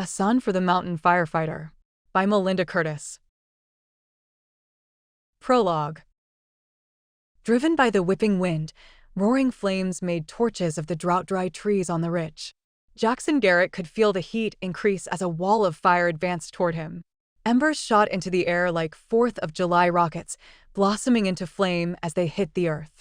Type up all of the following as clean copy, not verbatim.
A Son for the Mountain Firefighter by Melinda Curtis. Prologue. Driven by the whipping wind, roaring flames made torches of the drought-dry trees on the ridge. Jackson Garrett could feel the heat increase as a wall of fire advanced toward him. Embers shot into the air like 4th of July rockets, blossoming into flame as they hit the earth.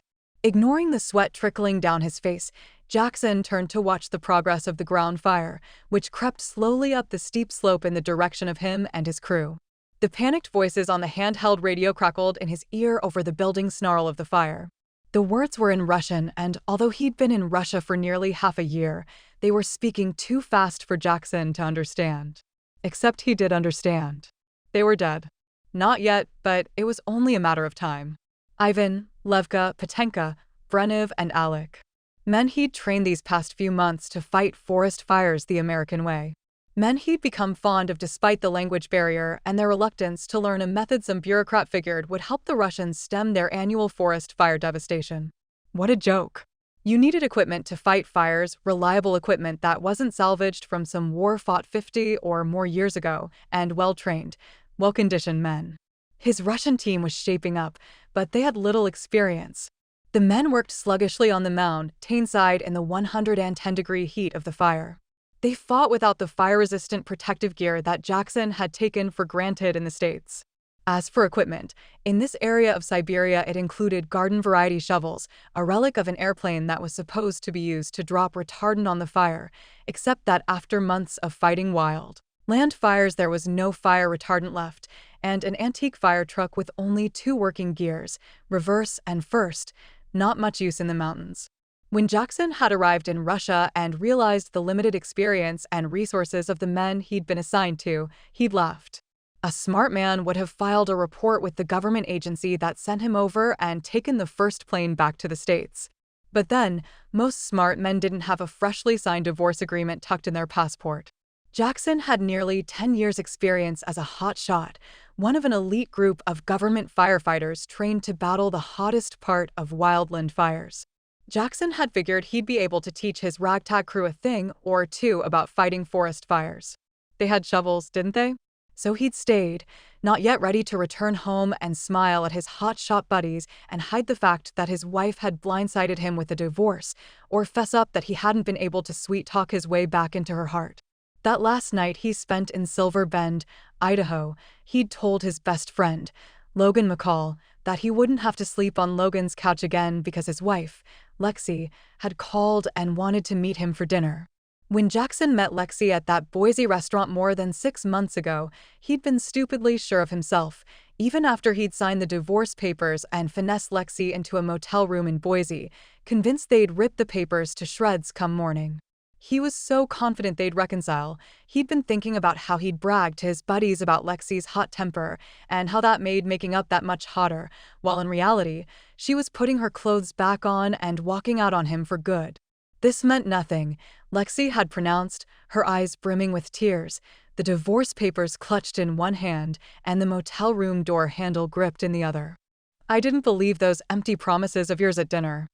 Ignoring the sweat trickling down his face, Jackson turned to watch the progress of the ground fire, which crept slowly up the steep slope in the direction of him and his crew. The panicked voices on the handheld radio crackled in his ear over the building snarl of the fire. The words were in Russian, and although he'd been in Russia for nearly half a year, they were speaking too fast for Jackson to understand. Except he did understand. They were dead. Not yet, but it was only a matter of time. Ivan, Levka, Petenka, Brenev, and Alec. Men he'd trained these past few months to fight forest fires the American way. Men he'd become fond of despite the language barrier and their reluctance to learn a method some bureaucrat figured would help the Russians stem their annual forest fire devastation. What a joke. You needed equipment to fight fires, reliable equipment that wasn't salvaged from some war fought 50 or more years ago, and well-trained, well-conditioned men. His Russian team was shaping up, but they had little experience. The men worked sluggishly on the mound, Tainside in the 110-degree heat of the fire. They fought without the fire-resistant protective gear that Jackson had taken for granted in the States. As for equipment, in this area of Siberia it included garden-variety shovels, a relic of an airplane that was supposed to be used to drop retardant on the fire, except that after months of fighting wild land fires there was no fire retardant left, and an antique fire truck with only 2 working gears, reverse and first, not much use in the mountains. When Jackson had arrived in Russia and realized the limited experience and resources of the men he'd been assigned to, he'd left. A smart man would have filed a report with the government agency that sent him over and taken the first plane back to the States. But then, most smart men didn't have a freshly signed divorce agreement tucked in their passport. Jackson had nearly 10 years' experience as a hotshot, one of an elite group of government firefighters trained to battle the hottest part of wildland fires. Jackson had figured he'd be able to teach his ragtag crew a thing or two about fighting forest fires. They had shovels, didn't they? So he'd stayed, not yet ready to return home and smile at his hotshot buddies and hide the fact that his wife had blindsided him with a divorce, or fess up that he hadn't been able to sweet-talk his way back into her heart. That last night he spent in Silver Bend, Idaho, he'd told his best friend, Logan McCall, that he wouldn't have to sleep on Logan's couch again because his wife, Lexie, had called and wanted to meet him for dinner. When Jackson met Lexie at that Boise restaurant more than 6 months ago, he'd been stupidly sure of himself, even after he'd signed the divorce papers and finessed Lexie into a motel room in Boise, convinced they'd rip the papers to shreds come morning. He was so confident they'd reconcile, he'd been thinking about how he'd bragged to his buddies about Lexie's hot temper and how that made making up that much hotter, while in reality, she was putting her clothes back on and walking out on him for good. This meant nothing, Lexie had pronounced, her eyes brimming with tears, the divorce papers clutched in one hand and the motel room door handle gripped in the other. "I didn't believe those empty promises of yours at dinner.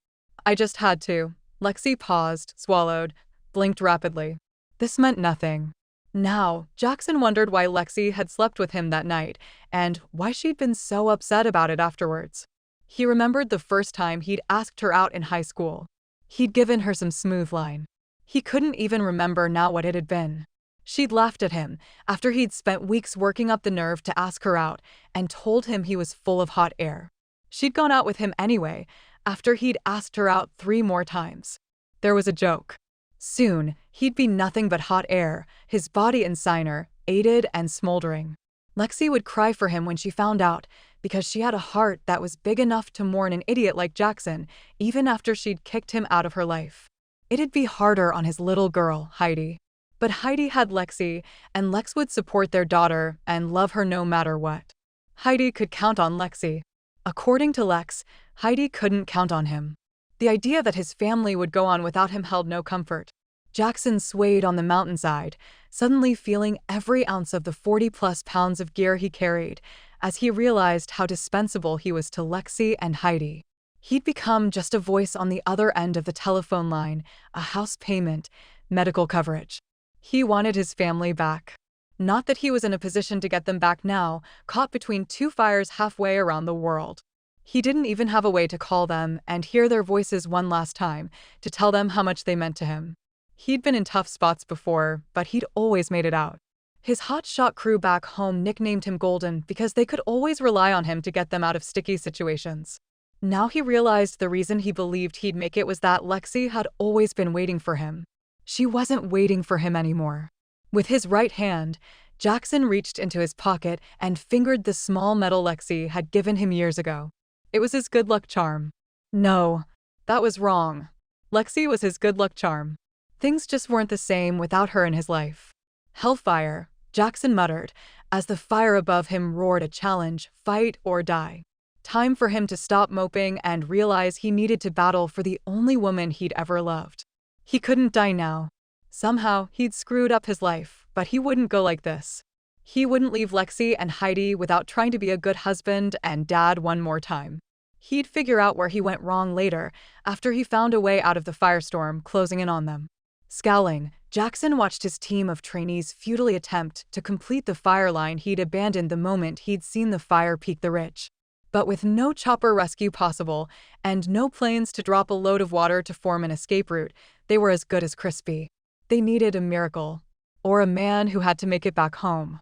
I just had to." Lexie paused, swallowed, blinked rapidly. This meant nothing. Now, Jackson wondered why Lexie had slept with him that night, and why she'd been so upset about it afterwards. He remembered the first time he'd asked her out in high school. He'd given her some smooth line. He couldn't even remember now what it had been. She'd laughed at him, after he'd spent weeks working up the nerve to ask her out, and told him he was full of hot air. She'd gone out with him anyway, after he'd asked her out 3 more times. There was a joke. Soon, he'd be nothing but hot air, his body ensigner, aided and smoldering. Lexie would cry for him when she found out, because she had a heart that was big enough to mourn an idiot like Jackson, even after she'd kicked him out of her life. It'd be harder on his little girl, Heidi. But Heidi had Lexie, and Lex would support their daughter and love her no matter what. Heidi could count on Lexie. According to Lex, Heidi couldn't count on him. The idea that his family would go on without him held no comfort. Jackson swayed on the mountainside, suddenly feeling every ounce of the 40-plus pounds of gear he carried, as he realized how dispensable he was to Lexie and Heidi. He'd become just a voice on the other end of the telephone line, a house payment, medical coverage. He wanted his family back. Not that he was in a position to get them back now, caught between two fires halfway around the world. He didn't even have a way to call them and hear their voices one last time, to tell them how much they meant to him. He'd been in tough spots before, but he'd always made it out. His hotshot crew back home nicknamed him Golden because they could always rely on him to get them out of sticky situations. Now he realized the reason he believed he'd make it was that Lexie had always been waiting for him. She wasn't waiting for him anymore. With his right hand, Jackson reached into his pocket and fingered the small metal Lexie had given him years ago. It was his good luck charm. No, that was wrong. Lexie was his good luck charm. Things just weren't the same without her in his life. Hellfire, Jackson muttered, as the fire above him roared a challenge, fight or die. Time for him to stop moping and realize he needed to battle for the only woman he'd ever loved. He couldn't die now. Somehow, he'd screwed up his life, but he wouldn't go like this. He wouldn't leave Lexie and Heidi without trying to be a good husband and dad one more time. He'd figure out where he went wrong later, after he found a way out of the firestorm closing in on them. Scowling, Jackson watched his team of trainees futilely attempt to complete the fire line he'd abandoned the moment he'd seen the fire peak the ridge. But with no chopper rescue possible, and no planes to drop a load of water to form an escape route, they were as good as crispy. They needed a miracle. Or a man who had to make it back home.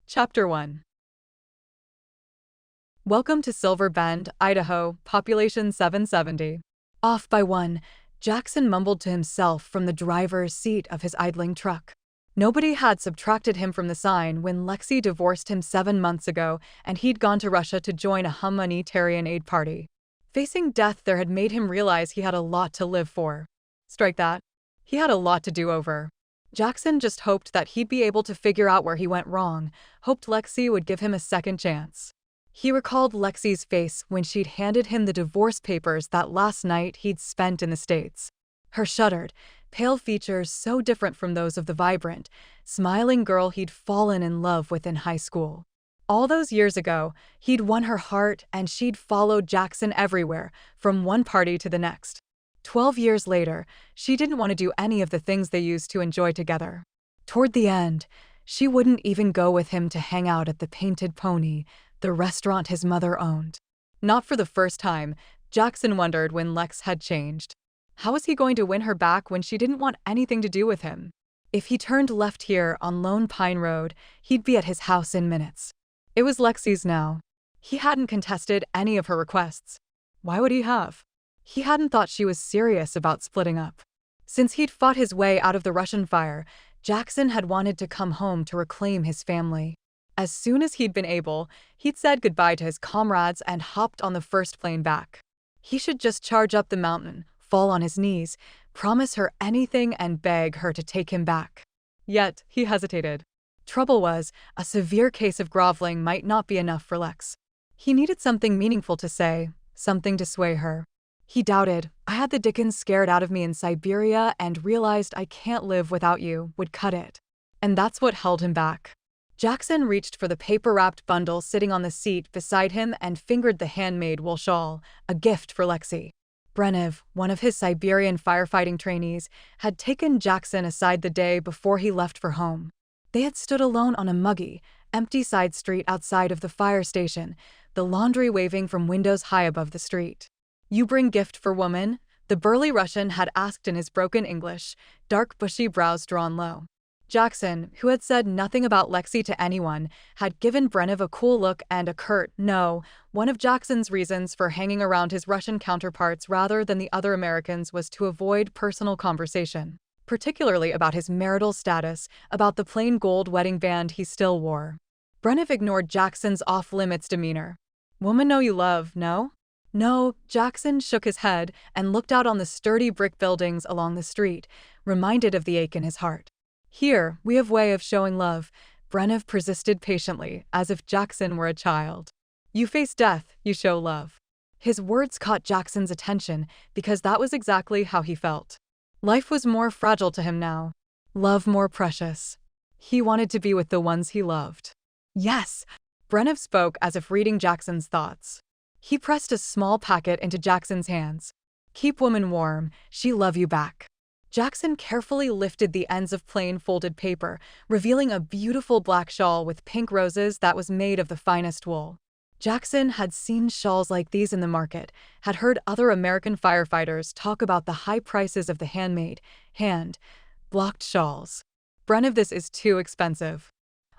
Chapter 1. Welcome to Silver Bend, Idaho, population 770. Off by one, Jackson mumbled to himself from the driver's seat of his idling truck. Nobody had subtracted him from the sign when Lexie divorced him 7 months ago and he'd gone to Russia to join a humanitarian aid party. Facing death there had made him realize he had a lot to live for. Strike that. He had a lot to do over. Jackson just hoped that he'd be able to figure out where he went wrong, hoped Lexie would give him a second chance. He recalled Lexie's face when she'd handed him the divorce papers that last night he'd spent in the States. Her shuttered, pale features so different from those of the vibrant, smiling girl he'd fallen in love with in high school. All those years ago, he'd won her heart and she'd followed Jackson everywhere, from one party to the next. 12 years later, she didn't want to do any of the things they used to enjoy together. Toward the end, she wouldn't even go with him to hang out at the Painted Pony, the restaurant his mother owned. Not for the first time, Jackson wondered when Lex had changed. How was he going to win her back when she didn't want anything to do with him? If he turned left here on Lone Pine Road, he'd be at his house in minutes. It was Lexie's now. He hadn't contested any of her requests. Why would he have? He hadn't thought she was serious about splitting up. Since he'd fought his way out of the Russian fire, Jackson had wanted to come home to reclaim his family. As soon as he'd been able, he'd said goodbye to his comrades and hopped on the first plane back. He should just charge up the mountain, fall on his knees, promise her anything and beg her to take him back. Yet, he hesitated. Trouble was, a severe case of groveling might not be enough for Lex. He needed something meaningful to say, something to sway her. He doubted, I had the dickens scared out of me in Siberia and realized I can't live without you, would cut it. And that's what held him back. Jackson reached for the paper-wrapped bundle sitting on the seat beside him and fingered the handmade wool shawl, a gift for Lexie. Brenev, one of his Siberian firefighting trainees, had taken Jackson aside the day before he left for home. They had stood alone on a muggy, empty side street outside of the fire station, the laundry waving from windows high above the street. You bring gift for woman? The burly Russian had asked in his broken English, dark bushy brows drawn low. Jackson, who had said nothing about Lexie to anyone, had given Brenev a cool look and a curt no. One of Jackson's reasons for hanging around his Russian counterparts rather than the other Americans was to avoid personal conversation, particularly about his marital status, about the plain gold wedding band he still wore. Brenev ignored Jackson's off-limits demeanor. Woman know you love, no? No, Jackson shook his head and looked out on the sturdy brick buildings along the street, reminded of the ache in his heart. Here, we have way of showing love, Brenev persisted patiently, as if Jackson were a child. You face death, you show love. His words caught Jackson's attention because that was exactly how he felt. Life was more fragile to him now. Love more precious. He wanted to be with the ones he loved. Yes, Brenev spoke as if reading Jackson's thoughts. He pressed a small packet into Jackson's hands. Keep woman warm, she love you back. Jackson carefully lifted the ends of plain folded paper, revealing a beautiful black shawl with pink roses that was made of the finest wool. Jackson had seen shawls like these in the market, had heard other American firefighters talk about the high prices of the handmade, hand-blocked shawls. "Brenniv, this is too expensive.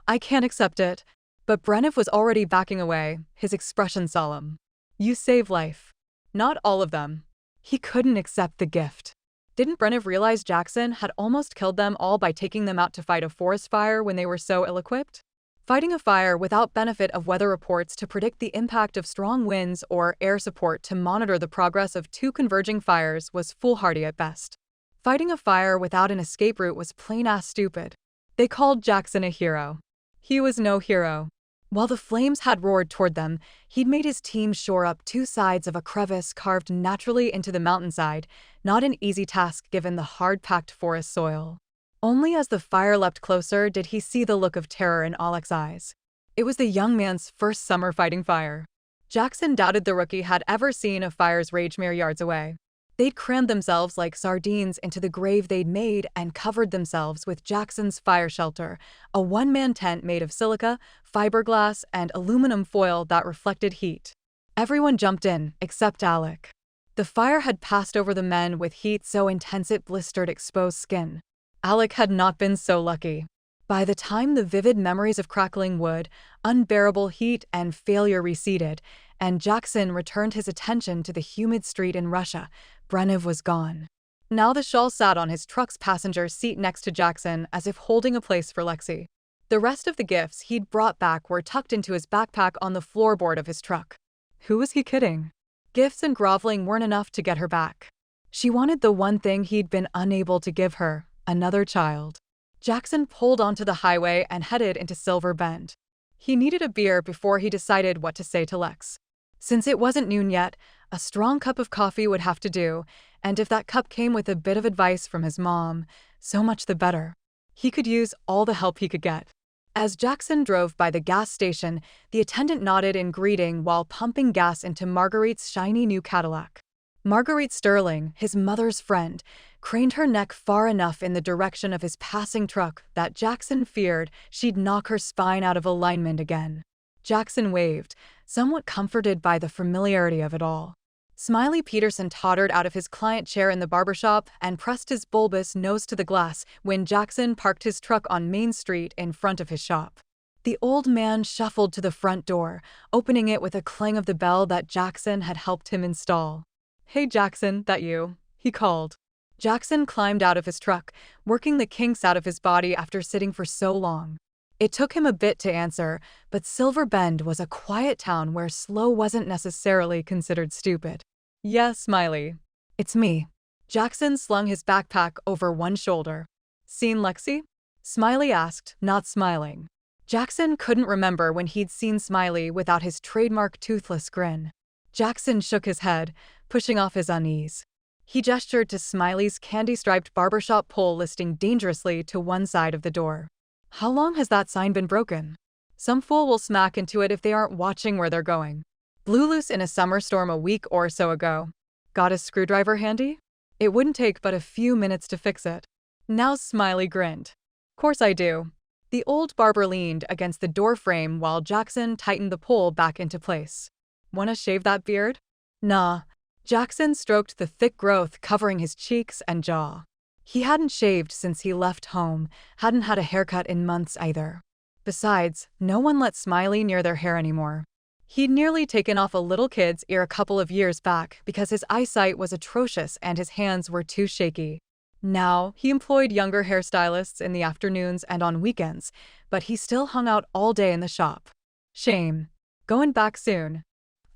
I can't accept it." But Brenniv was already backing away, his expression solemn. "You save life. Not all of them." He couldn't accept the gift. Didn't Brenniv realize Jackson had almost killed them all by taking them out to fight a forest fire when they were so ill-equipped? Fighting a fire without benefit of weather reports to predict the impact of strong winds or air support to monitor the progress of two converging fires was foolhardy at best. Fighting a fire without an escape route was plain-ass stupid. They called Jackson a hero. He was no hero. While the flames had roared toward them, he'd made his team shore up two sides of a crevice carved naturally into the mountainside, not an easy task given the hard-packed forest soil. Only as the fire leapt closer did he see the look of terror in Alex's eyes. It was the young man's first summer fighting fire. Jackson doubted the rookie had ever seen a fire's rage mere yards away. They'd crammed themselves like sardines into the grave they'd made and covered themselves with Jackson's fire shelter, a one-man tent made of silica, fiberglass, and aluminum foil that reflected heat. Everyone jumped in, except Alec. The fire had passed over the men with heat so intense it blistered exposed skin. Alec had not been so lucky. By the time the vivid memories of crackling wood, unbearable heat, and failure receded, and Jackson returned his attention to the humid street in Russia, Brenniv was gone. Now the shawl sat on his truck's passenger seat next to Jackson as if holding a place for Lexie. The rest of the gifts he'd brought back were tucked into his backpack on the floorboard of his truck. Who was he kidding? Gifts and groveling weren't enough to get her back. She wanted the one thing he'd been unable to give her, another child. Jackson pulled onto the highway and headed into Silver Bend. He needed a beer before he decided what to say to Lex. Since it wasn't noon yet, a strong cup of coffee would have to do, and if that cup came with a bit of advice from his mom, so much the better. He could use all the help he could get. As Jackson drove by the gas station, the attendant nodded in greeting while pumping gas into Marguerite's shiny new Cadillac. Marguerite Sterling, his mother's friend, craned her neck far enough in the direction of his passing truck that Jackson feared she'd knock her spine out of alignment again. Jackson waved, somewhat comforted by the familiarity of it all. Smiley Peterson tottered out of his client chair in the barbershop and pressed his bulbous nose to the glass when Jackson parked his truck on Main Street in front of his shop. The old man shuffled to the front door, opening it with a clang of the bell that Jackson had helped him install. "Hey Jackson, that you?" he called. Jackson climbed out of his truck, working the kinks out of his body after sitting for so long. It took him a bit to answer, but Silver Bend was a quiet town where slow wasn't necessarily considered stupid. "Yeah, Smiley. It's me." Jackson slung his backpack over one shoulder. "Seen Lexie?" Smiley asked, not smiling. Jackson couldn't remember when he'd seen Smiley without his trademark toothless grin. Jackson shook his head, pushing off his unease. He gestured to Smiley's candy-striped barbershop pole listing dangerously to one side of the door. "How long has that sign been broken? Some fool will smack into it if they aren't watching where they're going. Blew loose in a summer storm a week or so ago. Got a screwdriver handy? It wouldn't take but a few minutes to fix it." Now Smiley grinned. "Course I do." The old barber leaned against the door frame while Jackson tightened the pole back into place. "Wanna shave that beard?" "Nah." Jackson stroked the thick growth covering his cheeks and jaw. He hadn't shaved since he left home, hadn't had a haircut in months either. Besides, no one let Smiley near their hair anymore. He'd nearly taken off a little kid's ear a couple of years back because his eyesight was atrocious and his hands were too shaky. Now, he employed younger hairstylists in the afternoons and on weekends, but he still hung out all day in the shop. "Shame. Going back soon.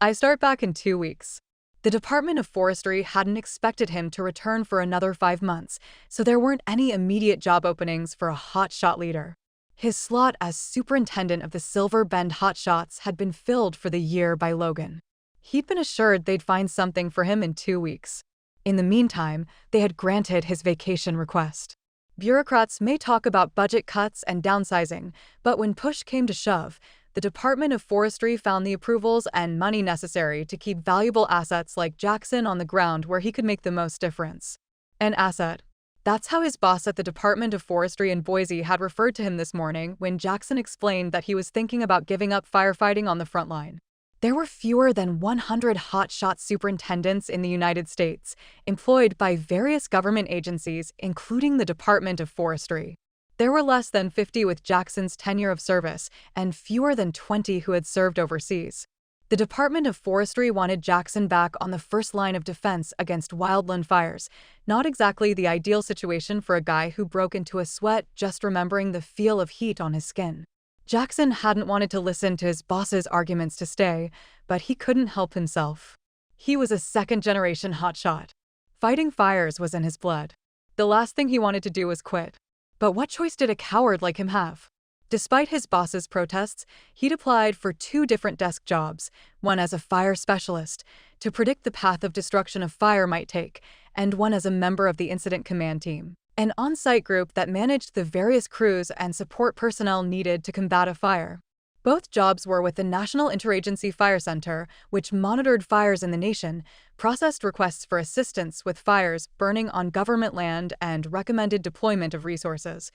I start back in 2 weeks." The Department of Forestry hadn't expected him to return for another 5 months, so there weren't any immediate job openings for a hotshot leader. His slot as superintendent of the Silver Bend Hotshots had been filled for the year by Logan. He'd been assured they'd find something for him in 2 weeks. In the meantime, they had granted his vacation request. Bureaucrats may talk about budget cuts and downsizing, but when push came to shove, the Department of Forestry found the approvals and money necessary to keep valuable assets like Jackson on the ground where he could make the most difference. An asset. That's how his boss at the Department of Forestry in Boise had referred to him this morning when Jackson explained that he was thinking about giving up firefighting on the front line. There were fewer than 100 hotshot superintendents in the United States, employed by various government agencies, including the Department of Forestry. There were less than 50 with Jackson's tenure of service, and fewer than 20 who had served overseas. The Department of Forestry wanted Jackson back on the first line of defense against wildland fires, not exactly the ideal situation for a guy who broke into a sweat just remembering the feel of heat on his skin. Jackson hadn't wanted to listen to his boss's arguments to stay, but he couldn't help himself. He was a second-generation hotshot. Fighting fires was in his blood. The last thing he wanted to do was quit. But what choice did a coward like him have? Despite his boss's protests, he'd applied for 2 different desk jobs, one as a fire specialist, to predict the path of destruction a fire might take, and one as a member of the incident command team, an on-site group that managed the various crews and support personnel needed to combat a fire. Both jobs were with the National Interagency Fire Center, which monitored fires in the nation, processed requests for assistance with fires burning on government land, and recommended deployment of resources,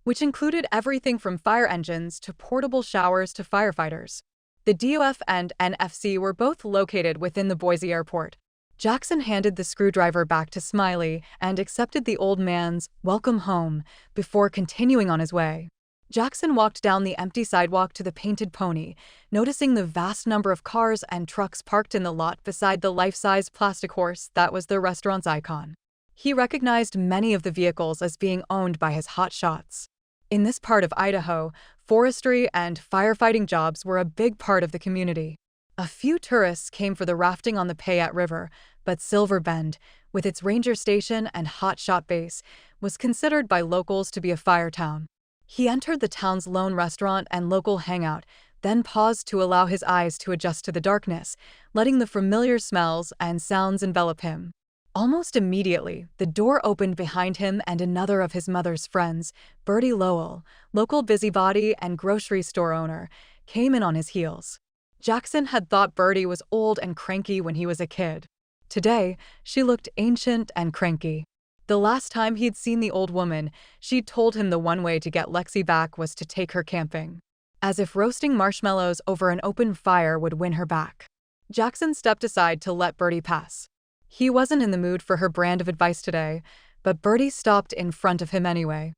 which included everything from fire engines to portable showers to firefighters. The DOF and NFC were both located within the Boise airport. Jackson handed the screwdriver back to Smiley and accepted the old man's "welcome home" before continuing on his way. Jackson walked down the empty sidewalk to the Painted Pony, noticing the vast number of cars and trucks parked in the lot beside the life-size plastic horse that was the restaurant's icon. He recognized many of the vehicles as being owned by his hotshots. In this part of Idaho, forestry and firefighting jobs were a big part of the community. A few tourists came for the rafting on the Payette River, but Silver Bend, with its ranger station and hotshot base, was considered by locals to be a fire town. He entered the town's lone restaurant and local hangout, then paused to allow his eyes to adjust to the darkness, letting the familiar smells and sounds envelop him. Almost immediately, the door opened behind him and another of his mother's friends, Bertie Lowell, local busybody and grocery store owner, came in on his heels. Jackson had thought Bertie was old and cranky when he was a kid. Today, she looked ancient and cranky. The last time he'd seen the old woman, she'd told him the one way to get Lexie back was to take her camping. As if roasting marshmallows over an open fire would win her back. Jackson stepped aside to let Bertie pass. He wasn't in the mood for her brand of advice today, but Bertie stopped in front of him anyway.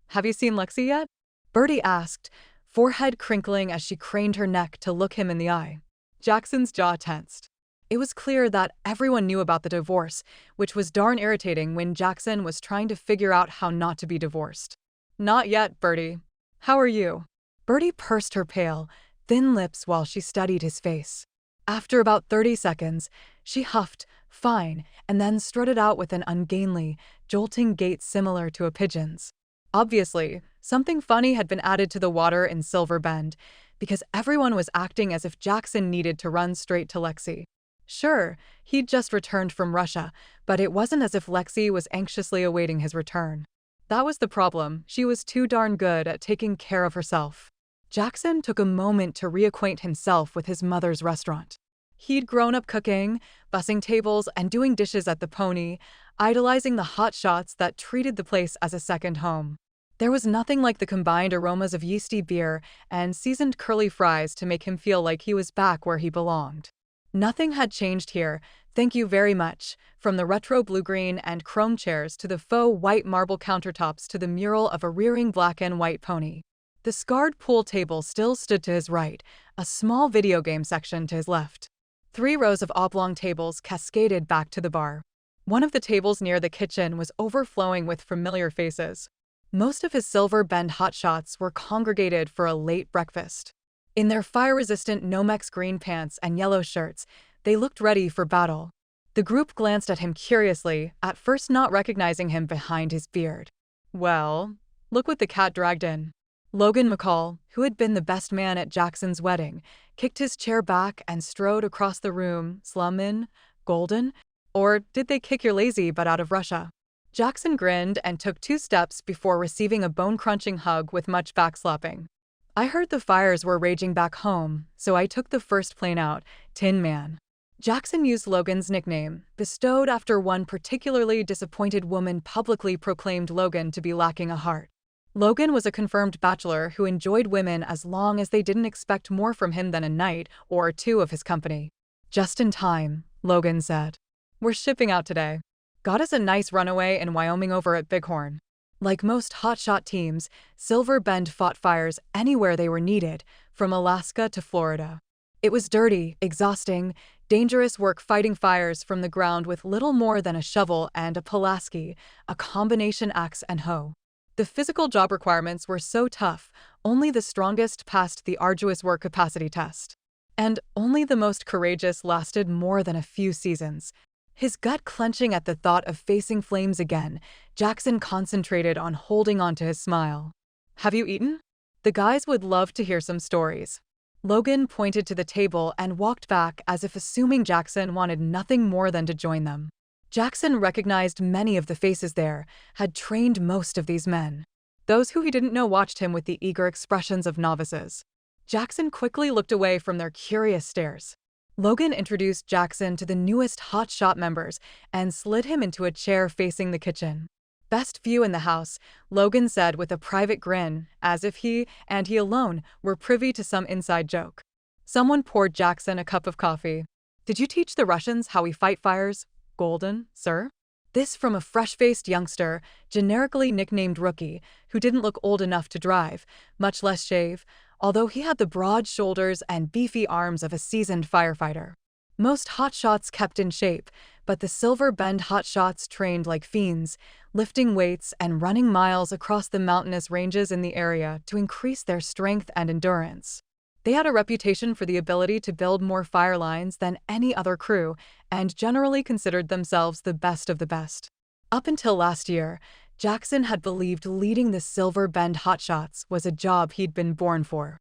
"Have you seen Lexie yet?" Bertie asked, forehead crinkling as she craned her neck to look him in the eye. Jackson's jaw tensed. It was clear that everyone knew about the divorce, which was darn irritating when Jackson was trying to figure out how not to be divorced. "Not yet, Bertie. How are you?" Bertie pursed her pale, thin lips while she studied his face. After about 30 seconds, she huffed, "Fine," and then strutted out with an ungainly, jolting gait similar to a pigeon's. Obviously, something funny had been added to the water in Silver Bend, because everyone was acting as if Jackson needed to run straight to Lexie. Sure, he'd just returned from Russia, but it wasn't as if Lexie was anxiously awaiting his return. That was the problem. She was too darn good at taking care of herself. Jackson took a moment to reacquaint himself with his mother's restaurant. He'd grown up cooking, bussing tables, and doing dishes at the Pony, idolizing the hotshots that treated the place as a second home. There was nothing like the combined aromas of yeasty beer and seasoned curly fries to make him feel like he was back where he belonged. Nothing had changed here, thank you very much, from the retro blue-green and chrome chairs to the faux white marble countertops to the mural of a rearing black and white pony. The scarred pool table still stood to his right, a small video game section to his left. 3 rows of oblong tables cascaded back to the bar. One of the tables near the kitchen was overflowing with familiar faces. Most of his Silver Bend hotshots were congregated for a late breakfast. In their fire-resistant Nomex green pants and yellow shirts, they looked ready for battle. The group glanced at him curiously, at first not recognizing him behind his beard. "Well, look what the cat dragged in." Logan McCall, who had been the best man at Jackson's wedding, kicked his chair back and strode across the room. "Slum-in? Golden? Or did they kick your lazy butt out of Russia?" Jackson grinned and took 2 steps before receiving a bone-crunching hug with much backslapping. "I heard the fires were raging back home, so I took the first plane out, Tin Man." Jackson used Logan's nickname, bestowed after one particularly disappointed woman publicly proclaimed Logan to be lacking a heart. Logan was a confirmed bachelor who enjoyed women as long as they didn't expect more from him than a night or two of his company. "Just in time," Logan said. "We're shipping out today. Got us a nice runaway in Wyoming over at Bighorn." Like most hotshot teams, Silver Bend fought fires anywhere they were needed, from Alaska to Florida. It was dirty, exhausting, dangerous work fighting fires from the ground with little more than a shovel and a Pulaski, a combination axe and hoe. The physical job requirements were so tough, only the strongest passed the arduous work capacity test. And only the most courageous lasted more than a few seasons. His gut clenching at the thought of facing flames again, Jackson concentrated on holding on to his smile. "Have you eaten? The guys would love to hear some stories." Logan pointed to the table and walked back as if assuming Jackson wanted nothing more than to join them. Jackson recognized many of the faces there, had trained most of these men. Those who he didn't know watched him with the eager expressions of novices. Jackson quickly looked away from their curious stares. Logan introduced Jackson to the newest hotshot members and slid him into a chair facing the kitchen. "Best view in the house," Logan said with a private grin, as if he, and he alone, were privy to some inside joke. Someone poured Jackson a cup of coffee. "Did you teach the Russians how we fight fires, Golden, sir?" This from a fresh-faced youngster, generically nicknamed Rookie, who didn't look old enough to drive, much less shave, although he had the broad shoulders and beefy arms of a seasoned firefighter. Most hotshots kept in shape, but the Silver Bend hotshots trained like fiends, lifting weights and running miles across the mountainous ranges in the area to increase their strength and endurance. They had a reputation for the ability to build more fire lines than any other crew, and generally considered themselves the best of the best. Up until last year, Jackson had believed leading the Silver Bend hotshots was a job he'd been born for.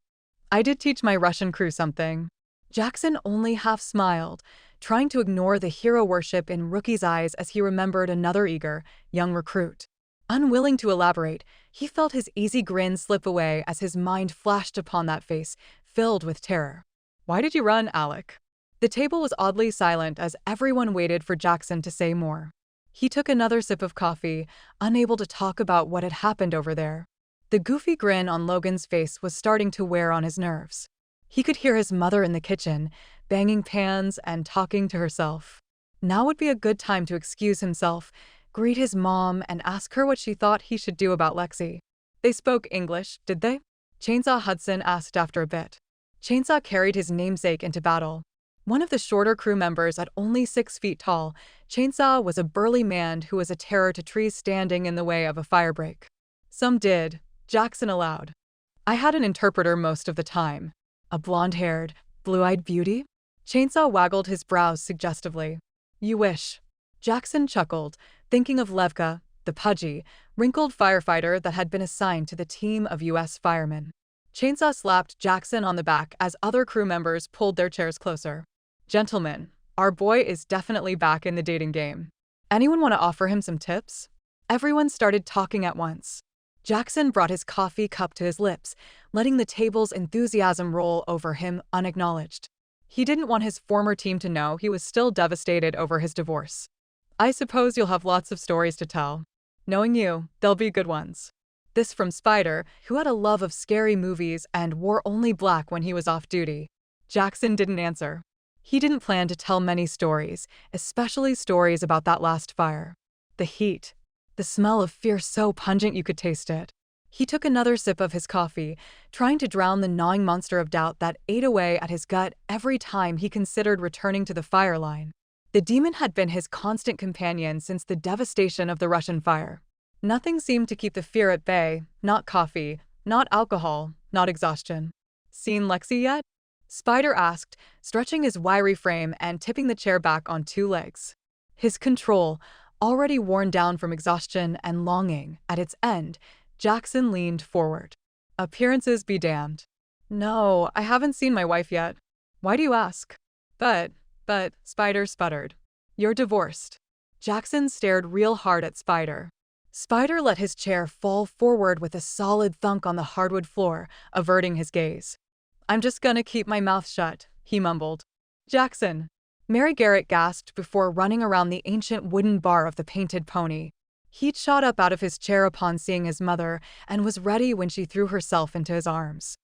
"I did teach my Russian crew something." Jackson only half smiled, trying to ignore the hero worship in Rookie's eyes as he remembered another eager, young recruit. Unwilling to elaborate, he felt his easy grin slip away as his mind flashed upon that face, filled with terror. "Why did you run, Alec?" The table was oddly silent as everyone waited for Jackson to say more. He took another sip of coffee, unable to talk about what had happened over there. The goofy grin on Logan's face was starting to wear on his nerves. He could hear his mother in the kitchen, banging pans and talking to herself. Now would be a good time to excuse himself, greet his mom, and ask her what she thought he should do about Lexie. "They spoke English, did they?" Chainsaw Hudson asked after a bit. Chainsaw carried his namesake into battle. One of the shorter crew members at only 6 feet tall, Chainsaw was a burly man who was a terror to trees standing in the way of a firebreak. "Some did," Jackson allowed. "I had an interpreter most of the time." "A blonde-haired, blue-eyed beauty?" Chainsaw waggled his brows suggestively. "You wish." Jackson chuckled, thinking of Levka, the pudgy, wrinkled firefighter that had been assigned to the team of U.S. firemen. Chainsaw slapped Jackson on the back as other crew members pulled their chairs closer. "Gentlemen, our boy is definitely back in the dating game. Anyone want to offer him some tips?" Everyone started talking at once. Jackson brought his coffee cup to his lips, letting the table's enthusiasm roll over him unacknowledged. He didn't want his former team to know he was still devastated over his divorce. "I suppose you'll have lots of stories to tell. Knowing you, they'll be good ones." This from Spider, who had a love of scary movies and wore only black when he was off duty. Jackson didn't answer. He didn't plan to tell many stories, especially stories about that last fire. The heat. The smell of fear so pungent you could taste it. He took another sip of his coffee, trying to drown the gnawing monster of doubt that ate away at his gut every time he considered returning to the fire line. The demon had been his constant companion since the devastation of the Russian fire. Nothing seemed to keep the fear at bay, not coffee, not alcohol, not exhaustion. "Seen Lexie yet?" Spider asked, stretching his wiry frame and tipping the chair back on 2 legs. His control, already worn down from exhaustion and longing, at its end, Jackson leaned forward. "Appearances be damned. No, I haven't seen my wife yet." "Why do you ask?" But, Spider sputtered. "You're divorced." Jackson stared real hard at Spider. Spider let his chair fall forward with a solid thunk on the hardwood floor, averting his gaze. "I'm just gonna keep my mouth shut," he mumbled. "Jackson." Mary Garrett gasped before running around the ancient wooden bar of the painted pony. He'd shot up out of his chair upon seeing his mother and was ready when she threw herself into his arms.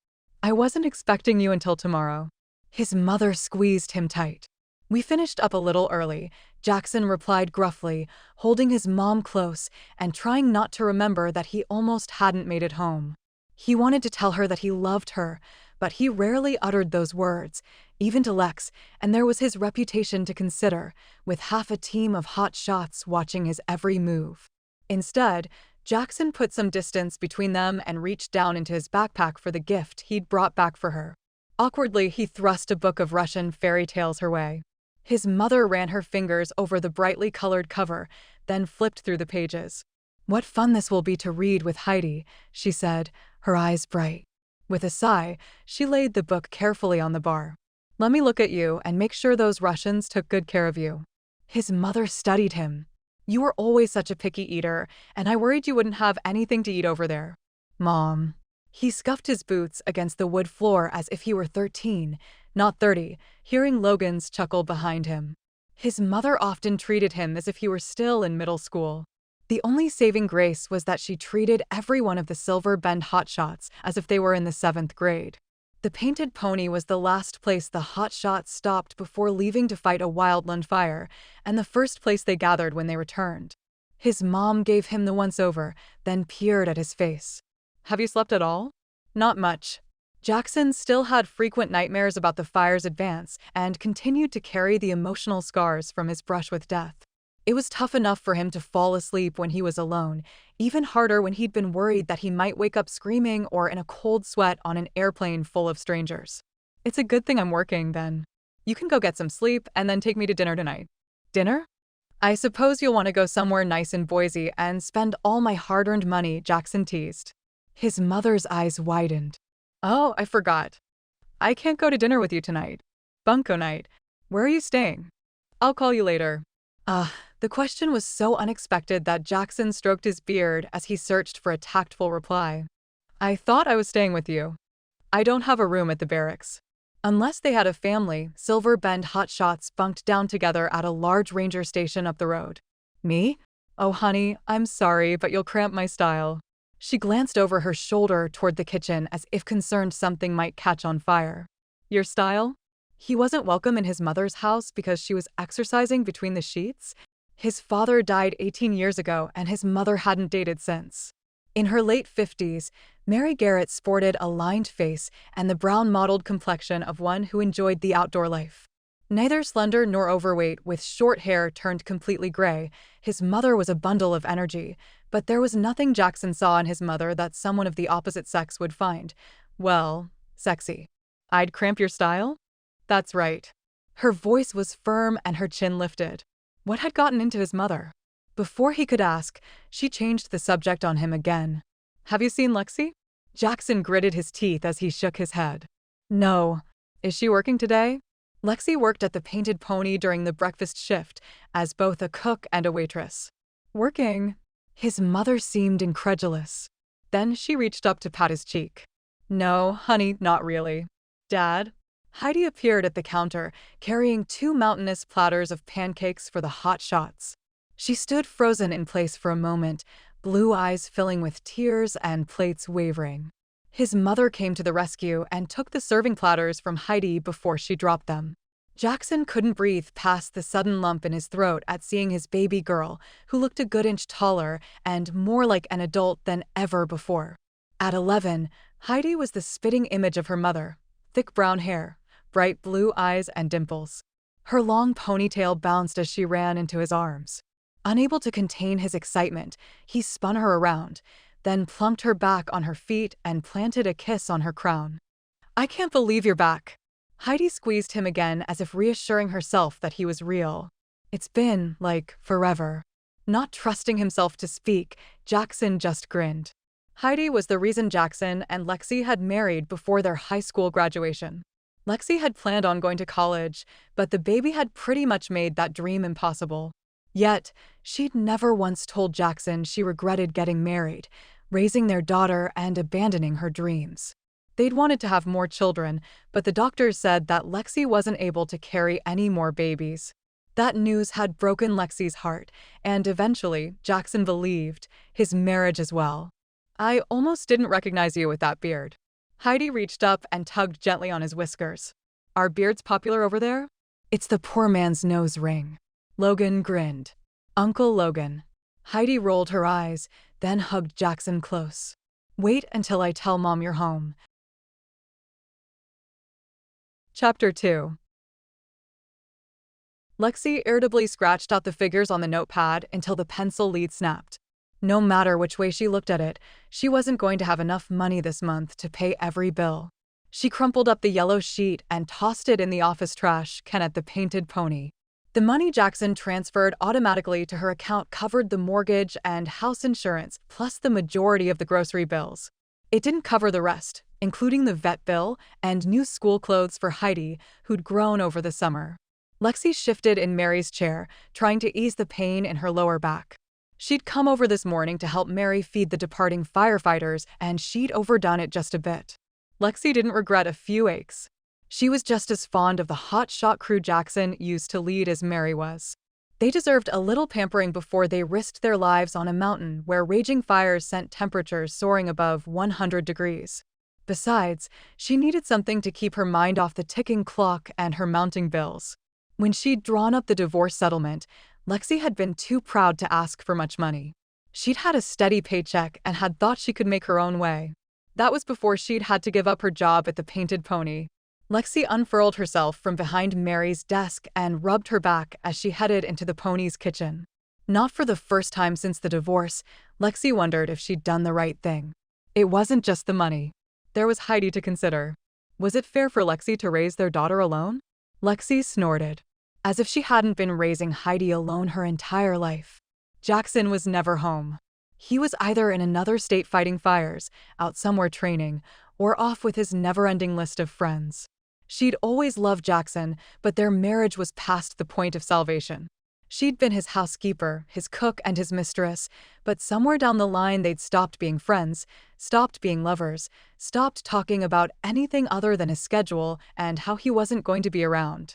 "I wasn't expecting you until tomorrow." His mother squeezed him tight. "We finished up a little early," Jackson replied gruffly, holding his mom close and trying not to remember that he almost hadn't made it home. He wanted to tell her that he loved her, but he rarely uttered those words, even to Lex, and there was his reputation to consider, with half a team of hot shots watching his every move. Instead, Jackson put some distance between them and reached down into his backpack for the gift he'd brought back for her. Awkwardly, he thrust a book of Russian fairy tales her way. His mother ran her fingers over the brightly colored cover, then flipped through the pages. "What fun this will be to read with Heidi," she said, her eyes bright. With a sigh, she laid the book carefully on the bar. "Let me look at you and make sure those Russians took good care of you." His mother studied him. "You were always such a picky eater, and I worried you wouldn't have anything to eat over there." "Mom." He scuffed his boots against the wood floor as if he were 13, not 30, hearing Logan's chuckle behind him. His mother often treated him as if he were still in middle school. The only saving grace was that she treated every one of the Silver Bend hotshots as if they were in the 7th grade. The painted pony was the last place the hotshots stopped before leaving to fight a wildland fire, and the first place they gathered when they returned. His mom gave him the once-over, then peered at his face. "Have you slept at all?" "Not much." Jackson still had frequent nightmares about the fire's advance and continued to carry the emotional scars from his brush with death. It was tough enough for him to fall asleep when he was alone, even harder when he'd been worried that he might wake up screaming or in a cold sweat on an airplane full of strangers. "It's a good thing I'm working, then. You can go get some sleep and then take me to dinner tonight." "Dinner? I suppose you'll want to go somewhere nice in Boise and spend all my hard-earned money," Jackson teased. His mother's eyes widened. "Oh, I forgot. I can't go to dinner with you tonight. Bunko night. Where are you staying?" "I'll call you later." The question was so unexpected that Jackson stroked his beard as he searched for a tactful reply. "I thought I was staying with you. I don't have a room at the barracks." Unless they had a family, Silver Bend hotshots bunked down together at a large ranger station up the road. "Me? Oh, honey, I'm sorry, but you'll cramp my style." She glanced over her shoulder toward the kitchen as if concerned something might catch on fire. "Your style?" He wasn't welcome in his mother's house because she was exercising between the sheets. His father died 18 years ago, and his mother hadn't dated since. In her late 50s, Mary Garrett sported a lined face and the brown-mottled complexion of one who enjoyed the outdoor life. Neither slender nor overweight, with short hair turned completely gray, his mother was a bundle of energy, but there was nothing Jackson saw in his mother that someone of the opposite sex would find, well, sexy. "I'd cramp your style?" "That's right." Her voice was firm and her chin lifted. What had gotten into his mother? Before he could ask, she changed the subject on him again. "Have you seen Lexie?" Jackson gritted his teeth as he shook his head. "No." "Is she working today?" Lexie worked at the Painted Pony during the breakfast shift as both a cook and a waitress. "Working?" His mother seemed incredulous. Then she reached up to pat his cheek. "No, honey, not really." "Dad?" Heidi appeared at the counter, carrying 2 mountainous platters of pancakes for the hot shots. She stood frozen in place for a moment, blue eyes filling with tears and plates wavering. His mother came to the rescue and took the serving platters from Heidi before she dropped them. Jackson couldn't breathe past the sudden lump in his throat at seeing his baby girl, who looked a good inch taller and more like an adult than ever before. At 11, Heidi was the spitting image of her mother. Thick brown hair, bright blue eyes and dimples. Her long ponytail bounced as she ran into his arms. Unable to contain his excitement, he spun her around, then plumped her back on her feet and planted a kiss on her crown. "I can't believe you're back." Heidi squeezed him again as if reassuring herself that he was real. "It's been, like, forever." Not trusting himself to speak, Jackson just grinned. Heidi was the reason Jackson and Lexie had married before their high school graduation. Lexie had planned on going to college, but the baby had pretty much made that dream impossible. Yet, she'd never once told Jackson she regretted getting married, raising their daughter, and abandoning her dreams. They'd wanted to have more children, but the doctors said that Lexie wasn't able to carry any more babies. That news had broken Lexie's heart, and eventually, Jackson believed, his marriage as well. "I almost didn't recognize you with that beard." Heidi reached up and tugged gently on his whiskers. "Are beards popular over there?" "It's the poor man's nose ring." Logan grinned. "Uncle Logan." Heidi rolled her eyes, then hugged Jackson close. "Wait until I tell Mom you're home." Chapter 2. Lexie irritably scratched out the figures on the notepad until the pencil lead snapped. No matter which way she looked at it, she wasn't going to have enough money this month to pay every bill. She crumpled up the yellow sheet and tossed it in the office trash can at the painted pony. The money Jackson transferred automatically to her account covered the mortgage and house insurance, plus the majority of the grocery bills. It didn't cover the rest, including the vet bill and new school clothes for Heidi, who'd grown over the summer. Lexie shifted in Mary's chair, trying to ease the pain in her lower back. She'd come over this morning to help Mary feed the departing firefighters, and she'd overdone it just a bit. Lexie didn't regret a few aches. She was just as fond of the hot-shot crew Jackson used to lead as Mary was. They deserved a little pampering before they risked their lives on a mountain where raging fires sent temperatures soaring above 100 degrees. Besides, she needed something to keep her mind off the ticking clock and her mounting bills. When she'd drawn up the divorce settlement, Lexie had been too proud to ask for much money. She'd had a steady paycheck and had thought she could make her own way. That was before she'd had to give up her job at the Painted Pony. Lexie unfurled herself from behind Mary's desk and rubbed her back as she headed into the pony's kitchen. Not for the first time since the divorce, Lexie wondered if she'd done the right thing. It wasn't just the money. There was Heidi to consider. Was it fair for Lexie to raise their daughter alone? Lexie snorted. As if she hadn't been raising Heidi alone her entire life. Jackson was never home. He was either in another state fighting fires, out somewhere training, or off with his never-ending list of friends. She'd always loved Jackson, but their marriage was past the point of salvation. She'd been his housekeeper, his cook, and his mistress, but somewhere down the line they'd stopped being friends, stopped being lovers, stopped talking about anything other than his schedule and how he wasn't going to be around.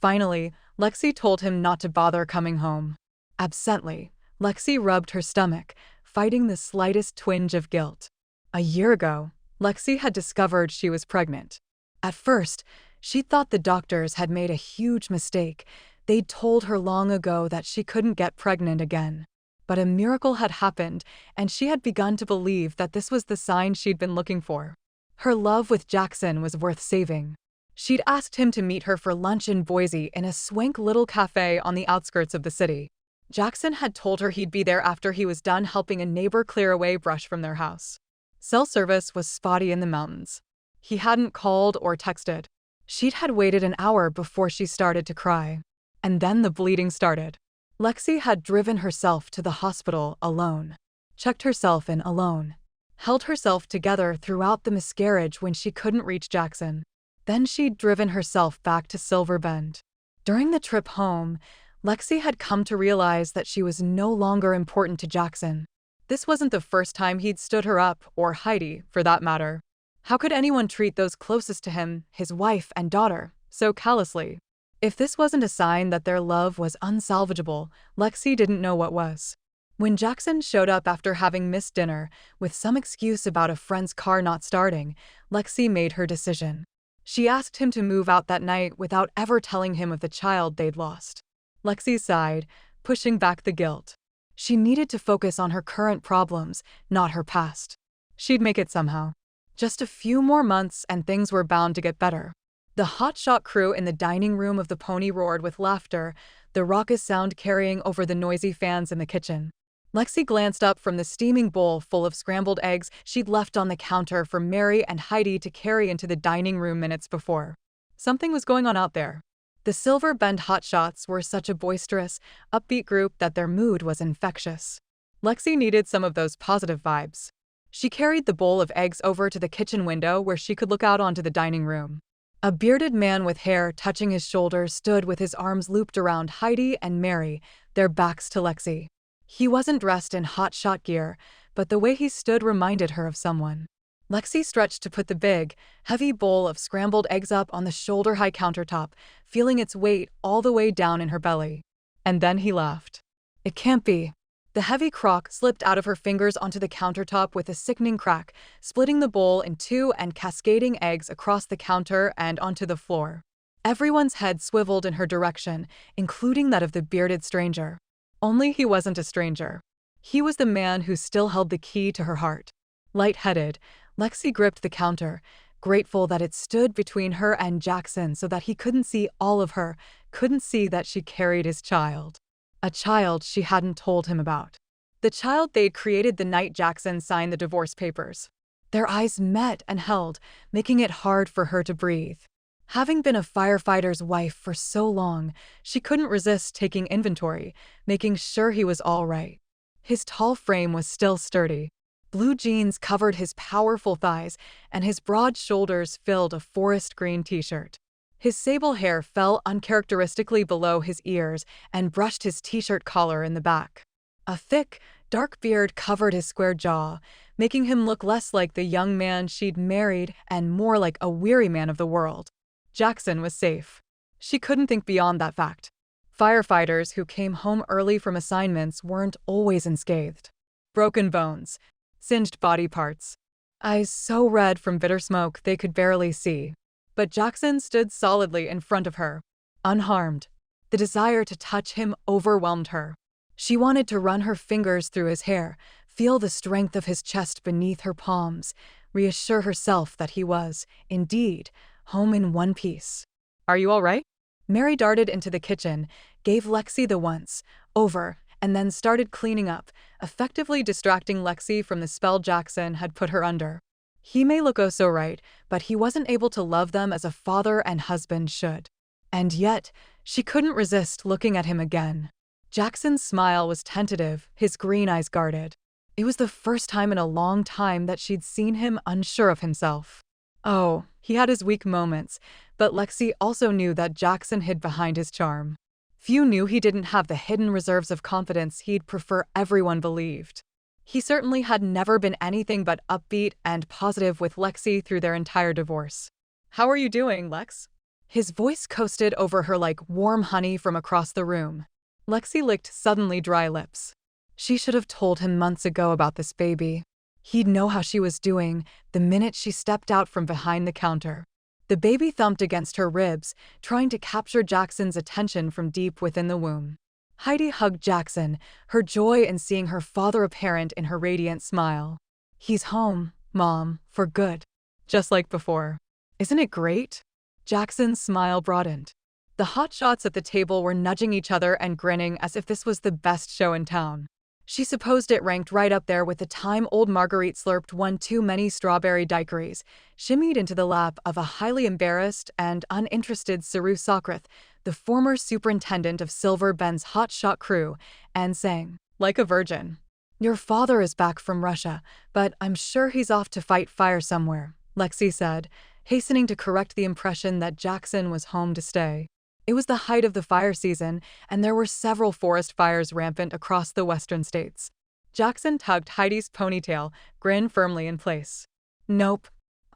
Finally, Lexie told him not to bother coming home. Absently, Lexie rubbed her stomach, fighting the slightest twinge of guilt. A year ago, Lexie had discovered she was pregnant. At first, she thought the doctors had made a huge mistake. They'd told her long ago that she couldn't get pregnant again. But a miracle had happened, and she had begun to believe that this was the sign she'd been looking for. Her love with Jackson was worth saving. She'd asked him to meet her for lunch in Boise in a swank little cafe on the outskirts of the city. Jackson had told her he'd be there after he was done helping a neighbor clear away brush from their house. Cell service was spotty in the mountains. He hadn't called or texted. She'd had waited an hour before she started to cry. And then the bleeding started. Lexie had driven herself to the hospital alone. Checked herself in alone. Held herself together throughout the miscarriage when she couldn't reach Jackson. Then she'd driven herself back to Silver Bend. During the trip home, Lexie had come to realize that she was no longer important to Jackson. This wasn't the first time he'd stood her up, or Heidi, for that matter. How could anyone treat those closest to him, his wife and daughter, so callously? If this wasn't a sign that their love was unsalvageable, Lexie didn't know what was. When Jackson showed up after having missed dinner, with some excuse about a friend's car not starting, Lexie made her decision. She asked him to move out that night without ever telling him of the child they'd lost. Lexie sighed, pushing back the guilt. She needed to focus on her current problems, not her past. She'd make it somehow. Just a few more months and things were bound to get better. The hotshot crew in the dining room of the pony roared with laughter, the raucous sound carrying over the noisy fans in the kitchen. Lexie glanced up from the steaming bowl full of scrambled eggs she'd left on the counter for Mary and Heidi to carry into the dining room minutes before. Something was going on out there. The Silver Bend Hotshots were such a boisterous, upbeat group that their mood was infectious. Lexie needed some of those positive vibes. She carried the bowl of eggs over to the kitchen window where she could look out onto the dining room. A bearded man with hair touching his shoulders stood with his arms looped around Heidi and Mary, their backs to Lexie. He wasn't dressed in hotshot gear, but the way he stood reminded her of someone. Lexie stretched to put the big, heavy bowl of scrambled eggs up on the shoulder-high countertop, feeling its weight all the way down in her belly. And then he laughed. It can't be. The heavy crock slipped out of her fingers onto the countertop with a sickening crack, splitting the bowl in two and cascading eggs across the counter and onto the floor. Everyone's head swiveled in her direction, including that of the bearded stranger. Only he wasn't a stranger. He was the man who still held the key to her heart. Light-headed, Lexie gripped the counter, grateful that it stood between her and Jackson so that he couldn't see all of her, couldn't see that she carried his child. A child she hadn't told him about. The child they'd created the night Jackson signed the divorce papers. Their eyes met and held, making it hard for her to breathe. Having been a firefighter's wife for so long, she couldn't resist taking inventory, making sure he was all right. His tall frame was still sturdy. Blue jeans covered his powerful thighs, and his broad shoulders filled a forest green t-shirt. His sable hair fell uncharacteristically below his ears and brushed his t-shirt collar in the back. A thick, dark beard covered his square jaw, making him look less like the young man she'd married and more like a weary man of the world. Jackson was safe. She couldn't think beyond that fact. Firefighters who came home early from assignments weren't always unscathed. Broken bones, singed body parts, eyes so red from bitter smoke they could barely see. But Jackson stood solidly in front of her, unharmed. The desire to touch him overwhelmed her. She wanted to run her fingers through his hair, feel the strength of his chest beneath her palms, reassure herself that he was, indeed, home in one piece. "Are you all right?" Mary darted into the kitchen, gave Lexie the once, over, and then started cleaning up, effectively distracting Lexie from the spell Jackson had put her under. He may look oh so right, but he wasn't able to love them as a father and husband should. And yet, she couldn't resist looking at him again. Jackson's smile was tentative, his green eyes guarded. It was the first time in a long time that she'd seen him unsure of himself. Oh, he had his weak moments, but Lexie also knew that Jackson hid behind his charm. Few knew he didn't have the hidden reserves of confidence he'd prefer everyone believed. He certainly had never been anything but upbeat and positive with Lexie through their entire divorce. "How are you doing, Lex?" His voice coasted over her like warm honey from across the room. Lexie licked suddenly dry lips. She should have told him months ago about this baby. He'd know how she was doing the minute she stepped out from behind the counter. The baby thumped against her ribs, trying to capture Jackson's attention from deep within the womb. Heidi hugged Jackson, her joy in seeing her father apparent in her radiant smile. "He's home, Mom, for good. Just like before. Isn't it great?" Jackson's smile broadened. The hotshots at the table were nudging each other and grinning as if this was the best show in town. She supposed it ranked right up there with the time old Marguerite slurped one too many strawberry daiquiris, shimmied into the lap of a highly embarrassed and uninterested Saru Sokrath, the former superintendent of Silver Ben's hotshot crew, and sang, like a virgin. "Your father is back from Russia, but I'm sure he's off to fight fire somewhere," Lexie said, hastening to correct the impression that Jackson was home to stay. It was the height of the fire season, and there were several forest fires rampant across the western states. Jackson tugged Heidi's ponytail, grin firmly in place. "Nope.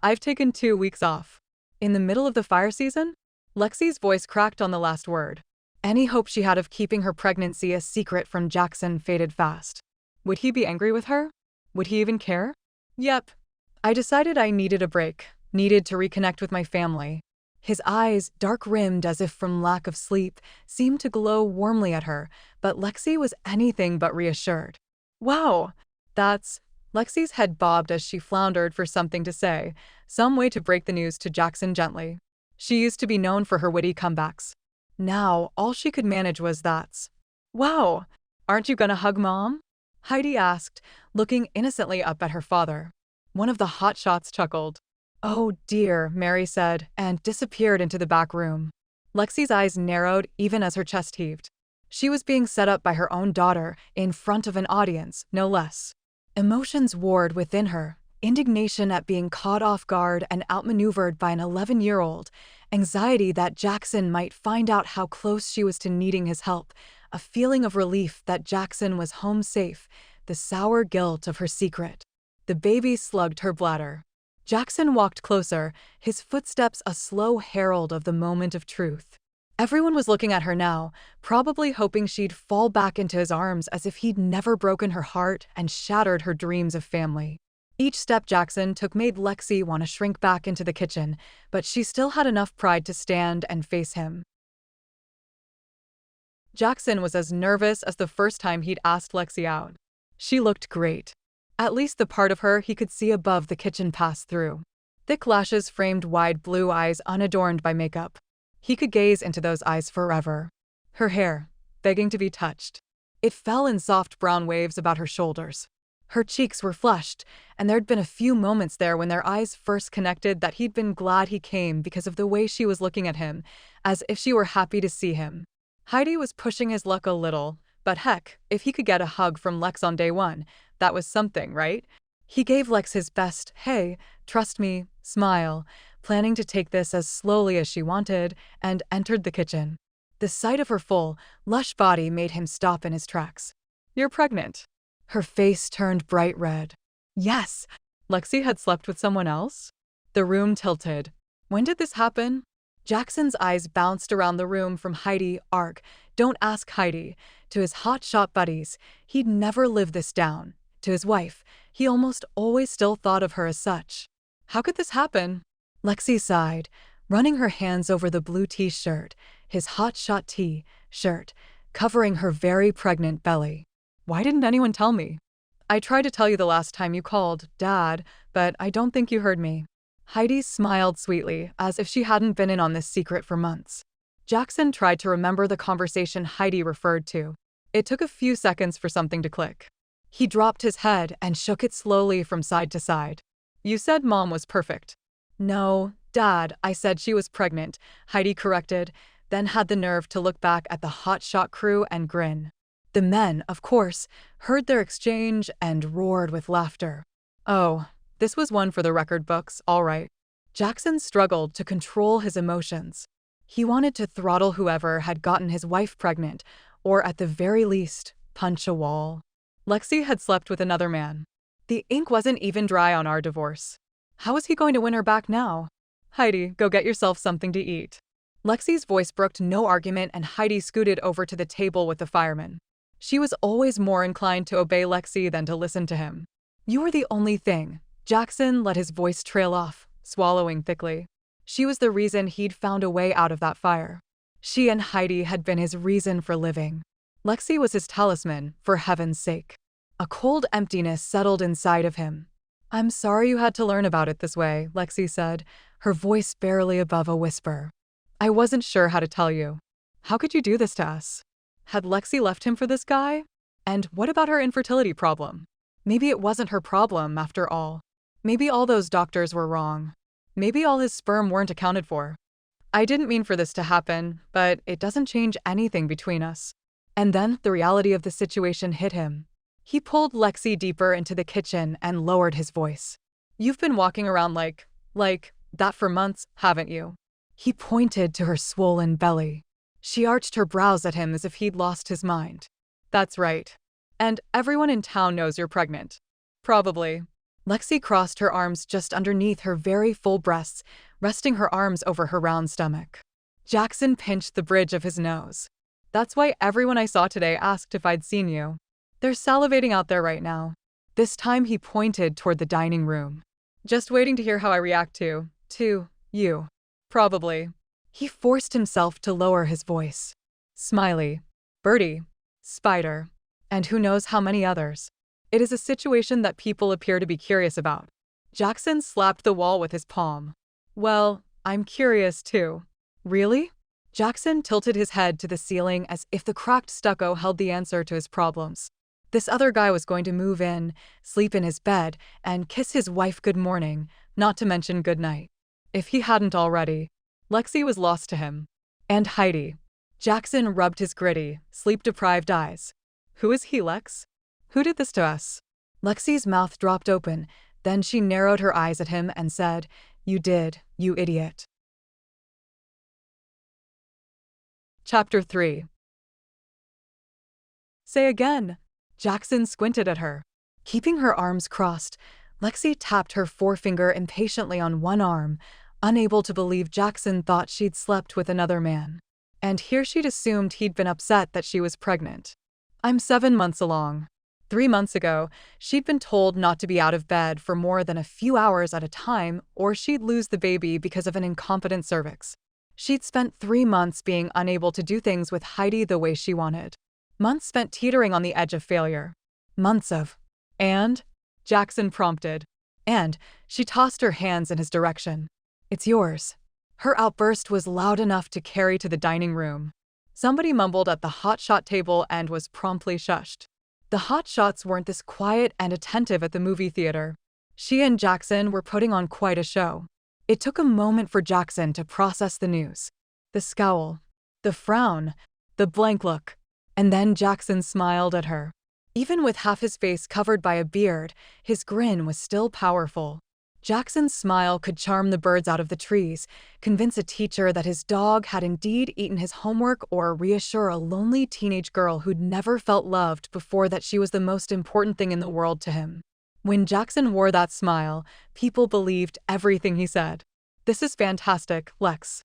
I've taken 2 weeks off." "In the middle of the fire season?" Lexie's voice cracked on the last word. Any hope she had of keeping her pregnancy a secret from Jackson faded fast. Would he be angry with her? Would he even care? "Yep. I decided I needed a break, needed to reconnect with my family." His eyes, dark-rimmed as if from lack of sleep, seemed to glow warmly at her, but Lexie was anything but reassured. "Wow, that's..." Lexie's head bobbed as she floundered for something to say, some way to break the news to Jackson gently. She used to be known for her witty comebacks. Now, all she could manage was that's. "Wow, aren't you gonna hug Mom?" Heidi asked, looking innocently up at her father. One of the hotshots chuckled. "Oh dear," Mary said, and disappeared into the back room. Lexie's eyes narrowed even as her chest heaved. She was being set up by her own daughter, in front of an audience, no less. Emotions warred within her, indignation at being caught off guard and outmaneuvered by an 11-year-old, anxiety that Jackson might find out how close she was to needing his help, a feeling of relief that Jackson was home safe, the sour guilt of her secret. The baby slugged her bladder. Jackson walked closer, his footsteps a slow herald of the moment of truth. Everyone was looking at her now, probably hoping she'd fall back into his arms as if he'd never broken her heart and shattered her dreams of family. Each step Jackson took made Lexie want to shrink back into the kitchen, but she still had enough pride to stand and face him. Jackson was as nervous as the first time he'd asked Lexie out. She looked great. At least the part of her he could see above the kitchen passed through. Thick lashes framed wide blue eyes unadorned by makeup. He could gaze into those eyes forever. Her hair, begging to be touched. It fell in soft brown waves about her shoulders. Her cheeks were flushed, and there'd been a few moments there when their eyes first connected that he'd been glad he came because of the way she was looking at him, as if she were happy to see him. Heidi was pushing his luck a little, but heck, if he could get a hug from Lex on day one, that was something, right? He gave Lex his best, hey, trust me, smile, planning to take this as slowly as she wanted, and entered the kitchen. The sight of her full, lush body made him stop in his tracks. You're pregnant. Her face turned bright red. Yes! Lexie had slept with someone else? The room tilted. When did this happen? Jackson's eyes bounced around the room from Heidi, Ark, don't ask Heidi, to his hotshot buddies. He'd never live this down. To his wife, he almost always still thought of her as such. How could this happen? Lexie sighed, running her hands over the blue t-shirt, his hotshot t-shirt, covering her very pregnant belly. Why didn't anyone tell me? I tried to tell you the last time you called, Dad, but I don't think you heard me. Heidi smiled sweetly, as if she hadn't been in on this secret for months. Jackson tried to remember the conversation Heidi referred to. It took a few seconds for something to click. He dropped his head and shook it slowly from side to side. You said Mom was perfect. No, Dad, I said she was pregnant, Heidi corrected, then had the nerve to look back at the hotshot crew and grin. The men, of course, heard their exchange and roared with laughter. Oh, this was one for the record books, all right. Jackson struggled to control his emotions. He wanted to throttle whoever had gotten his wife pregnant, or at the very least, punch a wall. Lexie had slept with another man. The ink wasn't even dry on our divorce. How was he going to win her back now? Heidi, go get yourself something to eat. Lexie's voice brooked no argument and Heidi scooted over to the table with the fireman. She was always more inclined to obey Lexie than to listen to him. You were the only thing. Jackson let his voice trail off, swallowing thickly. She was the reason he'd found a way out of that fire. She and Heidi had been his reason for living. Lexie was his talisman, for heaven's sake. A cold emptiness settled inside of him. I'm sorry you had to learn about it this way, Lexie said, her voice barely above a whisper. I wasn't sure how to tell you. How could you do this to us? Had Lexie left him for this guy? And what about her infertility problem? Maybe it wasn't her problem, after all. Maybe all those doctors were wrong. Maybe all his sperm weren't accounted for. I didn't mean for this to happen, but it doesn't change anything between us. And then the reality of the situation hit him. He pulled Lexie deeper into the kitchen and lowered his voice. You've been walking around like that for months, haven't you? He pointed to her swollen belly. She arched her brows at him as if he'd lost his mind. That's right. And everyone in town knows you're pregnant. Probably. Lexie crossed her arms just underneath her very full breasts, resting her arms over her round stomach. Jackson pinched the bridge of his nose. That's why everyone I saw today asked if I'd seen you. They're salivating out there right now. This time he pointed toward the dining room. Just waiting to hear how I react to you. Probably. He forced himself to lower his voice. Smiley, Birdie, Spider, and who knows how many others. It is a situation that people appear to be curious about. Jackson slapped the wall with his palm. Well, I'm curious too. Really? Jackson tilted his head to the ceiling as if the cracked stucco held the answer to his problems. This other guy was going to move in, sleep in his bed, and kiss his wife good morning, not to mention good night. If he hadn't already. Lexie was lost to him. And Heidi. Jackson rubbed his gritty, sleep-deprived eyes. Who is he, Lex? Who did this to us? Lexie's mouth dropped open, then she narrowed her eyes at him and said, You did, you idiot. Chapter 3. Say again. Jackson squinted at her. Keeping her arms crossed, Lexie tapped her forefinger impatiently on one arm, unable to believe Jackson thought she'd slept with another man. And here she'd assumed he'd been upset that she was pregnant. I'm 7 months along. 3 months ago, she'd been told not to be out of bed for more than a few hours at a time or she'd lose the baby because of an incompetent cervix. She'd spent 3 months being unable to do things with Heidi the way she wanted. Months spent teetering on the edge of failure. Months of. And? Jackson prompted. And she tossed her hands in his direction. It's yours. Her outburst was loud enough to carry to the dining room. Somebody mumbled at the hotshot table and was promptly shushed. The hotshots weren't this quiet and attentive at the movie theater. She and Jackson were putting on quite a show. It took a moment for Jackson to process the news. The scowl, the frown, the blank look. And then Jackson smiled at her. Even with half his face covered by a beard, his grin was still powerful. Jackson's smile could charm the birds out of the trees, convince a teacher that his dog had indeed eaten his homework, or reassure a lonely teenage girl who'd never felt loved before that she was the most important thing in the world to him. When Jackson wore that smile, people believed everything he said. This is fantastic, Lex.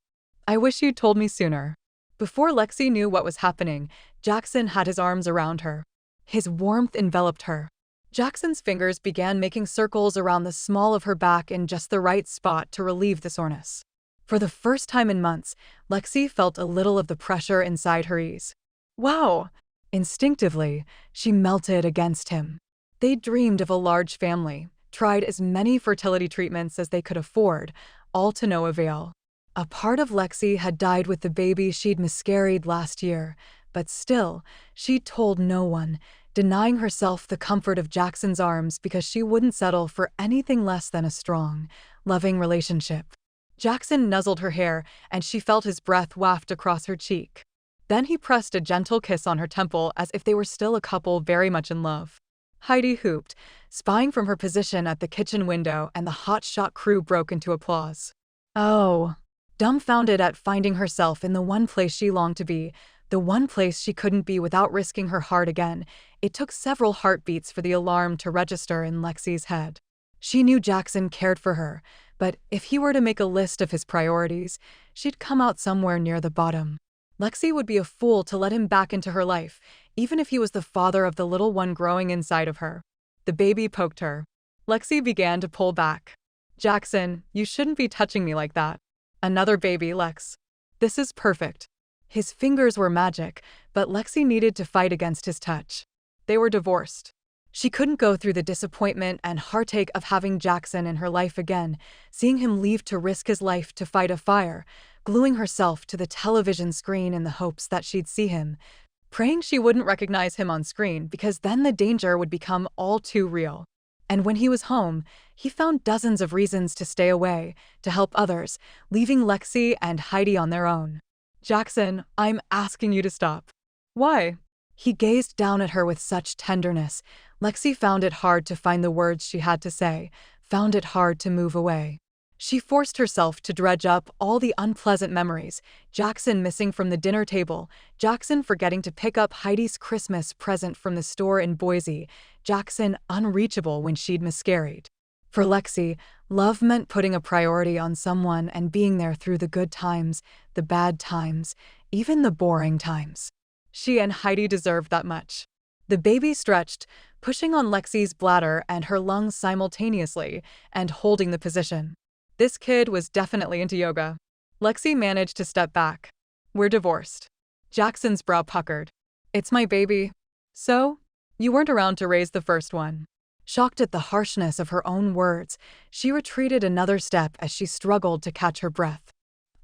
I wish you'd told me sooner. Before Lexie knew what was happening, Jackson had his arms around her. His warmth enveloped her. Jackson's fingers began making circles around the small of her back in just the right spot to relieve the soreness. For the first time in months, Lexie felt a little of the pressure inside her ease. Wow! Instinctively, she melted against him. They dreamed of a large family, tried as many fertility treatments as they could afford, all to no avail. A part of Lexie had died with the baby she'd miscarried last year, but still, she'd told no one, denying herself the comfort of Jackson's arms because she wouldn't settle for anything less than a strong, loving relationship. Jackson nuzzled her hair, and she felt his breath waft across her cheek. Then he pressed a gentle kiss on her temple as if they were still a couple very much in love. Heidi hooped, spying from her position at the kitchen window, and the hotshot crew broke into applause. Oh! Dumbfounded at finding herself in the one place she longed to be, the one place she couldn't be without risking her heart again, it took several heartbeats for the alarm to register in Lexie's head. She knew Jackson cared for her, but if he were to make a list of his priorities, she'd come out somewhere near the bottom. Lexie would be a fool to let him back into her life, even if he was the father of the little one growing inside of her. The baby poked her. Lexie began to pull back. Jackson, you shouldn't be touching me like that. Another baby, Lex. This is perfect. His fingers were magic, but Lexie needed to fight against his touch. They were divorced. She couldn't go through the disappointment and heartache of having Jackson in her life again, seeing him leave to risk his life to fight a fire, gluing herself to the television screen in the hopes that she'd see him, praying she wouldn't recognize him on screen because then the danger would become all too real. And when he was home, he found dozens of reasons to stay away, to help others, leaving Lexie and Heidi on their own. Jackson, I'm asking you to stop. Why? He gazed down at her with such tenderness. Lexie found it hard to find the words she had to say, found it hard to move away. She forced herself to dredge up all the unpleasant memories, Jackson missing from the dinner table, Jackson forgetting to pick up Heidi's Christmas present from the store in Boise, Jackson unreachable when she'd miscarried. For Lexie, love meant putting a priority on someone and being there through the good times, the bad times, even the boring times. She and Heidi deserved that much. The baby stretched, pushing on Lexie's bladder and her lungs simultaneously, and holding the position. This kid was definitely into yoga. Lexie managed to step back. We're divorced. Jackson's brow puckered. It's my baby. So? You weren't around to raise the first one. Shocked at the harshness of her own words, she retreated another step as she struggled to catch her breath.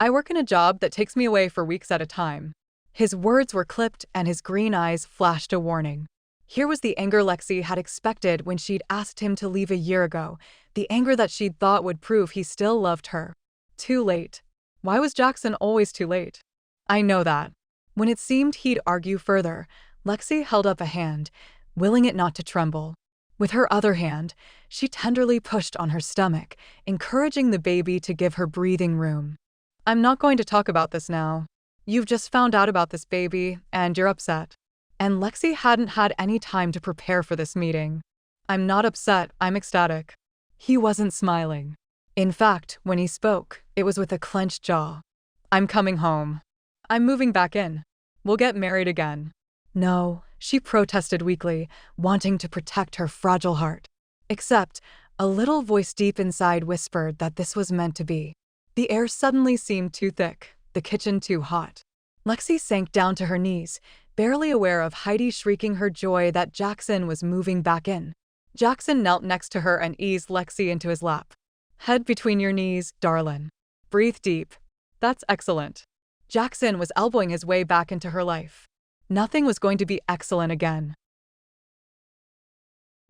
I work in a job that takes me away for weeks at a time. His words were clipped and his green eyes flashed a warning. Here was the anger Lexie had expected when she'd asked him to leave a year ago, the anger that she'd thought would prove he still loved her. Too late. Why was Jackson always too late? I know that. When it seemed he'd argue further, Lexie held up a hand, willing it not to tremble. With her other hand, she tenderly pushed on her stomach, encouraging the baby to give her breathing room. I'm not going to talk about this now. You've just found out about this baby, and you're upset. And Lexie hadn't had any time to prepare for this meeting. I'm not upset, I'm ecstatic. He wasn't smiling. In fact, when he spoke, it was with a clenched jaw. I'm coming home. I'm moving back in. We'll get married again. No, she protested weakly, wanting to protect her fragile heart. Except, a little voice deep inside whispered that this was meant to be. The air suddenly seemed too thick, the kitchen too hot. Lexie sank down to her knees, barely aware of Heidi shrieking her joy that Jackson was moving back in. Jackson knelt next to her and eased Lexie into his lap. Head between your knees, darlin'. Breathe deep. That's excellent. Jackson was elbowing his way back into her life. Nothing was going to be excellent again.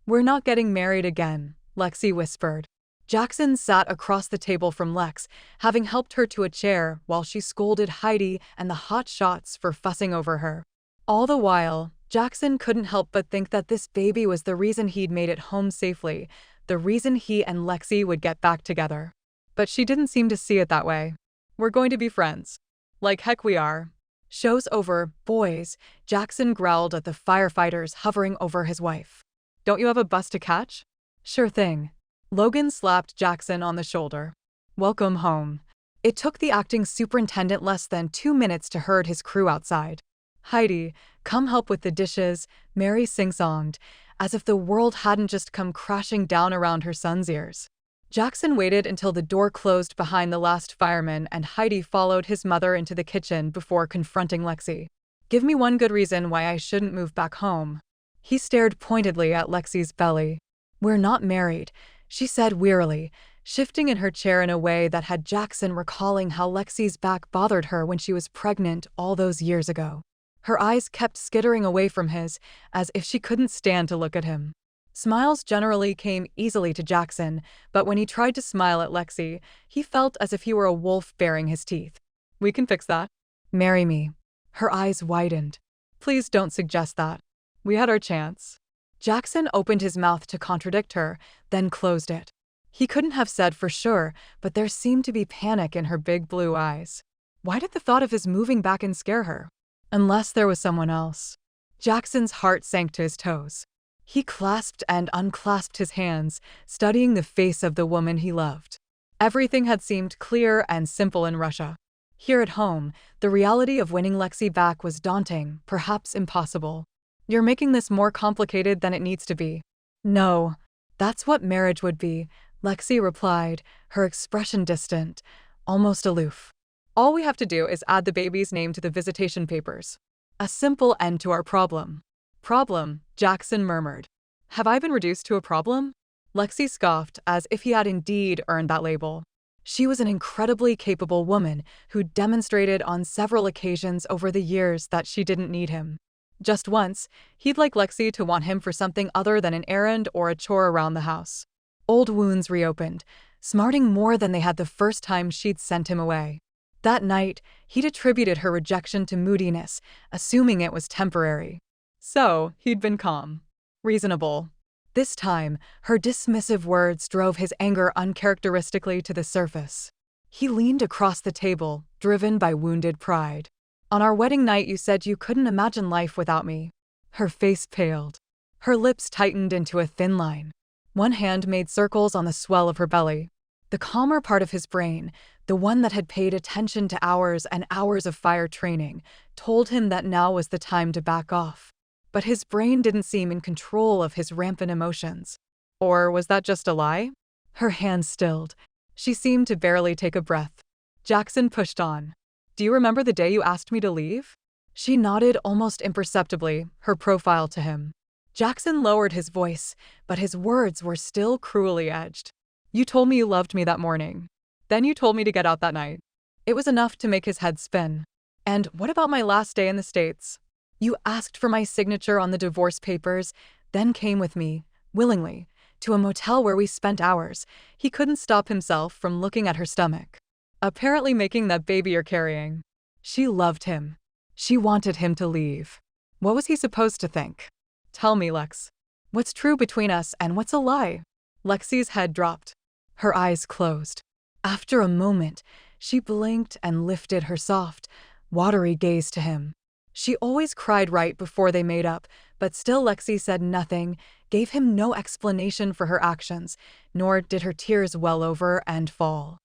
We're not getting married again, Lexie whispered. Jackson sat across the table from Lex, having helped her to a chair while she scolded Heidi and the hot shots for fussing over her. All the while, Jackson couldn't help but think that this baby was the reason he'd made it home safely, the reason he and Lexie would get back together. But she didn't seem to see it that way. We're going to be friends. Like heck we are. Show's over, boys, Jackson growled at the firefighters hovering over his wife. Don't you have a bus to catch? Sure thing. Logan slapped Jackson on the shoulder. Welcome home. It took the acting superintendent less than 2 minutes to herd his crew outside. Heidi, come help with the dishes, Mary sing-songed, as if the world hadn't just come crashing down around her son's ears. Jackson waited until the door closed behind the last fireman and Heidi followed his mother into the kitchen before confronting Lexie. Give me one good reason why I shouldn't move back home. He stared pointedly at Lexie's belly. We're not married, she said wearily, shifting in her chair in a way that had Jackson recalling how Lexie's back bothered her when she was pregnant all those years ago. Her eyes kept skittering away from his, as if she couldn't stand to look at him. Smiles generally came easily to Jackson, but when he tried to smile at Lexie, he felt as if he were a wolf baring his teeth. We can fix that. Marry me. Her eyes widened. Please don't suggest that. We had our chance. Jackson opened his mouth to contradict her, then closed it. He couldn't have said for sure, but there seemed to be panic in her big blue eyes. Why did the thought of his moving back in scare her? Unless there was someone else. Jackson's heart sank to his toes. He clasped and unclasped his hands, studying the face of the woman he loved. Everything had seemed clear and simple in Russia. Here at home, the reality of winning Lexie back was daunting, perhaps impossible. You're making this more complicated than it needs to be. No, that's what marriage would be, Lexie replied, her expression distant, almost aloof. All we have to do is add the baby's name to the visitation papers. A simple end to our problem. Problem, Jackson murmured. Have I been reduced to a problem? Lexie scoffed, as if he had indeed earned that label. She was an incredibly capable woman who demonstrated on several occasions over the years that she didn't need him. Just once, he'd like Lexie to want him for something other than an errand or a chore around the house. Old wounds reopened, smarting more than they had the first time she'd sent him away. That night, he'd attributed her rejection to moodiness, assuming it was temporary. So, he'd been calm. Reasonable. This time, her dismissive words drove his anger uncharacteristically to the surface. He leaned across the table, driven by wounded pride. On our wedding night you said you couldn't imagine life without me. Her face paled. Her lips tightened into a thin line. One hand made circles on the swell of her belly. The calmer part of his brain, the one that had paid attention to hours and hours of fire training, told him that now was the time to back off. But his brain didn't seem in control of his rampant emotions. Or was that just a lie? Her hands stilled. She seemed to barely take a breath. Jackson pushed on. Do you remember the day you asked me to leave? She nodded almost imperceptibly, her profile to him. Jackson lowered his voice, but his words were still cruelly edged. You told me you loved me that morning. Then you told me to get out that night. It was enough to make his head spin. And what about my last day in the States? You asked for my signature on the divorce papers, then came with me, willingly, to a motel where we spent hours. He couldn't stop himself from looking at her stomach. Apparently making that baby you're carrying. She loved him. She wanted him to leave. What was he supposed to think? Tell me, Lex. What's true between us and what's a lie? Lexie's head dropped. Her eyes closed. After a moment, she blinked and lifted her soft, watery gaze to him. She always cried right before they made up, but still Lexie said nothing, gave him no explanation for her actions, nor did her tears well over and fall.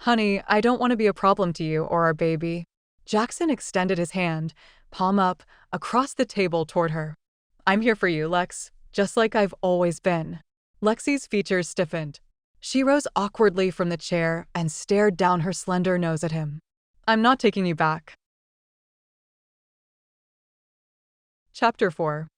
"Honey, I don't want to be a problem to you or our baby." Jackson extended his hand, palm up, across the table toward her. "I'm here for you, Lex, just like I've always been." Lexie's features stiffened. She rose awkwardly from the chair and stared down her slender nose at him. "I'm not taking you back." Chapter 4.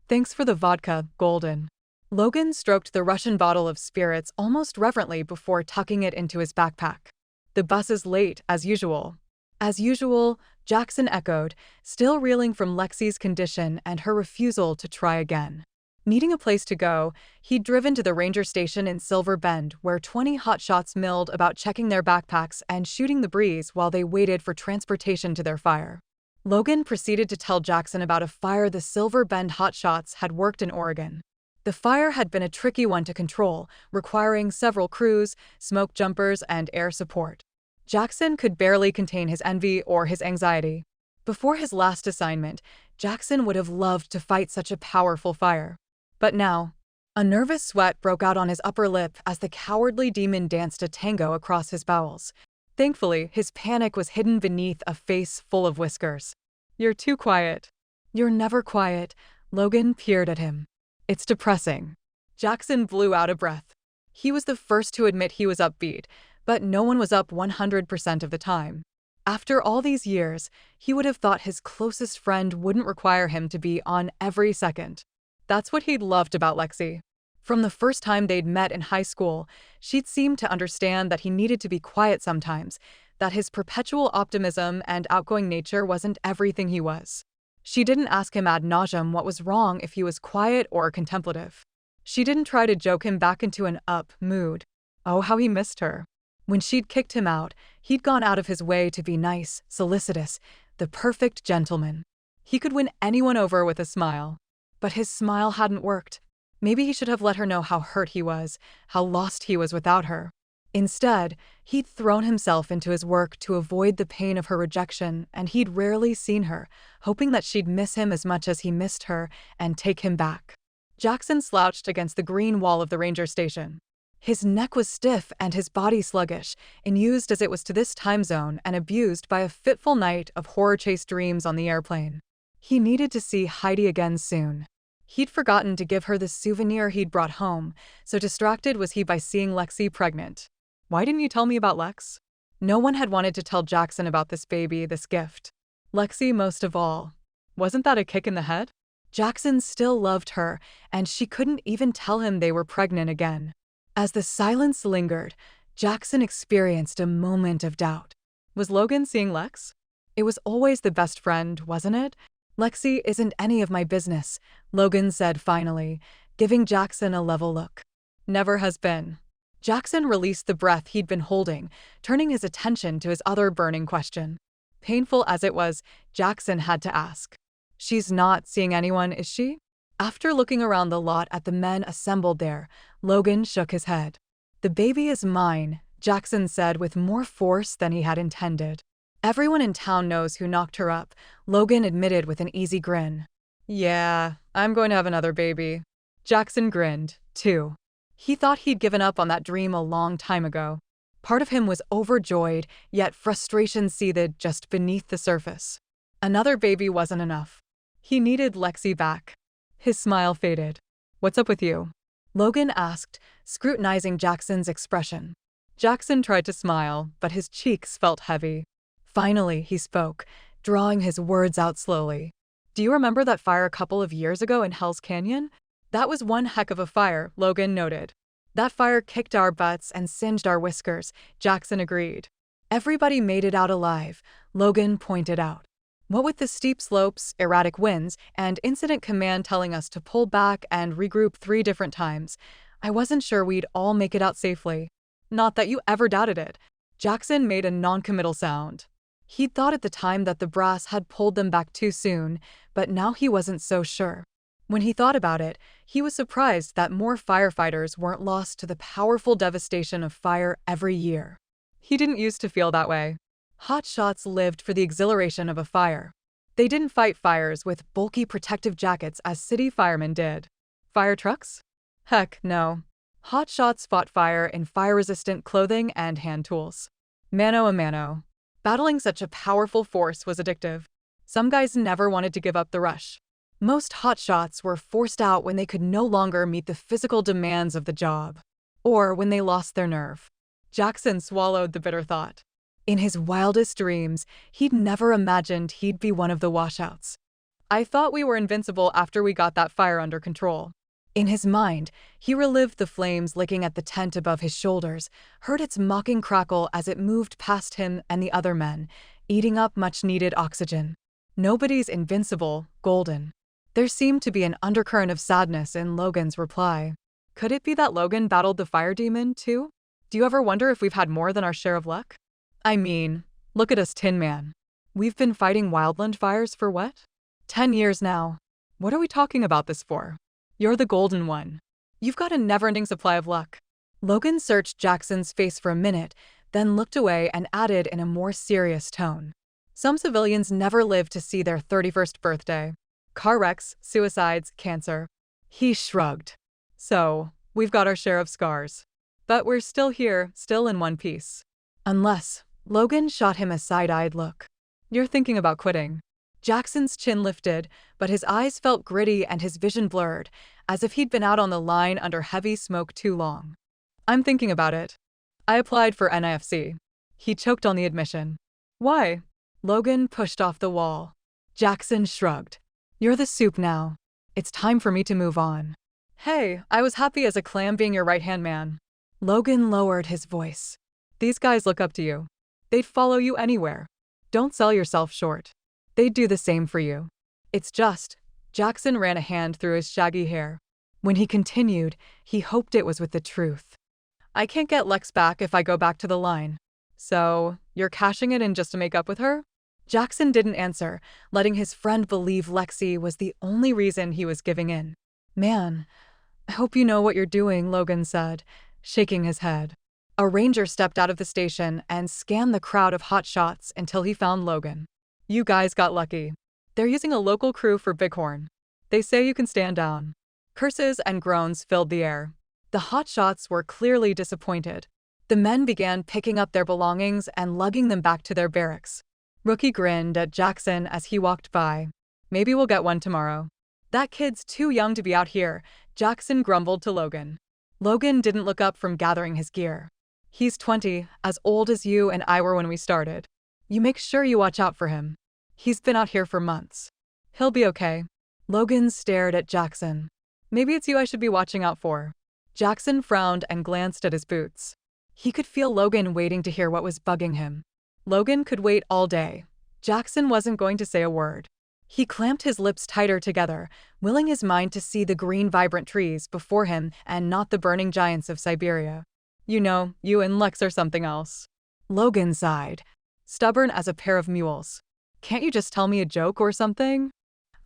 Thanks for the vodka, Golden. Logan stroked the Russian bottle of spirits almost reverently before tucking it into his backpack. "The bus is late, as usual." "As usual," Jackson echoed, still reeling from Lexie's condition and her refusal to try again. Needing a place to go, he'd driven to the ranger station in Silver Bend, where 20 hotshots milled about checking their backpacks and shooting the breeze while they waited for transportation to their fire. Logan proceeded to tell Jackson about a fire the Silver Bend hotshots had worked in Oregon. The fire had been a tricky one to control, requiring several crews, smoke jumpers, and air support. Jackson could barely contain his envy or his anxiety. Before his last assignment, Jackson would have loved to fight such a powerful fire. But now, a nervous sweat broke out on his upper lip as the cowardly demon danced a tango across his bowels. Thankfully, his panic was hidden beneath a face full of whiskers. "You're too quiet." "You're never quiet." Logan peered at him. "It's depressing." Jackson blew out a breath. He was the first to admit he was upbeat, but no one was up 100% of the time. After all these years, he would have thought his closest friend wouldn't require him to be on every second. That's what he'd loved about Lexie. From the first time they'd met in high school, she'd seemed to understand that he needed to be quiet sometimes, that his perpetual optimism and outgoing nature wasn't everything he was. She didn't ask him ad nauseum what was wrong if he was quiet or contemplative. She didn't try to joke him back into an up mood. Oh, how he missed her. When she'd kicked him out, he'd gone out of his way to be nice, solicitous, the perfect gentleman. He could win anyone over with a smile. But his smile hadn't worked. Maybe he should have let her know how hurt he was, how lost he was without her. Instead, he'd thrown himself into his work to avoid the pain of her rejection, and he'd rarely seen her, hoping that she'd miss him as much as he missed her and take him back. Jackson slouched against the green wall of the ranger station. His neck was stiff and his body sluggish, unused as it was to this time zone and abused by a fitful night of horror-chased dreams on the airplane. He needed to see Heidi again soon. He'd forgotten to give her the souvenir he'd brought home, so distracted was he by seeing Lexie pregnant. "Why didn't you tell me about Lex?" No one had wanted to tell Jackson about this baby, this gift. Lexie most of all. Wasn't that a kick in the head? Jackson still loved her, and she couldn't even tell him they were pregnant again. As the silence lingered, Jackson experienced a moment of doubt. Was Logan seeing Lex? It was always the best friend, wasn't it? "Lexie isn't any of my business," Logan said finally, giving Jackson a level look. "Never has been." Jackson released the breath he'd been holding, turning his attention to his other burning question. Painful as it was, Jackson had to ask. "She's not seeing anyone, is she?" After looking around the lot at the men assembled there, Logan shook his head. "The baby is mine," Jackson said with more force than he had intended. "Everyone in town knows who knocked her up," Logan admitted with an easy grin. "Yeah, I'm going to have another baby." Jackson grinned, too. He thought he'd given up on that dream a long time ago. Part of him was overjoyed, yet frustration seethed just beneath the surface. Another baby wasn't enough. He needed Lexie back. His smile faded. "What's up with you?" Logan asked, scrutinizing Jackson's expression. Jackson tried to smile, but his cheeks felt heavy. Finally, he spoke, drawing his words out slowly. "Do you remember that fire a couple of years ago in Hell's Canyon?" "That was one heck of a fire," Logan noted. "That fire kicked our butts and singed our whiskers," Jackson agreed. "Everybody made it out alive," Logan pointed out. "What with the steep slopes, erratic winds, and incident command telling us to pull back and regroup 3 different times, I wasn't sure we'd all make it out safely." "Not that you ever doubted it." Jackson made a non-committal sound. He'd thought at the time that the brass had pulled them back too soon, but now he wasn't so sure. When he thought about it, he was surprised that more firefighters weren't lost to the powerful devastation of fire every year. He didn't used to feel that way. Hotshots lived for the exhilaration of a fire. They didn't fight fires with bulky protective jackets as city firemen did. Fire trucks? Heck, no. Hotshots fought fire in fire-resistant clothing and hand tools. Mano a mano. Battling such a powerful force was addictive. Some guys never wanted to give up the rush. Most hotshots were forced out when they could no longer meet the physical demands of the job, or when they lost their nerve. Jackson swallowed the bitter thought. In his wildest dreams, he'd never imagined he'd be one of the washouts. I thought we were invincible after we got that fire under control. In his mind, he relived the flames licking at the tent above his shoulders, heard its mocking crackle as it moved past him and the other men, eating up much-needed oxygen. Nobody's invincible, Golden. There seemed to be an undercurrent of sadness in Logan's reply. Could it be that Logan battled the fire demon, too? Do you ever wonder if we've had more than our share of luck? I mean, look at us, Tin Man. We've been fighting wildland fires for what? 10 years now. What are we talking about this for? You're the golden one. You've got a never-ending supply of luck. Logan searched Jackson's face for a minute, then looked away and added in a more serious tone. Some civilians never live to see their 31st birthday. Car wrecks, suicides, cancer. He shrugged. So, we've got our share of scars. But we're still here, still in one piece. Unless, Logan shot him a side-eyed look. You're thinking about quitting. Jackson's chin lifted, but his eyes felt gritty and his vision blurred, as if he'd been out on the line under heavy smoke too long. I'm thinking about it. I applied for NIFC. He choked on the admission. Why? Logan pushed off the wall. Jackson shrugged. You're the soup now. It's time for me to move on. Hey, I was happy as a clam being your right-hand man. Logan lowered his voice. These guys look up to you. They'd follow you anywhere. Don't sell yourself short. They'd do the same for you. It's just, Jackson ran a hand through his shaggy hair. When he continued, he hoped it was with the truth. I can't get Lex back if I go back to the line. So, you're cashing it in just to make up with her? Jackson didn't answer, letting his friend believe Lexie was the only reason he was giving in. Man, I hope you know what you're doing, Logan said, shaking his head. A ranger stepped out of the station and scanned the crowd of hotshots until he found Logan. You guys got lucky. They're using a local crew for Bighorn. They say you can stand down. Curses and groans filled the air. The hotshots were clearly disappointed. The men began picking up their belongings and lugging them back to their barracks. Rookie grinned at Jackson as he walked by. Maybe we'll get one tomorrow. That kid's too young to be out here, Jackson grumbled to Logan. Logan didn't look up from gathering his gear. He's 20, as old as you and I were when we started. You make sure you watch out for him. He's been out here for months. He'll be okay. Logan stared at Jackson. Maybe it's you I should be watching out for. Jackson frowned and glanced at his boots. He could feel Logan waiting to hear what was bugging him. Logan could wait all day. Jackson wasn't going to say a word. He clamped his lips tighter together, willing his mind to see the green vibrant trees before him and not the burning giants of Siberia. You know, you and Lex are something else. Logan sighed. Stubborn as a pair of mules. Can't you just tell me a joke or something?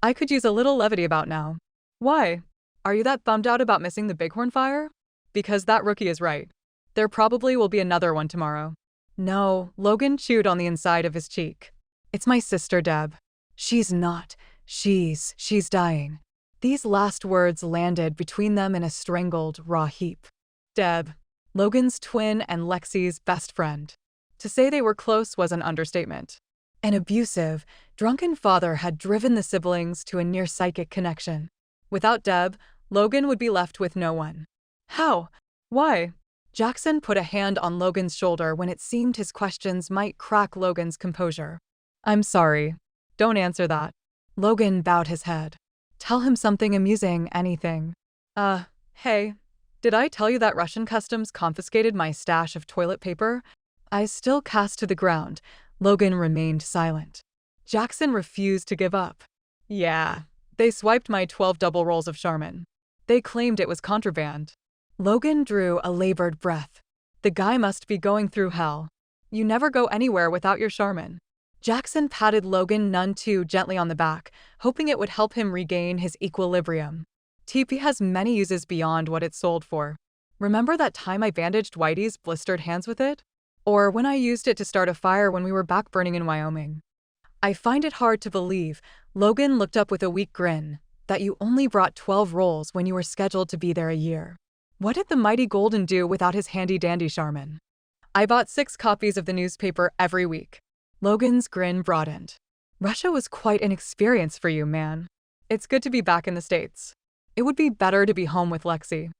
I could use a little levity about now. Why? Are you that bummed out about missing the Bighorn fire? Because that rookie is right. There probably will be another one tomorrow. No, Logan chewed on the inside of his cheek. It's my sister, Deb. She's not. She's dying. These last words landed between them in a strangled, raw heap. Deb. Logan's twin and Lexie's best friend. To say they were close was an understatement. An abusive, drunken father had driven the siblings to a near-psychic connection. Without Deb, Logan would be left with no one. How? Why? Jackson put a hand on Logan's shoulder when it seemed his questions might crack Logan's composure. I'm sorry. Don't answer that. Logan bowed his head. Tell him something amusing, anything. Hey, did I tell you that Russian customs confiscated my stash of toilet paper? Eyes still cast to the ground, Logan remained silent. Jackson refused to give up. Yeah, they swiped my 12 double rolls of Charmin. They claimed it was contraband. Logan drew a labored breath. The guy must be going through hell. You never go anywhere without your Charmin. Jackson patted Logan none too gently on the back, hoping it would help him regain his equilibrium. TP has many uses beyond what it's sold for. Remember that time I bandaged Whitey's blistered hands with it? Or when I used it to start a fire when we were backburning in Wyoming. I find it hard to believe, Logan looked up with a weak grin, that you only brought 12 rolls when you were scheduled to be there a year. What did the mighty Golden do without his handy-dandy Charmin? I bought 6 copies of the newspaper every week. Logan's grin broadened. Russia was quite an experience for you, man. It's good to be back in the States. It would be better to be home with Lexie.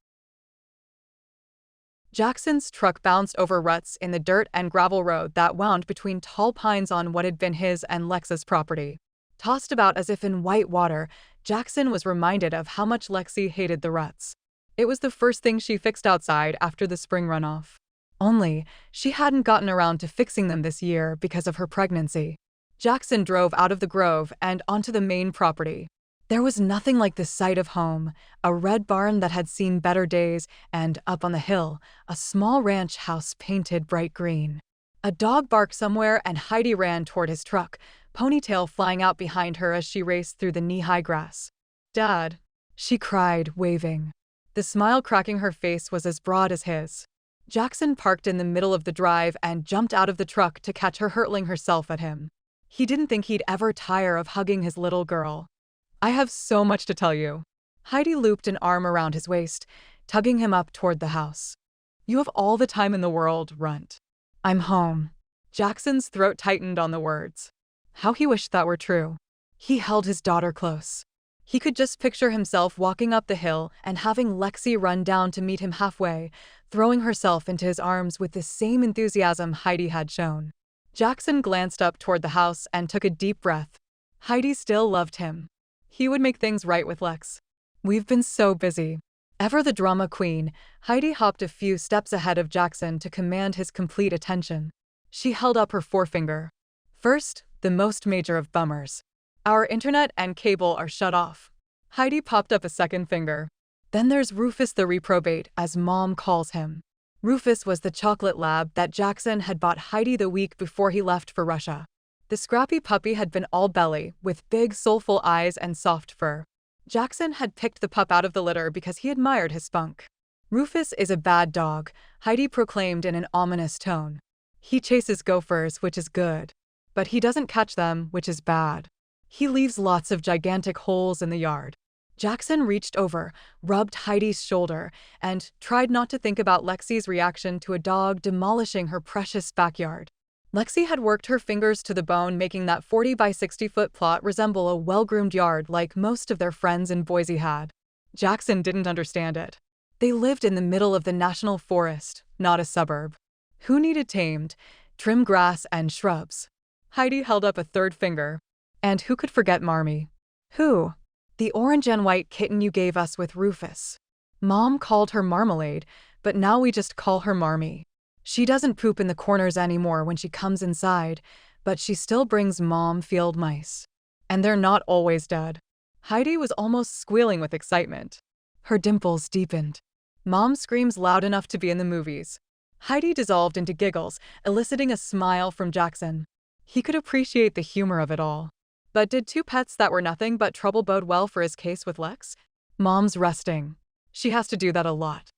Jackson's truck bounced over ruts in the dirt and gravel road that wound between tall pines on what had been his and Lex's property. Tossed about as if in white water, Jackson was reminded of how much Lexie hated the ruts. It was the first thing she fixed outside after the spring runoff. Only, she hadn't gotten around to fixing them this year because of her pregnancy. Jackson drove out of the grove and onto the main property. There was nothing like the sight of home, a red barn that had seen better days, and up on the hill, a small ranch house painted bright green. A dog barked somewhere and Heidi ran toward his truck, ponytail flying out behind her as she raced through the knee-high grass. "Dad," she cried, waving. The smile cracking her face was as broad as his. Jackson parked in the middle of the drive and jumped out of the truck to catch her hurtling herself at him. He didn't think he'd ever tire of hugging his little girl. "I have so much to tell you." Heidi looped an arm around his waist, tugging him up toward the house. "You have all the time in the world, runt." "I'm home." Jackson's throat tightened on the words. How he wished that were true. He held his daughter close. He could just picture himself walking up the hill and having Lexie run down to meet him halfway, throwing herself into his arms with the same enthusiasm Heidi had shown. Jackson glanced up toward the house and took a deep breath. Heidi still loved him. He would make things right with Lex. "We've been so busy." Ever the drama queen, Heidi hopped a few steps ahead of Jackson to command his complete attention. She held up her forefinger. "First, the most major of bummers. Our internet and cable are shut off." Heidi popped up a second finger. "Then there's Rufus the reprobate, as Mom calls him." Rufus was the chocolate lab that Jackson had bought Heidi the week before he left for Russia. The scrappy puppy had been all belly, with big soulful eyes and soft fur. Jackson had picked the pup out of the litter because he admired his spunk. "Rufus is a bad dog," Heidi proclaimed in an ominous tone. "He chases gophers, which is good. But he doesn't catch them, which is bad. He leaves lots of gigantic holes in the yard." Jackson reached over, rubbed Heidi's shoulder, and tried not to think about Lexie's reaction to a dog demolishing her precious backyard. Lexie had worked her fingers to the bone, making that 40 by 60-foot plot resemble a well-groomed yard like most of their friends in Boise had. Jackson didn't understand it. They lived in the middle of the national forest, not a suburb. Who needed tamed, trim grass and shrubs? Heidi held up a third finger. And who could forget Marmee? "Who?" "The orange and white kitten you gave us with Rufus. Mom called her Marmalade, but now we just call her Marmee. She doesn't poop in the corners anymore when she comes inside, but she still brings Mom field mice. And they're not always dead." Heidi was almost squealing with excitement. Her dimples deepened. "Mom screams loud enough to be in the movies." Heidi dissolved into giggles, eliciting a smile from Jackson. He could appreciate the humor of it all. But did 2 pets that were nothing but trouble bode well for his case with Lex? "Mom's resting. She has to do that a lot.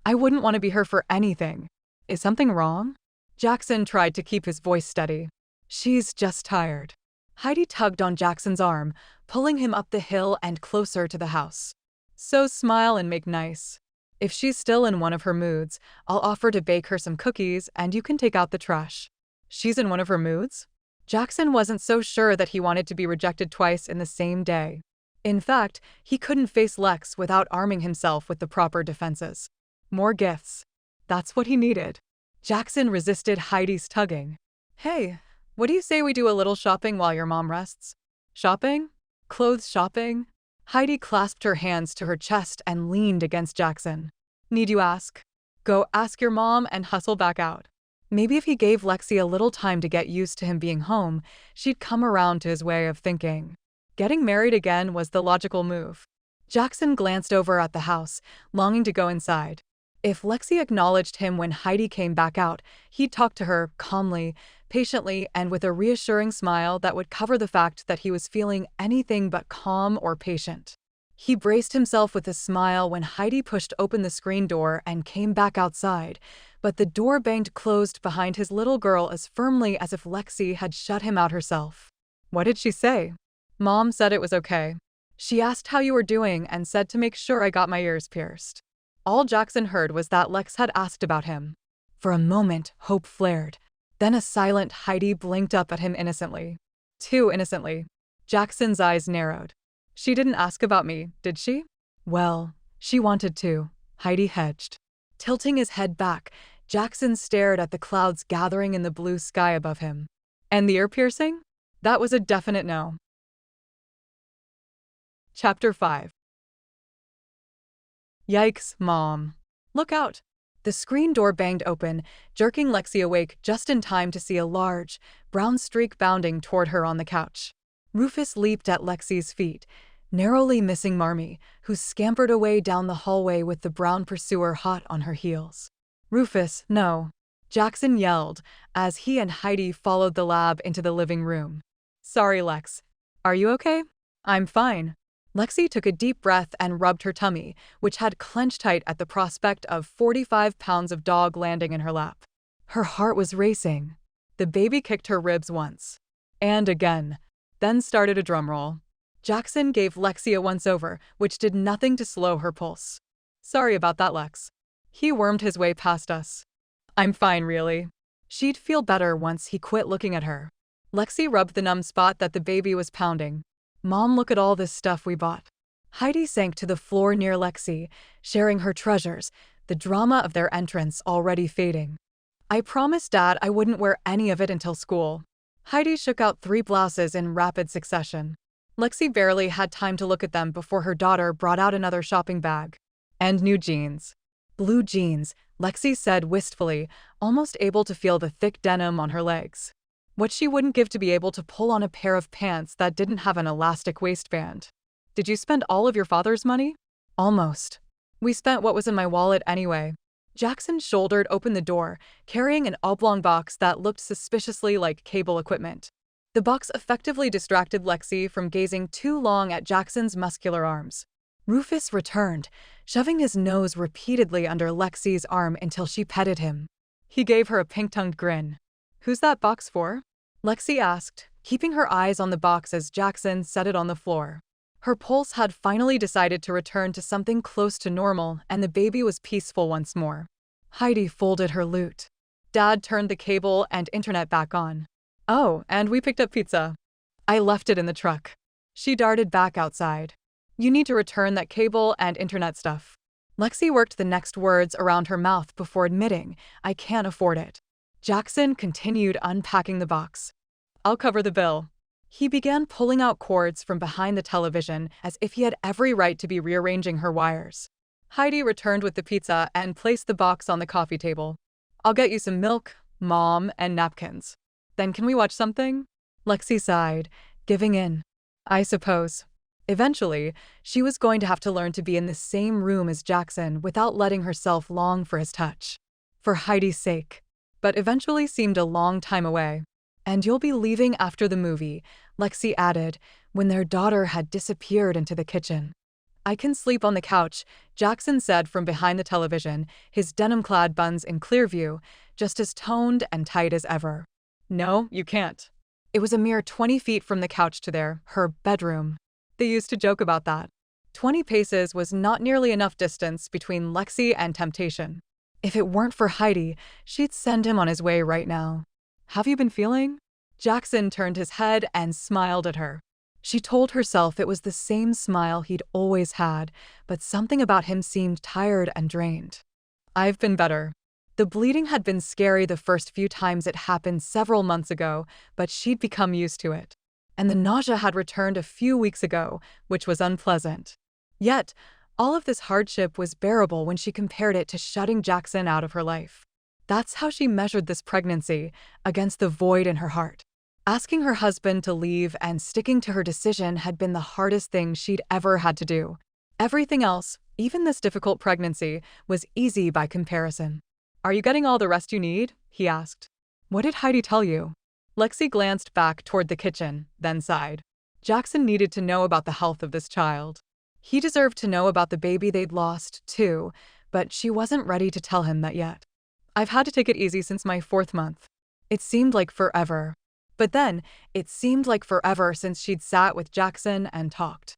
I wouldn't want to be her for anything. Is something wrong?" Jackson tried to keep his voice steady. "She's just tired." Heidi tugged on Jackson's arm, pulling him up the hill and closer to the house. "So smile and make nice. If she's still in one of her moods, I'll offer to bake her some cookies and you can take out the trash." "She's in one of her moods?" Jackson wasn't so sure that he wanted to be rejected twice in the same day. In fact, he couldn't face Lex without arming himself with the proper defenses. More gifts. That's what he needed. Jackson resisted Heidi's tugging. "Hey, what do you say we do a little shopping while your mom rests?" "Shopping? Clothes shopping?" Heidi clasped her hands to her chest and leaned against Jackson. "Need you ask? Go ask your mom and hustle back out." Maybe if he gave Lexie a little time to get used to him being home, she'd come around to his way of thinking. Getting married again was the logical move. Jackson glanced over at the house, longing to go inside. If Lexie acknowledged him when Heidi came back out, he'd talk to her calmly, patiently, and with a reassuring smile that would cover the fact that he was feeling anything but calm or patient. He braced himself with a smile when Heidi pushed open the screen door and came back outside, but the door banged closed behind his little girl as firmly as if Lexie had shut him out herself. What did she say? Mom said it was okay. She asked how you were doing and said to make sure I got my ears pierced. All Jackson heard was that Lex had asked about him. For a moment, hope flared. Then a silent Heidi blinked up at him innocently. Too innocently. Jackson's eyes narrowed. She didn't ask about me, did she? Well, she wanted to, Heidi hedged. Tilting his head back, Jackson stared at the clouds gathering in the blue sky above him. And the ear piercing? That was a definite no. Chapter 5. Yikes, Mom. Look out. The screen door banged open, jerking Lexie awake just in time to see a large, brown streak bounding toward her on the couch. Rufus leaped at Lexie's feet, narrowly missing Marmee, who scampered away down the hallway with the brown pursuer hot on her heels. Rufus, no. Jackson yelled, as he and Heidi followed the lab into the living room. Sorry, Lex. Are you okay? I'm fine. Lexie took a deep breath and rubbed her tummy, which had clenched tight at the prospect of 45 pounds of dog landing in her lap. Her heart was racing. The baby kicked her ribs once. And again. Then started a drum roll. Jackson gave Lexie a once-over, which did nothing to slow her pulse. Sorry about that, Lex. He wormed his way past us. I'm fine, really. She'd feel better once he quit looking at her. Lexie rubbed the numb spot that the baby was pounding. Mom, look at all this stuff we bought. Heidi sank to the floor near Lexie, sharing her treasures, the drama of their entrance already fading. I promised Dad I wouldn't wear any of it until school. Heidi shook out 3 blouses in rapid succession. Lexie barely had time to look at them before her daughter brought out another shopping bag. And new jeans. Blue jeans, Lexie said wistfully, almost able to feel the thick denim on her legs. What she wouldn't give to be able to pull on a pair of pants that didn't have an elastic waistband. Did you spend all of your father's money? Almost. We spent what was in my wallet anyway. Jackson shouldered open the door, carrying an oblong box that looked suspiciously like cable equipment. The box effectively distracted Lexie from gazing too long at Jackson's muscular arms. Rufus returned, shoving his nose repeatedly under Lexie's arm until she petted him. He gave her a pink-tongued grin. Who's that box for? Lexie asked, keeping her eyes on the box as Jackson set it on the floor. Her pulse had finally decided to return to something close to normal, and the baby was peaceful once more. Heidi folded her loot. Dad turned the cable and internet back on. Oh, and we picked up pizza. I left it in the truck. She darted back outside. You need to return that cable and internet stuff. Lexie worked the next words around her mouth before admitting, I can't afford it. Jackson continued unpacking the box. I'll cover the bill. He began pulling out cords from behind the television as if he had every right to be rearranging her wires. Heidi returned with the pizza and placed the box on the coffee table. I'll get you some milk, Mom, and napkins. Then can we watch something? Lexie sighed, giving in. I suppose. Eventually, she was going to have to learn to be in the same room as Jackson without letting herself long for his touch. For Heidi's sake. But eventually seemed a long time away. And you'll be leaving after the movie, Lexie added, when their daughter had disappeared into the kitchen. I can sleep on the couch, Jackson said from behind the television, his denim-clad buns in clear view, just as toned and tight as ever. No, you can't. It was a mere 20 feet from the couch to her bedroom. They used to joke about that. 20 paces was not nearly enough distance between Lexie and temptation. If it weren't for Heidi, she'd send him on his way right now. Have you been feeling? Jackson turned his head and smiled at her. She told herself it was the same smile he'd always had, but something about him seemed tired and drained. I've been better. The bleeding had been scary the first few times it happened several months ago, but she'd become used to it. And the nausea had returned a few weeks ago, which was unpleasant. Yet, all of this hardship was bearable when she compared it to shutting Jackson out of her life. That's how she measured this pregnancy, against the void in her heart. Asking her husband to leave and sticking to her decision had been the hardest thing she'd ever had to do. Everything else, even this difficult pregnancy, was easy by comparison. Are you getting all the rest you need? He asked. What did Heidi tell you? Lexie glanced back toward the kitchen, then sighed. Jackson needed to know about the health of this child. He deserved to know about the baby they'd lost, too, but she wasn't ready to tell him that yet. I've had to take it easy since my 4th month. It seemed like forever. But then, it seemed like forever since she'd sat with Jackson and talked.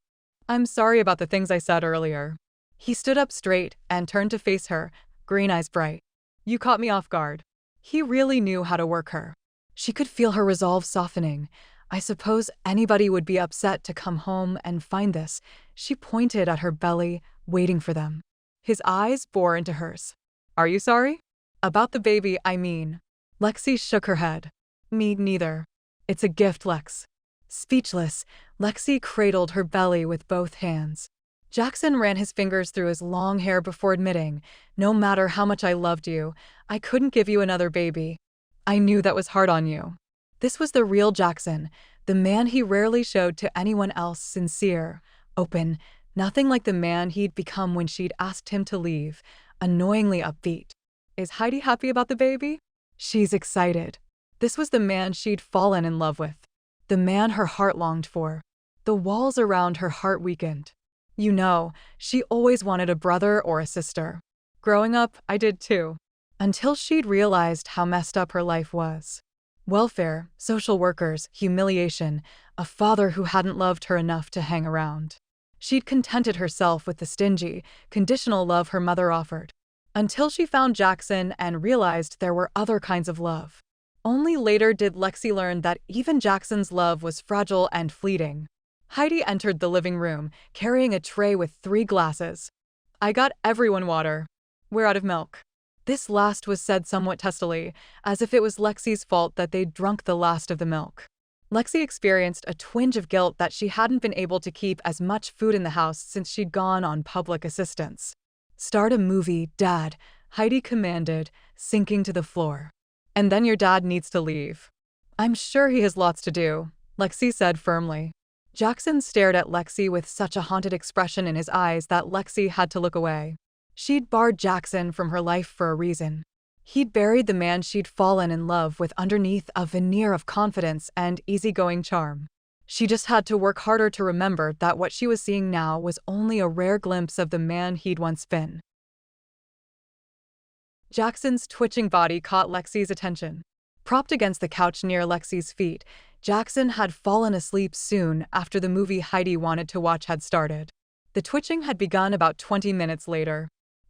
I'm sorry about the things I said earlier. He stood up straight and turned to face her, green eyes bright. You caught me off guard. He really knew how to work her. She could feel her resolve softening. I suppose anybody would be upset to come home and find this. She pointed at her belly, waiting for them. His eyes bore into hers. Are you sorry? About the baby, I mean. Lexie shook her head. Me neither. It's a gift, Lex. Speechless, Lexie cradled her belly with both hands. Jackson ran his fingers through his long hair before admitting, no matter how much I loved you, I couldn't give you another baby. I knew that was hard on you. This was the real Jackson, the man he rarely showed to anyone else, sincere, open, nothing like the man he'd become when she'd asked him to leave, annoyingly upbeat. Is Heidi happy about the baby? She's excited. This was the man she'd fallen in love with. The man her heart longed for. The walls around her heart weakened. You know, she always wanted a brother or a sister. Growing up, I did too. Until she'd realized how messed up her life was. Welfare, social workers, humiliation, a father who hadn't loved her enough to hang around. She'd contented herself with the stingy, conditional love her mother offered. Until she found Jackson and realized there were other kinds of love. Only later did Lexie learn that even Jackson's love was fragile and fleeting. Heidi entered the living room, carrying a tray with 3 glasses. I got everyone water. We're out of milk. This last was said somewhat testily, as if it was Lexie's fault that they'd drunk the last of the milk. Lexie experienced a twinge of guilt that she hadn't been able to keep as much food in the house since she'd gone on public assistance. Start a movie, Dad, Heidi commanded, sinking to the floor. And then your dad needs to leave. I'm sure he has lots to do, Lexie said firmly. Jackson stared at Lexie with such a haunted expression in his eyes that Lexie had to look away. She'd barred Jackson from her life for a reason. He'd buried the man she'd fallen in love with underneath a veneer of confidence and easygoing charm. She just had to work harder to remember that what she was seeing now was only a rare glimpse of the man he'd once been. Jackson's twitching body caught Lexie's attention. Propped against the couch near Lexie's feet, Jackson had fallen asleep soon after the movie Heidi wanted to watch had started. The twitching had begun about 20 minutes later.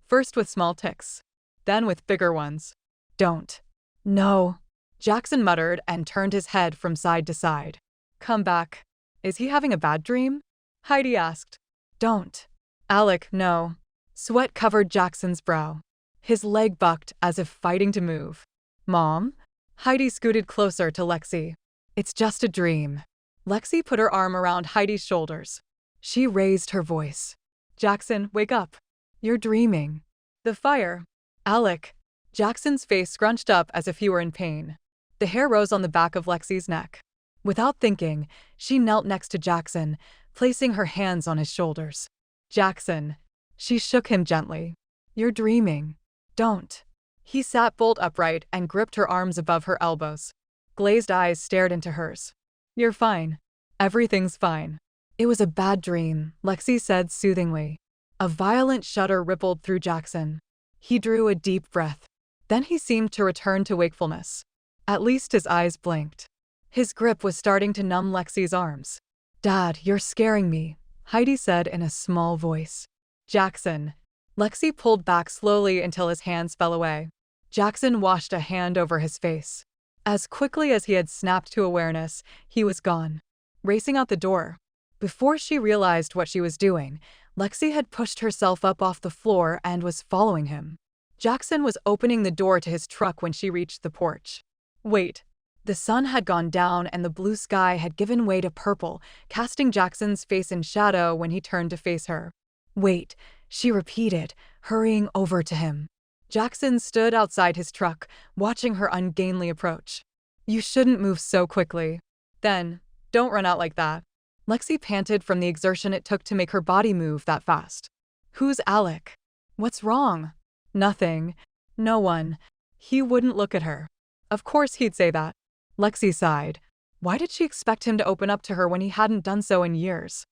First with small tics, then with bigger ones. Don't. No. Jackson muttered and turned his head from side to side. Come back. Is he having a bad dream? Heidi asked. Don't. Alec, no. Sweat covered Jackson's brow. His leg bucked as if fighting to move. Mom? Heidi scooted closer to Lexie. It's just a dream. Lexie put her arm around Heidi's shoulders. She raised her voice. Jackson, wake up. You're dreaming. The fire. Alec. Jackson's face scrunched up as if he were in pain. The hair rose on the back of Lexie's neck. Without thinking, she knelt next to Jackson, placing her hands on his shoulders. Jackson. She shook him gently. You're dreaming. Don't. He sat bolt upright and gripped her arms above her elbows. Glazed eyes stared into hers. You're fine. Everything's fine. It was a bad dream, Lexie said soothingly. A violent shudder rippled through Jackson. He drew a deep breath. Then he seemed to return to wakefulness. At least his eyes blinked. His grip was starting to numb Lexie's arms. Dad, you're scaring me, Heidi said in a small voice. Jackson. Lexie pulled back slowly until his hands fell away. Jackson washed a hand over his face. As quickly as he had snapped to awareness, he was gone. Racing out the door. Before she realized what she was doing, Lexie had pushed herself up off the floor and was following him. Jackson was opening the door to his truck when she reached the porch. Wait. The sun had gone down and the blue sky had given way to purple, casting Jackson's face in shadow when he turned to face her. Wait, she repeated, hurrying over to him. Jackson stood outside his truck, watching her ungainly approach. You shouldn't move so quickly. Then, don't run out like that. Lexie panted from the exertion it took to make her body move that fast. Who's Alec? What's wrong? Nothing. No one. He wouldn't look at her. Of course he'd say that. Lexie sighed. Why did she expect him to open up to her when he hadn't done so in years?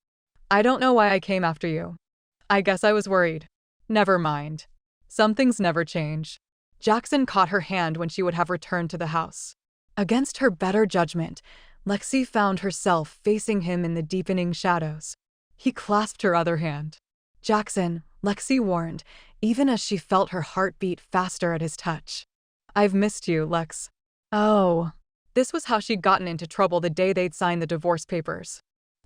I don't know why I came after you. I guess I was worried. Never mind. Some things never change. Jackson caught her hand when she would have returned to the house. Against her better judgment, Lexie found herself facing him in the deepening shadows. He clasped her other hand. "Jackson," Lexie warned, even as she felt her heart beat faster at his touch. "I've missed you, Lex." Oh. This was how she'd gotten into trouble the day they'd signed the divorce papers.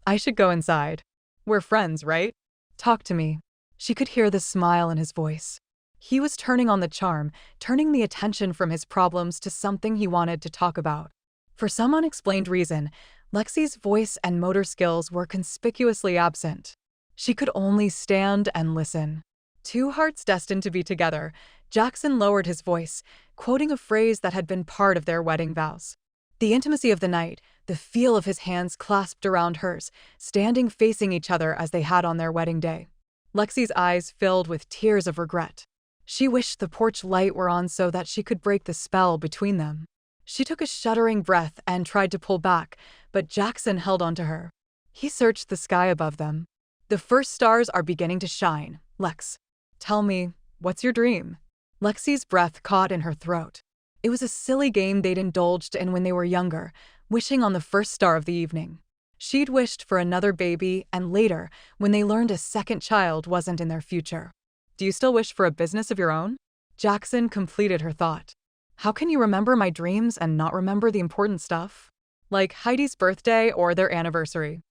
"I should go inside. We're friends, right? Talk to me." She could hear the smile in his voice. He was turning on the charm, turning the attention from his problems to something he wanted to talk about. For some unexplained reason, Lexie's voice and motor skills were conspicuously absent. She could only stand and listen. Two hearts destined to be together, Jackson lowered his voice, quoting a phrase that had been part of their wedding vows. The intimacy of the night, the feel of his hands clasped around hers, standing facing each other as they had on their wedding day. Lexie's eyes filled with tears of regret. She wished the porch light were on so that she could break the spell between them. She took a shuddering breath and tried to pull back, but Jackson held onto her. He searched the sky above them. "The first stars are beginning to shine, Lex. Tell me, what's your dream?" Lexie's breath caught in her throat. It was a silly game they'd indulged in when they were younger, wishing on the first star of the evening. She'd wished for another baby, and later, when they learned a second child wasn't in their future. "Do you still wish for a business of your own?" Jackson completed her thought. "How can you remember my dreams and not remember the important stuff? Like Heidi's birthday or their anniversary.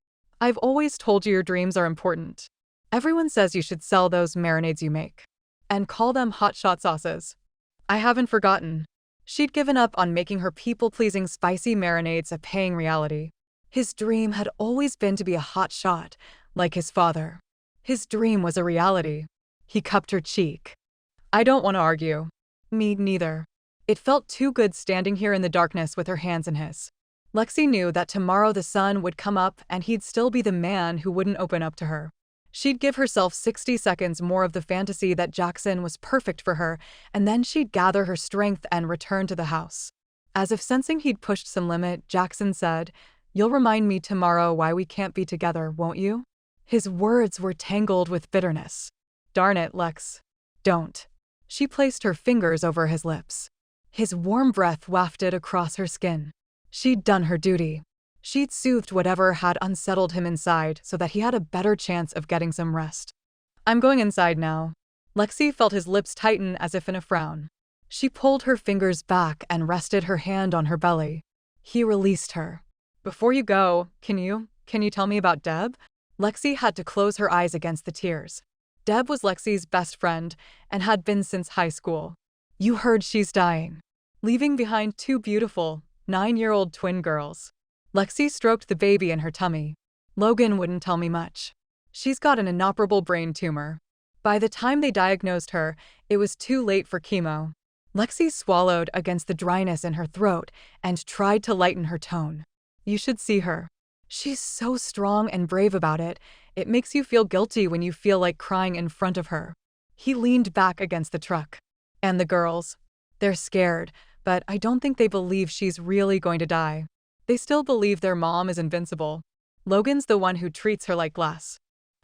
I've always told you your dreams are important. Everyone says you should sell those marinades you make. And call them hotshot sauces. I haven't forgotten." She'd given up on making her people-pleasing spicy marinades a paying reality. His dream had always been to be a hotshot, like his father. His dream was a reality. He cupped her cheek. "I don't want to argue." "Me neither." It felt too good standing here in the darkness with her hands in his. Lexie knew that tomorrow the sun would come up and he'd still be the man who wouldn't open up to her. She'd give herself 60 seconds more of the fantasy that Jackson was perfect for her, and then she'd gather her strength and return to the house. As if sensing he'd pushed some limit, Jackson said, "You'll remind me tomorrow why we can't be together, won't you?" His words were tangled with bitterness. "Darn it, Lex. Don't." She placed her fingers over his lips. His warm breath wafted across her skin. She'd done her duty. She'd soothed whatever had unsettled him inside so that he had a better chance of getting some rest. "I'm going inside now." Lexie felt his lips tighten as if in a frown. She pulled her fingers back and rested her hand on her belly. He released her. "Before you go, can you tell me about Deb?" Lexie had to close her eyes against the tears. Deb was Lexie's best friend and had been since high school. "You heard she's dying. Leaving behind two beautiful, 9-year-old twin girls." Lexie stroked the baby in her tummy. "Logan wouldn't tell me much. She's got an inoperable brain tumor. By the time they diagnosed her, it was too late for chemo." Lexie swallowed against the dryness in her throat and tried to lighten her tone. "You should see her. She's so strong and brave about it. It makes you feel guilty when you feel like crying in front of her." He leaned back against the truck. "And the girls? They're scared, but I don't think they believe she's really going to die. They still believe their mom is invincible. Logan's the one who treats her like glass.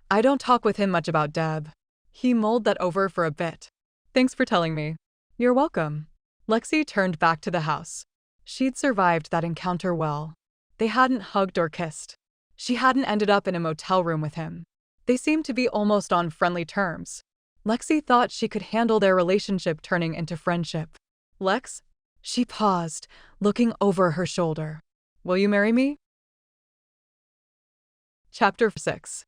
I don't talk with him much about Deb." He mulled that over for a bit. "Thanks for telling me." "You're welcome." Lexie turned back to the house. She'd survived that encounter well. They hadn't hugged or kissed. She hadn't ended up in a motel room with him. They seemed to be almost on friendly terms. Lexie thought she could handle their relationship turning into friendship. "Lex?" She paused, looking over her shoulder. "Will you marry me?" Chapter 6.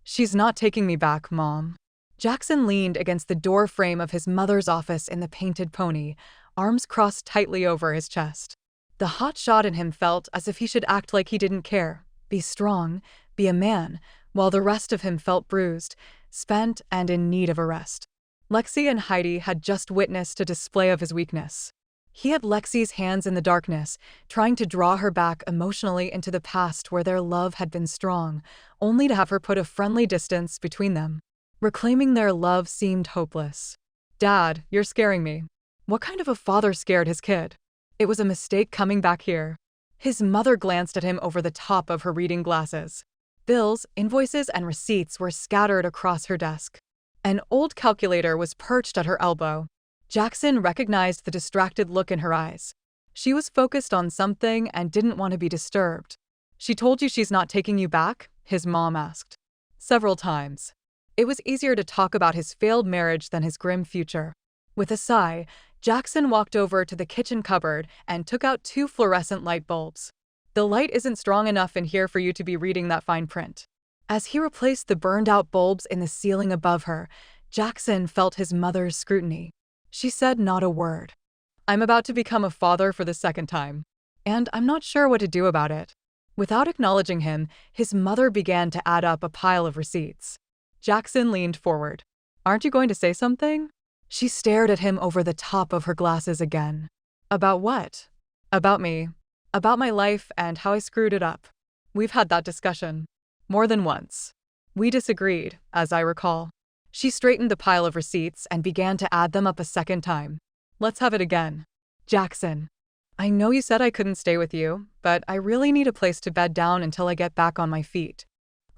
"She's not taking me back, Mom." Jackson leaned against the door frame of his mother's office in the Painted Pony, arms crossed tightly over his chest. The hot shot in him felt as if he should act like he didn't care, be strong, be a man, while the rest of him felt bruised, spent, and in need of a rest. Lexie and Heidi had just witnessed a display of his weakness. He had Lexie's hands in the darkness, trying to draw her back emotionally into the past where their love had been strong, only to have her put a friendly distance between them. Reclaiming their love seemed hopeless. "Dad, you're scaring me." What kind of a father scared his kid? It was a mistake coming back here. His mother glanced at him over the top of her reading glasses. Bills, invoices, and receipts were scattered across her desk. An old calculator was perched at her elbow. Jackson recognized the distracted look in her eyes. She was focused on something and didn't want to be disturbed. "She told you she's not taking you back?" his mom asked. Several times. It was easier to talk about his failed marriage than his grim future. With a sigh, Jackson walked over to the kitchen cupboard and took out 2 fluorescent light bulbs. "The light isn't strong enough in here for you to be reading that fine print." As he replaced the burned-out bulbs in the ceiling above her, Jackson felt his mother's scrutiny. She said not a word. "I'm about to become a father for the second time, and I'm not sure what to do about it." Without acknowledging him, his mother began to add up a pile of receipts. Jackson leaned forward. "Aren't you going to say something?" She stared at him over the top of her glasses again. "About what?" "About me. About my life and how I screwed it up. We've had that discussion. More than once. We disagreed, as I recall." She straightened the pile of receipts and began to add them up a second time. "Let's have it again." "Jackson, I know you said I couldn't stay with you, but I really need a place to bed down until I get back on my feet.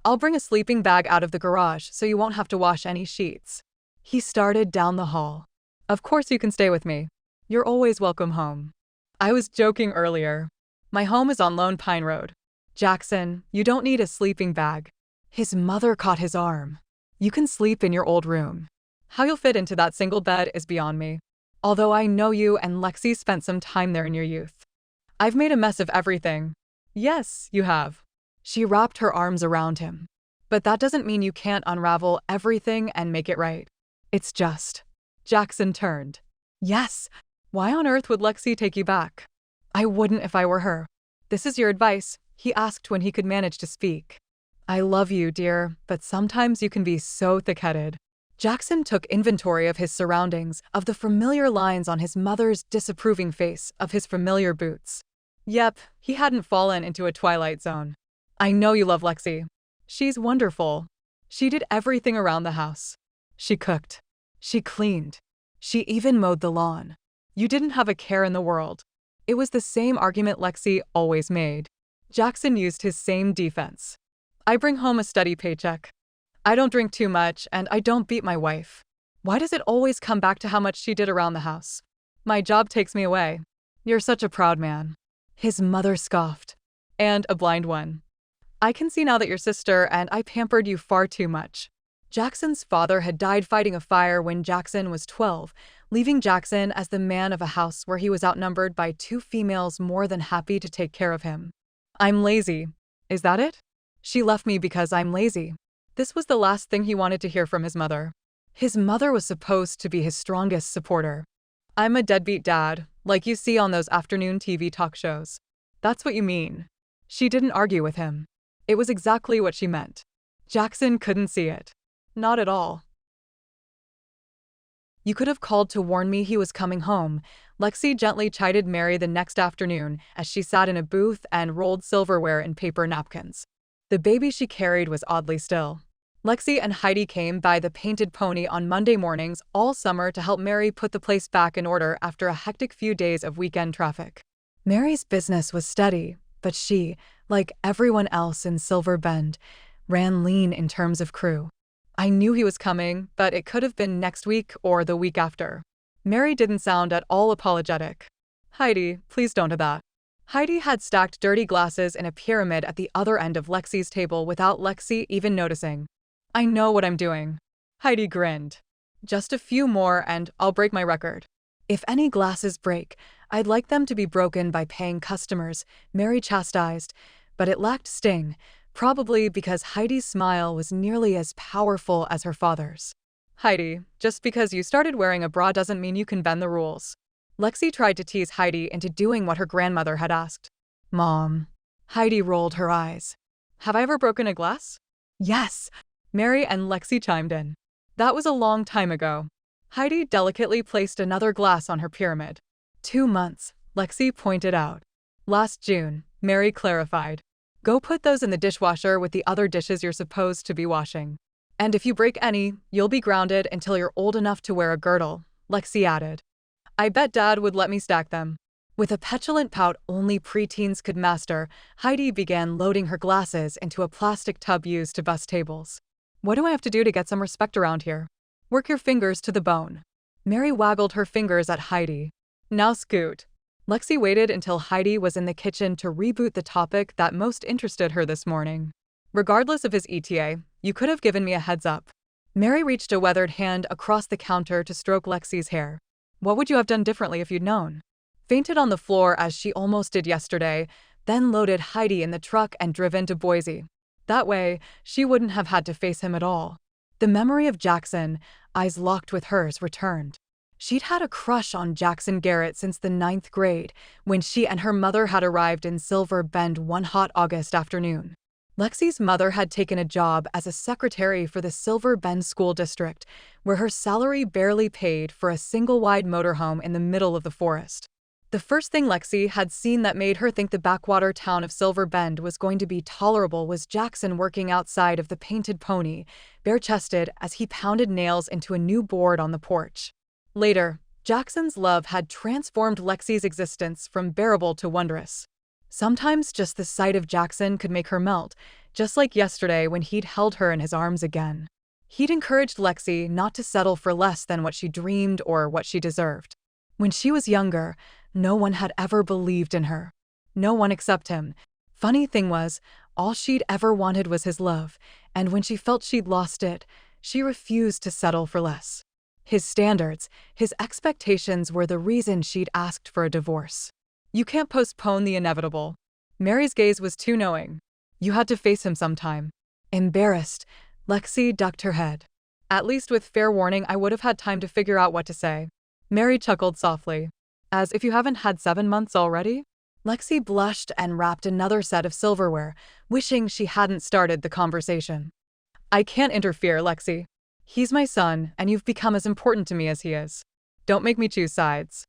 I'll bring a sleeping bag out of the garage so you won't have to wash any sheets." He started down the hall. "Of course you can stay with me. You're always welcome home. I was joking earlier. My home is on Lone Pine Road." "Jackson, you don't need a sleeping bag." His mother caught his arm. "You can sleep in your old room. How you'll fit into that single bed is beyond me. Although I know you and Lexie spent some time there in your youth. I've made a mess of everything." "Yes, you have." She wrapped her arms around him. "But that doesn't mean you can't unravel everything and make it right. It's just." Jackson turned. "Yes. Why on earth would Lexie take you back?" "I wouldn't if I were her." "This is your advice?" he asked when he could manage to speak. "I love you, dear, but sometimes you can be so thick-headed." Jackson took inventory of his surroundings, of the familiar lines on his mother's disapproving face, of his familiar boots. Yep, he hadn't fallen into a twilight zone. "I know you love Lexie. She's wonderful. She did everything around the house. She cooked. She cleaned. She even mowed the lawn. You didn't have a care in the world." It was the same argument Lexie always made. Jackson used his same defense. "I bring home a steady paycheck. I don't drink too much, and I don't beat my wife. Why does it always come back to how much she did around the house? My job takes me away." "You're such a proud man." His mother scoffed. "And a blind one. I can see now that your sister and I pampered you far too much." Jackson's father had died fighting a fire when Jackson was 12, leaving Jackson as the man of a house where he was outnumbered by 2 females more than happy to take care of him. "I'm lazy. Is that it? She left me because I'm lazy." This was the last thing he wanted to hear from his mother. His mother was supposed to be his strongest supporter. "I'm a deadbeat dad, like you see on those afternoon TV talk shows." "That's what you mean." She didn't argue with him. It was exactly what she meant. Jackson couldn't see it. Not at all. "You could have called to warn me he was coming home," Lexie gently chided Mary the next afternoon as she sat in a booth and rolled silverware in paper napkins. The baby she carried was oddly still. Lexie and Heidi came by the Painted Pony on Monday mornings all summer to help Mary put the place back in order after a hectic few days of weekend traffic. Mary's business was steady, but she, like everyone else in Silver Bend, ran lean in terms of crew. "I knew he was coming, but it could have been next week or the week after." Mary didn't sound at all apologetic. "Heidi, please don't do that." Heidi had stacked dirty glasses in a pyramid at the other end of Lexie's table without Lexie even noticing. "I know what I'm doing." Heidi grinned. "Just a few more and I'll break my record." "If any glasses break, I'd like them to be broken by paying customers," Mary chastised, but it lacked sting, probably because Heidi's smile was nearly as powerful as her father's. "Heidi, just because you started wearing a bra doesn't mean you can bend the rules." Lexie tried to tease Heidi into doing what her grandmother had asked. "Mom." Heidi rolled her eyes. "Have I ever broken a glass?" "Yes." Mary and Lexie chimed in. "That was a long time ago." Heidi delicately placed another glass on her pyramid. 2 months, Lexie pointed out. "Last June," Mary clarified. "Go put those in the dishwasher with the other dishes you're supposed to be washing. And if you break any, you'll be grounded until you're old enough to wear a girdle," Lexie added. "I bet Dad would let me stack them." With a petulant pout only preteens could master, Heidi began loading her glasses into a plastic tub used to bus tables. "What do I have to do to get some respect around here?" Work your fingers to the bone. Mary waggled her fingers at Heidi. Now scoot. Lexie waited until Heidi was in the kitchen to reboot the topic that most interested her this morning. Regardless of his ETA, you could have given me a heads up. Mary reached a weathered hand across the counter to stroke Lexie's hair. What would you have done differently if you'd known? Fainted on the floor as she almost did yesterday, then loaded Heidi in the truck and driven to Boise. That way, she wouldn't have had to face him at all. The memory of Jackson, eyes locked with hers, returned. She'd had a crush on Jackson Garrett since the 9th grade, when she and her mother had arrived in Silver Bend one hot August afternoon. Lexie's mother had taken a job as a secretary for the Silver Bend School District, where her salary barely paid for a single-wide motorhome in the middle of the forest. The first thing Lexie had seen that made her think the backwater town of Silver Bend was going to be tolerable was Jackson working outside of the painted pony, bare-chested as he pounded nails into a new board on the porch. Later, Jackson's love had transformed Lexie's existence from bearable to wondrous. Sometimes just the sight of Jackson could make her melt, just like yesterday when he'd held her in his arms again. He'd encouraged Lexie not to settle for less than what she dreamed or what she deserved. When she was younger, no one had ever believed in her. No one except him. Funny thing was, all she'd ever wanted was his love, and when she felt she'd lost it, she refused to settle for less. His standards, his expectations were the reason she'd asked for a divorce. You can't postpone the inevitable. Mary's gaze was too knowing. You had to face him sometime. Embarrassed, Lexie ducked her head. At least with fair warning, I would have had time to figure out what to say. Mary chuckled softly. As if you haven't had 7 months already? Lexie blushed and wrapped another set of silverware, wishing she hadn't started the conversation. I can't interfere, Lexie. He's my son, and you've become as important to me as he is. Don't make me choose sides.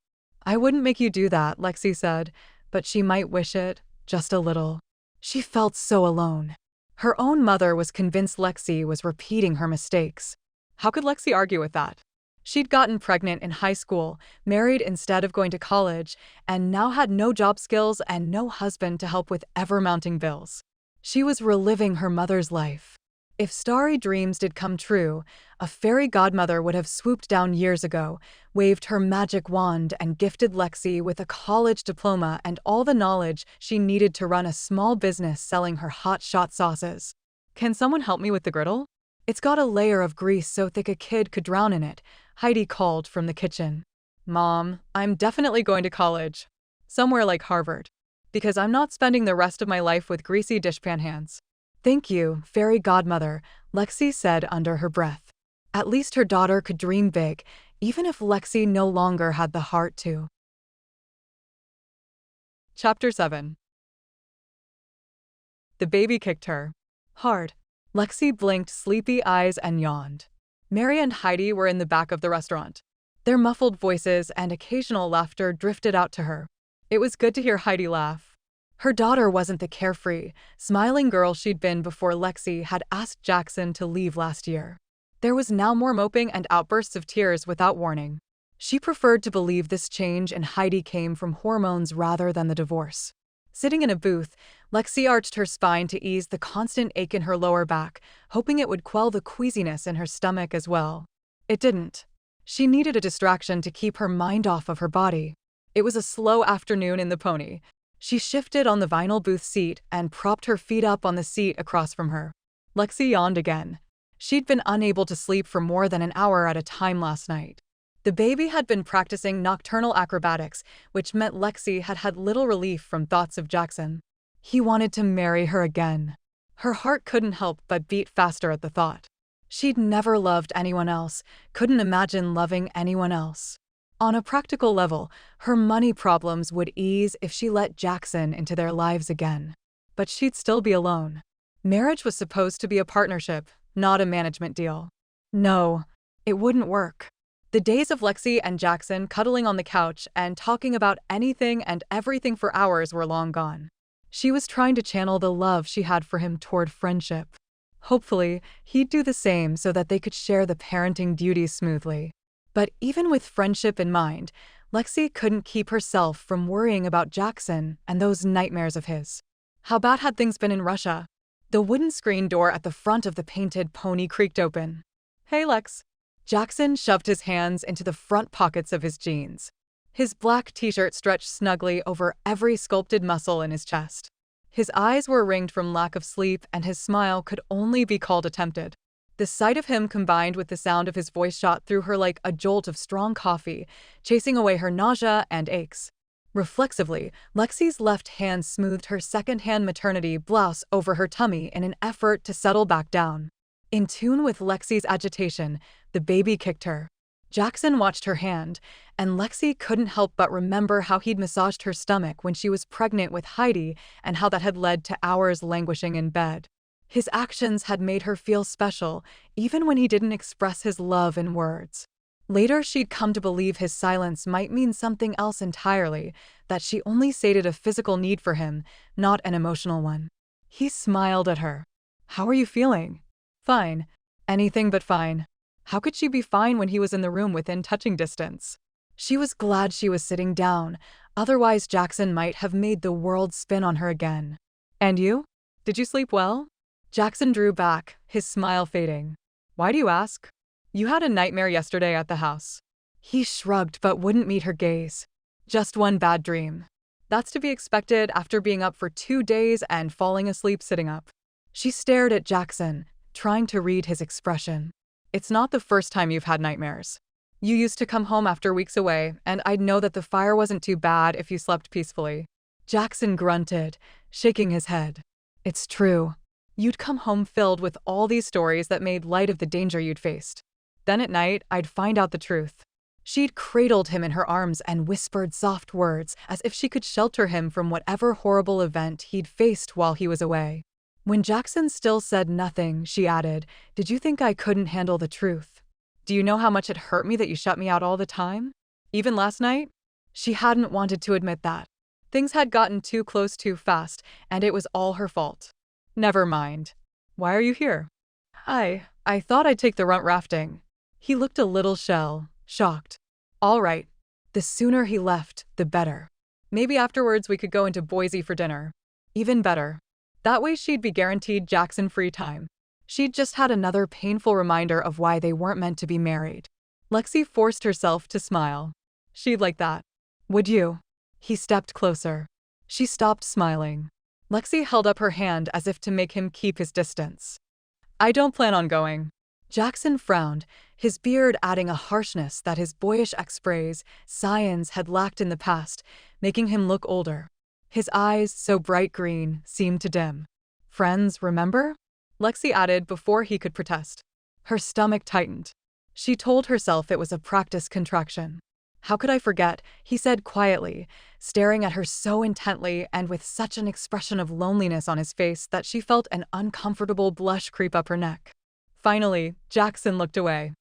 I wouldn't make you do that, Lexie said, but she might wish it, just a little. She felt so alone. Her own mother was convinced Lexie was repeating her mistakes. How could Lexie argue with that? She'd gotten pregnant in high school, married instead of going to college, and now had no job skills and no husband to help with ever-mounting bills. She was reliving her mother's life. If starry dreams did come true, a fairy godmother would have swooped down years ago, waved her magic wand, and gifted Lexie with a college diploma and all the knowledge she needed to run a small business selling her hot-shot sauces. Can someone help me with the griddle? It's got a layer of grease so thick a kid could drown in it, Heidi called from the kitchen. Mom, I'm definitely going to college. Somewhere like Harvard. Because I'm not spending the rest of my life with greasy dishpan hands. Thank you, fairy godmother, Lexie said under her breath. At least her daughter could dream big, even if Lexie no longer had the heart to. Chapter 7. The baby kicked her. Hard. Lexie blinked sleepy eyes and yawned. Mary and Heidi were in the back of the restaurant. Their muffled voices and occasional laughter drifted out to her. It was good to hear Heidi laugh. Her daughter wasn't the carefree, smiling girl she'd been before Lexie had asked Jackson to leave last year. There was now more moping and outbursts of tears without warning. She preferred to believe this change in Heidi came from hormones rather than the divorce. Sitting in a booth, Lexie arched her spine to ease the constant ache in her lower back, hoping it would quell the queasiness in her stomach as well. It didn't. She needed a distraction to keep her mind off of her body. It was a slow afternoon in the pony. She shifted on the vinyl booth seat and propped her feet up on the seat across from her. Lexie yawned again. She'd been unable to sleep for more than an hour at a time last night. The baby had been practicing nocturnal acrobatics, which meant Lexie had had little relief from thoughts of Jackson. He wanted to marry her again. Her heart couldn't help but beat faster at the thought. She'd never loved anyone else, couldn't imagine loving anyone else. On a practical level, her money problems would ease if she let Jackson into their lives again. But she'd still be alone. Marriage was supposed to be a partnership, not a management deal. No, it wouldn't work. The days of Lexie and Jackson cuddling on the couch and talking about anything and everything for hours were long gone. She was trying to channel the love she had for him toward friendship. Hopefully, he'd do the same so that they could share the parenting duties smoothly. But even with friendship in mind, Lexie couldn't keep herself from worrying about Jackson and those nightmares of his. How bad had things been in Russia? The wooden screen door at the front of the painted pony creaked open. Hey, Lex. Jackson shoved his hands into the front pockets of his jeans. His black t-shirt stretched snugly over every sculpted muscle in his chest. His eyes were ringed from lack of sleep, and his smile could only be called attempted. The sight of him combined with the sound of his voice shot through her like a jolt of strong coffee, chasing away her nausea and aches. Reflexively, Lexie's left hand smoothed her second-hand maternity blouse over her tummy in an effort to settle back down. In tune with Lexie's agitation, the baby kicked her. Jackson watched her hand, and Lexie couldn't help but remember how he'd massaged her stomach when she was pregnant with Heidi and how that had led to hours languishing in bed. His actions had made her feel special, even when he didn't express his love in words. Later, she'd come to believe his silence might mean something else entirely, that she only sated a physical need for him, not an emotional one. He smiled at her. "How are you feeling?" "Fine. Anything but fine." How could she be fine when he was in the room within touching distance? She was glad she was sitting down, otherwise Jackson might have made the world spin on her again. "And you? Did you sleep well?" Jackson drew back, his smile fading. "Why do you ask? You had a nightmare yesterday at the house." He shrugged but wouldn't meet her gaze. "Just one bad dream." "That's to be expected after being up for 2 days and falling asleep sitting up." She stared at Jackson, trying to read his expression. "It's not the first time you've had nightmares. You used to come home after weeks away, and I'd know that the fire wasn't too bad if you slept peacefully." Jackson grunted, shaking his head. "It's true. You'd come home filled with all these stories that made light of the danger you'd faced. Then at night, I'd find out the truth." She'd cradled him in her arms and whispered soft words as if she could shelter him from whatever horrible event he'd faced while he was away. When Jackson still said nothing, she added, "Did you think I couldn't handle the truth? Do you know how much it hurt me that you shut me out all the time? Even last night?" She hadn't wanted to admit that. Things had gotten too close too fast, and it was all her fault. "Never mind. Why are you here?" I thought I'd take the runt rafting." He looked a little shocked. "All right. The sooner he left, the better. Maybe afterwards we could go into Boise for dinner." Even better. That way she'd be guaranteed Jackson free time. She'd just had another painful reminder of why they weren't meant to be married. Lexie forced herself to smile. "She'd like that. Would you?" He stepped closer. She stopped smiling. Lexie held up her hand as if to make him keep his distance. "I don't plan on going." Jackson frowned, his beard adding a harshness that his boyish ex-phrase, science, had lacked in the past, making him look older. His eyes, so bright green, seemed to dim. "Friends, remember?" Lexie added before he could protest. Her stomach tightened. She told herself it was a practice contraction. "How could I forget?" he said quietly, staring at her so intently and with such an expression of loneliness on his face that she felt an uncomfortable blush creep up her neck. Finally, Jackson looked away.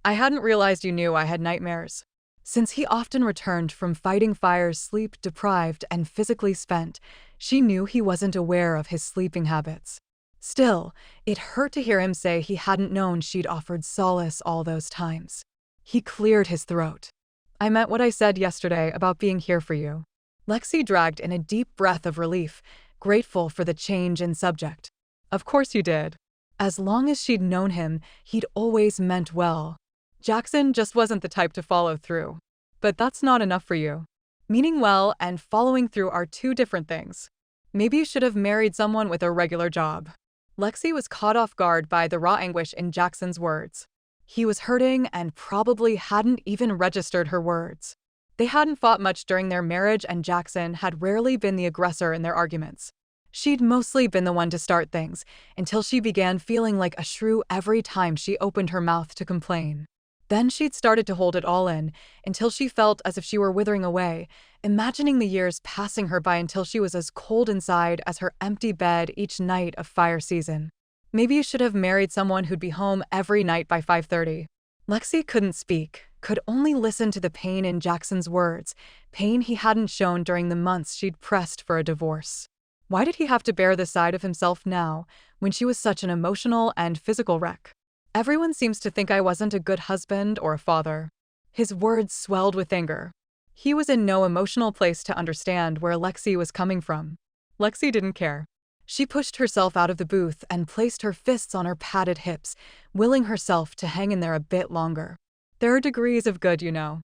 "I hadn't realized you knew I had nightmares." Since he often returned from fighting fires sleep-deprived and physically spent, she knew he wasn't aware of his sleeping habits. Still, it hurt to hear him say he hadn't known she'd offered solace all those times. He cleared his throat. "I meant what I said yesterday about being here for you." Lexie dragged in a deep breath of relief, grateful for the change in subject. "Of course you did." As long as she'd known him, he'd always meant well. Jackson just wasn't the type to follow through. But that's not enough for you. Meaning well and following through are two different things. Maybe you should have married someone with a regular job. Lexie was caught off guard by the raw anguish in Jackson's words. He was hurting and probably hadn't even registered her words. They hadn't fought much during their marriage, and Jackson had rarely been the aggressor in their arguments. She'd mostly been the one to start things, until she began feeling like a shrew every time she opened her mouth to complain. Then she'd started to hold it all in, until she felt as if she were withering away, imagining the years passing her by until she was as cold inside as her empty bed each night of fire season. Maybe you should have married someone who'd be home every night by 5:30. Lexie couldn't speak, could only listen to the pain in Jackson's words, pain he hadn't shown during the months she'd pressed for a divorce. Why did he have to bear this side of himself now, when she was such an emotional and physical wreck? "Everyone seems to think I wasn't a good husband or a father." His words swelled with anger. He was in no emotional place to understand where Lexie was coming from. Lexie didn't care. She pushed herself out of the booth and placed her fists on her padded hips, willing herself to hang in there a bit longer. There are degrees of good, you know.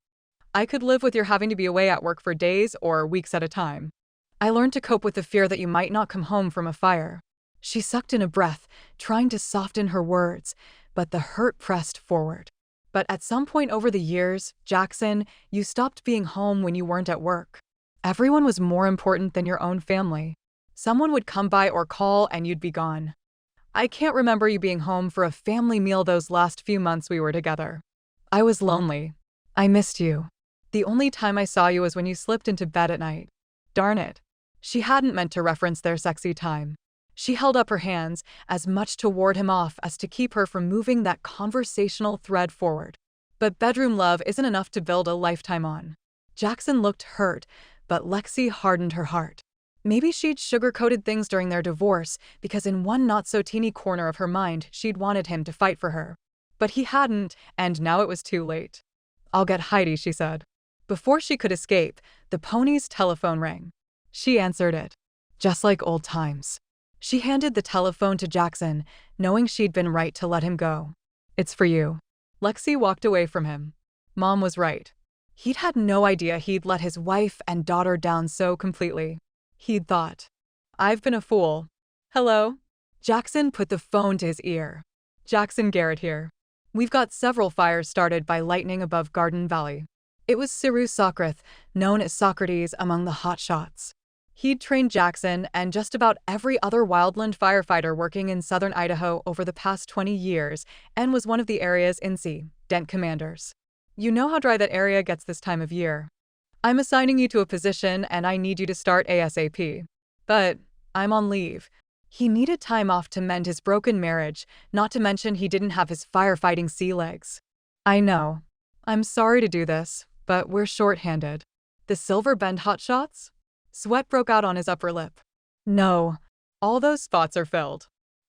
I could live with your having to be away at work for days or weeks at a time. I learned to cope with the fear that you might not come home from a fire. She sucked in a breath, trying to soften her words, but the hurt pressed forward. But at some point over the years, Jackson, you stopped being home when you weren't at work. Everyone was more important than your own family. Someone would come by or call and you'd be gone. I can't remember you being home for a family meal those last few months we were together. I was lonely. I missed you. The only time I saw you was when you slipped into bed at night. Darn it. She hadn't meant to reference their sexy time. She held up her hands, as much to ward him off as to keep her from moving that conversational thread forward. But bedroom love isn't enough to build a lifetime on. Jackson looked hurt, but Lexie hardened her heart. Maybe she'd sugar-coated things during their divorce because in one not-so-teeny corner of her mind she'd wanted him to fight for her. But he hadn't, and now it was too late. "I'll get Heidi," she said. Before she could escape, the pony's telephone rang. She answered it. Just like old times. She handed the telephone to Jackson, knowing she'd been right to let him go. "It's for you." Lexie walked away from him. Mom was right. He'd had no idea he'd let his wife and daughter down so completely. He'd thought, "I've been a fool." "Hello?" Jackson put the phone to his ear. "Jackson Garrett here. We've got several fires started by lightning above Garden Valley." It was Cyrus Socrates, known as Socrates among the hotshots. He'd trained Jackson and just about every other wildland firefighter working in southern Idaho over the past 20 years and was one of the area's incident commanders. "You know how dry that area gets this time of year. I'm assigning you to a position and I need you to start ASAP. But I'm on leave." He needed time off to mend his broken marriage, not to mention he didn't have his firefighting sea legs. "I know. I'm sorry to do this, but we're short-handed." The Silver Bend hotshots? Sweat broke out on his upper lip. "No. All those spots are filled.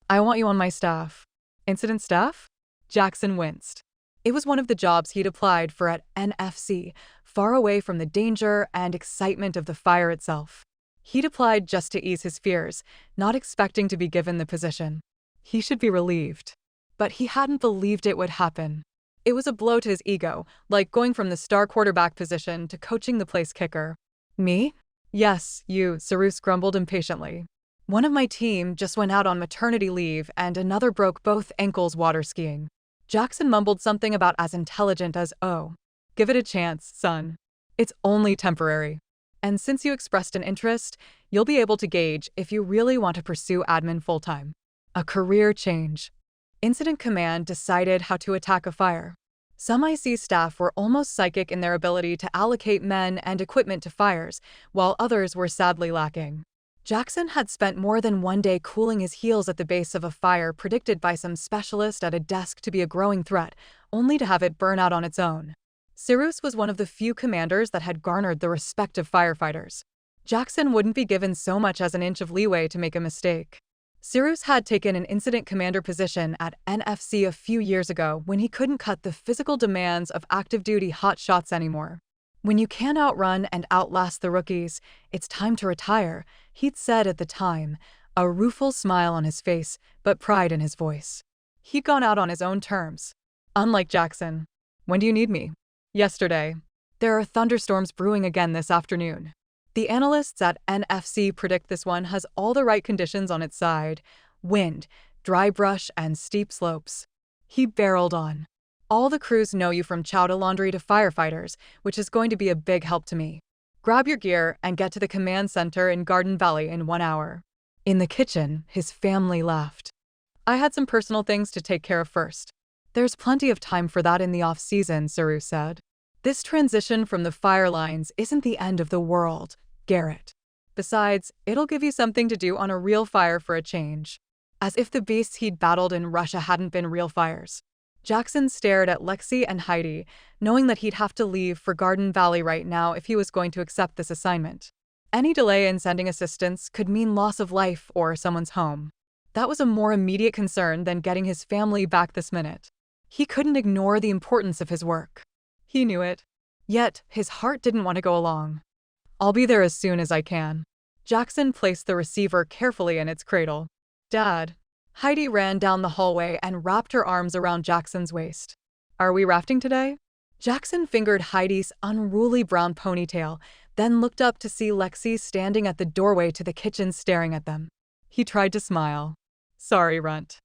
I want you on my staff." "Incident staff?" Jackson winced. It was one of the jobs he'd applied for at NFC, far away from the danger and excitement of the fire itself. He'd applied just to ease his fears, not expecting to be given the position. He should be relieved. But he hadn't believed it would happen. It was a blow to his ego, like going from the star quarterback position to coaching the place kicker. "Me?" "Yes, you," Cyrus grumbled impatiently. "One of my team just went out on maternity leave and another broke both ankles water skiing." Jackson mumbled something about as intelligent as, "Oh, give it a chance, son. It's only temporary. And since you expressed an interest, you'll be able to gauge if you really want to pursue admin full-time." A career change. Incident Command decided how to attack a fire. Some IC staff were almost psychic in their ability to allocate men and equipment to fires, while others were sadly lacking. Jackson had spent more than one day cooling his heels at the base of a fire predicted by some specialist at a desk to be a growing threat, only to have it burn out on its own. Cyrus was one of the few commanders that had garnered the respect of firefighters. Jackson wouldn't be given so much as an inch of leeway to make a mistake. Cyrus had taken an incident commander position at NFC a few years ago when he couldn't cut the physical demands of active-duty hotshots anymore. "When you can't outrun and outlast the rookies, it's time to retire," he'd said at the time, a rueful smile on his face, but pride in his voice. He'd gone out on his own terms. Unlike Jackson. "When do you need me?" "Yesterday. There are thunderstorms brewing again this afternoon. The analysts at NFC predict this one has all the right conditions on its side: wind, dry brush, and steep slopes." He barreled on. "All the crews know you from chow to laundry to firefighters, which is going to be a big help to me. Grab your gear and get to the command center in Garden Valley in 1 hour." In the kitchen, his family laughed. "I had some personal things to take care of first." "There's plenty of time for that in the off-season," Cyrus said. "This transition from the fire lines isn't the end of the world, Garrett. Besides, it'll give you something to do on a real fire for a change." As if the beasts he'd battled in Russia hadn't been real fires. Jackson stared at Lexie and Heidi, knowing that he'd have to leave for Garden Valley right now if he was going to accept this assignment. Any delay in sending assistance could mean loss of life or someone's home. That was a more immediate concern than getting his family back this minute. He couldn't ignore the importance of his work. He knew it. Yet, his heart didn't want to go along. "I'll be there as soon as I can." Jackson placed the receiver carefully in its cradle. Dad. Heidi ran down the hallway and wrapped her arms around Jackson's waist. Are we rafting today? Jackson fingered Heidi's unruly brown ponytail, then looked up to see Lexie standing at the doorway to the kitchen staring at them. He tried to smile. Sorry, Runt.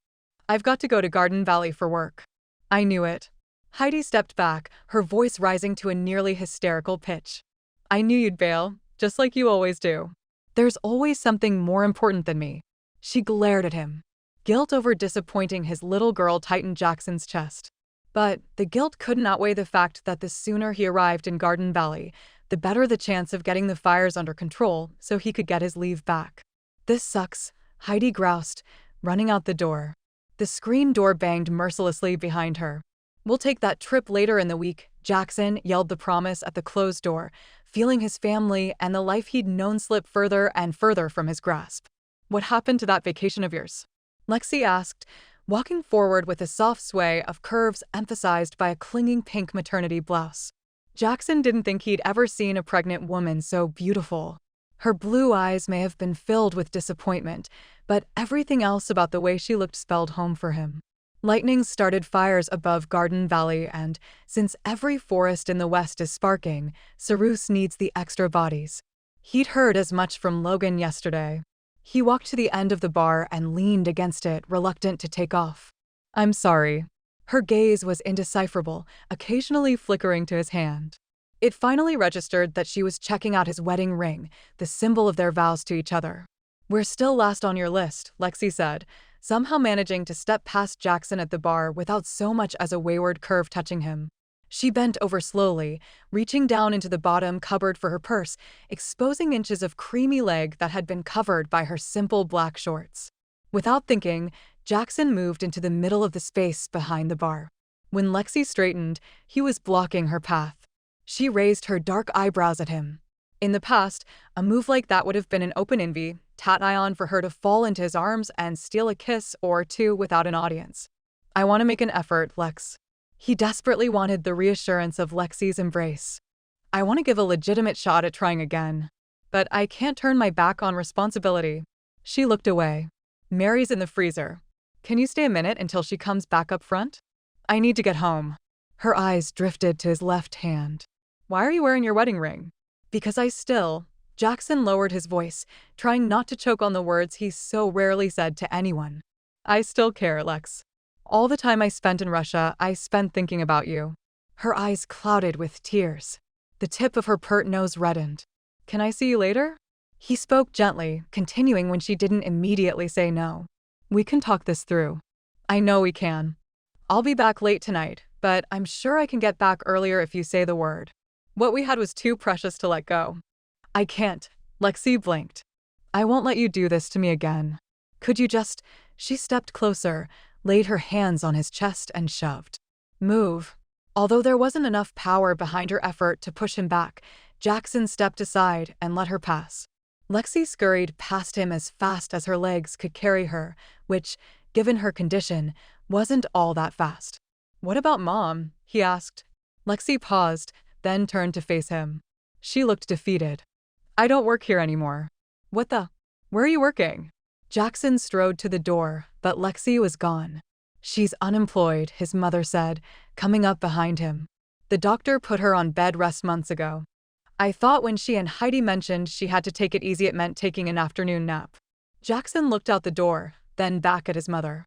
I've got to go to Garden Valley for work. I knew it. Heidi stepped back, her voice rising to a nearly hysterical pitch. I knew you'd bail, just like you always do. There's always something more important than me. She glared at him. Guilt over disappointing his little girl tightened Jackson's chest. But the guilt couldn't outweigh the fact that the sooner he arrived in Garden Valley, the better the chance of getting the fires under control so he could get his leave back. This sucks, Heidi groused, running out the door. The screen door banged mercilessly behind her. We'll take that trip later in the week, Jackson yelled the promise at the closed door, feeling his family and the life he'd known slip further and further from his grasp. What happened to that vacation of yours? Lexie asked, walking forward with a soft sway of curves emphasized by a clinging pink maternity blouse. Jackson didn't think he'd ever seen a pregnant woman so beautiful. Her blue eyes may have been filled with disappointment, but everything else about the way she looked spelled home for him. Lightning started fires above Garden Valley, and since every forest in the west is sparking, Cyrus needs the extra bodies. He'd heard as much from Logan yesterday. He walked to the end of the bar and leaned against it, reluctant to take off. I'm sorry. Her gaze was indecipherable, occasionally flickering to his hand. It finally registered that she was checking out his wedding ring, the symbol of their vows to each other. We're still last on your list, Lexie said, somehow managing to step past Jackson at the bar without so much as a wayward curve touching him. She bent over slowly, reaching down into the bottom cupboard for her purse, exposing inches of creamy leg that had been covered by her simple black shorts. Without thinking, Jackson moved into the middle of the space behind the bar. When Lexie straightened, he was blocking her path. She raised her dark eyebrows at him. In the past, a move like that would have been an open envy, tat-ion for her to fall into his arms and steal a kiss or two without an audience. I want to make an effort, Lex. He desperately wanted the reassurance of Lexie's embrace. I want to give a legitimate shot at trying again. But I can't turn my back on responsibility. She looked away. Mary's in the freezer. Can you stay a minute until she comes back up front? I need to get home. Her eyes drifted to his left hand. Why are you wearing your wedding ring? Because I still... Jackson lowered his voice, trying not to choke on the words he so rarely said to anyone. I still care, Lex. All the time I spent in Russia, I spent thinking about you. Her eyes clouded with tears. The tip of her pert nose reddened. Can I see you later? He spoke gently, continuing when she didn't immediately say no. We can talk this through. I know we can. I'll be back late tonight, but I'm sure I can get back earlier if you say the word. What we had was too precious to let go. I can't. Lexie blinked. I won't let you do this to me again. Could you just... She stepped closer, laid her hands on his chest and shoved. Move. Although there wasn't enough power behind her effort to push him back, Jackson stepped aside and let her pass. Lexie scurried past him as fast as her legs could carry her, which, given her condition, wasn't all that fast. What about Mom? He asked. Lexie paused, then turned to face him. She looked defeated. I don't work here anymore. What the? Where are you working? Jackson strode to the door, but Lexie was gone. She's unemployed, his mother said, coming up behind him. The doctor put her on bed rest months ago. I thought when she and Heidi mentioned she had to take it easy it meant taking an afternoon nap. Jackson looked out the door, then back at his mother.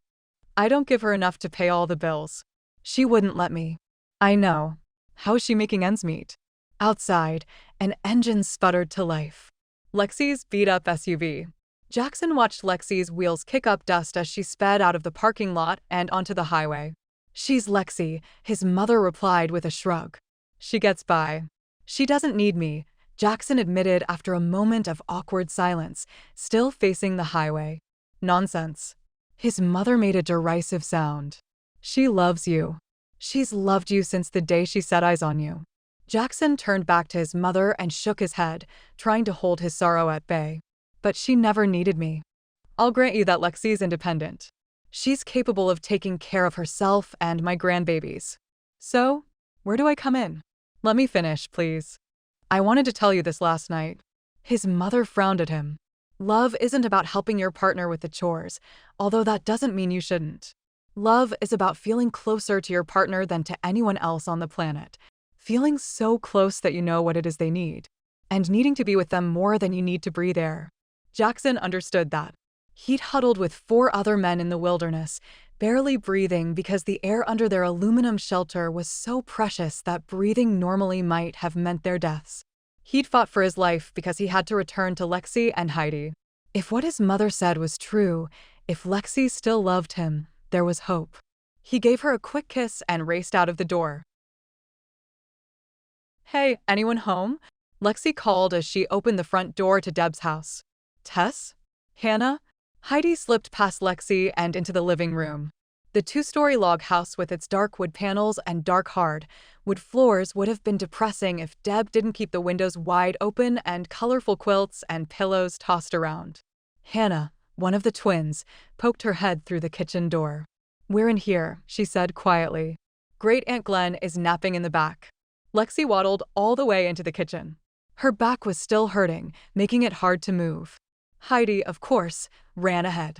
I don't give her enough to pay all the bills. She wouldn't let me. I know. How is she making ends meet? Outside, an engine sputtered to life. Lexie's beat-up SUV. Jackson watched Lexie's wheels kick up dust as she sped out of the parking lot and onto the highway. She's Lexie, his mother replied with a shrug. She gets by. She doesn't need me, Jackson admitted after a moment of awkward silence, still facing the highway. Nonsense. His mother made a derisive sound. She loves you. She's loved you since the day she set eyes on you. Jackson turned back to his mother and shook his head, trying to hold his sorrow at bay. But she never needed me. I'll grant you that Lexie's independent. She's capable of taking care of herself and my grandbabies. So, where do I come in? Let me finish, please. I wanted to tell you this last night. His mother frowned at him. Love isn't about helping your partner with the chores, although that doesn't mean you shouldn't. Love is about feeling closer to your partner than to anyone else on the planet. Feeling so close that you know what it is they need. And needing to be with them more than you need to breathe air. Jackson understood that. He'd huddled with 4 other men in the wilderness, barely breathing because the air under their aluminum shelter was so precious that breathing normally might have meant their deaths. He'd fought for his life because he had to return to Lexie and Heidi. If what his mother said was true, if Lexie still loved him, there was hope. He gave her a quick kiss and raced out of the door. "Hey, anyone home?" Lexie called as she opened the front door to Deb's house. "Tess? Hannah?" Heidi slipped past Lexie and into the living room. The 2-story log house with its dark wood panels and dark hardwood floors would have been depressing if Deb didn't keep the windows wide open and colorful quilts and pillows tossed around. Hannah, one of the twins, poked her head through the kitchen door. "We're in here," she said quietly. "Great Aunt Glenn is napping in the back." Lexie waddled all the way into the kitchen. Her back was still hurting, making it hard to move. Heidi, of course, ran ahead.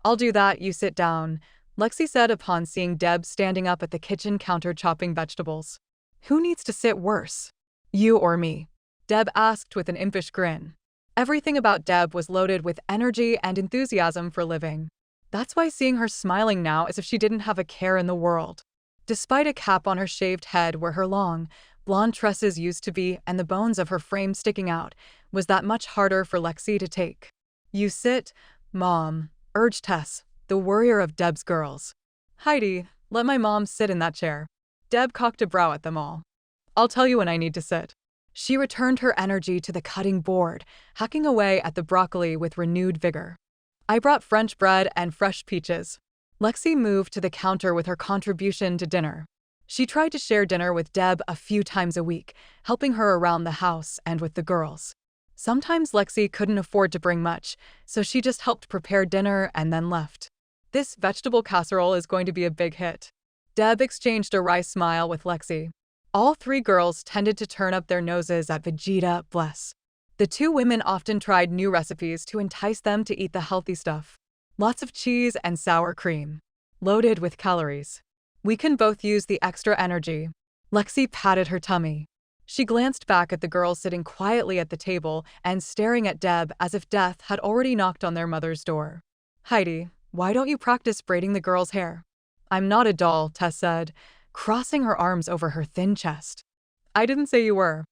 "I'll do that, you sit down," Lexie said upon seeing Deb standing up at the kitchen counter chopping vegetables. "Who needs to sit worse? You or me?" Deb asked with an impish grin. Everything about Deb was loaded with energy and enthusiasm for living. That's why seeing her smiling now as if she didn't have a care in the world. Despite a cap on her shaved head where her long, blonde tresses used to be and the bones of her frame sticking out, was that much harder for Lexie to take. "You sit, Mom," urged Tess, the worrier of Deb's girls. "Heidi, let my mom sit in that chair." Deb cocked a brow at them all. "I'll tell you when I need to sit." She returned her energy to the cutting board, hacking away at the broccoli with renewed vigor. "I brought French bread and fresh peaches." Lexie moved to the counter with her contribution to dinner. She tried to share dinner with Deb a few times a week, helping her around the house and with the girls. Sometimes Lexie couldn't afford to bring much, so she just helped prepare dinner and then left. "This vegetable casserole is going to be a big hit." Deb exchanged a wry smile with Lexie. All 3 girls tended to turn up their noses at Vegeta Bless. The 2 women often tried new recipes to entice them to eat the healthy stuff. Lots of cheese and sour cream. Loaded with calories. "We can both use the extra energy." Lexie patted her tummy. She glanced back at the girls sitting quietly at the table and staring at Deb as if death had already knocked on their mother's door. "Heidi, why don't you practice braiding the girls' hair?" "I'm not a doll," Tess said, crossing her arms over her thin chest. "I didn't say you were."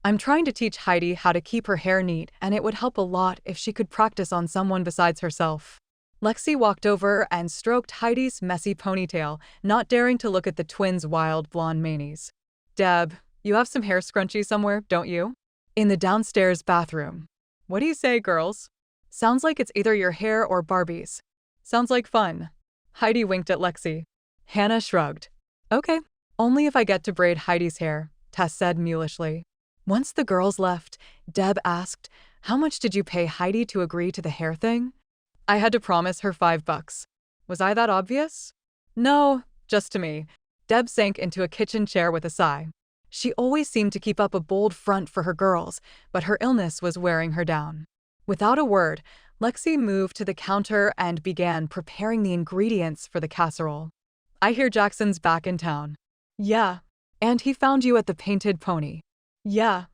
"I'm trying to teach Heidi how to keep her hair neat, and it would help a lot if she could practice on someone besides herself." Lexie walked over and stroked Heidi's messy ponytail, not daring to look at the twins' wild blonde manis. "Deb, you have some hair scrunchie somewhere, don't you?" "In the downstairs bathroom." "What do you say, girls?" "Sounds like it's either your hair or Barbie's." "Sounds like fun." Heidi winked at Lexie. Hannah shrugged. "Okay, only if I get to braid Heidi's hair," Tess said mulishly. Once the girls left, Deb asked, "How much did you pay Heidi to agree to the hair thing?" "I had to promise her $5. Was I that obvious?" "No, just to me." Deb sank into a kitchen chair with a sigh. She always seemed to keep up a bold front for her girls, but her illness was wearing her down. Without a word, Lexie moved to the counter and began preparing the ingredients for the casserole. "I hear Jackson's back in town." "Yeah. And he found you at the Painted Pony." "Yeah."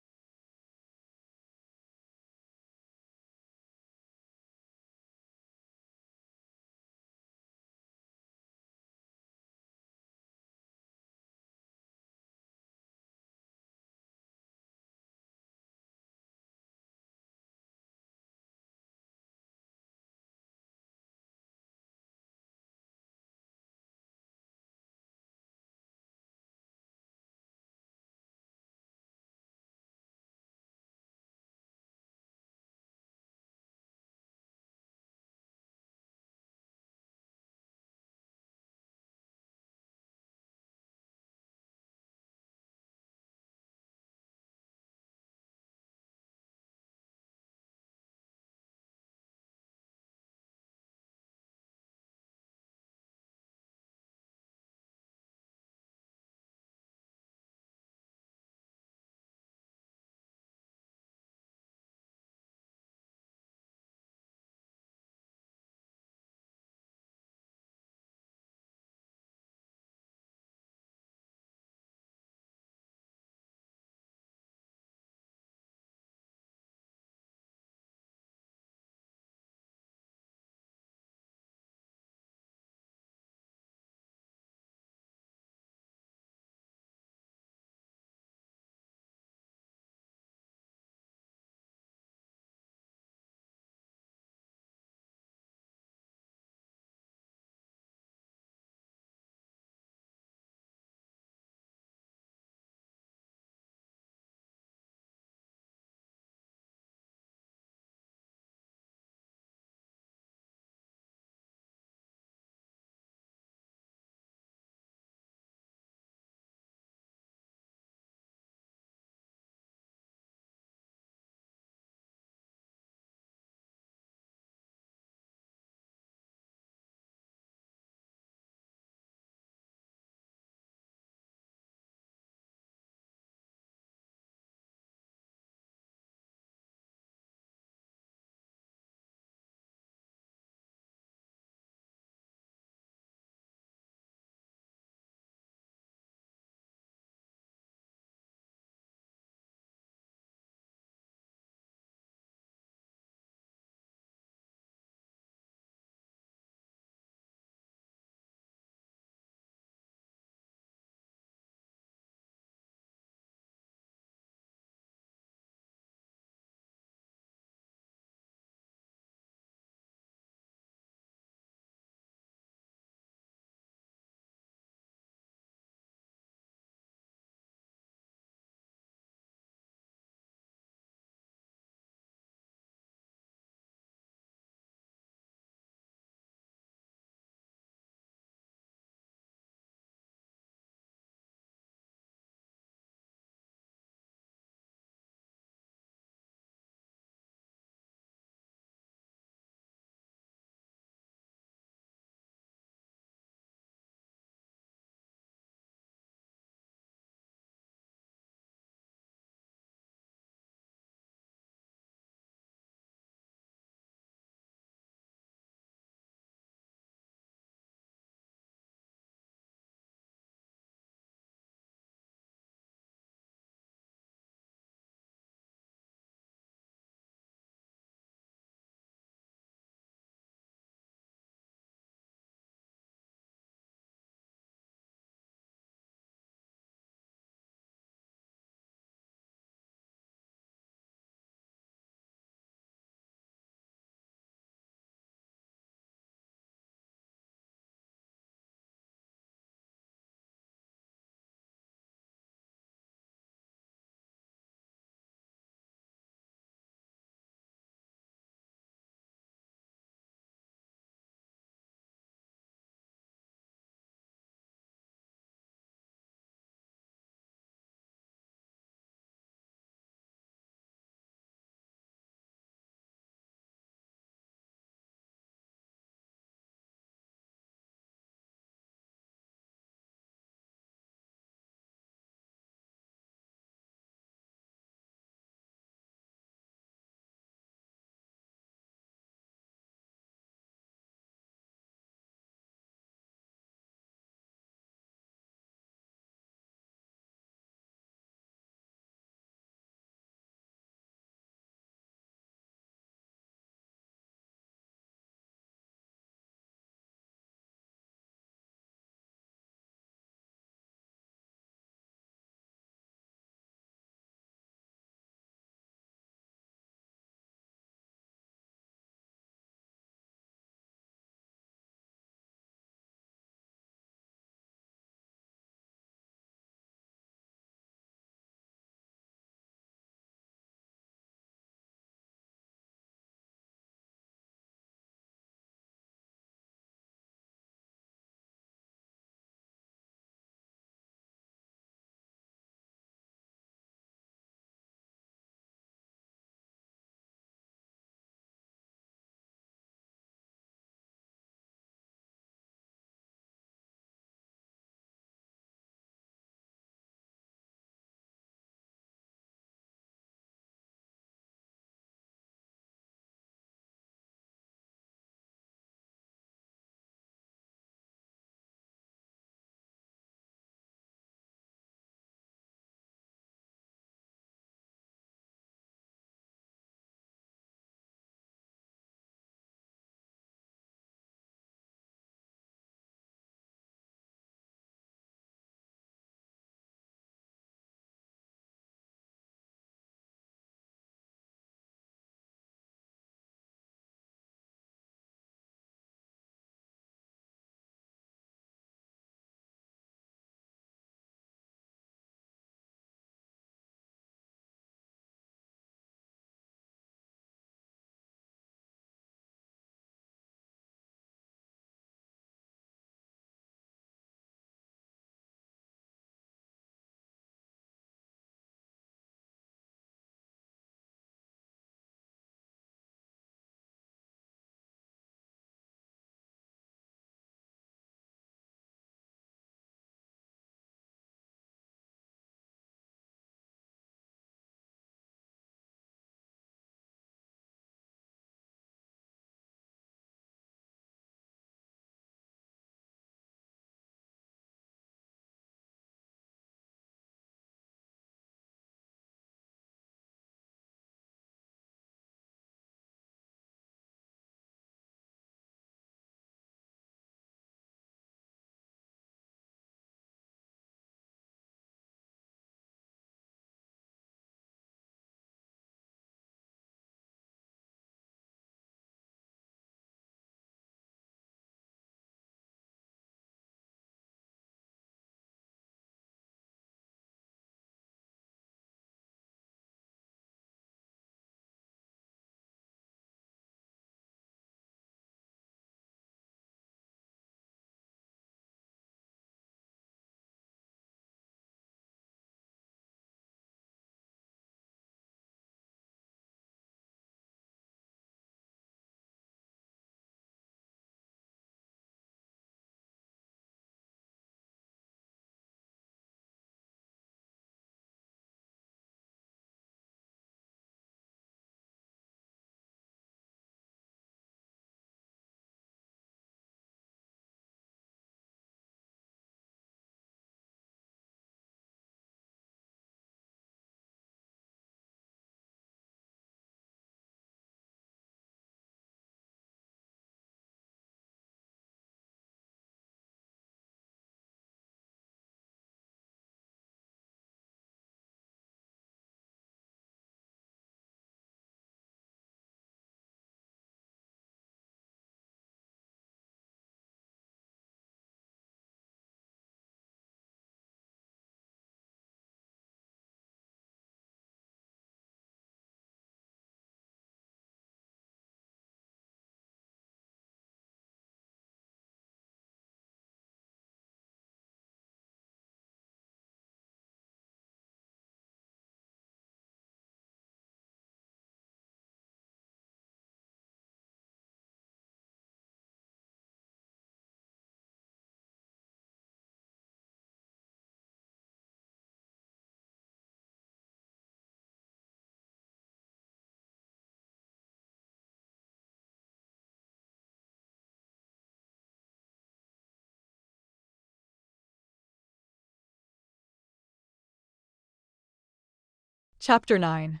Chapter 9.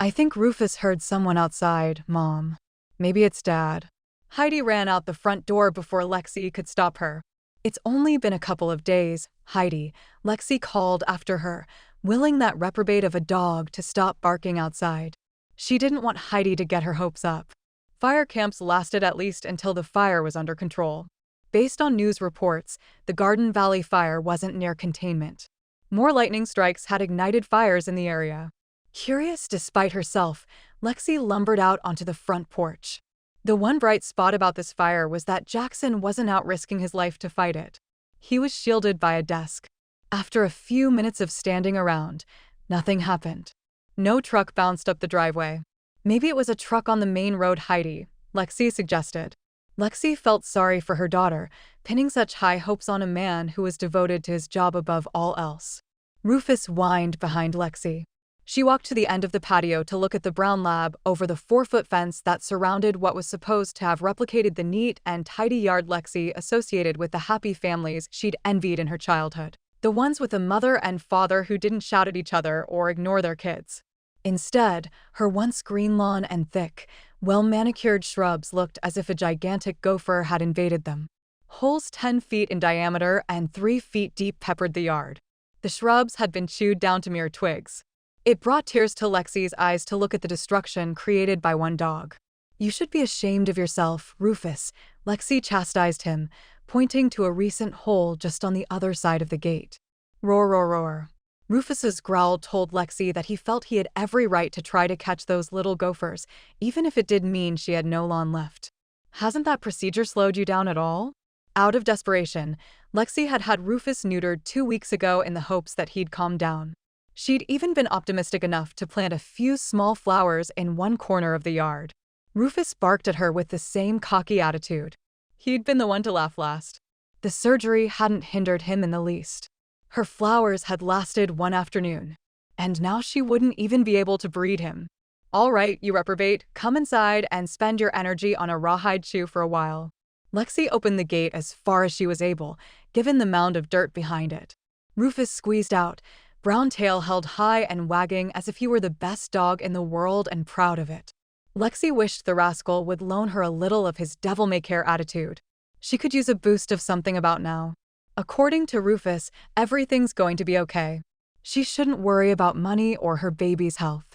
I think Rufus heard someone outside, Mom. Maybe it's Dad. Heidi ran out the front door before Lexie could stop her. It's only been a couple of days, Heidi, Lexie called after her, willing that reprobate of a dog to stop barking outside. She didn't want Heidi to get her hopes up. Fire camps lasted at least until the fire was under control. Based on news reports, the Garden Valley fire wasn't near containment. More lightning strikes had ignited fires in the area. Curious despite herself, Lexie lumbered out onto the front porch. The one bright spot about this fire was that Jackson wasn't out risking his life to fight it. He was shielded by a desk. After a few minutes of standing around, nothing happened. No truck bounced up the driveway. Maybe it was a truck on the main road, Heidi, Lexie suggested. Lexie felt sorry for her daughter, pinning such high hopes on a man who was devoted to his job above all else. Rufus whined behind Lexie. She walked to the end of the patio to look at the brown lab over the 4-foot fence that surrounded what was supposed to have replicated the neat and tidy yard Lexie associated with the happy families she'd envied in her childhood. The ones with a mother and father who didn't shout at each other or ignore their kids. Instead, her once green lawn and thick, well-manicured shrubs looked as if a gigantic gopher had invaded them. Holes 10 feet in diameter and 3 feet deep peppered the yard. The shrubs had been chewed down to mere twigs. It brought tears to Lexie's eyes to look at the destruction created by one dog. You should be ashamed of yourself, Rufus, Lexie chastised him, pointing to a recent hole just on the other side of the gate. Roar, roar, roar. Rufus's growl told Lexie that he felt he had every right to try to catch those little gophers, even if it did mean she had no lawn left. Hasn't that procedure slowed you down at all? Out of desperation, Lexie had had Rufus neutered 2 weeks ago in the hopes that he'd calm down. She'd even been optimistic enough to plant a few small flowers in one corner of the yard. Rufus barked at her with the same cocky attitude. He'd been the one to laugh last. The surgery hadn't hindered him in the least. Her flowers had lasted one afternoon, and now she wouldn't even be able to breed him. All right, you reprobate, come inside and spend your energy on a rawhide chew for a while. Lexie opened the gate as far as she was able, given the mound of dirt behind it. Rufus squeezed out, brown tail held high and wagging as if he were the best dog in the world and proud of it. Lexie wished the rascal would loan her a little of his devil-may-care attitude. She could use a boost of something about now. According to Rufus, everything's going to be okay. She shouldn't worry about money or her baby's health.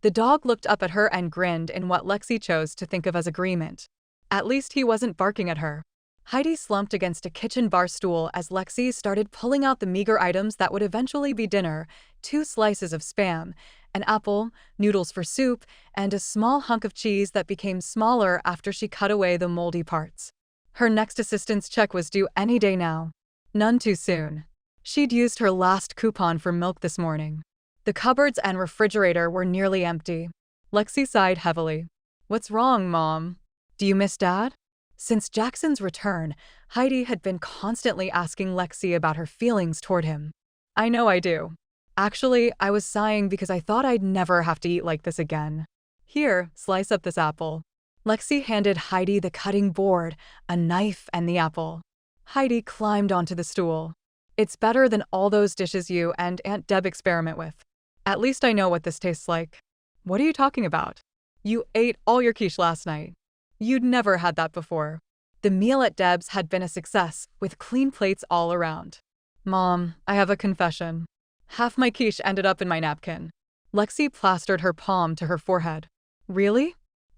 The dog looked up at her and grinned in what Lexie chose to think of as agreement. At least he wasn't barking at her. Heidi slumped against a kitchen bar stool as Lexie started pulling out the meager items that would eventually be dinner: 2 slices of Spam, an apple, noodles for soup, and a small hunk of cheese that became smaller after she cut away the moldy parts. Her next assistance check was due any day now. None too soon. She'd used her last coupon for milk this morning. The cupboards and refrigerator were nearly empty. Lexie sighed heavily. What's wrong, Mom? Do you miss Dad? Since Jackson's return, Heidi had been constantly asking Lexie about her feelings toward him. I know I do. Actually, I was sighing because I thought I'd never have to eat like this again. Here, slice up this apple. Lexie handed Heidi the cutting board, a knife, and the apple. Heidi climbed onto the stool. It's better than all those dishes you and Aunt Deb experiment with. At least I know what this tastes like. What are you talking about? You ate all your quiche last night. You'd never had that before. The meal at Deb's had been a success, with clean plates all around. Mom, I have a confession. Half my quiche ended up in my napkin. Lexie plastered her palm to her forehead. Really?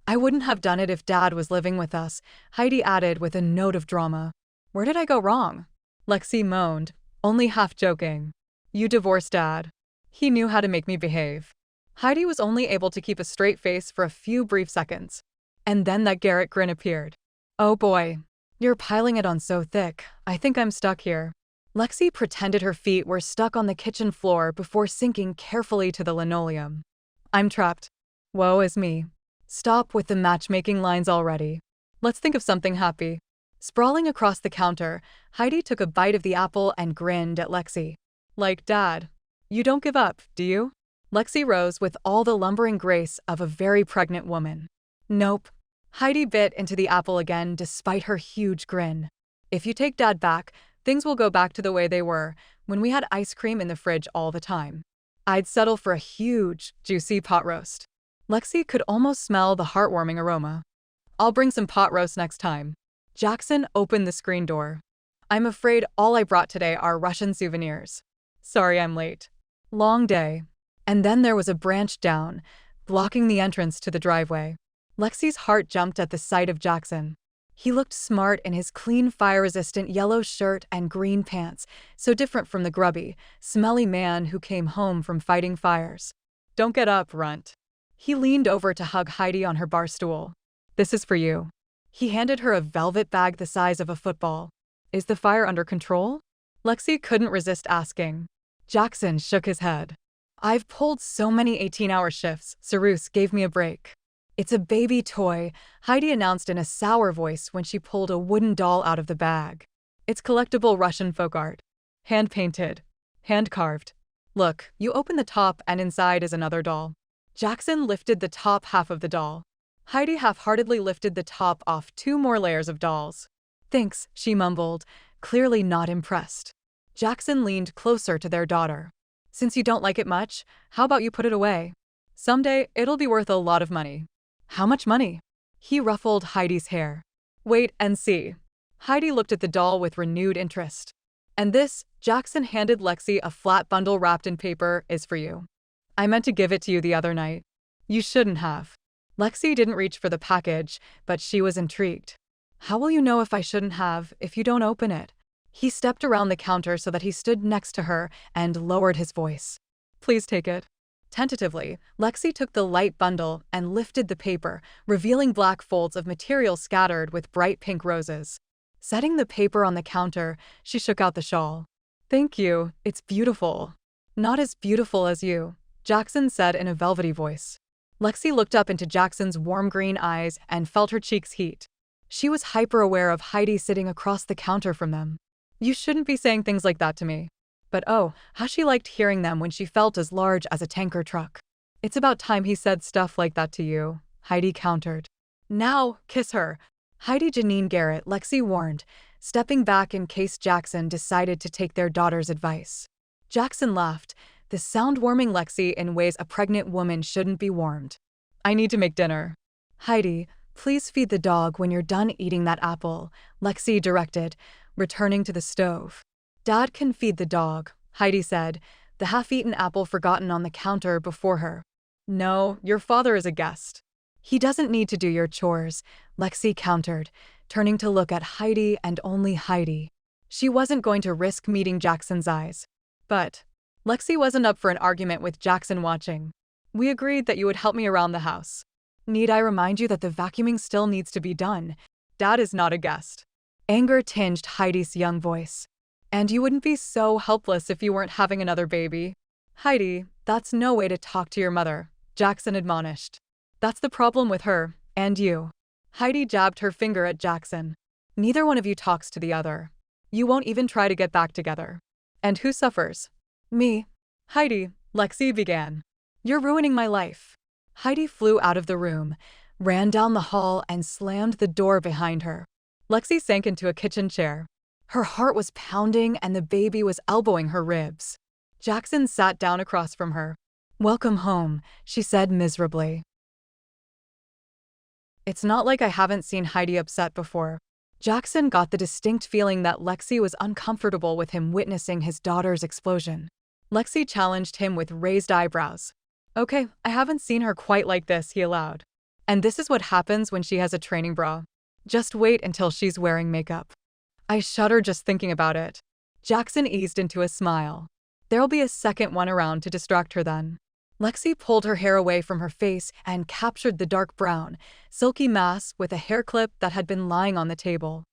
I wouldn't have done it if Dad was living with us, Heidi added with a note of drama. Where did I go wrong? Lexie moaned, only half joking. You divorced Dad. He knew how to make me behave. Heidi was only able to keep a straight face for a few brief seconds. And then that Garrett grin appeared. Oh boy, you're piling it on so thick, I think I'm stuck here. Lexie pretended her feet were stuck on the kitchen floor before sinking carefully to the linoleum. I'm trapped. Woe is me. Stop with the matchmaking lines already. Let's think of something happy. Sprawling across the counter, Heidi took a bite of the apple and grinned at Lexie. Like Dad. You don't give up, do you? Lexie rose with all the lumbering grace of a very pregnant woman. Nope. Heidi bit into the apple again despite her huge grin. If you take Dad back, things will go back to the way they were, when we had ice cream in the fridge all the time. I'd settle for a huge, juicy pot roast. Lexie could almost smell the heartwarming aroma. I'll bring some pot roast next time. Jackson opened the screen door. I'm afraid all I brought today are Russian souvenirs. Sorry I'm late. Long day. And then there was a branch down, blocking the entrance to the driveway. Lexie's heart jumped at the sight of Jackson. He looked smart in his clean fire-resistant yellow shirt and green pants, so different from the grubby, smelly man who came home from fighting fires. Don't get up, runt. He leaned over to hug Heidi on her bar stool. This is for you. He handed her a velvet bag the size of a football. Is the fire under control? Lexie couldn't resist asking. Jackson shook his head. I've pulled so many 18-hour shifts, Cyrus gave me a break. It's a baby toy, Heidi announced in a sour voice when she pulled a wooden doll out of the bag. It's collectible Russian folk art. Hand-painted. Hand-carved. Look, you open the top and inside is another doll. Jackson lifted the top half of the doll. Heidi half-heartedly lifted the top off 2 more layers of dolls. Thanks, she mumbled, clearly not impressed. Jackson leaned closer to their daughter. Since you don't like it much, how about you put it away? Someday, it'll be worth a lot of money. How much money? He ruffled Heidi's hair. Wait and see. Heidi looked at the doll with renewed interest. And this, Jackson handed Lexie a flat bundle wrapped in paper, is for you. I meant to give it to you the other night. You shouldn't have. Lexie didn't reach for the package, but she was intrigued. How will you know if I shouldn't have, if you don't open it? He stepped around the counter so that he stood next to her and lowered his voice. Please take it. Tentatively, Lexie took the light bundle and lifted the paper, revealing black folds of material scattered with bright pink roses. Setting the paper on the counter, she shook out the shawl. Thank you, it's beautiful. Not as beautiful as you, Jackson said in a velvety voice. Lexie looked up into Jackson's warm green eyes and felt her cheeks heat. She was hyper-aware of Heidi sitting across the counter from them. You shouldn't be saying things like that to me. But oh, how she liked hearing them when she felt as large as a tanker truck. It's about time he said stuff like that to you, Heidi countered. Now, kiss her. Heidi Janine Garrett, Lexie warned, stepping back in case Jackson decided to take their daughter's advice. Jackson laughed, the sound warming Lexie in ways a pregnant woman shouldn't be warmed. I need to make dinner. Heidi, please feed the dog when you're done eating that apple, Lexie directed, returning to the stove. Dad can feed the dog, Heidi said, the half-eaten apple forgotten on the counter before her. No, your father is a guest. He doesn't need to do your chores, Lexie countered, turning to look at Heidi and only Heidi. She wasn't going to risk meeting Jackson's eyes. But Lexie wasn't up for an argument with Jackson watching. We agreed that you would help me around the house. Need I remind you that the vacuuming still needs to be done? Dad is not a guest. Anger tinged Heidi's young voice. And you wouldn't be so helpless if you weren't having another baby. Heidi, that's no way to talk to your mother, Jackson admonished. That's the problem with her, and you. Heidi jabbed her finger at Jackson. Neither one of you talks to the other. You won't even try to get back together. And who suffers? Me. Heidi, Lexie began. You're ruining my life. Heidi flew out of the room, ran down the hall and slammed the door behind her. Lexie sank into a kitchen chair. Her heart was pounding and the baby was elbowing her ribs. Jackson sat down across from her. Welcome home, she said miserably. It's not like I haven't seen Heidi upset before. Jackson got the distinct feeling that Lexie was uncomfortable with him witnessing his daughter's explosion. Lexie challenged him with raised eyebrows. Okay, I haven't seen her quite like this, he allowed. And this is what happens when she has a training bra. Just wait until she's wearing makeup. I shudder just thinking about it. Jackson eased into a smile. There'll be a second one around to distract her then. Lexie pulled her hair away from her face and captured the dark brown, silky mass with a hair clip that had been lying on the table.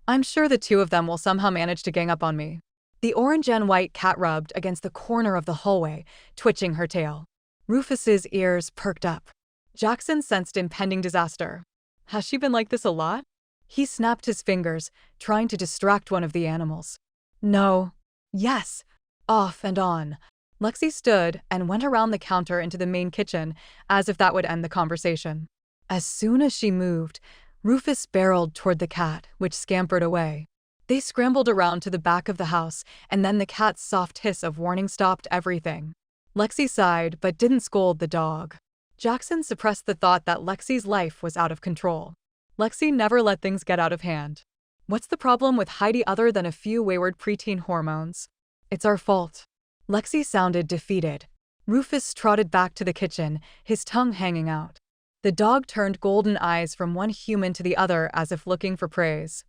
I'm sure the two of them will somehow manage to gang up on me. The orange and white cat rubbed against the corner of the hallway, twitching her tail. Rufus's ears perked up. Jackson sensed impending disaster. Has she been like this a lot? He snapped his fingers, trying to distract one of the animals. No. Yes. Off and on. Lexie stood and went around the counter into the main kitchen, as if that would end the conversation. As soon as she moved, Rufus barreled toward the cat, which scampered away. They scrambled around to the back of the house, and then the cat's soft hiss of warning stopped everything. Lexie sighed but didn't scold the dog. Jackson suppressed the thought that Lexie's life was out of control. Lexie never let things get out of hand. What's the problem with Heidi other than a few wayward preteen hormones? It's our fault. Lexie sounded defeated. Rufus trotted back to the kitchen, his tongue hanging out. The dog turned golden eyes from one human to the other as if looking for praise.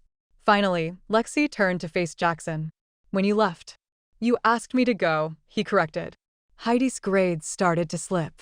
Finally, Lexie turned to face Jackson. When you left. You asked me to go, he corrected. Heidi's grades started to slip.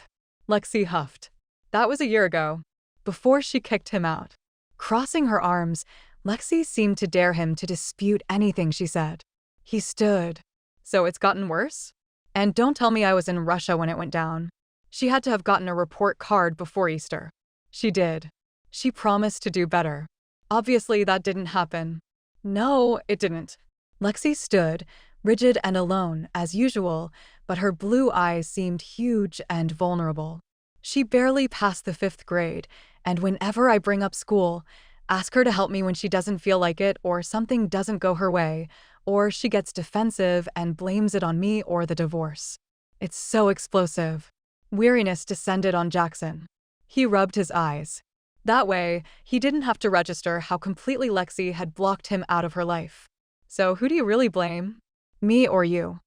Lexie huffed. That was a year ago. Before she kicked him out. Crossing her arms, Lexie seemed to dare him to dispute anything she said. He stood. So it's gotten worse? And don't tell me I was in Russia when it went down. She had to have gotten a report card before Easter. She did. She promised to do better. Obviously, that didn't happen. No, it didn't. Lexie stood, rigid and alone, as usual, but her blue eyes seemed huge and vulnerable. She barely passed the 5th grade, and whenever I bring up school, ask her to help me when she doesn't feel like it or something doesn't go her way, or she gets defensive and blames it on me or the divorce. It's so explosive. Weariness descended on Jackson. He rubbed his eyes. That way, he didn't have to register how completely Lexie had blocked him out of her life. So who do you really blame? Me or you?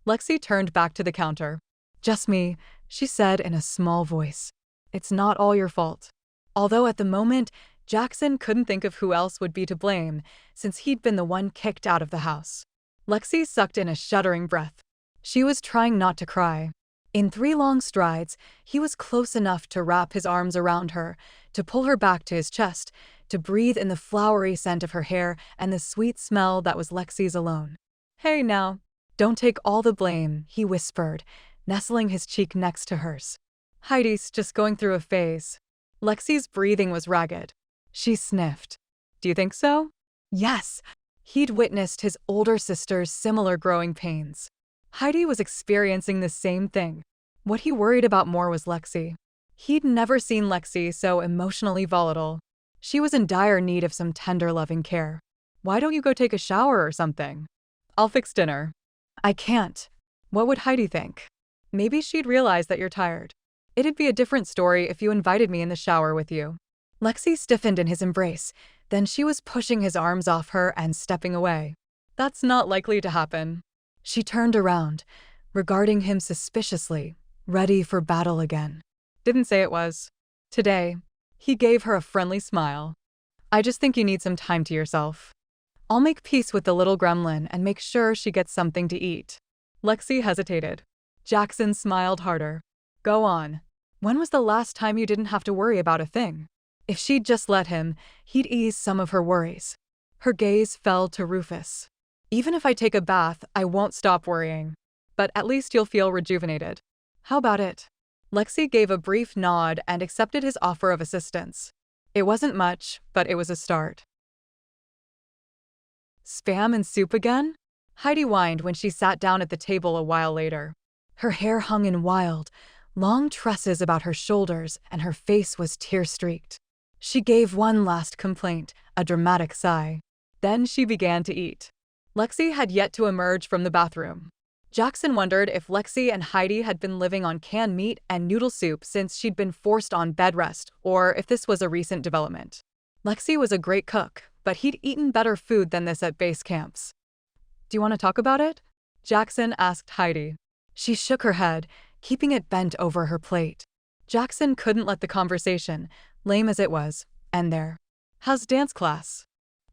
Lexie turned back to the counter. Just me, she said in a small voice. It's not all your fault. Although at the moment, Jackson couldn't think of who else would be to blame, since he'd been the one kicked out of the house. Lexie sucked in a shuddering breath. She was trying not to cry. In 3 long strides, he was close enough to wrap his arms around her, to pull her back to his chest, to breathe in the flowery scent of her hair and the sweet smell that was Lexie's alone. Hey now, don't take all the blame, he whispered, nestling his cheek next to hers. Heidi's just going through a phase. Lexie's breathing was ragged. She sniffed. Do you think so? Yes. He'd witnessed his older sister's similar growing pains. Heidi was experiencing the same thing. What he worried about more was Lexie. He'd never seen Lexie so emotionally volatile. She was in dire need of some tender, loving care. Why don't you go take a shower or something? I'll fix dinner. I can't. What would Heidi think? Maybe she'd realize that you're tired. It'd be a different story if you invited me in the shower with you. Lexie stiffened in his embrace, then she was pushing his arms off her and stepping away. That's not likely to happen. She turned around, regarding him suspiciously, ready for battle again. Didn't say it was. Today, he gave her a friendly smile. I just think you need some time to yourself. I'll make peace with the little gremlin and make sure she gets something to eat. Lexie hesitated. Jackson smiled harder. Go on. When was the last time you didn't have to worry about a thing? If she'd just let him, he'd ease some of her worries. Her gaze fell to Rufus. Even if I take a bath, I won't stop worrying. But at least you'll feel rejuvenated. How about it? Lexie gave a brief nod and accepted his offer of assistance. It wasn't much, but it was a start. Spam and soup again? Heidi whined when she sat down at the table a while later. Her hair hung in wild, long tresses about her shoulders, and her face was tear-streaked. She gave one last complaint, a dramatic sigh. Then she began to eat. Lexie had yet to emerge from the bathroom. Jackson wondered if Lexie and Heidi had been living on canned meat and noodle soup since she'd been forced on bed rest, or if this was a recent development. Lexie was a great cook, but he'd eaten better food than this at base camps. Do you want to talk about it? Jackson asked Heidi. She shook her head, keeping it bent over her plate. Jackson couldn't let the conversation, lame as it was, end there. How's dance class?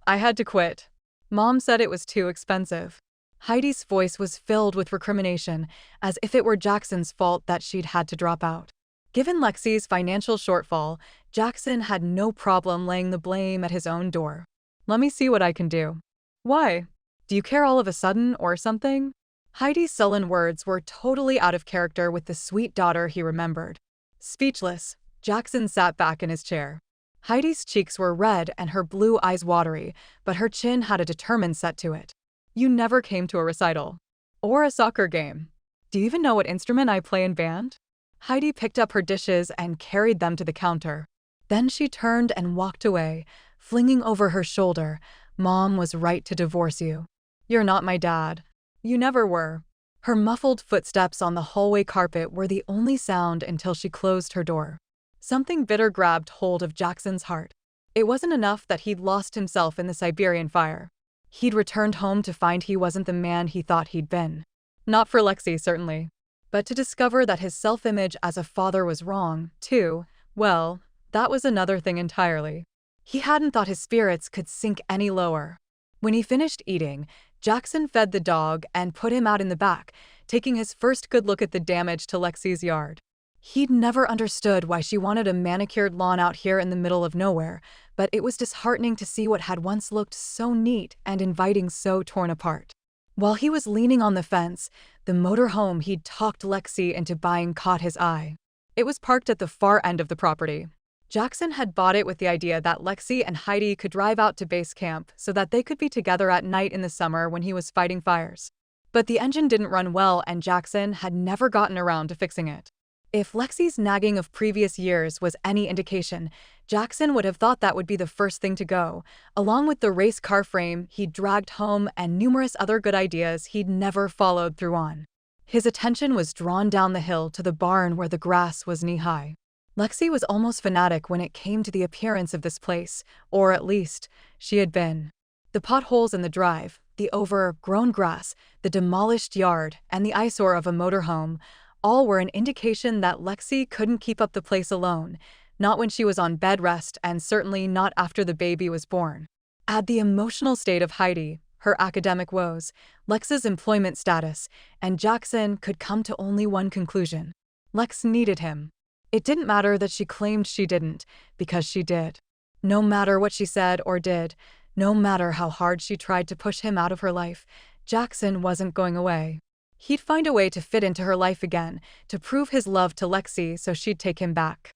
I had to quit. Mom said it was too expensive. Heidi's voice was filled with recrimination, as if it were Jackson's fault that she'd had to drop out. Given Lexie's financial shortfall, Jackson had no problem laying the blame at his own door. Let me see what I can do. Why? Do you care all of a sudden or something? Heidi's sullen words were totally out of character with the sweet daughter he remembered. Speechless, Jackson sat back in his chair. Heidi's cheeks were red and her blue eyes watery, but her chin had a determined set to it. You never came to a recital. Or a soccer game. Do you even know what instrument I play in band? Heidi picked up her dishes and carried them to the counter. Then she turned and walked away, flinging over her shoulder, Mom was right to divorce you. You're not my dad. You never were. Her muffled footsteps on the hallway carpet were the only sound until she closed her door. Something bitter grabbed hold of Jackson's heart. It wasn't enough that he'd lost himself in the Siberian fire. He'd returned home to find he wasn't the man he thought he'd been. Not for Lexie, certainly. But to discover that his self-image as a father was wrong, too, well, that was another thing entirely. He hadn't thought his spirits could sink any lower. When he finished eating, Jackson fed the dog and put him out in the back, taking his first good look at the damage to Lexie's yard. He'd never understood why she wanted a manicured lawn out here in the middle of nowhere, but it was disheartening to see what had once looked so neat and inviting so torn apart. While he was leaning on the fence, the motorhome he'd talked Lexie into buying caught his eye. It was parked at the far end of the property. Jackson had bought it with the idea that Lexie and Heidi could drive out to base camp so that they could be together at night in the summer when he was fighting fires. But the engine didn't run well and Jackson had never gotten around to fixing it. If Lexie's nagging of previous years was any indication, Jackson would have thought that would be the first thing to go, along with the race car frame he'd dragged home and numerous other good ideas he'd never followed through on. His attention was drawn down the hill to the barn where the grass was knee-high. Lexie was almost fanatic when it came to the appearance of this place, or at least, she had been. The potholes in the drive, the overgrown grass, the demolished yard, and the eyesore of a motorhome all were an indication that Lexie couldn't keep up the place alone, not when she was on bed rest and certainly not after the baby was born. Add the emotional state of Heidi, her academic woes, Lex's employment status, and Jackson could come to only one conclusion. Lex needed him. It didn't matter that she claimed she didn't, because she did. No matter what she said or did, no matter how hard she tried to push him out of her life, Jackson wasn't going away. He'd find a way to fit into her life again, to prove his love to Lexie so she'd take him back.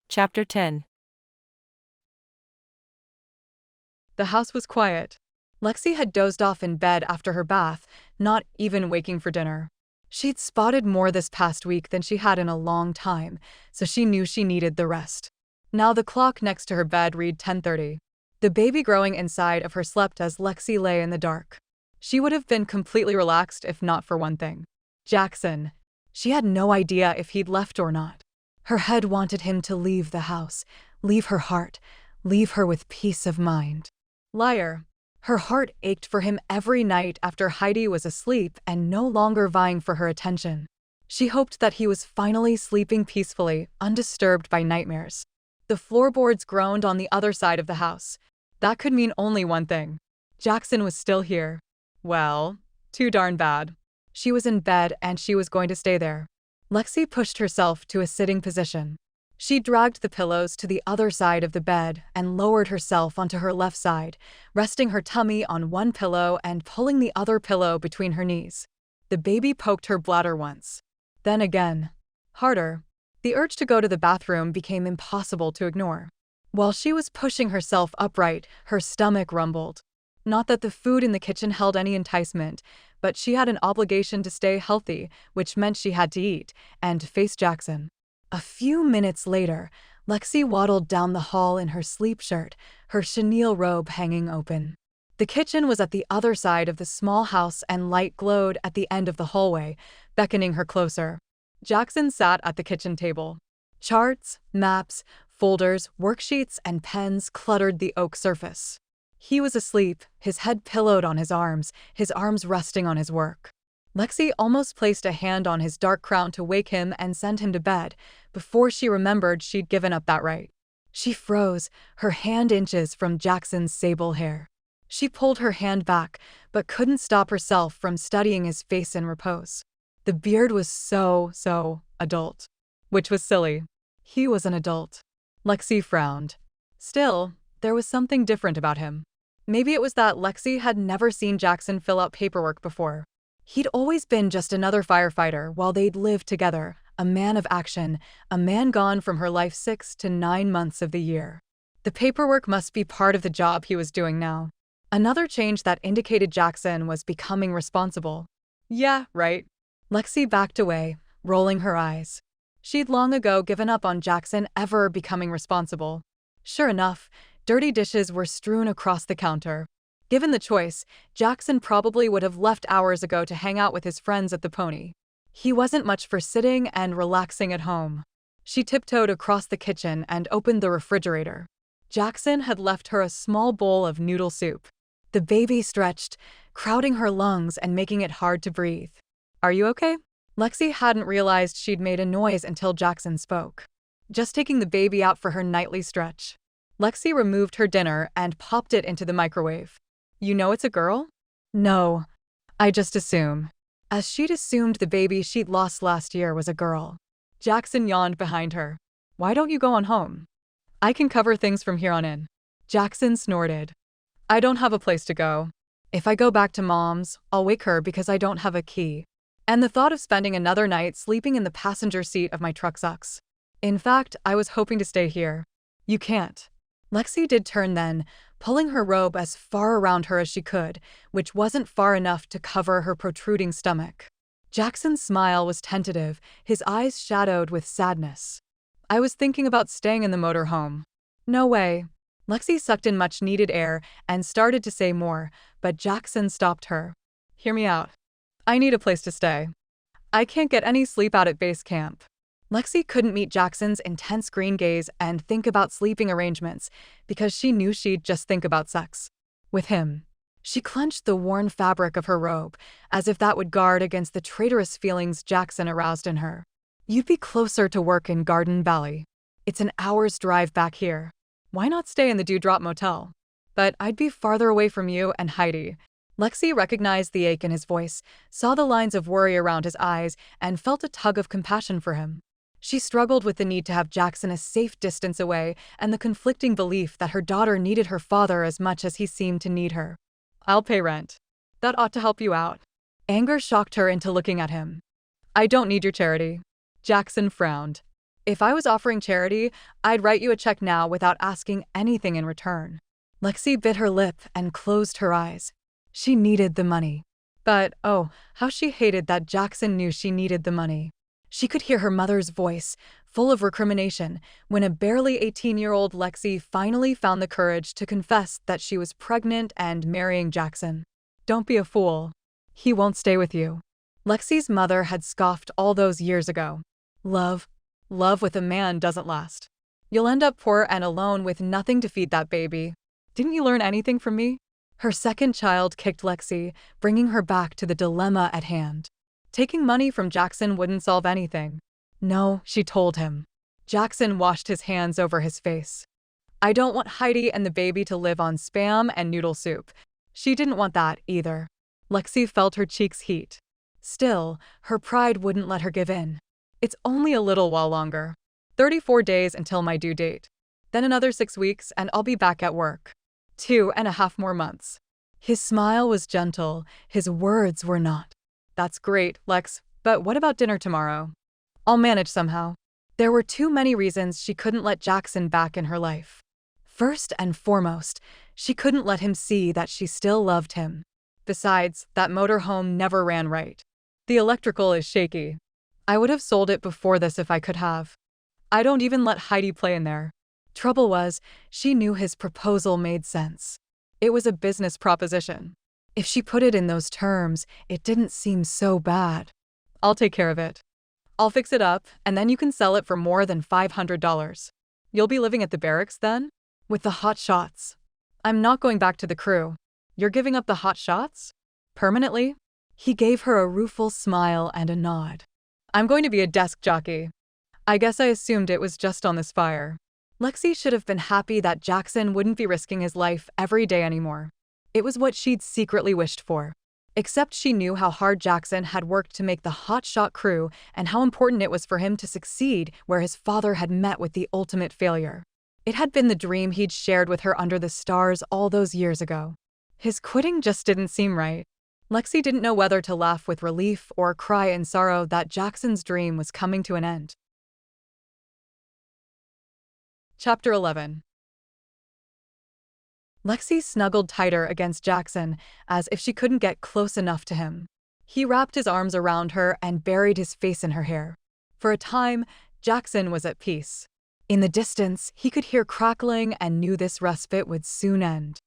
Chapter 10. The house was quiet. Lexie had dozed off in bed after her bath, not even waking for dinner. She'd spotted more this past week than she had in a long time, so she knew she needed the rest. Now the clock next to her bed read 10:30. The baby growing inside of her slept as Lexie lay in the dark. She would have been completely relaxed if not for one thing. Jackson. She had no idea if he'd left or not. Her head wanted him to leave the house, leave her heart, leave her with peace of mind. Liar. Her heart ached for him every night after Heidi was asleep and no longer vying for her attention. She hoped that he was finally sleeping peacefully, undisturbed by nightmares. The floorboards groaned on the other side of the house. That could mean only one thing. Jackson was still here. Well, too darn bad. She was in bed and she was going to stay there. Lexie pushed herself to a sitting position. She dragged the pillows to the other side of the bed and lowered herself onto her left side, resting her tummy on one pillow and pulling the other pillow between her knees. The baby poked her bladder once. Then again. Harder. The urge to go to the bathroom became impossible to ignore. While she was pushing herself upright, her stomach rumbled. Not that the food in the kitchen held any enticement, but she had an obligation to stay healthy, which meant she had to eat, and face Jackson. A few minutes later, Lexie waddled down the hall in her sleep shirt, her chenille robe hanging open. The kitchen was at the other side of the small house and light glowed at the end of the hallway, beckoning her closer. Jackson sat at the kitchen table. Charts, maps, folders, worksheets, and pens cluttered the oak surface. He was asleep, his head pillowed on his arms resting on his work. Lexie almost placed a hand on his dark crown to wake him and send him to bed, before she remembered she'd given up that right. She froze, her hand inches from Jackson's sable hair. She pulled her hand back, but couldn't stop herself from studying his face in repose. The beard was so adult. Which was silly. He was an adult. Lexie frowned. Still, there was something different about him. Maybe it was that Lexie had never seen Jackson fill out paperwork before. He'd always been just another firefighter while they'd lived together, a man of action, a man gone from her life 6 to 9 months of the year. The paperwork must be part of the job he was doing now. Another change that indicated Jackson was becoming responsible. Yeah, right. Lexie backed away, rolling her eyes. She'd long ago given up on Jackson ever becoming responsible. Sure enough, dirty dishes were strewn across the counter. Given the choice, Jackson probably would have left hours ago to hang out with his friends at the Pony. He wasn't much for sitting and relaxing at home. She tiptoed across the kitchen and opened the refrigerator. Jackson had left her a small bowl of noodle soup. The baby stretched, crowding her lungs and making it hard to breathe. "Are you okay?" Lexie hadn't realized she'd made a noise until Jackson spoke. "Just taking the baby out for her nightly stretch." Lexie removed her dinner and popped it into the microwave. "You know it's a girl?" "No. I just assume." As she'd assumed the baby she'd lost last year was a girl. Jackson yawned behind her. "Why don't you go on home? I can cover things from here on in." Jackson snorted. "I don't have a place to go. If I go back to Mom's, I'll wake her because I don't have a key. And the thought of spending another night sleeping in the passenger seat of my truck sucks. In fact, I was hoping to stay here." "You can't." Lexie did turn then, pulling her robe as far around her as she could, which wasn't far enough to cover her protruding stomach. Jackson's smile was tentative, his eyes shadowed with sadness. "I was thinking about staying in the motorhome." "No way." Lexie sucked in much-needed air and started to say more, but Jackson stopped her. "Hear me out. I need a place to stay. I can't get any sleep out at base camp." Lexie couldn't meet Jackson's intense green gaze and think about sleeping arrangements because she knew she'd just think about sex. With him. She clenched the worn fabric of her robe, as if that would guard against the traitorous feelings Jackson aroused in her. "You'd be closer to work in Garden Valley. It's an hour's drive back here. Why not stay in the Dewdrop Motel? But I'd be farther away from you and Heidi." Lexie recognized the ache in his voice, saw the lines of worry around his eyes, and felt a tug of compassion for him. She struggled with the need to have Jackson a safe distance away and the conflicting belief that her daughter needed her father as much as he seemed to need her. "I'll pay rent. That ought to help you out." Anger shocked her into looking at him. "I don't need your charity." Jackson frowned. "If I was offering charity, I'd write you a check now without asking anything in return." Lexie bit her lip and closed her eyes. She needed the money. But, oh, how she hated that Jackson knew she needed the money. She could hear her mother's voice, full of recrimination, when a barely 18-year-old Lexie finally found the courage to confess that she was pregnant and marrying Jackson. "Don't be a fool. He won't stay with you." Lexie's mother had scoffed all those years ago. Love with a man doesn't last. You'll end up poor and alone with nothing to feed that baby. Didn't you learn anything from me? Her second child kicked Lexie, bringing her back to the dilemma at hand. Taking money from Jackson wouldn't solve anything. "No," she told him. Jackson washed his hands over his face. "I don't want Heidi and the baby to live on Spam and noodle soup." She didn't want that either. Lexie felt her cheeks heat. Still, her pride wouldn't let her give in. "It's only a little while longer. 34 days until my due date. Then another 6 weeks and I'll be back at work. 2.5 more months." His smile was gentle, his words were not. "That's great, Lex, but what about dinner tomorrow?" "I'll manage somehow." There were too many reasons she couldn't let Jackson back in her life. First and foremost, she couldn't let him see that she still loved him. Besides, that motorhome never ran right. The electrical is shaky. I would have sold it before this if I could have. I don't even let Heidi play in there. Trouble was, she knew his proposal made sense. It was a business proposition. If she put it in those terms, it didn't seem so bad. "I'll take care of it. I'll fix it up, and then you can sell it for more than $500. You'll be living at the barracks then? With the hot shots." "I'm not going back to the crew." "You're giving up the hot shots? Permanently?" He gave her a rueful smile and a nod. "I'm going to be a desk jockey. I guess I assumed it was just on this fire." Lexie should have been happy that Jackson wouldn't be risking his life every day anymore. It was what she'd secretly wished for. Except she knew how hard Jackson had worked to make the hotshot crew and how important it was for him to succeed where his father had met with the ultimate failure. It had been the dream he'd shared with her under the stars all those years ago. His quitting just didn't seem right. Lexie didn't know whether to laugh with relief or cry in sorrow that Jackson's dream was coming to an end. Chapter 11. Lexie snuggled tighter against Jackson, as if she couldn't get close enough to him. He wrapped his arms around her and buried his face in her hair. For a time, Jackson was at peace. In the distance, he could hear crackling and knew this respite would soon end.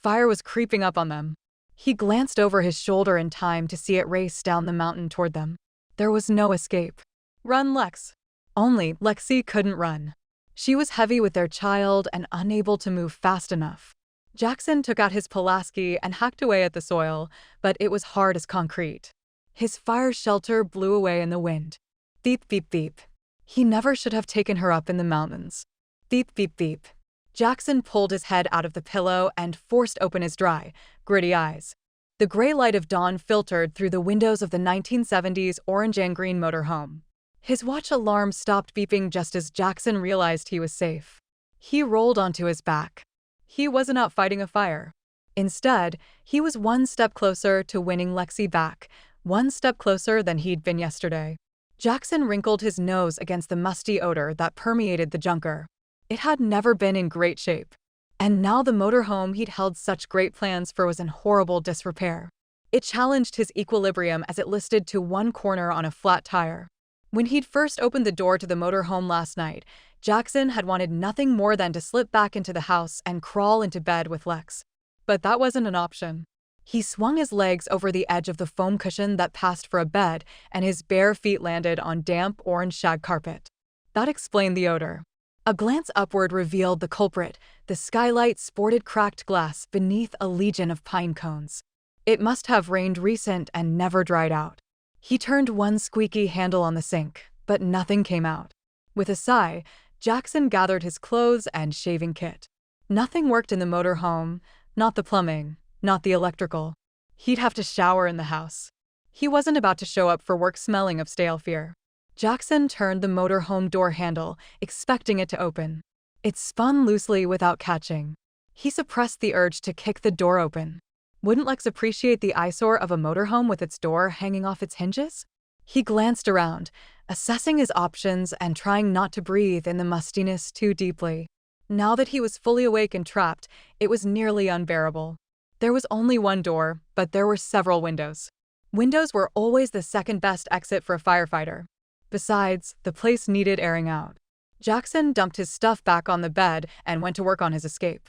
fire was creeping up on them. He glanced over his shoulder in time to see it race down the mountain toward them. There was no escape. Run, Lex. Only Lexie couldn't run. She was heavy with their child and unable to move fast enough. Jackson took out his Pulaski and hacked away at the soil, but it was hard as concrete. His fire shelter blew away in the wind. Beep, beep, beep. He never should have taken her up in the mountains. Beep, beep, beep. Jackson pulled his head out of the pillow and forced open his dry, gritty eyes. The gray light of dawn filtered through the windows of the 1970s orange and green motorhome. His watch alarm stopped beeping just as Jackson realized he was safe. He rolled onto his back. He wasn't out fighting a fire. Instead, he was one step closer to winning Lexie back, one step closer than he'd been yesterday. Jackson wrinkled his nose against the musty odor that permeated the junker. It had never been in great shape. And now the motorhome he'd held such great plans for was in horrible disrepair. It challenged his equilibrium as it listed to one corner on a flat tire. When he'd first opened the door to the motorhome last night, Jackson had wanted nothing more than to slip back into the house and crawl into bed with Lex. But that wasn't an option. He swung his legs over the edge of the foam cushion that passed for a bed, and his bare feet landed on damp orange shag carpet. That explained the odor. A glance upward revealed the culprit. The skylight sported cracked glass beneath a legion of pine cones. It must have rained recent and never dried out. He turned one squeaky handle on the sink, but nothing came out. With a sigh, Jackson gathered his clothes and shaving kit. Nothing worked in the motorhome, not the plumbing, not the electrical. He'd have to shower in the house. He wasn't about to show up for work smelling of stale fear. Jackson turned the motorhome door handle, expecting it to open. It spun loosely without catching. He suppressed the urge to kick the door open. Wouldn't Lex appreciate the eyesore of a motorhome with its door hanging off its hinges? He glanced around, assessing his options and trying not to breathe in the mustiness too deeply. Now that he was fully awake and trapped, it was nearly unbearable. There was only one door, but there were several windows. Windows were always the second best exit for a firefighter. Besides, the place needed airing out. Jackson dumped his stuff back on the bed and went to work on his escape.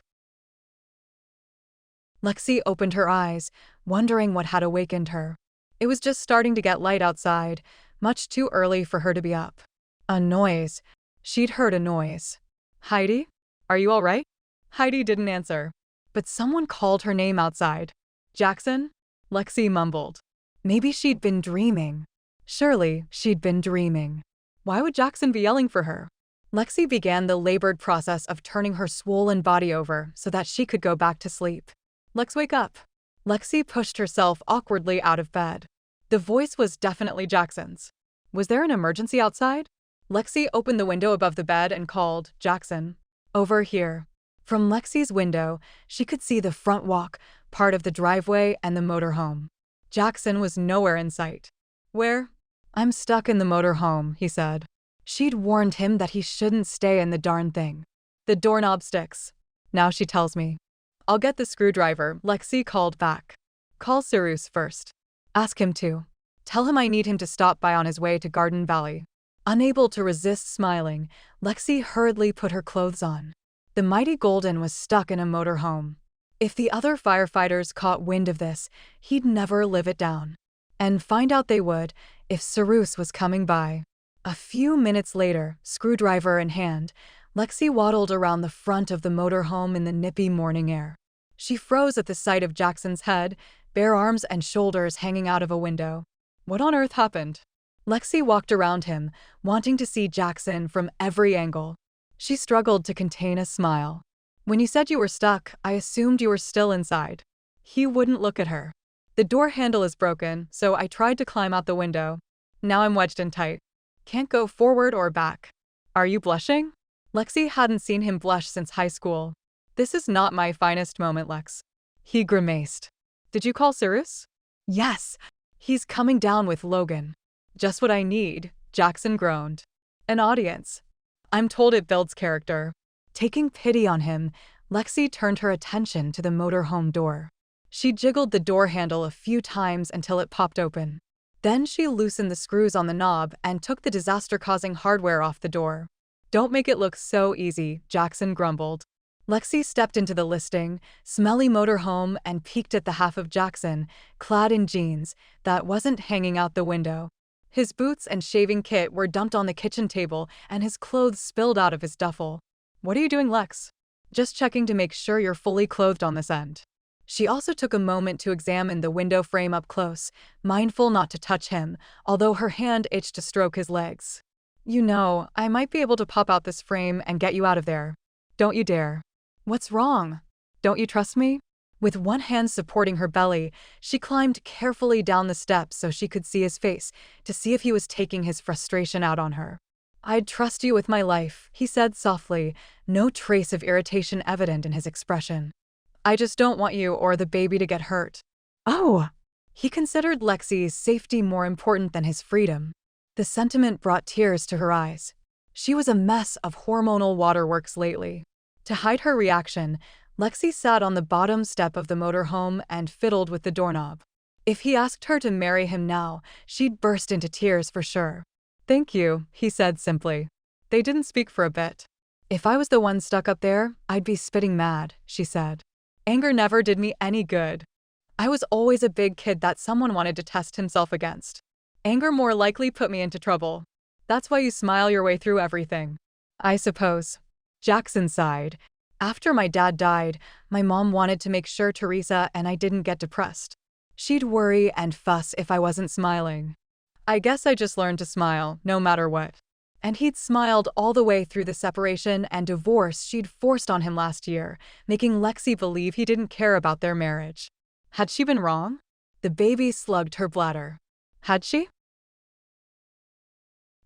Lexie opened her eyes, wondering what had awakened her. It was just starting to get light outside, much too early for her to be up. A noise. She'd heard a noise. Heidi? Are you all right? Heidi didn't answer. But someone called her name outside. Jackson? Lexie mumbled. Maybe she'd been dreaming. Surely, she'd been dreaming. Why would Jackson be yelling for her? Lexie began the labored process of turning her swollen body over so that she could go back to sleep. Lex, wake up. Lexie pushed herself awkwardly out of bed. The voice was definitely Jackson's. Was there an emergency outside? Lexie opened the window above the bed and called, Jackson. Over here. From Lexie's window, she could see the front walk, part of the driveway, and the motorhome. Jackson was nowhere in sight. Where? I'm stuck in the motorhome, he said. She'd warned him that he shouldn't stay in the darn thing. The doorknob sticks. Now she tells me. I'll get the screwdriver, Lexie called back. Call Cyrus first. Ask him to. Tell him I need him to stop by on his way to Garden Valley. Unable to resist smiling, Lexie hurriedly put her clothes on. The mighty Golden was stuck in a motorhome. If the other firefighters caught wind of this, he'd never live it down. And find out they would, if Cyrus was coming by. A few minutes later, screwdriver in hand, Lexie waddled around the front of the motorhome in the nippy morning air. She froze at the sight of Jackson's head, bare arms and shoulders hanging out of a window. What on earth happened? Lexie walked around him, wanting to see Jackson from every angle. She struggled to contain a smile. When you said you were stuck, I assumed you were still inside. He wouldn't look at her. The door handle is broken, so I tried to climb out the window. Now I'm wedged in tight. Can't go forward or back. Are you blushing? Lexie hadn't seen him blush since high school. This is not my finest moment, Lex. He grimaced. Did you call Cyrus? Yes. He's coming down with Logan. Just what I need, Jackson groaned. An audience. I'm told it builds character. Taking pity on him, Lexie turned her attention to the motorhome door. She jiggled the door handle a few times until it popped open. Then she loosened the screws on the knob and took the disaster-causing hardware off the door. Don't make it look so easy, Jackson grumbled. Lexie stepped into the listing, smelly motorhome, and peeked at the half of Jackson, clad in jeans, that wasn't hanging out the window. His boots and shaving kit were dumped on the kitchen table, and his clothes spilled out of his duffel. "What are you doing, Lex?" "Just checking to make sure you're fully clothed on this end." She also took a moment to examine the window frame up close, mindful not to touch him, although her hand itched to stroke his legs. "You know, I might be able to pop out this frame and get you out of there. Don't you dare." "What's wrong? Don't you trust me?" With one hand supporting her belly, she climbed carefully down the steps so she could see his face, to see if he was taking his frustration out on her. "I'd trust you with my life," he said softly, no trace of irritation evident in his expression. "I just don't want you or the baby to get hurt." Oh! He considered Lexie's safety more important than his freedom. The sentiment brought tears to her eyes. She was a mess of hormonal waterworks lately. To hide her reaction, Lexie sat on the bottom step of the motorhome and fiddled with the doorknob. If he asked her to marry him now, she'd burst into tears for sure. "Thank you," he said simply. They didn't speak for a bit. "If I was the one stuck up there, I'd be spitting mad," she said. "Anger never did me any good. I was always a big kid that someone wanted to test himself against. Anger more likely put me into trouble. That's why you smile your way through everything." "I suppose." Jackson sighed. "After my dad died, my mom wanted to make sure Teresa and I didn't get depressed. She'd worry and fuss if I wasn't smiling. I guess I just learned to smile, no matter what." And he'd smiled all the way through the separation and divorce she'd forced on him last year, making Lexie believe he didn't care about their marriage. Had she been wrong? The baby slugged her bladder. Had she?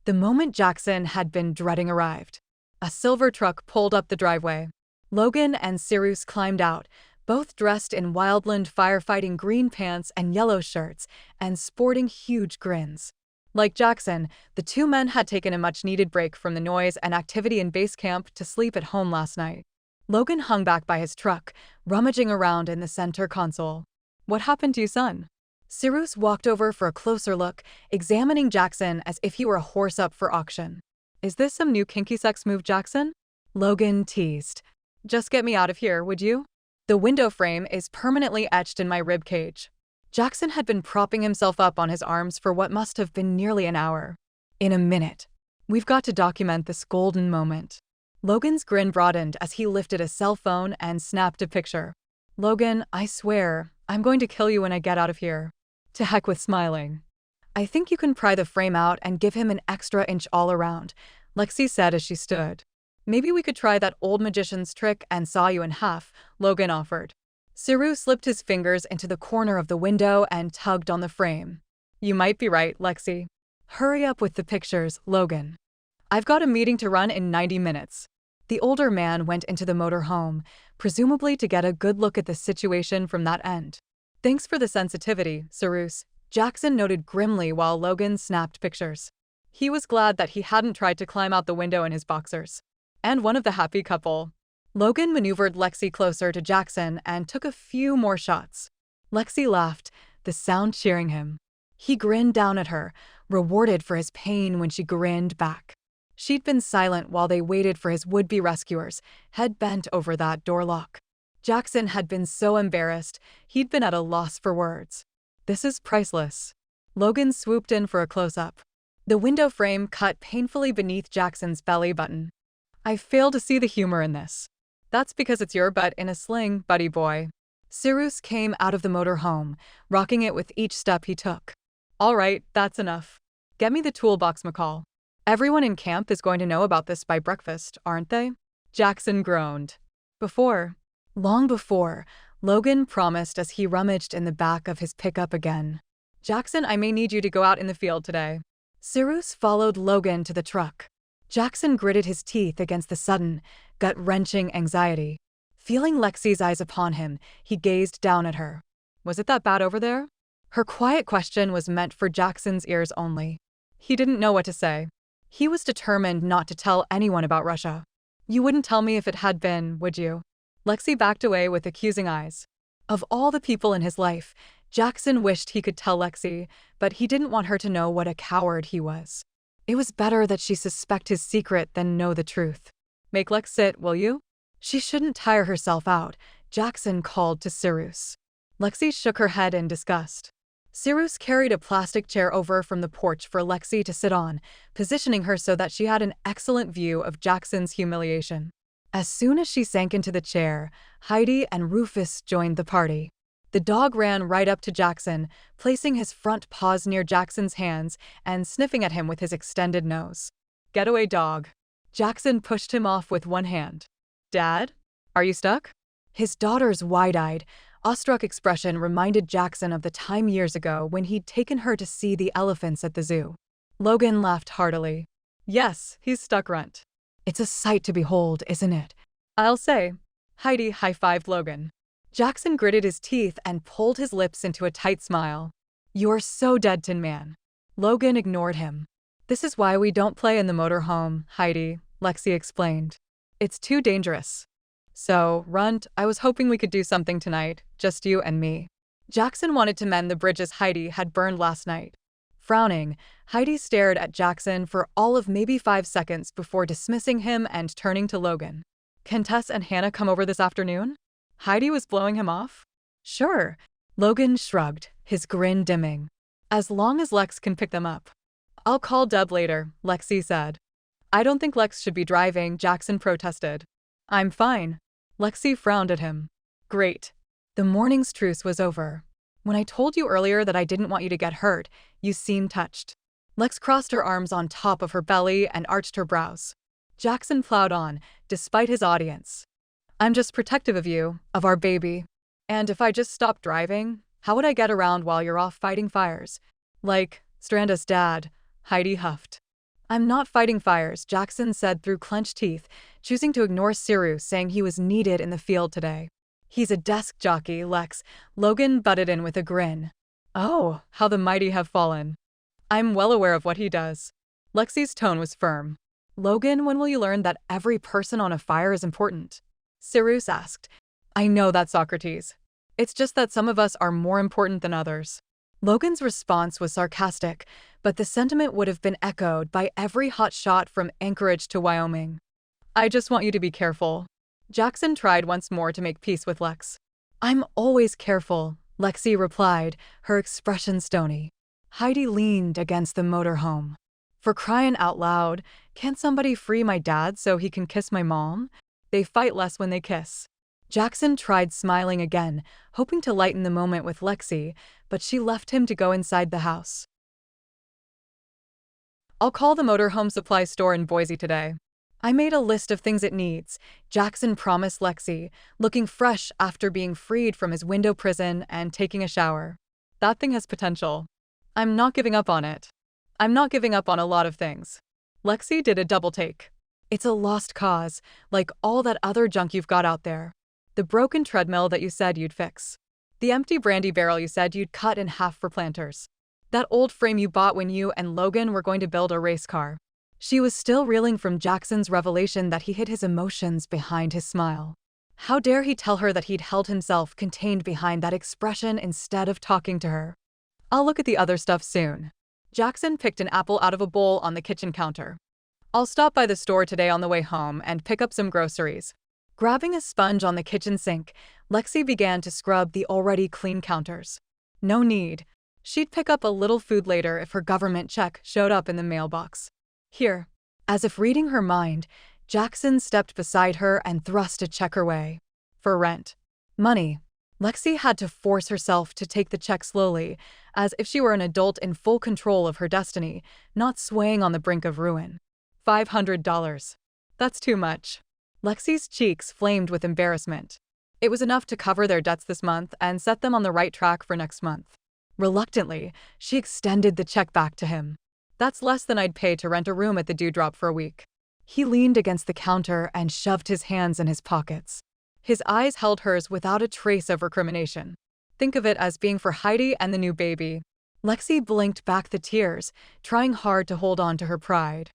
The moment Jackson had been dreading arrived. A silver truck pulled up the driveway. Logan and Cyrus climbed out, both dressed in wildland firefighting green pants and yellow shirts, and sporting huge grins. Like Jackson, the two men had taken a much-needed break from the noise and activity in base camp to sleep at home last night. Logan hung back by his truck, rummaging around in the center console. "What happened to you, son?" Cyrus walked over for a closer look, examining Jackson as if he were a horse up for auction. "Is this some new kinky sex move, Jackson?" Logan teased. "Just get me out of here, would you? The window frame is permanently etched in my rib cage." Jackson had been propping himself up on his arms for what must have been nearly an hour. "In a minute. We've got to document this golden moment." Logan's grin broadened as he lifted a cell phone and snapped a picture. "Logan, I swear, I'm going to kill you when I get out of here." "To heck with smiling. I think you can pry the frame out and give him an extra inch all around," Lexie said as she stood. "Maybe we could try that old magician's trick and saw you in half," Logan offered. Cyrus slipped his fingers into the corner of the window and tugged on the frame. "You might be right, Lexie. Hurry up with the pictures, Logan. I've got a meeting to run in 90 minutes. The older man went into the motorhome, presumably to get a good look at the situation from that end. "Thanks for the sensitivity, Cyrus," Jackson noted grimly while Logan snapped pictures. He was glad that he hadn't tried to climb out the window in his boxers. And one of the happy couple. Logan maneuvered Lexie closer to Jackson and took a few more shots. Lexie laughed, the sound cheering him. He grinned down at her, rewarded for his pain when she grinned back. She'd been silent while they waited for his would-be rescuers, head bent over that door lock. Jackson had been so embarrassed, he'd been at a loss for words. "This is priceless." Logan swooped in for a close-up. The window frame cut painfully beneath Jackson's belly button. "I fail to see the humor in this." "That's because it's your butt in a sling, buddy boy." Cyrus came out of the motorhome, rocking it with each step he took. "All right, that's enough. Get me the toolbox, McCall. Everyone in camp is going to know about this by breakfast, aren't they?" Jackson groaned. Long before, Logan promised as he rummaged in the back of his pickup again. "Jackson, I may need you to go out in the field today." Cyrus followed Logan to the truck. Jackson gritted his teeth against the sudden, gut-wrenching anxiety. Feeling Lexie's eyes upon him, he gazed down at her. "Was it that bad over there?" Her quiet question was meant for Jackson's ears only. He didn't know what to say. He was determined not to tell anyone about Russia. "You wouldn't tell me if it had been, would you?" Lexie backed away with accusing eyes. Of all the people in his life, Jackson wished he could tell Lexie, but he didn't want her to know what a coward he was. It was better that she suspect his secret than know the truth. "Make Lex sit, will you?" She shouldn't tire herself out, Jackson called to Cyrus. Lexie shook her head in disgust. Cyrus carried a plastic chair over from the porch for Lexie to sit on, positioning her so that she had an excellent view of Jackson's humiliation. As soon as she sank into the chair, Heidi and Rufus joined the party. The dog ran right up to Jackson, placing his front paws near Jackson's hands and sniffing at him with his extended nose. "Getaway dog." Jackson pushed him off with one hand. "Dad? Are you stuck?" His daughter's wide-eyed, awestruck expression reminded Jackson of the time years ago when he'd taken her to see the elephants at the zoo. Logan laughed heartily. "Yes, he's stuck, Runt. It's a sight to behold, isn't it?" "I'll say." Heidi high-fived Logan. Jackson gritted his teeth and pulled his lips into a tight smile. "You're so dead, Tin Man." Logan ignored him. "This is why we don't play in the motorhome, Heidi," Lexie explained. "It's too dangerous." "So, Runt, I was hoping we could do something tonight, just you and me." Jackson wanted to mend the bridges Heidi had burned last night. Frowning, Heidi stared at Jackson for all of maybe 5 seconds before dismissing him and turning to Logan. "Can Tess and Hannah come over this afternoon?" Heidi was blowing him off. "Sure." Logan shrugged, his grin dimming. "As long as Lex can pick them up." "I'll call Deb later," Lexie said. "I don't think Lex should be driving," Jackson protested. "I'm fine." Lexie frowned at him. "Great." The morning's truce was over. "When I told you earlier that I didn't want you to get hurt, you seemed touched." Lex crossed her arms on top of her belly and arched her brows. Jackson plowed on, despite his audience. "I'm just protective of you, of our baby. And if I just stopped driving, how would I get around while you're off fighting fires? Like, strand us, Dad," Heidi huffed. "I'm not fighting fires," Jackson said through clenched teeth, choosing to ignore Cyrus saying he was needed in the field today. "He's a desk jockey, Lex," Logan butted in with a grin. "Oh, how the mighty have fallen." "I'm well aware of what he does." Lexie's tone was firm. "Logan, when will you learn that every person on a fire is important?" Cyrus asked. "I know that, Socrates. It's just that some of us are more important than others." Logan's response was sarcastic, but the sentiment would have been echoed by every hot shot from Anchorage to Wyoming. "I just want you to be careful." Jackson tried once more to make peace with Lex. "I'm always careful," Lexie replied, her expression stony. Heidi leaned against the motorhome. "For crying out loud, can't somebody free my dad so he can kiss my mom? They fight less when they kiss." Jackson tried smiling again, hoping to lighten the moment with Lexie, but she left him to go inside the house. "I'll call the motorhome supply store in Boise today. I made a list of things it needs," Jackson promised Lexie, looking fresh after being freed from his window prison and taking a shower. "That thing has potential. I'm not giving up on it." "I'm not giving up on a lot of things." Lexie did a double take. "It's a lost cause, like all that other junk you've got out there. The broken treadmill that you said you'd fix. The empty brandy barrel you said you'd cut in half for planters. That old frame you bought when you and Logan were going to build a race car." She was still reeling from Jackson's revelation that he hid his emotions behind his smile. How dare he tell her that he'd held himself contained behind that expression instead of talking to her? "I'll look at the other stuff soon." Jackson picked an apple out of a bowl on the kitchen counter. "I'll stop by the store today on the way home and pick up some groceries." Grabbing a sponge on the kitchen sink, Lexie began to scrub the already clean counters. No need. She'd pick up a little food later if her government check showed up in the mailbox. "Here." As if reading her mind, Jackson stepped beside her and thrust a check her way. "For rent." "Money." Lexie had to force herself to take the check slowly, as if she were an adult in full control of her destiny, not swaying on the brink of ruin. $500. That's too much." Lexie's cheeks flamed with embarrassment. It was enough to cover their debts this month and set them on the right track for next month. Reluctantly, she extended the check back to him. "That's less than I'd pay to rent a room at the Dewdrop for a week." He leaned against the counter and shoved his hands in his pockets. His eyes held hers without a trace of recrimination. "Think of it as being for Heidi and the new baby." Lexie blinked back the tears, trying hard to hold on to her pride.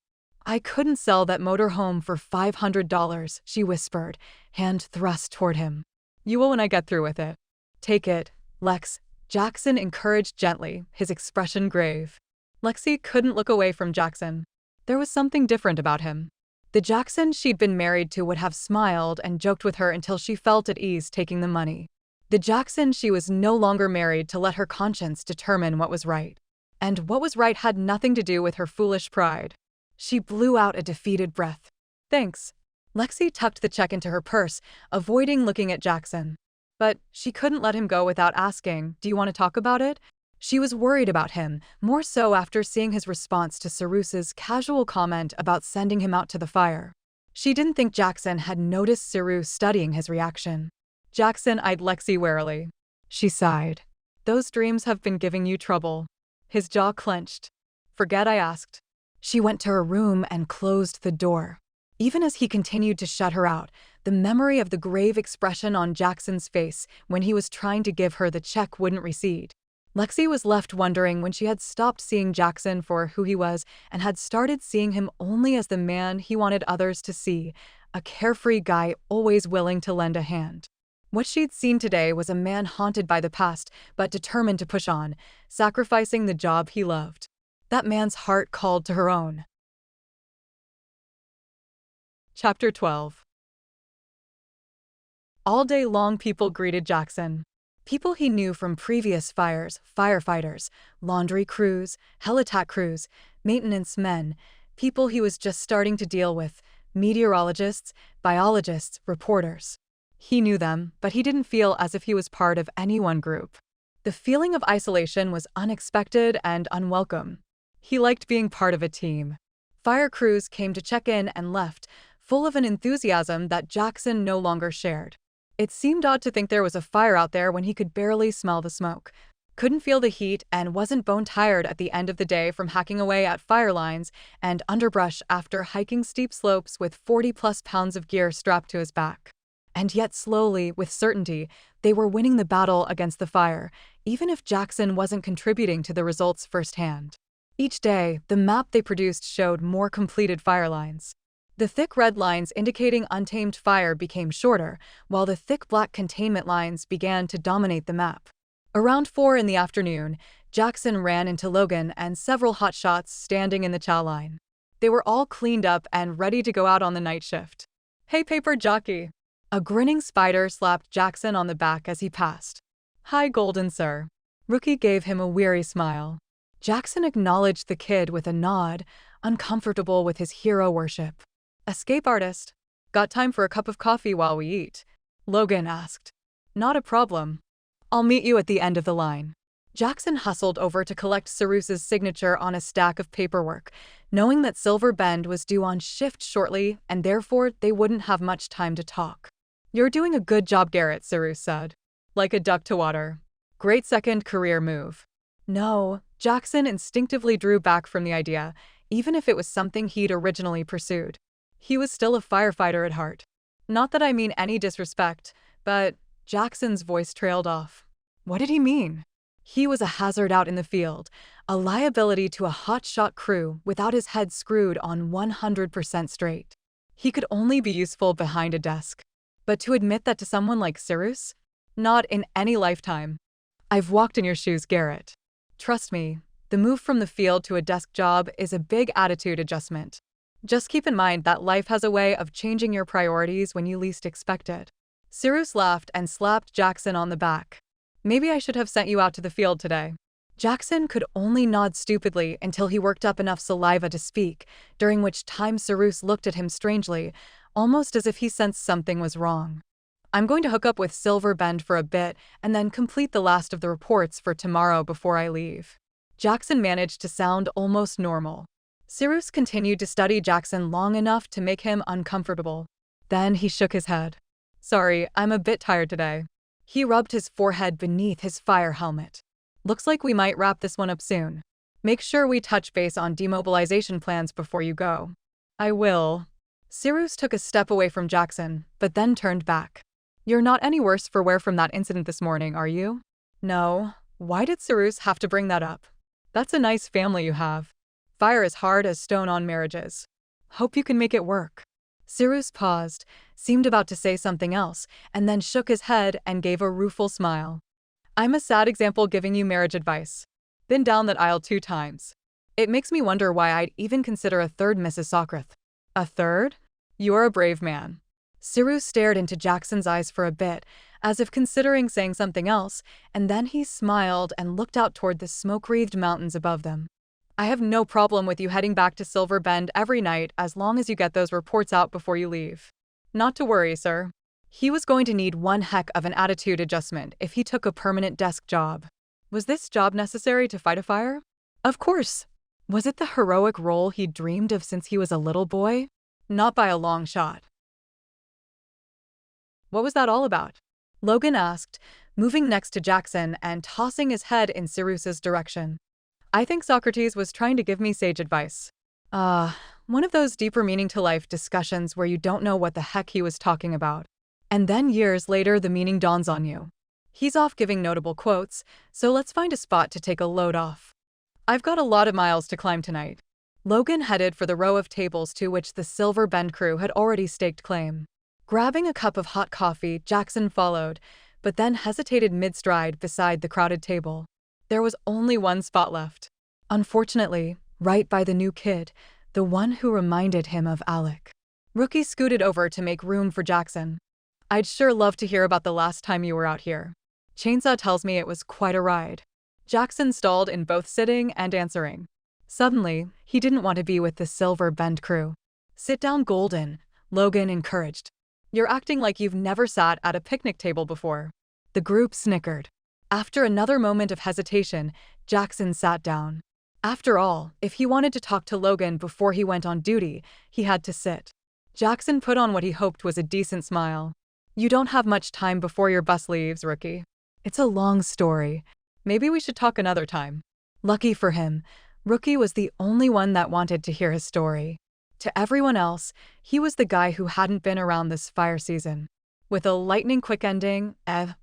"I couldn't sell that motorhome for $500, she whispered, hand thrust toward him. "You will when I get through with it." "Take it, Lex," Jackson encouraged gently, his expression grave. Lexie couldn't look away from Jackson. There was something different about him. The Jackson she'd been married to would have smiled and joked with her until she felt at ease taking the money. The Jackson she was no longer married to let her conscience determine what was right. And what was right had nothing to do with her foolish pride. She blew out a defeated breath. Thanks. Lexie tucked the check into her purse, avoiding looking at Jackson. But she couldn't let him go without asking, "Do you want to talk about it?" She was worried about him, more so after seeing his response to Cyrus's casual comment about sending him out to the fire. She didn't think Jackson had noticed Cyrus studying his reaction. Jackson eyed Lexie warily. She sighed. "Those dreams have been giving you trouble." His jaw clenched. "Forget I asked." She went to her room and closed the door. Even as he continued to shut her out, the memory of the grave expression on Jackson's face when he was trying to give her the check wouldn't recede. Lexie was left wondering when she had stopped seeing Jackson for who he was and had started seeing him only as the man he wanted others to see, a carefree guy always willing to lend a hand. What she'd seen today was a man haunted by the past but determined to push on, sacrificing the job he loved. That man's heart called to her own. Chapter 12. All day long people greeted Jackson. People he knew from previous fires, firefighters, laundry crews, heli-tac crews, maintenance men, people he was just starting to deal with, meteorologists, biologists, reporters. He knew them, but he didn't feel as if he was part of any one group. The feeling of isolation was unexpected and unwelcome. He liked being part of a team. Fire crews came to check in and left, full of an enthusiasm that Jackson no longer shared. It seemed odd to think there was a fire out there when he could barely smell the smoke, couldn't feel the heat, and wasn't bone-tired at the end of the day from hacking away at fire lines and underbrush after hiking steep slopes with 40-plus pounds of gear strapped to his back. And yet slowly, with certainty, they were winning the battle against the fire, even if Jackson wasn't contributing to the results firsthand. Each day, the map they produced showed more completed fire lines. The thick red lines indicating untamed fire became shorter, while the thick black containment lines began to dominate the map. Around 4 in the afternoon, Jackson ran into Logan and several hotshots standing in the chow line. They were all cleaned up and ready to go out on the night shift. "Hey, paper jockey!" A grinning spider slapped Jackson on the back as he passed. "Hi, golden sir." Rookie gave him a weary smile. Jackson acknowledged the kid with a nod, uncomfortable with his hero worship. "Escape artist. Got time for a cup of coffee while we eat?" Logan asked. "Not a problem. I'll meet you at the end of the line." Jackson hustled over to collect Cyrus's signature on a stack of paperwork, knowing that Silver Bend was due on shift shortly and therefore they wouldn't have much time to talk. "You're doing a good job, Garrett," Cyrus said. "Like a duck to water. Great second career move." No, Jackson instinctively drew back from the idea, even if it was something he'd originally pursued. He was still a firefighter at heart. "Not that I mean any disrespect, but..." Jackson's voice trailed off. What did he mean? He was a hazard out in the field, a liability to a hotshot crew without his head screwed on 100% straight. He could only be useful behind a desk. But to admit that to someone like Cyrus? Not in any lifetime. "I've walked in your shoes, Garrett. Trust me, the move from the field to a desk job is a big attitude adjustment. Just keep in mind that life has a way of changing your priorities when you least expect it." Cyrus laughed and slapped Jackson on the back. "Maybe I should have sent you out to the field today." Jackson could only nod stupidly until he worked up enough saliva to speak, during which time Cyrus looked at him strangely, almost as if he sensed something was wrong. "I'm going to hook up with Silver Bend for a bit and then complete the last of the reports for tomorrow before I leave." Jackson managed to sound almost normal. Cyrus continued to study Jackson long enough to make him uncomfortable. Then he shook his head. "Sorry, I'm a bit tired today." He rubbed his forehead beneath his fire helmet. "Looks like we might wrap this one up soon. Make sure we touch base on demobilization plans before you go." "I will." Cyrus took a step away from Jackson, but then turned back. "You're not any worse for wear from that incident this morning, are you?" "No." Why did Cyrus have to bring that up? "That's a nice family you have. Fire is hard as stone on marriages. Hope you can make it work." Cyrus paused, seemed about to say something else, and then shook his head and gave a rueful smile. "I'm a sad example giving you marriage advice. Been down that aisle 2 times. It makes me wonder why I'd even consider a third Mrs. Socrath." "A third?" You're a brave man. Cyrus stared into Jackson's eyes for a bit, as if considering saying something else, and then he smiled and looked out toward the smoke-wreathed mountains above them. I have no problem with you heading back to Silver Bend every night as long as you get those reports out before you leave. Not to worry, sir. He was going to need one heck of an attitude adjustment if he took a permanent desk job. Was this job necessary to fight a fire? Of course. Was it the heroic role he'd dreamed of since he was a little boy? Not by a long shot. What was that all about? Logan asked, moving next to Jackson and tossing his head in Cyrus's direction. I think Socrates was trying to give me sage advice. One of those deeper meaning to life discussions where you don't know what the heck he was talking about. And then years later, the meaning dawns on you. He's off giving notable quotes, so let's find a spot to take a load off. I've got a lot of miles to climb tonight. Logan headed for the row of tables to which the Silver Bend crew had already staked claim. Grabbing a cup of hot coffee, Jackson followed, but then hesitated mid-stride beside the crowded table. There was only one spot left. Unfortunately, right by the new kid, the one who reminded him of Alec. Rookie scooted over to make room for Jackson. I'd sure love to hear about the last time you were out here. Chainsaw tells me it was quite a ride. Jackson stalled in both sitting and answering. Suddenly, he didn't want to be with the Silver Bend crew. Sit down, Golden, Logan encouraged. You're acting like you've never sat at a picnic table before. The group snickered. After another moment of hesitation, Jackson sat down. After all, if he wanted to talk to Logan before he went on duty, he had to sit. Jackson put on what he hoped was a decent smile. You don't have much time before your bus leaves, Rookie. It's a long story. Maybe we should talk another time. Lucky for him, Rookie was the only one that wanted to hear his story. To everyone else, he was the guy who hadn't been around this fire season. With a lightning-quick ending,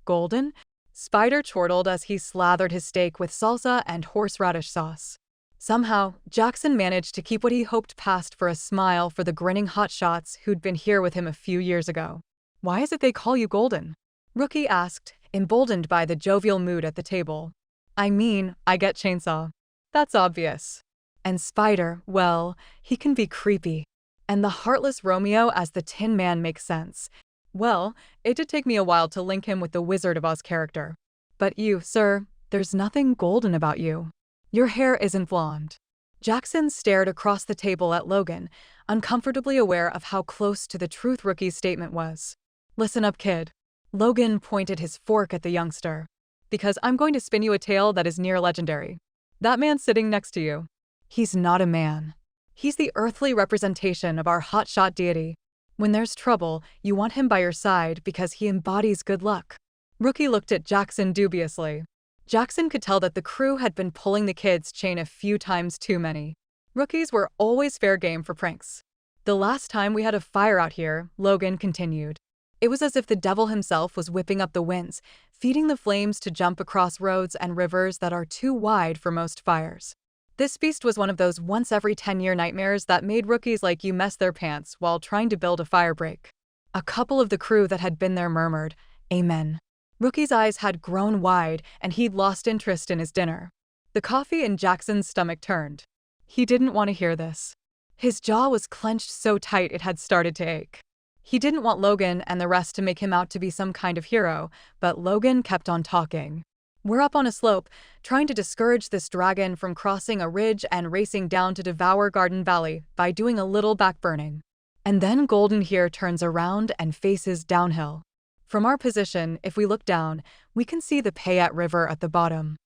Golden, Spider chortled as he slathered his steak with salsa and horseradish sauce. Somehow, Jackson managed to keep what he hoped passed for a smile for the grinning hotshots who'd been here with him a few years ago. Why is it they call you Golden? Rookie asked, emboldened by the jovial mood at the table. I mean, I get Chainsaw. That's obvious. And Spider, well, he can be creepy. And the heartless Romeo as the Tin Man makes sense. Well, it did take me a while to link him with the Wizard of Oz character. But you, sir, there's nothing golden about you. Your hair isn't blonde. Jackson stared across the table at Logan, uncomfortably aware of how close to the truth Rookie's statement was. Listen up, kid. Logan pointed his fork at the youngster. Because I'm going to spin you a tale that is near legendary. That man sitting next to you. He's not a man. He's the earthly representation of our hotshot deity. When there's trouble, you want him by your side because he embodies good luck. Rookie looked at Jackson dubiously. Jackson could tell that the crew had been pulling the kid's chain a few times too many. Rookies were always fair game for pranks. The last time we had a fire out here, Logan continued. It was as if the devil himself was whipping up the winds, feeding the flames to jump across roads and rivers that are too wide for most fires. This beast was one of those once-every-10-year nightmares that made rookies like you mess their pants while trying to build a fire break. A couple of the crew that had been there murmured, Amen. Rookie's eyes had grown wide and he'd lost interest in his dinner. The coffee in Jackson's stomach turned. He didn't want to hear this. His jaw was clenched so tight it had started to ache. He didn't want Logan and the rest to make him out to be some kind of hero, but Logan kept on talking. We're up on a slope, trying to discourage this dragon from crossing a ridge and racing down to devour Garden Valley by doing a little backburning. And then Golden here turns around and faces downhill. From our position, if we look down, we can see the Payette River at the bottom.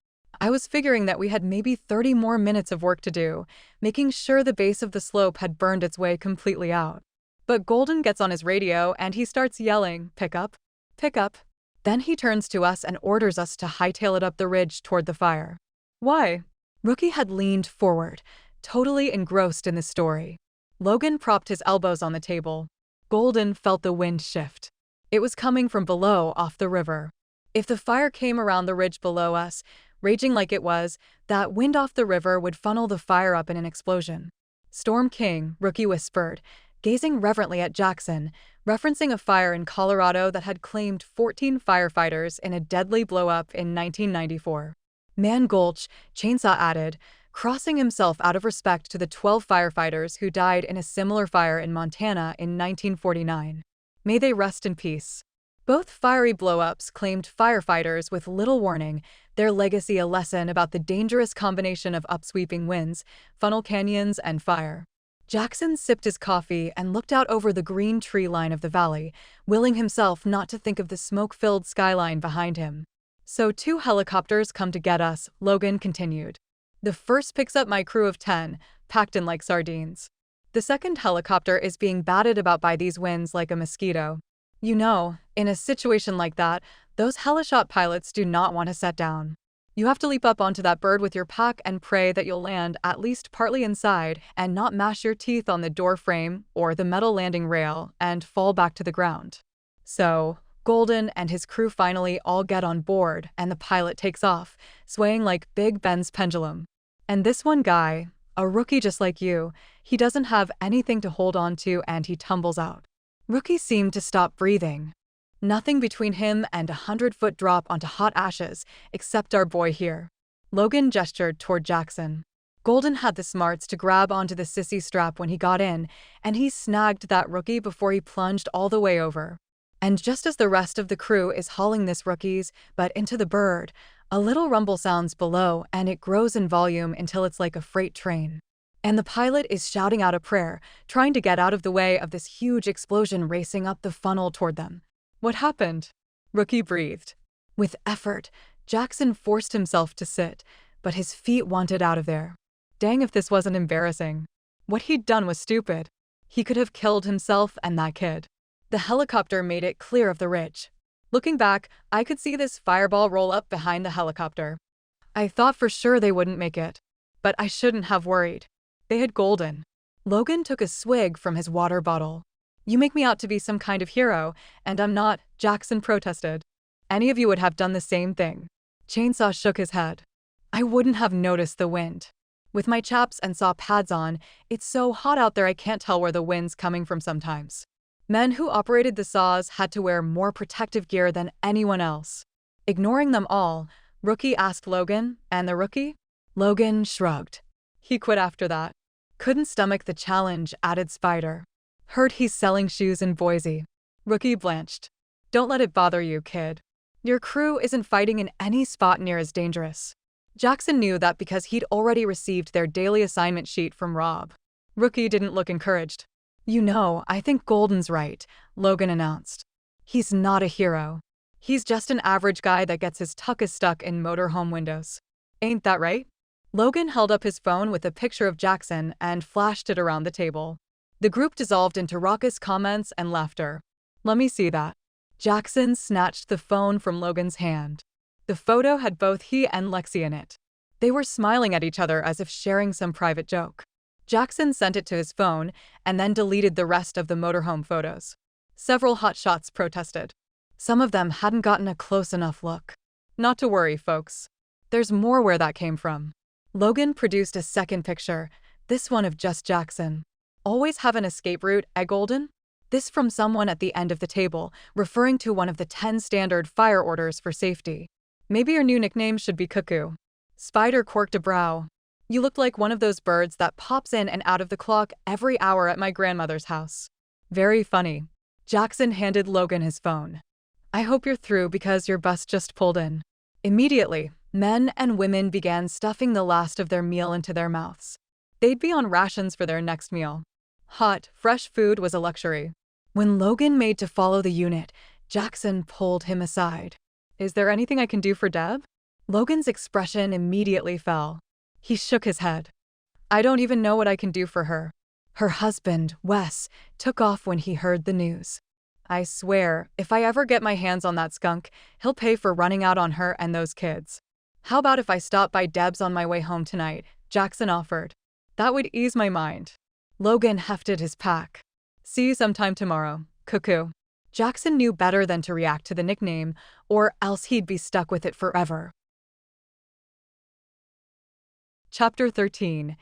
I was figuring that we had maybe 30 more minutes of work to do, making sure the base of the slope had burned its way completely out. But Golden gets on his radio and he starts yelling, "Pick up, pick up." Then he turns to us and orders us to hightail it up the ridge toward the fire. Why? Rookie had leaned forward, totally engrossed in the story. Logan propped his elbows on the table. Golden felt the wind shift. It was coming from below, off the river. If the fire came around the ridge below us, raging like it was, that wind off the river would funnel the fire up in an explosion. Storm King, Rookie whispered, gazing reverently at Jackson, referencing a fire in Colorado that had claimed 14 firefighters in a deadly blow-up in 1994. Man Gulch, Chainsaw added, crossing himself out of respect to the 12 firefighters who died in a similar fire in Montana in 1949. May they rest in peace. Both fiery blow-ups claimed firefighters with little warning, their legacy a lesson about the dangerous combination of upsweeping winds, funnel canyons, and fire. Jackson sipped his coffee and looked out over the green tree line of the valley, willing himself not to think of the smoke-filled skyline behind him. So 2 helicopters come to get us, Logan continued. The first picks up my crew of 10, packed in like sardines. The second helicopter is being batted about by these winds like a mosquito. You know, in a situation like that, those helishot pilots do not want to set down. You have to leap up onto that bird with your pack and pray that you'll land at least partly inside and not mash your teeth on the door frame or the metal landing rail and fall back to the ground. So, Golden and his crew finally all get on board and the pilot takes off, swaying like Big Ben's pendulum. And this one guy, a rookie just like you, he doesn't have anything to hold on to and he tumbles out. Rookie seemed to stop breathing. Nothing between him and a 100-foot drop onto hot ashes, except our boy here. Logan gestured toward Jackson. Golden had the smarts to grab onto the sissy strap when he got in, and he snagged that rookie before he plunged all the way over. And just as the rest of the crew is hauling this rookie's butt into the bird, a little rumble sounds below and it grows in volume until it's like a freight train. And the pilot is shouting out a prayer, trying to get out of the way of this huge explosion racing up the funnel toward them. What happened? Rookie breathed. With effort, Jackson forced himself to sit, but his feet wanted out of there. Dang if this wasn't embarrassing. What he'd done was stupid. He could have killed himself and that kid. The helicopter made it clear of the ridge. Looking back, I could see this fireball roll up behind the helicopter. I thought for sure they wouldn't make it. But I shouldn't have worried. They had Golden. Logan took a swig from his water bottle. You make me out to be some kind of hero, and I'm not, Jackson protested. Any of you would have done the same thing. Chainsaw shook his head. I wouldn't have noticed the wind. With my chaps and saw pads on, it's so hot out there I can't tell where the wind's coming from sometimes. Men who operated the saws had to wear more protective gear than anyone else. Ignoring them all, Rookie asked Logan, and the rookie? Logan shrugged. He quit after that. Couldn't stomach the challenge, added Spider. Heard he's selling shoes in Boise. Rookie blanched. Don't let it bother you, kid. Your crew isn't fighting in any spot near as dangerous. Jackson knew that because he'd already received their daily assignment sheet from Rob. Rookie didn't look encouraged. You know, I think Golden's right, Logan announced. He's not a hero. He's just an average guy that gets his tuchus stuck in motorhome windows. Ain't that right? Logan held up his phone with a picture of Jackson and flashed it around the table. The group dissolved into raucous comments and laughter. Let me see that. Jackson snatched the phone from Logan's hand. The photo had both he and Lexie in it. They were smiling at each other as if sharing some private joke. Jackson sent it to his phone and then deleted the rest of the motorhome photos. Several hotshots protested. Some of them hadn't gotten a close enough look. Not to worry, folks. There's more where that came from. Logan produced a second picture, this one of just Jackson. Always have an escape route, Golden? This from someone at the end of the table, referring to one of the 10 standard fire orders for safety. Maybe your new nickname should be Cuckoo. Spider quirked a brow. You looked like one of those birds that pops in and out of the clock every hour at my grandmother's house. Very funny. Jackson handed Logan his phone. I hope you're through because your bus just pulled in. Immediately, men and women began stuffing the last of their meal into their mouths. They'd be on rations for their next meal. Hot, fresh food was a luxury. When Logan made to follow the unit, Jackson pulled him aside. Is there anything I can do for Deb? Logan's expression immediately fell. He shook his head. I don't even know what I can do for her. Her husband, Wes, took off when he heard the news. I swear, if I ever get my hands on that skunk, he'll pay for running out on her and those kids. How about if I stop by Deb's on my way home tonight? Jackson offered. That would ease my mind. Logan hefted his pack. See you sometime tomorrow, Cuckoo. Jackson knew better than to react to the nickname, or else he'd be stuck with it forever. Chapter 13.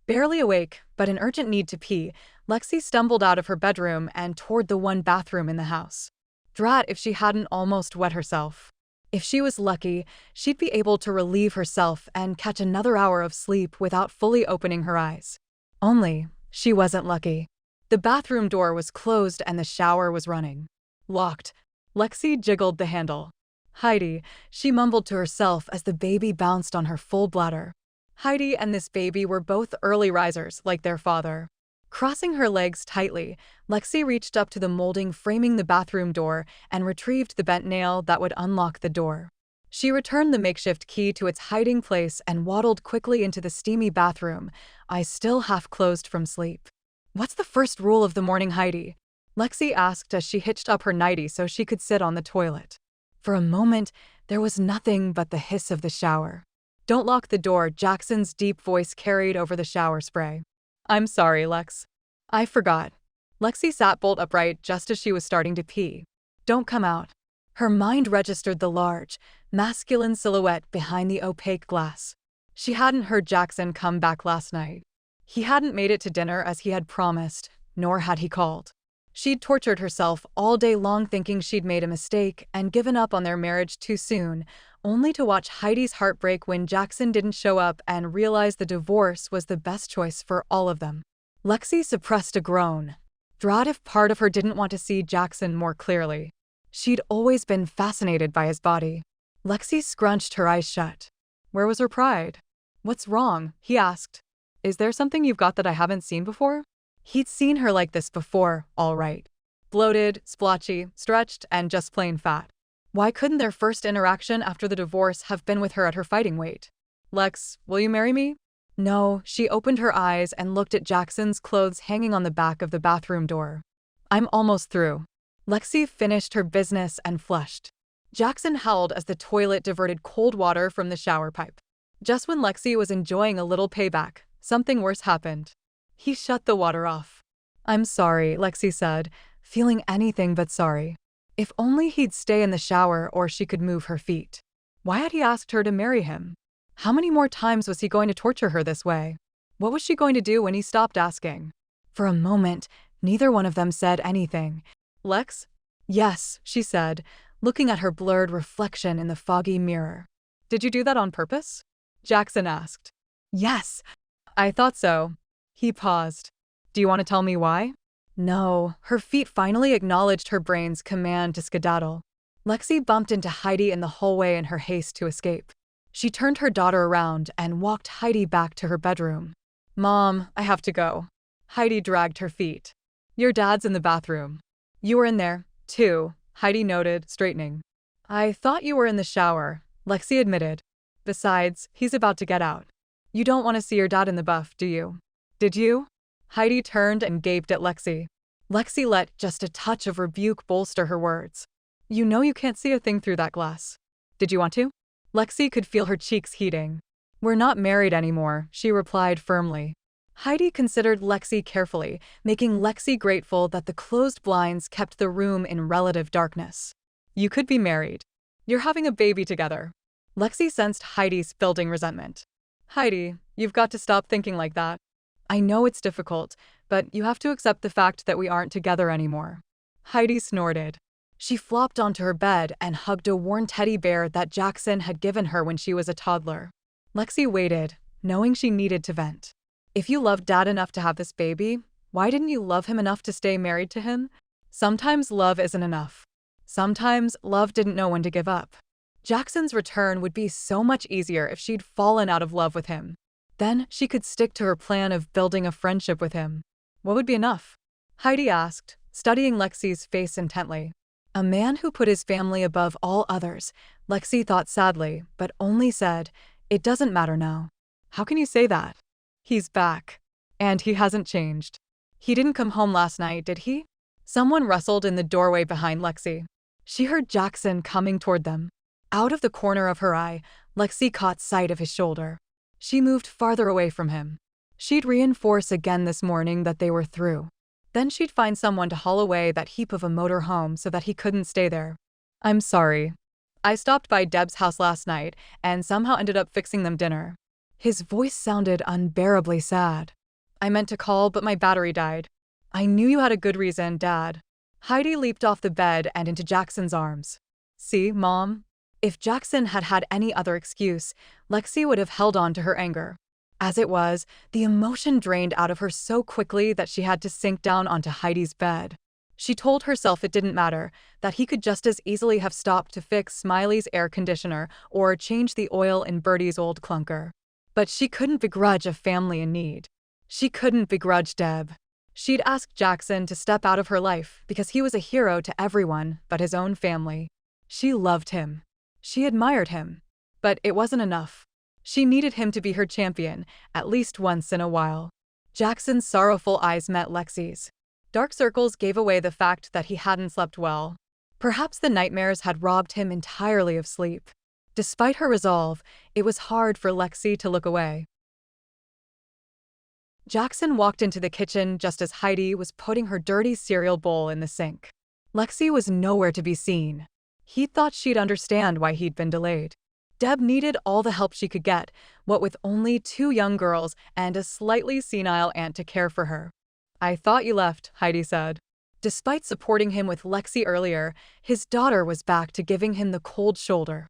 Barely awake, but in urgent need to pee, Lexie stumbled out of her bedroom and toward the one bathroom in the house. Drat if she hadn't almost wet herself. If she was lucky, she'd be able to relieve herself and catch another hour of sleep without fully opening her eyes. Only, she wasn't lucky. The bathroom door was closed and the shower was running. Locked. Lexie jiggled the handle. Heidi, she mumbled to herself as the baby bounced on her full bladder. Heidi and this baby were both early risers, like their father. Crossing her legs tightly, Lexie reached up to the molding framing the bathroom door and retrieved the bent nail that would unlock the door. She returned the makeshift key to its hiding place and waddled quickly into the steamy bathroom, eyes still half closed from sleep. "What's the first rule of the morning, Heidi?" Lexie asked as she hitched up her nightie so she could sit on the toilet. For a moment, there was nothing but the hiss of the shower. "Don't lock the door," Jackson's deep voice carried over the shower spray. "I'm sorry, Lex. I forgot." Lexie sat bolt upright just as she was starting to pee. "Don't come out." Her mind registered the large, masculine silhouette behind the opaque glass. She hadn't heard Jackson come back last night. He hadn't made it to dinner as he had promised, nor had he called. She'd tortured herself all day long thinking she'd made a mistake and given up on their marriage too soon, only to watch Heidi's heart break when Jackson didn't show up and realize the divorce was the best choice for all of them. Lexie suppressed a groan. Drat if part of her didn't want to see Jackson more clearly. She'd always been fascinated by his body. Lexie scrunched her eyes shut. Where was her pride? "What's wrong?" he asked. "Is there something you've got that I haven't seen before?" He'd seen her like this before, all right. Bloated, splotchy, stretched, and just plain fat. Why couldn't their first interaction after the divorce have been with her at her fighting weight? "Lex, will you marry me?" No, she opened her eyes and looked at Jackson's clothes hanging on the back of the bathroom door. "I'm almost through." Lexie finished her business and flushed. Jackson howled as the toilet diverted cold water from the shower pipe. Just when Lexie was enjoying a little payback, something worse happened. He shut the water off. "I'm sorry," Lexie said, feeling anything but sorry. If only he'd stay in the shower or she could move her feet. Why had he asked her to marry him? How many more times was he going to torture her this way? What was she going to do when he stopped asking? For a moment, neither one of them said anything. "Lex?" "Yes," she said, looking at her blurred reflection in the foggy mirror. "Did you do that on purpose?" Jackson asked. "Yes." "I thought so." He paused. "Do you want to tell me why?" No, her feet finally acknowledged her brain's command to skedaddle. Lexie bumped into Heidi in the hallway in her haste to escape. She turned her daughter around and walked Heidi back to her bedroom. "Mom, I have to go." Heidi dragged her feet. "Your dad's in the bathroom." "You were in there, too," Heidi noted, straightening. "I thought you were in the shower," Lexie admitted. "Besides, he's about to get out. You don't want to see your dad in the buff, do you?" "Did you?" Heidi turned and gaped at Lexie. Lexie let just a touch of rebuke bolster her words. "You know you can't see a thing through that glass. Did you want to?" Lexie could feel her cheeks heating. "We're not married anymore," she replied firmly. Heidi considered Lexie carefully, making Lexie grateful that the closed blinds kept the room in relative darkness. "You could be married. You're having a baby together." Lexie sensed Heidi's building resentment. "Heidi, you've got to stop thinking like that. I know it's difficult, but you have to accept the fact that we aren't together anymore." Heidi snorted. She flopped onto her bed and hugged a worn teddy bear that Jackson had given her when she was a toddler. Lexie waited, knowing she needed to vent. If you loved Dad enough to have this baby, why didn't you love him enough to stay married to him? Sometimes love isn't enough. Sometimes love didn't know when to give up. Jackson's return would be so much easier if she'd fallen out of love with him. Then she could stick to her plan of building a friendship with him. What would be enough? Heidi asked, studying Lexie's face intently. A man who put his family above all others, Lexie thought sadly, but only said, "It doesn't matter now." "How can you say that?" "He's back. And he hasn't changed." "He didn't come home last night, did he?" Someone rustled in the doorway behind Lexie. She heard Jackson coming toward them. Out of the corner of her eye, Lexie caught sight of his shoulder. She moved farther away from him. She'd reinforce again this morning that they were through. Then she'd find someone to haul away that heap of a motor home so that he couldn't stay there. "I'm sorry. I stopped by Deb's house last night and somehow ended up fixing them dinner." His voice sounded unbearably sad. "I meant to call, but my battery died." "I knew you had a good reason, Dad." Heidi leaped off the bed and into Jackson's arms. "See, Mom? If Jackson had had any other excuse, Lexie would have held on to her anger. As it was, the emotion drained out of her so quickly that she had to sink down onto Heidi's bed. She told herself it didn't matter, that he could just as easily have stopped to fix Smiley's air conditioner or change the oil in Bertie's old clunker. But she couldn't begrudge a family in need. She couldn't begrudge Deb. She'd asked Jackson to step out of her life because he was a hero to everyone but his own family. She loved him. She admired him. But it wasn't enough. She needed him to be her champion, at least once in a while. Jackson's sorrowful eyes met Lexie's. Dark circles gave away the fact that he hadn't slept well. Perhaps the nightmares had robbed him entirely of sleep. Despite her resolve, it was hard for Lexie to look away. Jackson walked into the kitchen just as Heidi was putting her dirty cereal bowl in the sink. Lexie was nowhere to be seen. He thought she'd understand why he'd been delayed. Deb needed all the help she could get, what with only 2 young girls and a slightly senile aunt to care for her. "I thought you left," Heidi said. Despite supporting him with Lexie earlier, his daughter was back to giving him the cold shoulder.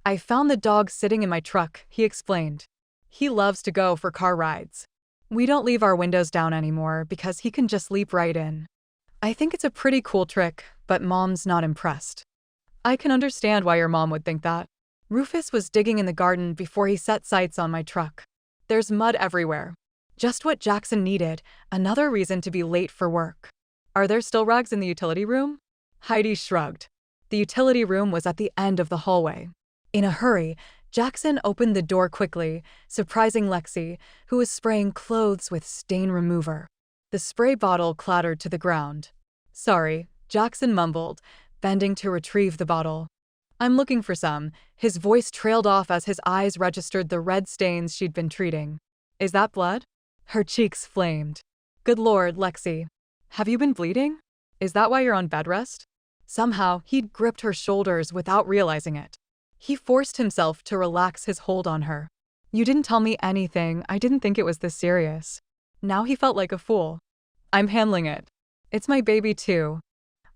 "I found the dog sitting in my truck," he explained. "He loves to go for car rides. We don't leave our windows down anymore because he can just leap right in. I think it's a pretty cool trick, but Mom's not impressed." "I can understand why your mom would think that. Rufus was digging in the garden before he set sights on my truck. There's mud everywhere." Just what Jackson needed, another reason to be late for work. "Are there still rags in the utility room?" Heidi shrugged. The utility room was at the end of the hallway. In a hurry, Jackson opened the door quickly, surprising Lexie, who was spraying clothes with stain remover. The spray bottle clattered to the ground. "Sorry," Jackson mumbled, bending to retrieve the bottle. "I'm looking for some." His voice trailed off as his eyes registered the red stains she'd been treating. "Is that blood?" Her cheeks flamed. "Good Lord, Lexie. Have you been bleeding? Is that why you're on bed rest?" Somehow, he'd gripped her shoulders without realizing it. He forced himself to relax his hold on her. "You didn't tell me anything. I didn't think it was this serious." Now he felt like a fool. "I'm handling it. It's my baby too.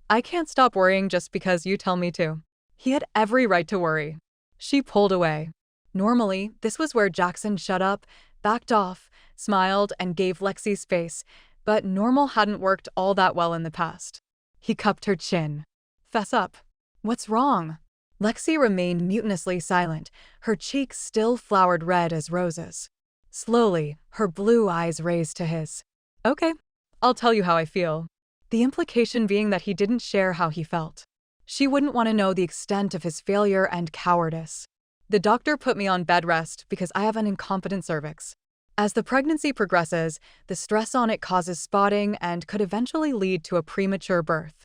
I can't stop worrying just because you tell me to." He had every right to worry. She pulled away. Normally, this was where Jackson shut up, backed off, smiled, and gave Lexie space, but normal hadn't worked all that well in the past. He cupped her chin. "Fess up. What's wrong?" Lexie remained mutinously silent, her cheeks still flowered red as roses. Slowly, her blue eyes raised to his. "Okay, I'll tell you how I feel." The implication being that he didn't share how he felt. She wouldn't want to know the extent of his failure and cowardice. "The doctor put me on bed rest because I have an incompetent cervix. As the pregnancy progresses, the stress on it causes spotting and could eventually lead to a premature birth.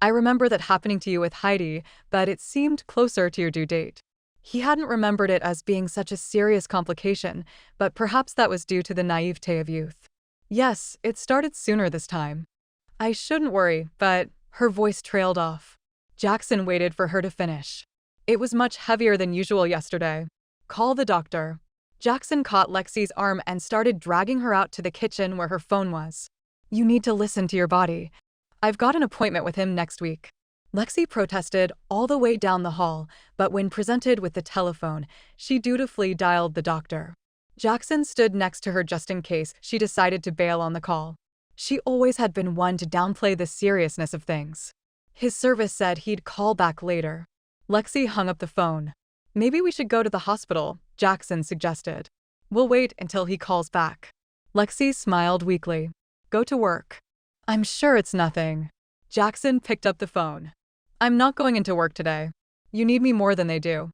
I remember that happening to you with Heidi, but it seemed closer to your due date." He hadn't remembered it as being such a serious complication, but perhaps that was due to the naivete of youth. "Yes, it started sooner this time." "I shouldn't worry, but..." Her voice trailed off. Jackson waited for her to finish. "It was much heavier than usual yesterday. Call the doctor." Jackson caught Lexie's arm and started dragging her out to the kitchen where her phone was. "You need to listen to your body. I've got an appointment with him next week." Lexie protested all the way down the hall, but when presented with the telephone, she dutifully dialed the doctor. Jackson stood next to her just in case she decided to bail on the call. She always had been one to downplay the seriousness of things. His service said he'd call back later. Lexie hung up the phone. "Maybe we should go to the hospital," Jackson suggested. "We'll wait until he calls back." Lexie smiled weakly. "Go to work." "I'm sure it's nothing." Jackson picked up the phone. "I'm not going into work today. You need me more than they do."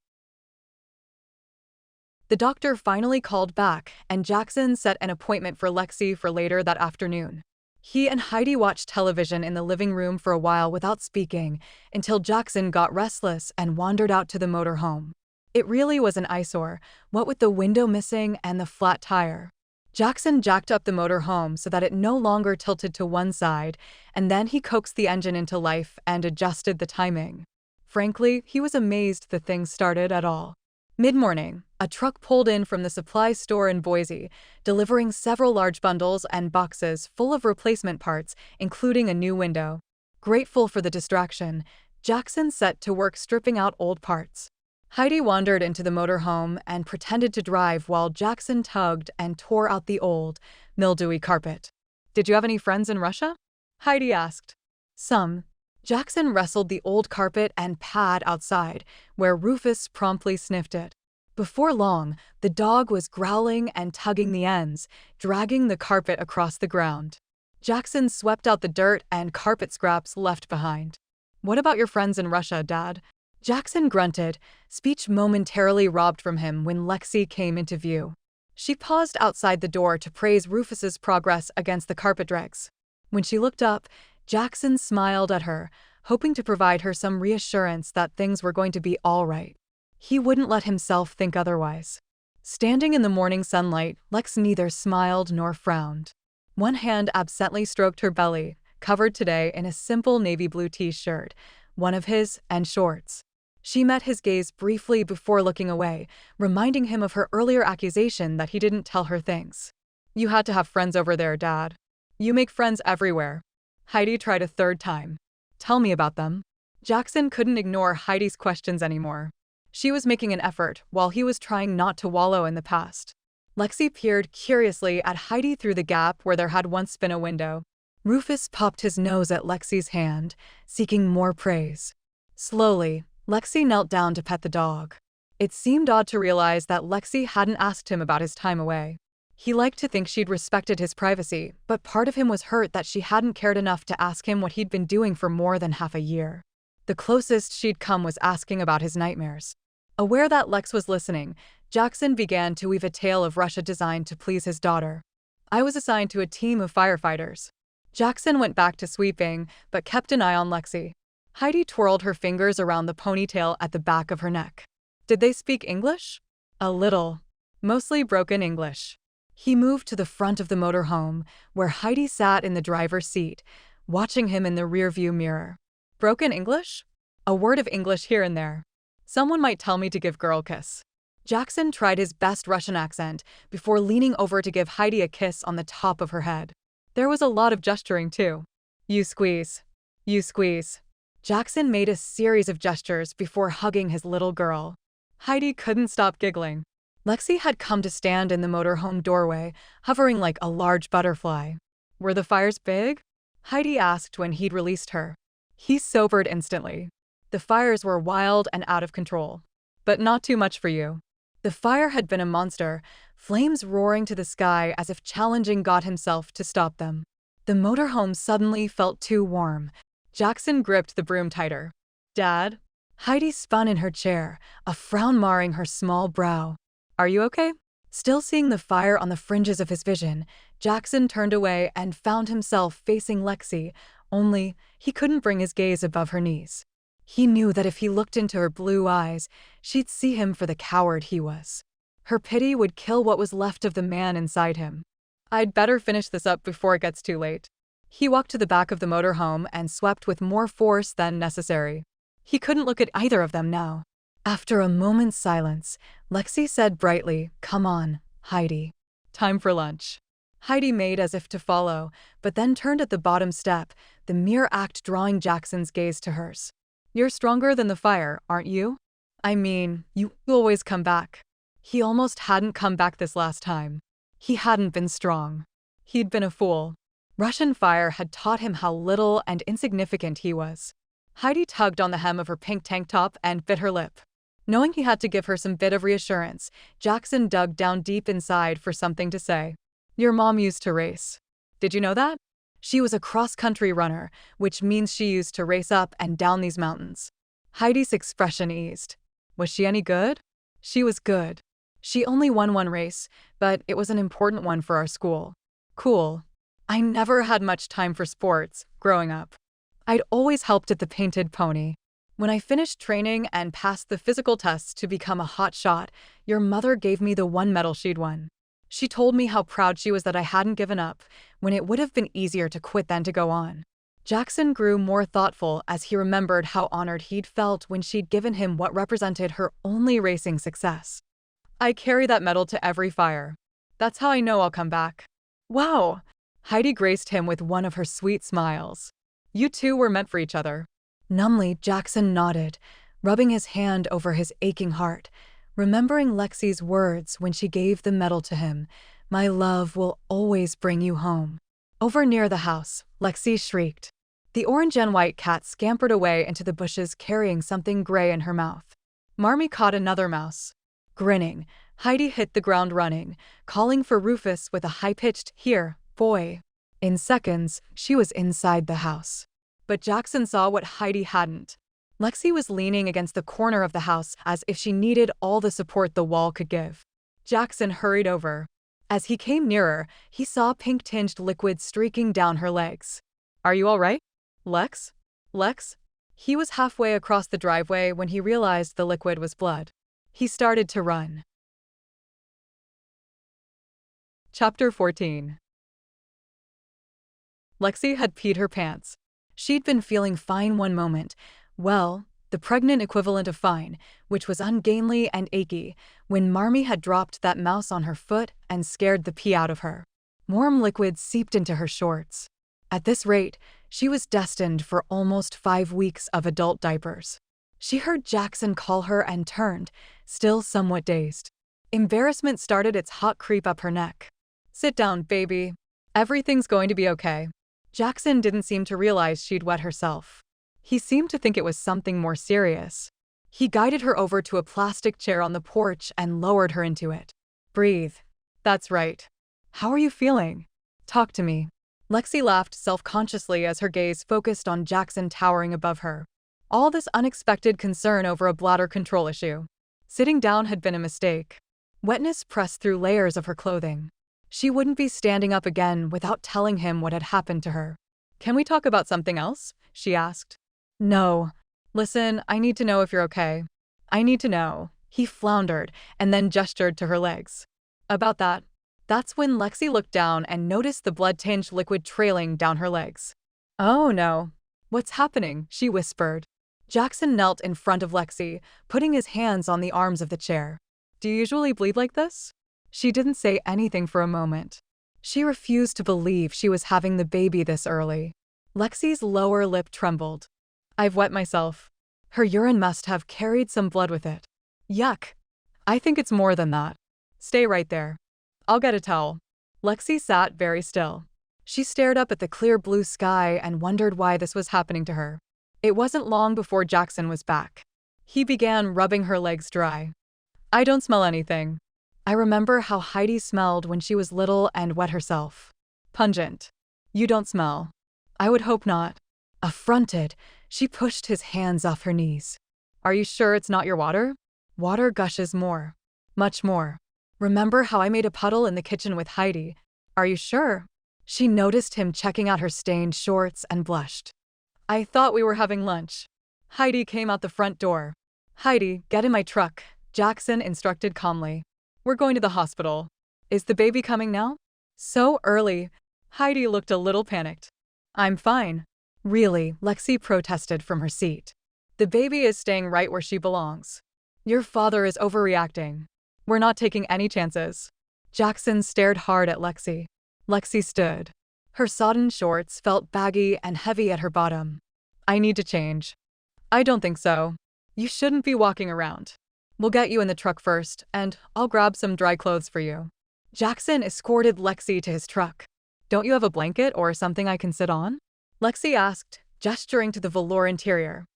The doctor finally called back, and Jackson set an appointment for Lexie for later that afternoon. He and Heidi watched television in the living room for a while without speaking, until Jackson got restless and wandered out to the motorhome. It really was an eyesore, what with the window missing and the flat tire. Jackson jacked up the motorhome so that it no longer tilted to one side, and then he coaxed the engine into life and adjusted the timing. Frankly, he was amazed the thing started at all. Mid-morning, a truck pulled in from the supply store in Boise, delivering several large bundles and boxes full of replacement parts, including a new window. Grateful for the distraction, Jackson set to work stripping out old parts. Heidi wandered into the motorhome and pretended to drive while Jackson tugged and tore out the old, mildewy carpet. "Did you have any friends in Russia?" Heidi asked. "Some." Jackson wrestled the old carpet and pad outside, where Rufus promptly sniffed it. Before long, the dog was growling and tugging the ends, dragging the carpet across the ground. Jackson swept out the dirt and carpet scraps left behind. "What about your friends in Russia, Dad?" Jackson grunted, speech momentarily robbed from him when Lexie came into view. She paused outside the door to praise Rufus's progress against the carpet dregs. When she looked up, Jackson smiled at her, hoping to provide her some reassurance that things were going to be all right. He wouldn't let himself think otherwise. Standing in the morning sunlight, Lex neither smiled nor frowned. One hand absently stroked her belly, covered today in a simple navy blue t-shirt, one of his, and shorts. She met his gaze briefly before looking away, reminding him of her earlier accusation that he didn't tell her things. "You had to have friends over there, Dad. You make friends everywhere." Heidi tried a third time. "Tell me about them." Jackson couldn't ignore Heidi's questions anymore. She was making an effort, while he was trying not to wallow in the past. Lexie peered curiously at Heidi through the gap where there had once been a window. Rufus popped his nose at Lexie's hand, seeking more praise. Slowly, Lexie knelt down to pet the dog. It seemed odd to realize that Lexie hadn't asked him about his time away. He liked to think she'd respected his privacy, but part of him was hurt that she hadn't cared enough to ask him what he'd been doing for more than half a year. The closest she'd come was asking about his nightmares. Aware that Lex was listening, Jackson began to weave a tale of Russia designed to please his daughter. "I was assigned to a team of firefighters." Jackson went back to sweeping, but kept an eye on Lexie. Heidi twirled her fingers around the ponytail at the back of her neck. "Did they speak English?" "A little. Mostly broken English." He moved to the front of the motorhome, where Heidi sat in the driver's seat, watching him in the rearview mirror. "Broken English?" "A word of English here and there. Someone might tell me to give girl kiss." Jackson tried his best Russian accent before leaning over to give Heidi a kiss on the top of her head. There was a lot of gesturing too. "You squeeze. You squeeze." Jackson made a series of gestures before hugging his little girl. Heidi couldn't stop giggling. Lexie had come to stand in the motorhome doorway, hovering like a large butterfly. "Were the fires big?" Heidi asked when he'd released her. He sobered instantly. "The fires were wild and out of control. But not too much for you." The fire had been a monster, flames roaring to the sky as if challenging God himself to stop them. The motorhome suddenly felt too warm. Jackson gripped the broom tighter. "Dad?" Heidi spun in her chair, a frown marring her small brow. "Are you okay?" Still seeing the fire on the fringes of his vision, Jackson turned away and found himself facing Lexie, only he couldn't bring his gaze above her knees. He knew that if he looked into her blue eyes, she'd see him for the coward he was. Her pity would kill what was left of the man inside him. "I'd better finish this up before it gets too late." He walked to the back of the motorhome and swept with more force than necessary. He couldn't look at either of them now. After a moment's silence, Lexie said brightly, "Come on, Heidi. Time for lunch." Heidi made as if to follow, but then turned at the bottom step, the mere act drawing Jackson's gaze to hers. "You're stronger than the fire, aren't you? I mean, you always come back." He almost hadn't come back this last time. He hadn't been strong. He'd been a fool. Russian fire had taught him how little and insignificant he was. Heidi tugged on the hem of her pink tank top and bit her lip. Knowing he had to give her some bit of reassurance, Jackson dug down deep inside for something to say. "Your mom used to race. Did you know that? She was a cross-country runner, which means she used to race up and down these mountains." Heidi's expression eased. "Was she any good?" "She was good. She only won one race, but it was an important one for our school." "Cool. I never had much time for sports, growing up. I'd always helped at the painted pony. When I finished training and passed the physical tests to become a hot shot, your mother gave me the one medal she'd won. She told me how proud she was that I hadn't given up, when it would have been easier to quit than to go on." Jackson grew more thoughtful as he remembered how honored he'd felt when she'd given him what represented her only racing success. "I carry that medal to every fire. That's how I know I'll come back." "Wow!" Heidi graced him with one of her sweet smiles. "You two were meant for each other." Numbly, Jackson nodded, rubbing his hand over his aching heart, remembering Lexie's words when she gave the medal to him, "My love will always bring you home." Over near the house, Lexie shrieked. The orange and white cat scampered away into the bushes carrying something gray in her mouth. Marmee caught another mouse. Grinning, Heidi hit the ground running, calling for Rufus with a high-pitched, "Here, boy." In seconds, she was inside the house. But Jackson saw what Heidi hadn't. Lexie was leaning against the corner of the house as if she needed all the support the wall could give. Jackson hurried over. As he came nearer, he saw pink-tinged liquid streaking down her legs. "Are you all right, Lex? Lex?" He was halfway across the driveway when he realized the liquid was blood. He started to run. Chapter 14. Lexie had peed her pants. She'd been feeling fine one moment. Well, the pregnant equivalent of fine, which was ungainly and achy, when Marmee had dropped that mouse on her foot and scared the pee out of her. Warm liquid seeped into her shorts. At this rate, she was destined for almost 5 weeks of adult diapers. She heard Jackson call her and turned, still somewhat dazed. Embarrassment started its hot creep up her neck. "Sit down, baby. Everything's going to be okay." Jackson didn't seem to realize she'd wet herself. He seemed to think it was something more serious. He guided her over to a plastic chair on the porch and lowered her into it. "Breathe. That's right. How are you feeling? Talk to me." Lexie laughed self-consciously as her gaze focused on Jackson towering above her. All this unexpected concern over a bladder control issue. Sitting down had been a mistake. Wetness pressed through layers of her clothing. She wouldn't be standing up again without telling him what had happened to her. "Can we talk about something else?" she asked. "No. Listen, I need to know if you're okay. I need to know." He floundered and then gestured to her legs. "About that." That's when Lexie looked down and noticed the blood-tinged liquid trailing down her legs. "Oh no. What's happening?" she whispered. Jackson knelt in front of Lexie, putting his hands on the arms of the chair. "Do you usually bleed like this?" She didn't say anything for a moment. She refused to believe she was having the baby this early. Lexie's lower lip trembled. "I've wet myself." Her urine must have carried some blood with it. "Yuck. I think it's more than that. Stay right there. I'll get a towel." Lexie sat very still. She stared up at the clear blue sky and wondered why this was happening to her. It wasn't long before Jackson was back. He began rubbing her legs dry. "I don't smell anything. I remember how Heidi smelled when she was little and wet herself. Pungent. You don't smell." "I would hope not." Affronted, she pushed his hands off her knees. "Are you sure it's not your water?" "Water gushes more. Much more. Remember how I made a puddle in the kitchen with Heidi?" "Are you sure?" She noticed him checking out her stained shorts and blushed. "I thought we were having lunch." Heidi came out the front door. "Heidi, get in my truck," Jackson instructed calmly. "We're going to the hospital." "Is the baby coming now?" "So early." Heidi looked a little panicked. "I'm fine." "Really?" Lexie protested from her seat. "The baby is staying right where she belongs. Your father is overreacting. We're not taking any chances." Jackson stared hard at Lexie. Lexie stood. Her sodden shorts felt baggy and heavy at her bottom. "I need to change." "I don't think so. You shouldn't be walking around. We'll get you in the truck first, and I'll grab some dry clothes for you." Jackson escorted Lexie to his truck. "Don't you have a blanket or something I can sit on?" Lexie asked, gesturing to the velour interior.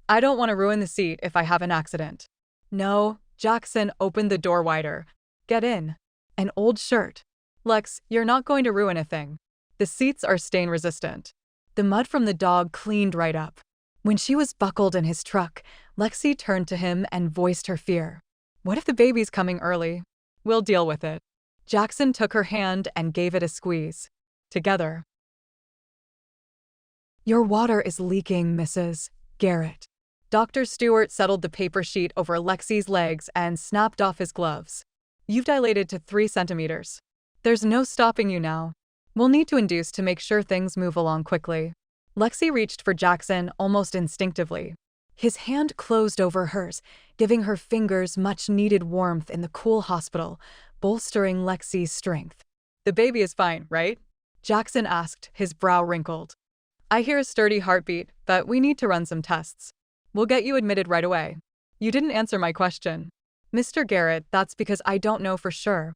"I don't want to ruin the seat if I have an accident." "No." Jackson opened the door wider. "Get in." "An old shirt." "Lex, you're not going to ruin a thing. The seats are stain-resistant." The mud from the dog cleaned right up. When she was buckled in his truck, Lexie turned to him and voiced her fear. "What if the baby's coming early? We'll deal with it." Jackson took her hand and gave it a squeeze. "Together." "Your water is leaking, Mrs. Garrett." Dr. Stewart settled the paper sheet over Lexie's legs and snapped off his gloves. "You've dilated to 3 centimeters. There's no stopping you now. We'll need to induce to make sure things move along quickly." Lexie reached for Jackson almost instinctively. His hand closed over hers, giving her fingers much-needed warmth in the cool hospital, bolstering Lexie's strength. "The baby is fine, right?" Jackson asked, his brow wrinkled. "I hear a sturdy heartbeat, but we need to run some tests." We'll get you admitted right away. You didn't answer my question. Mr. Garrett, that's because I don't know for sure.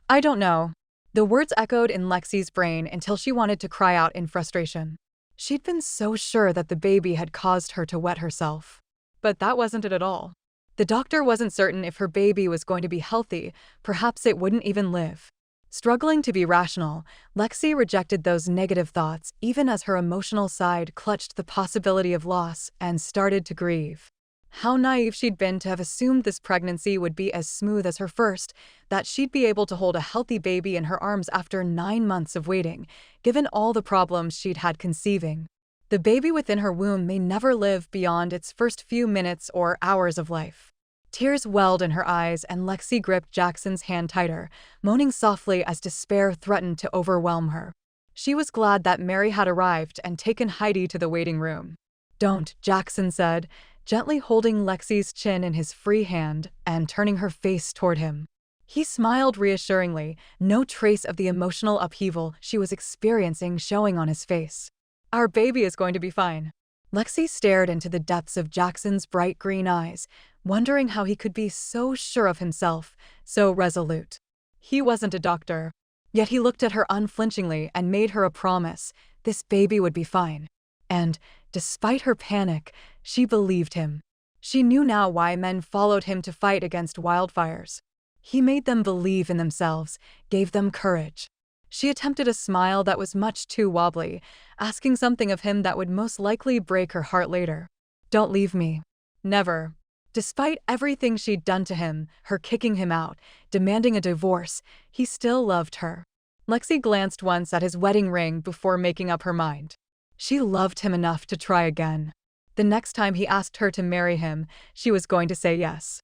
I don't know. The words echoed in Lexie's brain until she wanted to cry out in frustration. She'd been so sure that the baby had caused her to wet herself. But that wasn't it at all. The doctor wasn't certain if her baby was going to be healthy, perhaps it wouldn't even live. Struggling to be rational, Lexie rejected those negative thoughts even as her emotional side clutched the possibility of loss and started to grieve. How naive she'd been to have assumed this pregnancy would be as smooth as her first, that she'd be able to hold a healthy baby in her arms after 9 months of waiting, given all the problems she'd had conceiving. The baby within her womb may never live beyond its first few minutes or hours of life. Tears welled in her eyes and Lexie gripped Jackson's hand tighter, moaning softly as despair threatened to overwhelm her. She was glad that Mary had arrived and taken Heidi to the waiting room. "Don't," Jackson said, gently holding Lexie's chin in his free hand and turning her face toward him. He smiled reassuringly, no trace of the emotional upheaval she was experiencing showing on his face. "Our baby is going to be fine." Lexie stared into the depths of Jackson's bright green eyes, wondering how he could be so sure of himself, so resolute. He wasn't a doctor. Yet he looked at her unflinchingly and made her a promise: this baby would be fine. And, despite her panic, she believed him. She knew now why men followed him to fight against wildfires. He made them believe in themselves, gave them courage. She attempted a smile that was much too wobbly, asking something of him that would most likely break her heart later. "Don't leave me." Never. Despite everything she'd done to him, her kicking him out, demanding a divorce, he still loved her. Lexie glanced once at his wedding ring before making up her mind. She loved him enough to try again. The next time he asked her to marry him, she was going to say yes.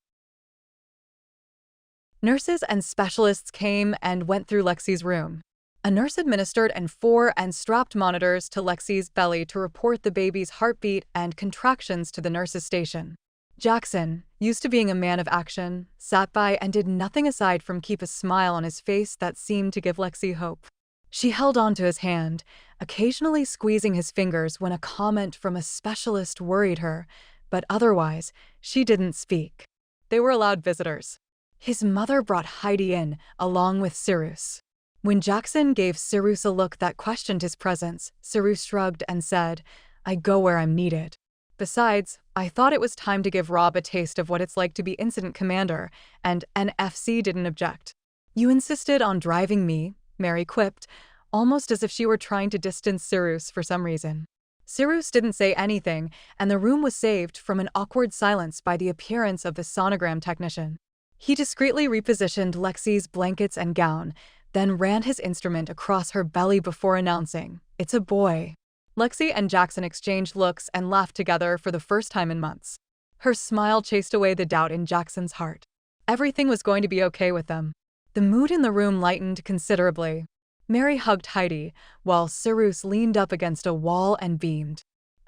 Nurses and specialists came and went through Lexie's room. A nurse administered N4 and strapped monitors to Lexie's belly to report the baby's heartbeat and contractions to the nurse's station. Jackson, used to being a man of action, sat by and did nothing aside from keep a smile on his face that seemed to give Lexie hope. She held on to his hand, occasionally squeezing his fingers when a comment from a specialist worried her, but otherwise, she didn't speak. They were allowed visitors. His mother brought Heidi in, along with Cyrus. When Jackson gave Cyrus a look that questioned his presence, Cyrus shrugged and said, "I go where I'm needed. Besides, I thought it was time to give Rob a taste of what it's like to be incident commander, and NFC didn't object." "You insisted on driving me," Mary quipped, almost as if she were trying to distance Cyrus for some reason. Cyrus didn't say anything, and the room was saved from an awkward silence by the appearance of the sonogram technician. He discreetly repositioned Lexie's blankets and gown, then ran his instrument across her belly before announcing, "It's a boy." Lexie and Jackson exchanged looks and laughed together for the first time in months. Her smile chased away the doubt in Jackson's heart. Everything was going to be okay with them. The mood in the room lightened considerably. Mary hugged Heidi, while Cyrus leaned up against a wall and beamed.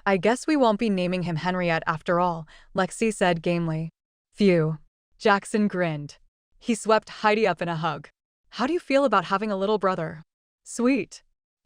"I guess we won't be naming him Henriette after all," Lexie said gamely. "Phew." Jackson grinned. He swept Heidi up in a hug. "How do you feel about having a little brother?" "Sweet.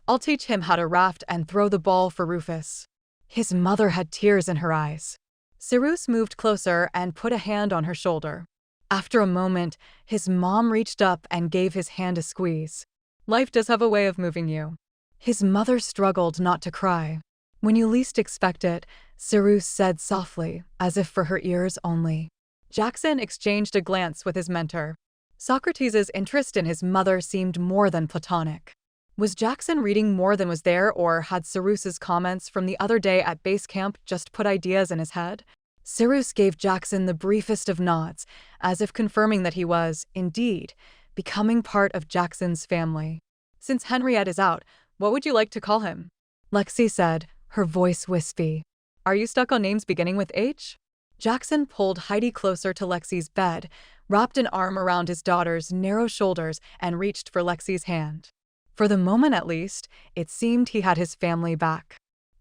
I'll teach him how to raft and throw the ball for Rufus." His mother had tears in her eyes. Cyrus moved closer and put a hand on her shoulder. After a moment, his mom reached up and gave his hand a squeeze. "Life does have a way of moving you." His mother struggled not to cry. "When you least expect it," Cyrus said softly, as if for her ears only. Jackson exchanged a glance with his mentor. Socrates' interest in his mother seemed more than platonic. Was Jackson reading more than was there, or had Cyrus's comments from the other day at base camp just put ideas in his head? Cyrus gave Jackson the briefest of nods, as if confirming that he was, indeed, becoming part of Jackson's family. "Since Henriette is out, what would you like to call him?" Lexie said, her voice wispy. "Are you stuck on names beginning with H?" Jackson pulled Heidi closer to Lexie's bed, wrapped an arm around his daughter's narrow shoulders, and reached for Lexie's hand. For the moment at least, it seemed he had his family back.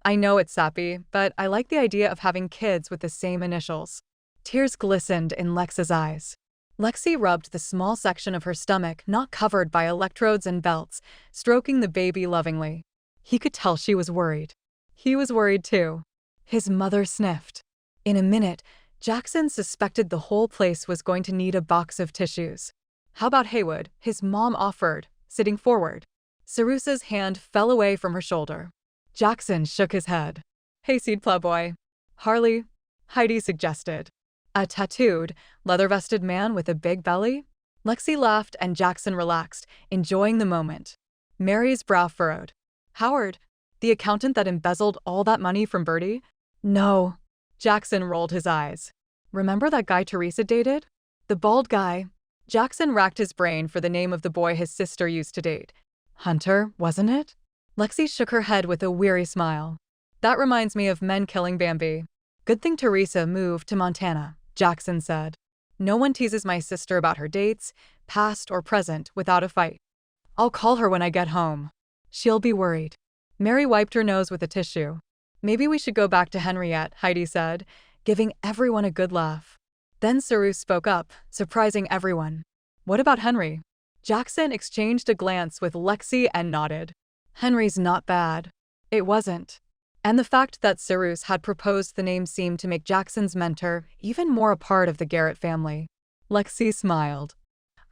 "I know it's sappy, but I like the idea of having kids with the same initials." Tears glistened in Lex's eyes. Lexie rubbed the small section of her stomach not covered by electrodes and belts, stroking the baby lovingly. He could tell she was worried. He was worried too. His mother sniffed. In a minute, Jackson suspected the whole place was going to need a box of tissues. How about Haywood? His mom offered, sitting forward. Sarusa's hand fell away from her shoulder. Jackson shook his head. Hayseed plowboy. Harley, Heidi suggested. A tattooed, leather-vested man with a big belly? Lexie laughed and Jackson relaxed, enjoying the moment. Mary's brow furrowed. Howard, the accountant that embezzled all that money from Bertie? No. Jackson rolled his eyes. Remember that guy Teresa dated? The bald guy. Jackson racked his brain for the name of the boy his sister used to date. Hunter, wasn't it? Lexie shook her head with a weary smile. That reminds me of men killing Bambi. Good thing Teresa moved to Montana, Jackson said. No one teases my sister about her dates, past or present, without a fight. I'll call her when I get home. She'll be worried. Mary wiped her nose with a tissue. Maybe we should go back to Henriette, Heidi said, giving everyone a good laugh. Then Saru spoke up, surprising everyone. What about Henry? Jackson exchanged a glance with Lexie and nodded. Henry's not bad. It wasn't. And the fact that Cyrus had proposed the name seemed to make Jackson's mentor even more a part of the Garrett family. Lexie smiled.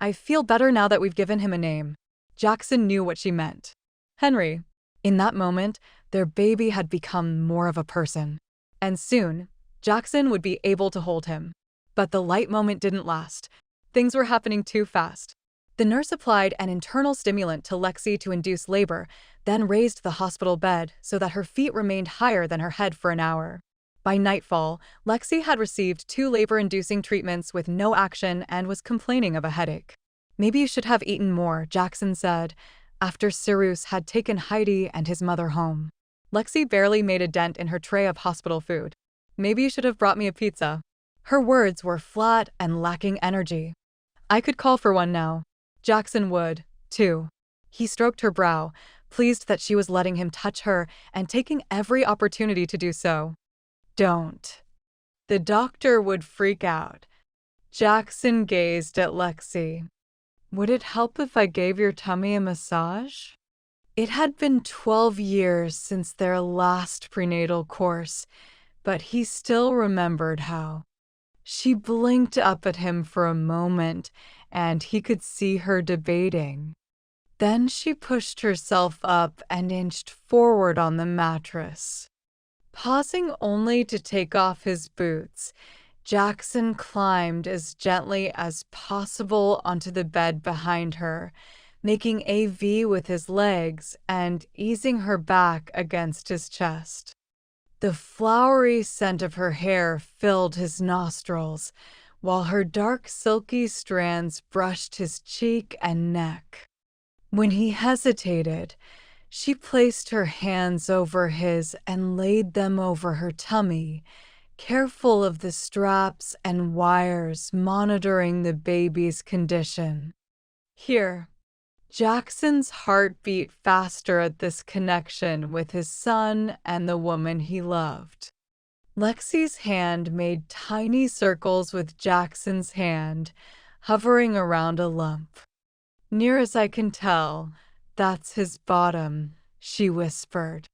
I feel better now that we've given him a name. Jackson knew what she meant. Henry. In that moment, their baby had become more of a person. And soon, Jackson would be able to hold him. But the light moment didn't last. Things were happening too fast. The nurse applied an internal stimulant to Lexie to induce labor, then raised the hospital bed so that her feet remained higher than her head for an hour. By nightfall, Lexie had received 2 labor-inducing treatments with no action and was complaining of a headache. Maybe you should have eaten more, Jackson said, after Cyrus had taken Heidi and his mother home. Lexie barely made a dent in her tray of hospital food. Maybe you should have brought me a pizza. Her words were flat and lacking energy. I could call for one now. Jackson would, too. He stroked her brow, pleased that she was letting him touch her and taking every opportunity to do so. Don't. The doctor would freak out. Jackson gazed at Lexie. Would it help if I gave your tummy a massage? It had been 12 years since their last prenatal course, but he still remembered how. She blinked up at him for a moment, and he could see her debating. Then she pushed herself up and inched forward on the mattress. Pausing only to take off his boots, Jackson climbed as gently as possible onto the bed behind her, making a V with his legs and easing her back against his chest. The flowery scent of her hair filled his nostrils, while her dark silky strands brushed his cheek and neck. When he hesitated, she placed her hands over his and laid them over her tummy, careful of the straps and wires monitoring the baby's condition. Here, Jackson's heart beat faster at this connection with his son and the woman he loved. Lexie's hand made tiny circles with Jackson's hand, hovering around a lump. Near as I can tell, that's his bottom, she whispered,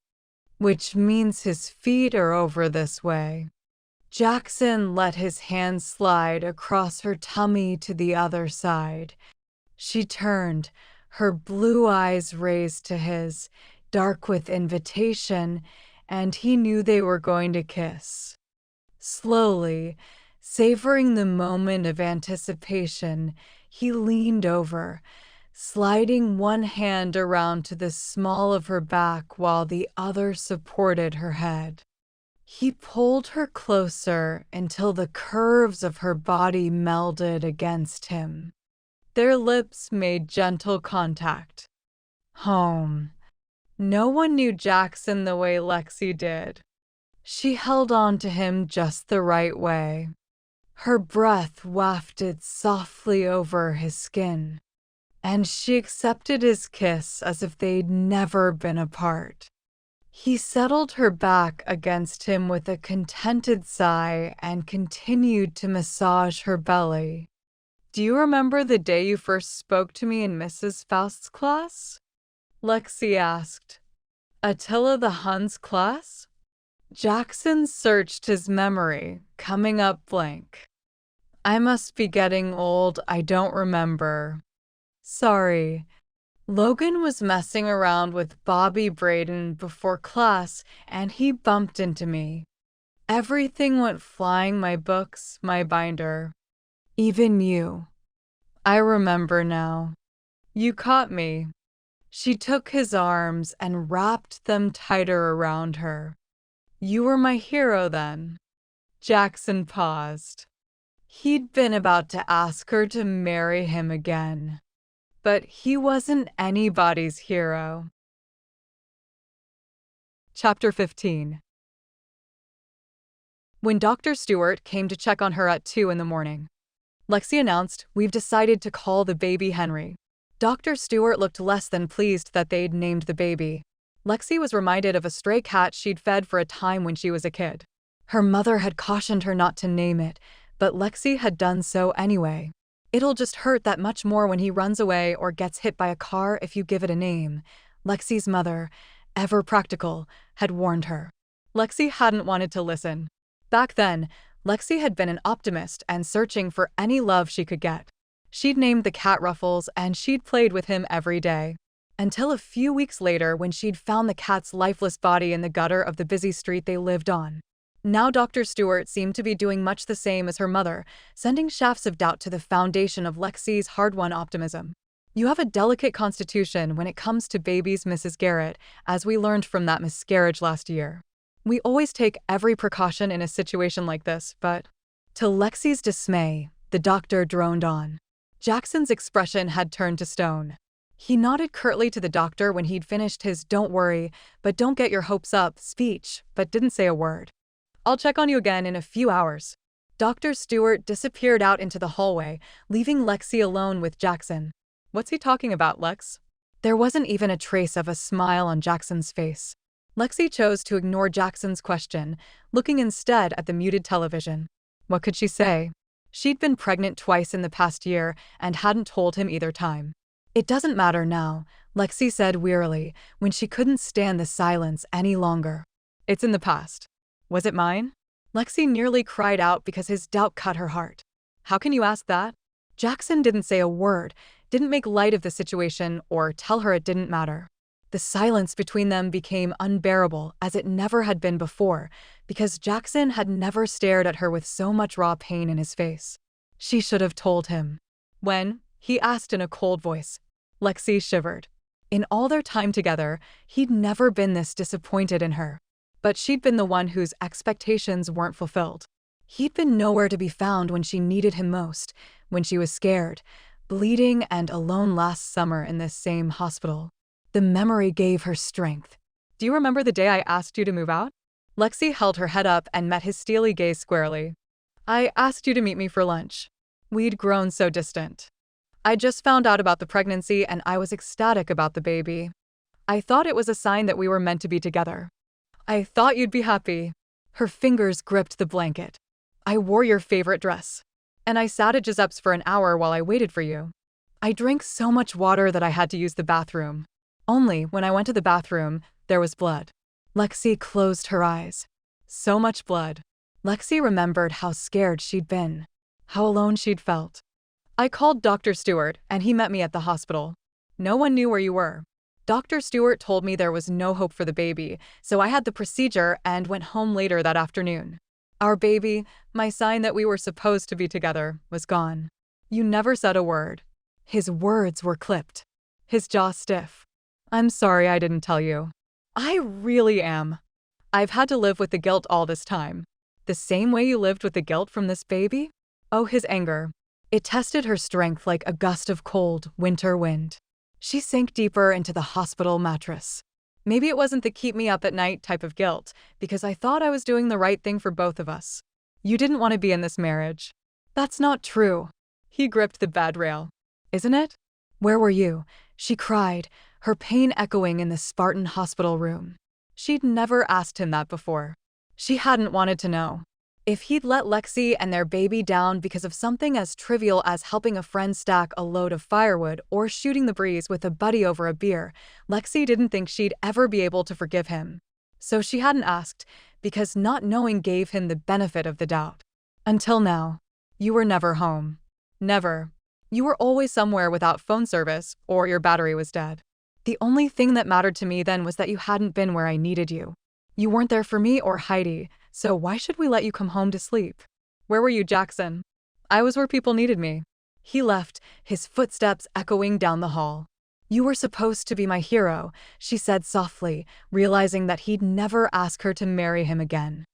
which means his feet are over this way. Jackson let his hand slide across her tummy to the other side. She turned, her blue eyes raised to his, dark with invitation, and he knew they were going to kiss. Slowly, savoring the moment of anticipation, he leaned over, sliding one hand around to the small of her back while the other supported her head. He pulled her closer until the curves of her body melded against him. Their lips made gentle contact. Home. No one knew Jackson the way Lexie did. She held on to him just the right way. Her breath wafted softly over his skin, and she accepted his kiss as if they'd never been apart. He settled her back against him with a contented sigh and continued to massage her belly. Do you remember the day you first spoke to me in Mrs. Faust's class? Lexie asked. Attila the Hun's class? Jackson searched his memory, coming up blank. I must be getting old, I don't remember. Sorry. Logan was messing around with Bobby Braden before class, and he bumped into me. Everything went flying, my books, my binder. Even you. I remember now. You caught me. She took his arms and wrapped them tighter around her. You were my hero then. Jackson paused. He'd been about to ask her to marry him again. But he wasn't anybody's hero. Chapter 15. When Dr. Stewart came to check on her at 2 in the morning, Lexie announced, "We've decided to call the baby Henry." Dr. Stewart looked less than pleased that they'd named the baby. Lexie was reminded of a stray cat she'd fed for a time when she was a kid. Her mother had cautioned her not to name it, but Lexie had done so anyway. It'll just hurt that much more when he runs away or gets hit by a car if you give it a name. Lexie's mother, ever practical, had warned her. Lexie hadn't wanted to listen. Back then, Lexie had been an optimist and searching for any love she could get. She'd named the cat Ruffles and she'd played with him every day. Until a few weeks later when she'd found the cat's lifeless body in the gutter of the busy street they lived on. Now Dr. Stewart seemed to be doing much the same as her mother, sending shafts of doubt to the foundation of Lexie's hard-won optimism. You have a delicate constitution when it comes to babies, Mrs. Garrett, as we learned from that miscarriage last year. We always take every precaution in a situation like this, but… To Lexie's dismay, the doctor droned on. Jackson's expression had turned to stone. He nodded curtly to the doctor when he'd finished his "don't worry, but don't get your hopes up" speech, but didn't say a word. "I'll check on you again in a few hours." Dr. Stewart disappeared out into the hallway, leaving Lexie alone with Jackson. "What's he talking about, Lex?" There wasn't even a trace of a smile on Jackson's face. Lexie chose to ignore Jackson's question, looking instead at the muted television. What could she say? She'd been pregnant twice in the past year and hadn't told him either time. "It doesn't matter now," Lexie said wearily, when she couldn't stand the silence any longer. "It's in the past. Was it mine?" Lexie nearly cried out because his doubt cut her heart. "How can you ask that?" Jackson didn't say a word, didn't make light of the situation or tell her it didn't matter. The silence between them became unbearable as it never had been before, because Jackson had never stared at her with so much raw pain in his face. She should have told him. "When?" he asked in a cold voice. Lexie shivered. In all their time together, he'd never been this disappointed in her. But she'd been the one whose expectations weren't fulfilled. He'd been nowhere to be found when she needed him most, when she was scared, bleeding and alone last summer in this same hospital. The memory gave her strength. "Do you remember the day I asked you to move out?" Lexie held her head up and met his steely gaze squarely. "I asked you to meet me for lunch. We'd grown so distant. I just found out about the pregnancy and I was ecstatic about the baby. I thought it was a sign that we were meant to be together. I thought you'd be happy." Her fingers gripped the blanket. "I wore your favorite dress. And I sat at Giuseppe's for an hour while I waited for you. I drank so much water that I had to use the bathroom. Only, when I went to the bathroom, there was blood." Lexie closed her eyes. So much blood. Lexie remembered how scared she'd been, how alone she'd felt. "I called Dr. Stewart, and he met me at the hospital. No one knew where you were. Dr. Stewart told me there was no hope for the baby, so I had the procedure and went home later that afternoon. Our baby, my sign that we were supposed to be together, was gone. You never said a word." His words were clipped, his jaw stiff. "I'm sorry I didn't tell you. I really am. I've had to live with the guilt all this time. The same way you lived with the guilt from this baby?" Oh, his anger. It tested her strength like a gust of cold, winter wind. She sank deeper into the hospital mattress. "Maybe it wasn't the keep me up at night type of guilt, because I thought I was doing the right thing for both of us. You didn't want to be in this marriage." "That's not true." He gripped the bed rail. "Isn't it?" "Where were you?" she cried, her pain echoing in the Spartan hospital room. She'd never asked him that before. She hadn't wanted to know. If he'd let Lexie and their baby down because of something as trivial as helping a friend stack a load of firewood or shooting the breeze with a buddy over a beer, Lexie didn't think she'd ever be able to forgive him. So she hadn't asked, because not knowing gave him the benefit of the doubt. Until now. You were never home. Never. You were always somewhere without phone service, or your battery was dead. The only thing that mattered to me then was that you hadn't been where I needed you. You weren't there for me or Heidi, so why should we let you come home to sleep? Where were you, Jackson? I was where people needed me. He left, his footsteps echoing down the hall. You were supposed to be my hero, she said softly, realizing that he'd never ask her to marry him again.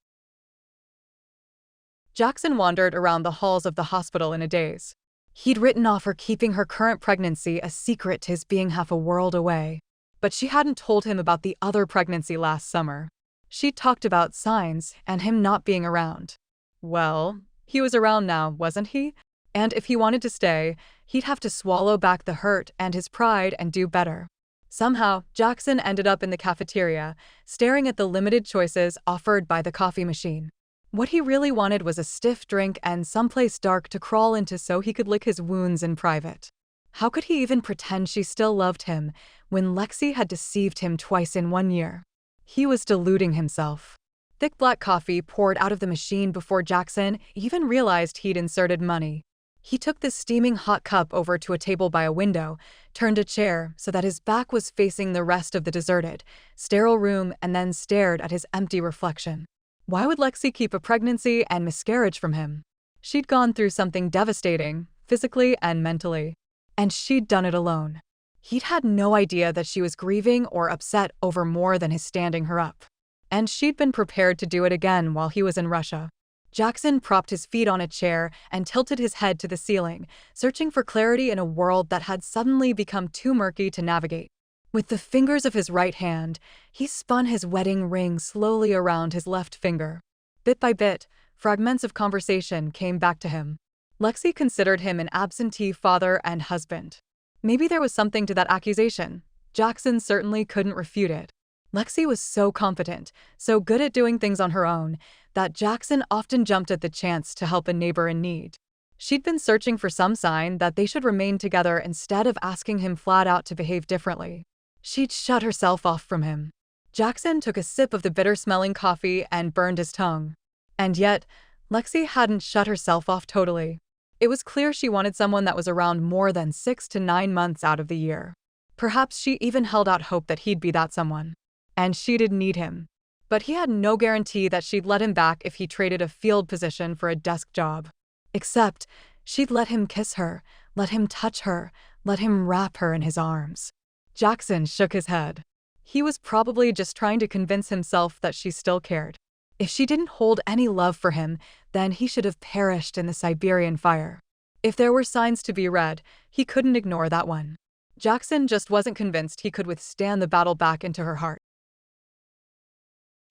Jackson wandered around the halls of the hospital in a daze. He'd written off her keeping her current pregnancy a secret to his being half a world away. But she hadn't told him about the other pregnancy last summer. She'd talked about signs and him not being around. Well, he was around now, wasn't he? And if he wanted to stay, he'd have to swallow back the hurt and his pride and do better. Somehow, Jackson ended up in the cafeteria, staring at the limited choices offered by the coffee machine. What he really wanted was a stiff drink and someplace dark to crawl into so he could lick his wounds in private. How could he even pretend she still loved him when Lexie had deceived him twice in 1 year? He was deluding himself. Thick black coffee poured out of the machine before Jackson even realized he'd inserted money. He took the steaming hot cup over to a table by a window, turned a chair so that his back was facing the rest of the deserted, sterile room, and then stared at his empty reflection. Why would Lexie keep a pregnancy and miscarriage from him? She'd gone through something devastating, physically and mentally. And she'd done it alone. He'd had no idea that she was grieving or upset over more than his standing her up. And she'd been prepared to do it again while he was in Russia. Jackson propped his feet on a chair and tilted his head to the ceiling, searching for clarity in a world that had suddenly become too murky to navigate. With the fingers of his right hand, he spun his wedding ring slowly around his left finger. Bit by bit, fragments of conversation came back to him. Lexie considered him an absentee father and husband. Maybe there was something to that accusation. Jackson certainly couldn't refute it. Lexie was so competent, so good at doing things on her own, that Jackson often jumped at the chance to help a neighbor in need. She'd been searching for some sign that they should remain together instead of asking him flat out to behave differently. She'd shut herself off from him. Jackson took a sip of the bitter-smelling coffee and burned his tongue. And yet, Lexie hadn't shut herself off totally. It was clear she wanted someone that was around more than 6 to 9 months out of the year. Perhaps she even held out hope that he'd be that someone. And she did need him. But he had no guarantee that she'd let him back if he traded a field position for a desk job. Except, she'd let him kiss her, let him touch her, let him wrap her in his arms. Jackson shook his head. He was probably just trying to convince himself that she still cared. If she didn't hold any love for him, then he should have perished in the Siberian fire. If there were signs to be read, he couldn't ignore that one. Jackson just wasn't convinced he could withstand the battle back into her heart.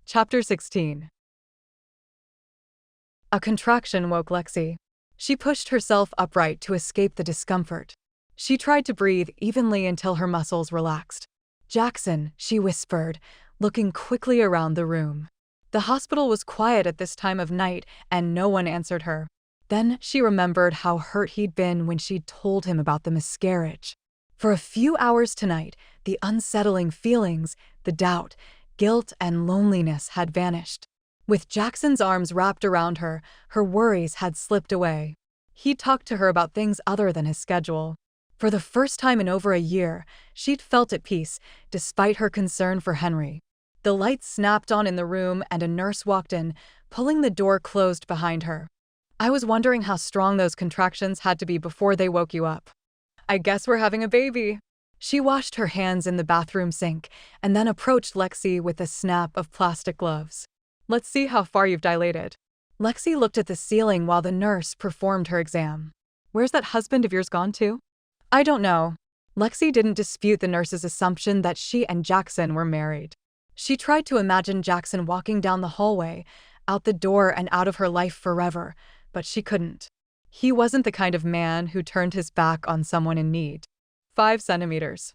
Chapter 16. A contraction woke Lexie. She pushed herself upright to escape the discomfort. She tried to breathe evenly until her muscles relaxed. Jackson, she whispered, looking quickly around the room. The hospital was quiet at this time of night, and no one answered her. Then she remembered how hurt he'd been when she'd told him about the miscarriage. For a few hours tonight, the unsettling feelings, the doubt, guilt, and loneliness had vanished. With Jackson's arms wrapped around her, her worries had slipped away. He'd talked to her about things other than his schedule. For the first time in over a year, she'd felt at peace, despite her concern for Henry. The lights snapped on in the room and a nurse walked in, pulling the door closed behind her. I was wondering how strong those contractions had to be before they woke you up. I guess we're having a baby. She washed her hands in the bathroom sink and then approached Lexie with a snap of plastic gloves. Let's see how far you've dilated. Lexie looked at the ceiling while the nurse performed her exam. Where's that husband of yours gone to? I don't know. Lexie didn't dispute the nurse's assumption that she and Jackson were married. She tried to imagine Jackson walking down the hallway, out the door and out of her life forever, but she couldn't. He wasn't the kind of man who turned his back on someone in need. 5 centimeters.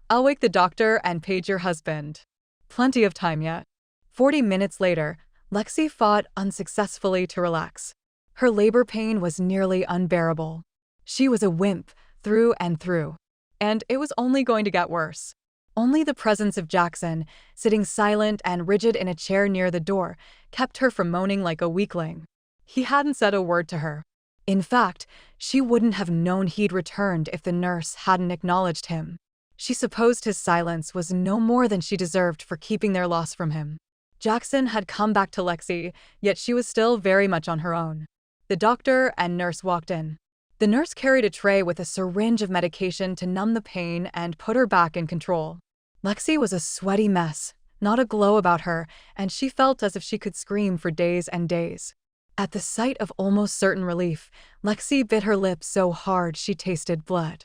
I'll wake the doctor and page your husband. Plenty of time yet. 40 minutes later, Lexie fought unsuccessfully to relax. Her labor pain was nearly unbearable. She was a wimp, through and through. And it was only going to get worse. Only the presence of Jackson, sitting silent and rigid in a chair near the door, kept her from moaning like a weakling. He hadn't said a word to her. In fact, she wouldn't have known he'd returned if the nurse hadn't acknowledged him. She supposed his silence was no more than she deserved for keeping their loss from him. Jackson had come back to Lexie, yet she was still very much on her own. The doctor and nurse walked in. The nurse carried a tray with a syringe of medication to numb the pain and put her back in control. Lexie was a sweaty mess, not a glow about her, and she felt as if she could scream for days and days. At the sight of almost certain relief, Lexie bit her lip so hard she tasted blood.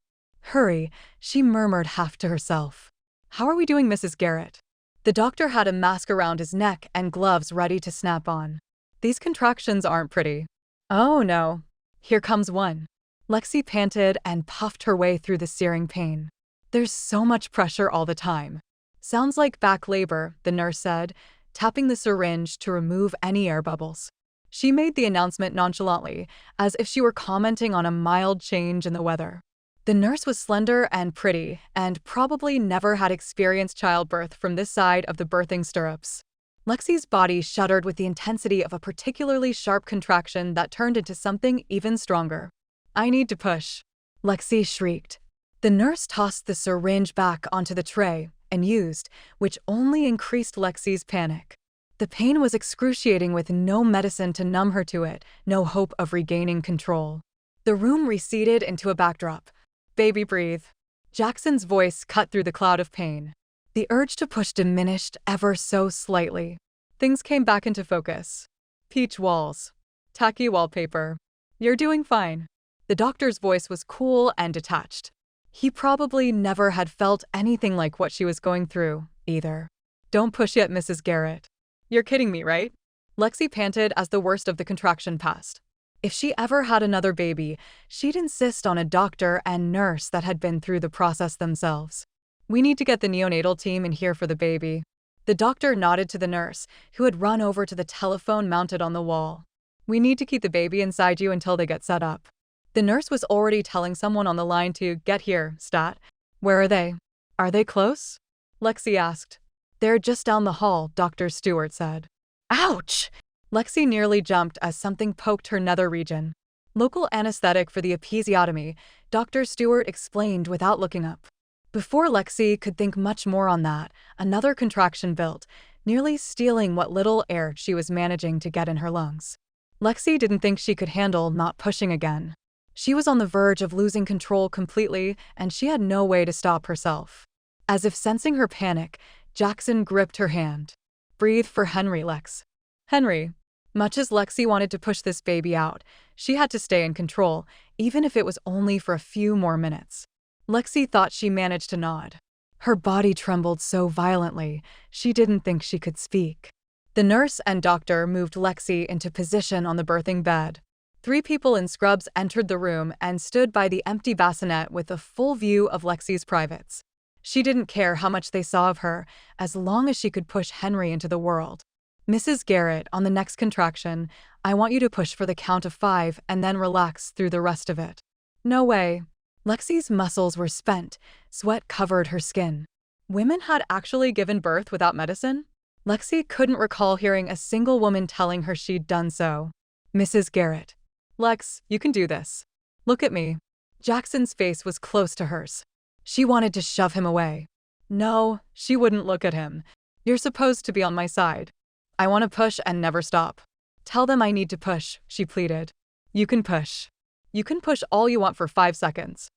"Hurry," she murmured half to herself. "How are we doing, Mrs. Garrett?" The doctor had a mask around his neck and gloves ready to snap on. "These contractions aren't pretty." "Oh no. Here comes one." Lexie panted and puffed her way through the searing pain. "There's so much pressure all the time." "Sounds like back labor," the nurse said, tapping the syringe to remove any air bubbles. She made the announcement nonchalantly, as if she were commenting on a mild change in the weather. The nurse was slender and pretty, and probably never had experienced childbirth from this side of the birthing stirrups. Lexie's body shuddered with the intensity of a particularly sharp contraction that turned into something even stronger. "I need to push," Lexie shrieked. The nurse tossed the syringe back onto the tray, unused, which only increased Lexie's panic. The pain was excruciating with no medicine to numb her to it, no hope of regaining control. The room receded into a backdrop. "Baby, breathe." Jackson's voice cut through the cloud of pain. The urge to push diminished ever so slightly. Things came back into focus. Peach walls. Tacky wallpaper. "You're doing fine." The doctor's voice was cool and detached. He probably never had felt anything like what she was going through, either. "Don't push yet, Mrs. Garrett." "You're kidding me, right?" Lexie panted as the worst of the contraction passed. If she ever had another baby, she'd insist on a doctor and nurse that had been through the process themselves. "We need to get the neonatal team in here for the baby." The doctor nodded to the nurse, who had run over to the telephone mounted on the wall. "We need to keep the baby inside you until they get set up." The nurse was already telling someone on the line to "get here, stat." "Where are they?" "Are they close?" Lexie asked. "They're just down the hall," Dr. Stewart said. "Ouch!" Lexie nearly jumped as something poked her nether region. "Local anesthetic for the episiotomy," Dr. Stewart explained without looking up. Before Lexie could think much more on that, another contraction built, nearly stealing what little air she was managing to get in her lungs. Lexie didn't think she could handle not pushing again. She was on the verge of losing control completely, and she had no way to stop herself. As if sensing her panic, Jackson gripped her hand. "Breathe for Henry, Lex." Henry. Much as Lexie wanted to push this baby out, she had to stay in control, even if it was only for a few more minutes. Lexie thought she managed to nod. Her body trembled so violently, she didn't think she could speak. The nurse and doctor moved Lexie into position on the birthing bed. 3 people in scrubs entered the room and stood by the empty bassinet with a full view of Lexie's privates. She didn't care how much they saw of her, as long as she could push Henry into the world. "Mrs. Garrett, on the next contraction, I want you to push for the count of 5 and then relax through the rest of it." "No way." Lexie's muscles were spent, sweat covered her skin. Women had actually given birth without medicine? Lexie couldn't recall hearing a single woman telling her she'd done so. "Mrs. Garrett." "Lex, you can do this. Look at me." Jackson's face was close to hers. She wanted to shove him away. No, she wouldn't look at him. "You're supposed to be on my side. I want to push and never stop." "Tell them I need to push," she pleaded. "You can push. You can push all you want for 5 seconds.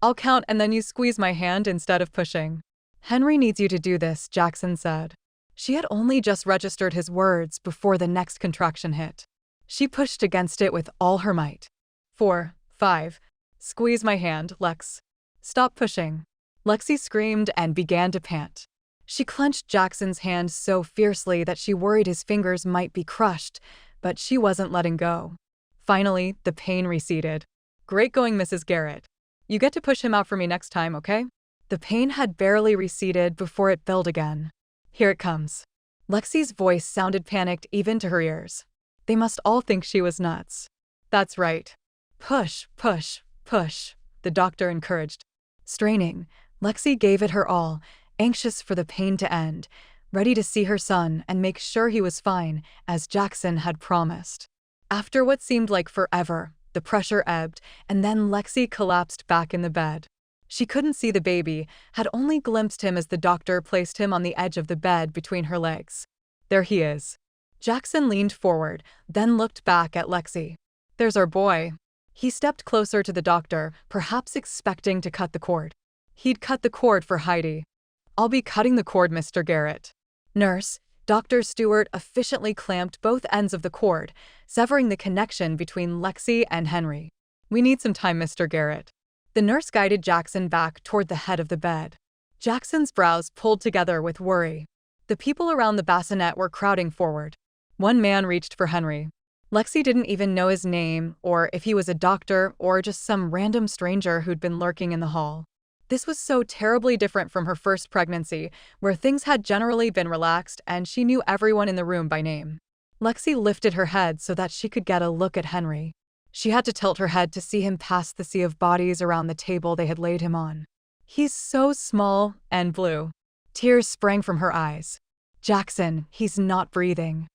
I'll count and then you squeeze my hand instead of pushing." "Henry needs you to do this," Jackson said. She had only just registered his words before the next contraction hit. She pushed against it with all her might. 4, 5. "Squeeze my hand, Lex." "Stop pushing." Lexie screamed and began to pant. She clenched Jackson's hand so fiercely that she worried his fingers might be crushed, but she wasn't letting go. Finally, the pain receded. "Great going, Mrs. Garrett. You get to push him out for me next time, okay?" The pain had barely receded before it built again. "Here it comes." Lexie's voice sounded panicked even to her ears. They must all think she was nuts. "That's right. Push, push, push," the doctor encouraged. Straining, Lexie gave it her all, anxious for the pain to end, ready to see her son and make sure he was fine, as Jackson had promised. After what seemed like forever, the pressure ebbed, and then Lexie collapsed back in the bed. She couldn't see the baby, had only glimpsed him as the doctor placed him on the edge of the bed between her legs. There he is. Jackson leaned forward, then looked back at Lexie. There's our boy. He stepped closer to the doctor, perhaps expecting to cut the cord. He'd cut the cord for Heidi. I'll be cutting the cord, Mr. Garrett. Nurse, Dr. Stewart efficiently clamped both ends of the cord, severing the connection between Lexie and Henry. We need some time, Mr. Garrett. The nurse guided Jackson back toward the head of the bed. Jackson's brows pulled together with worry. The people around the bassinet were crowding forward. One man reached for Henry. Lexie didn't even know his name, or if he was a doctor, or just some random stranger who'd been lurking in the hall. This was so terribly different from her first pregnancy, where things had generally been relaxed and she knew everyone in the room by name. Lexie lifted her head so that she could get a look at Henry. She had to tilt her head to see him past the sea of bodies around the table they had laid him on. He's so small and blue. Tears sprang from her eyes. Jackson, he's not breathing.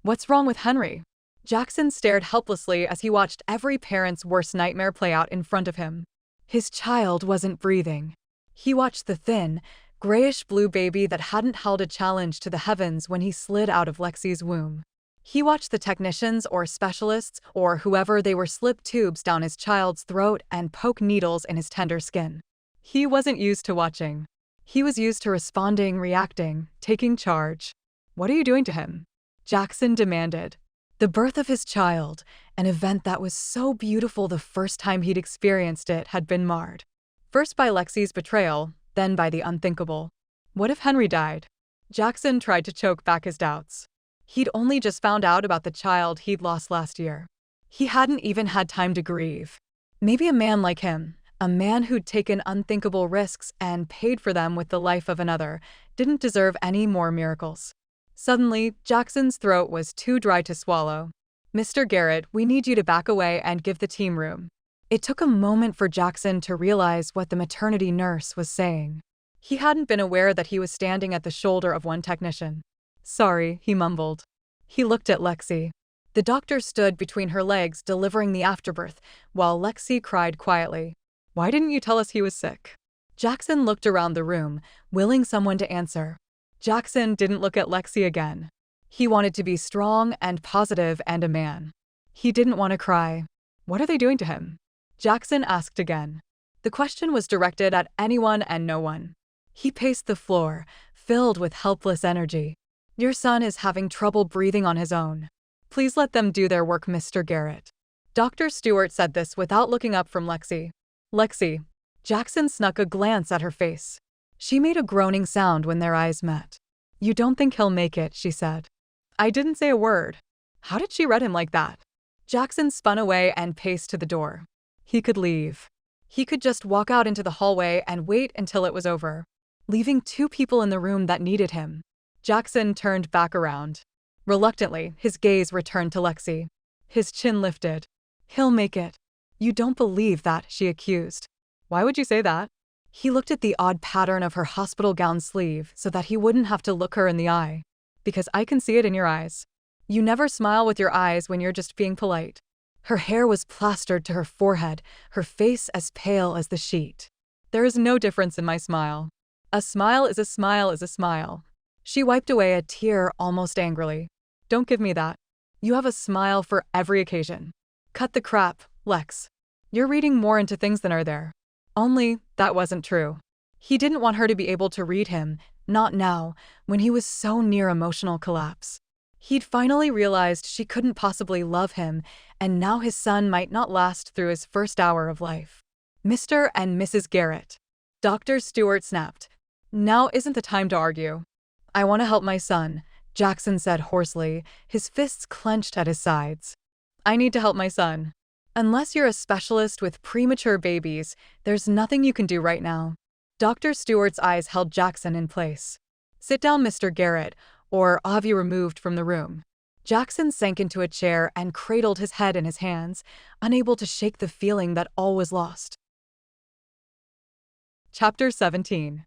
What's wrong with Henry? Jackson stared helplessly as he watched every parent's worst nightmare play out in front of him. His child wasn't breathing. He watched the thin, grayish-blue baby that hadn't held a challenge to the heavens when he slid out of Lexie's womb. He watched the technicians or specialists or whoever they were slip tubes down his child's throat and poke needles in his tender skin. He wasn't used to watching. He was used to responding, reacting, taking charge. What are you doing to him? Jackson demanded. The birth of his child, an event that was so beautiful the first time he'd experienced it, had been marred. First by Lexie's betrayal, then by the unthinkable. What if Henry died? Jackson tried to choke back his doubts. He'd only just found out about the child he'd lost last year. He hadn't even had time to grieve. Maybe a man like him, a man who'd taken unthinkable risks and paid for them with the life of another, didn't deserve any more miracles. Suddenly, Jackson's throat was too dry to swallow. Mr. Garrett, we need you to back away and give the team room. It took a moment for Jackson to realize what the maternity nurse was saying. He hadn't been aware that he was standing at the shoulder of one technician. Sorry, he mumbled. He looked at Lexie. The doctor stood between her legs delivering the afterbirth, while Lexie cried quietly. Why didn't you tell us he was sick? Jackson looked around the room, willing someone to answer. Jackson didn't look at Lexie again. He wanted to be strong and positive and a man. He didn't want to cry. What are they doing to him? Jackson asked again. The question was directed at anyone and no one. He paced the floor, filled with helpless energy. Your son is having trouble breathing on his own. Please let them do their work, Mr. Garrett. Dr. Stewart said this without looking up from Lexie. Lexie. Jackson snuck a glance at her face. She made a groaning sound when their eyes met. You don't think he'll make it, she said. I didn't say a word. How did she read him like that? Jackson spun away and paced to the door. He could leave. He could just walk out into the hallway and wait until it was over, leaving two people in the room that needed him. Jackson turned back around. Reluctantly, his gaze returned to Lexie. His chin lifted. He'll make it. You don't believe that, she accused. Why would you say that? He looked at the odd pattern of her hospital gown sleeve so that he wouldn't have to look her in the eye. Because I can see it in your eyes. You never smile with your eyes when you're just being polite. Her hair was plastered to her forehead, her face as pale as the sheet. There is no difference in my smile. A smile is a smile is a smile. She wiped away a tear almost angrily. Don't give me that. You have a smile for every occasion. Cut the crap, Lex. You're reading more into things than are there. Only, that wasn't true. He didn't want her to be able to read him, not now, when he was so near emotional collapse. He'd finally realized she couldn't possibly love him, and now his son might not last through his first hour of life. Mr. and Mrs. Garrett. Dr. Stewart snapped. Now isn't the time to argue. I want to help my son, Jackson said hoarsely, his fists clenched at his sides. I need to help my son. Unless you're a specialist with premature babies, there's nothing you can do right now. Dr. Stewart's eyes held Jackson in place. Sit down, Mr. Garrett, or I'll have you removed from the room. Jackson sank into a chair and cradled his head in his hands, unable to shake the feeling that all was lost. Chapter 17.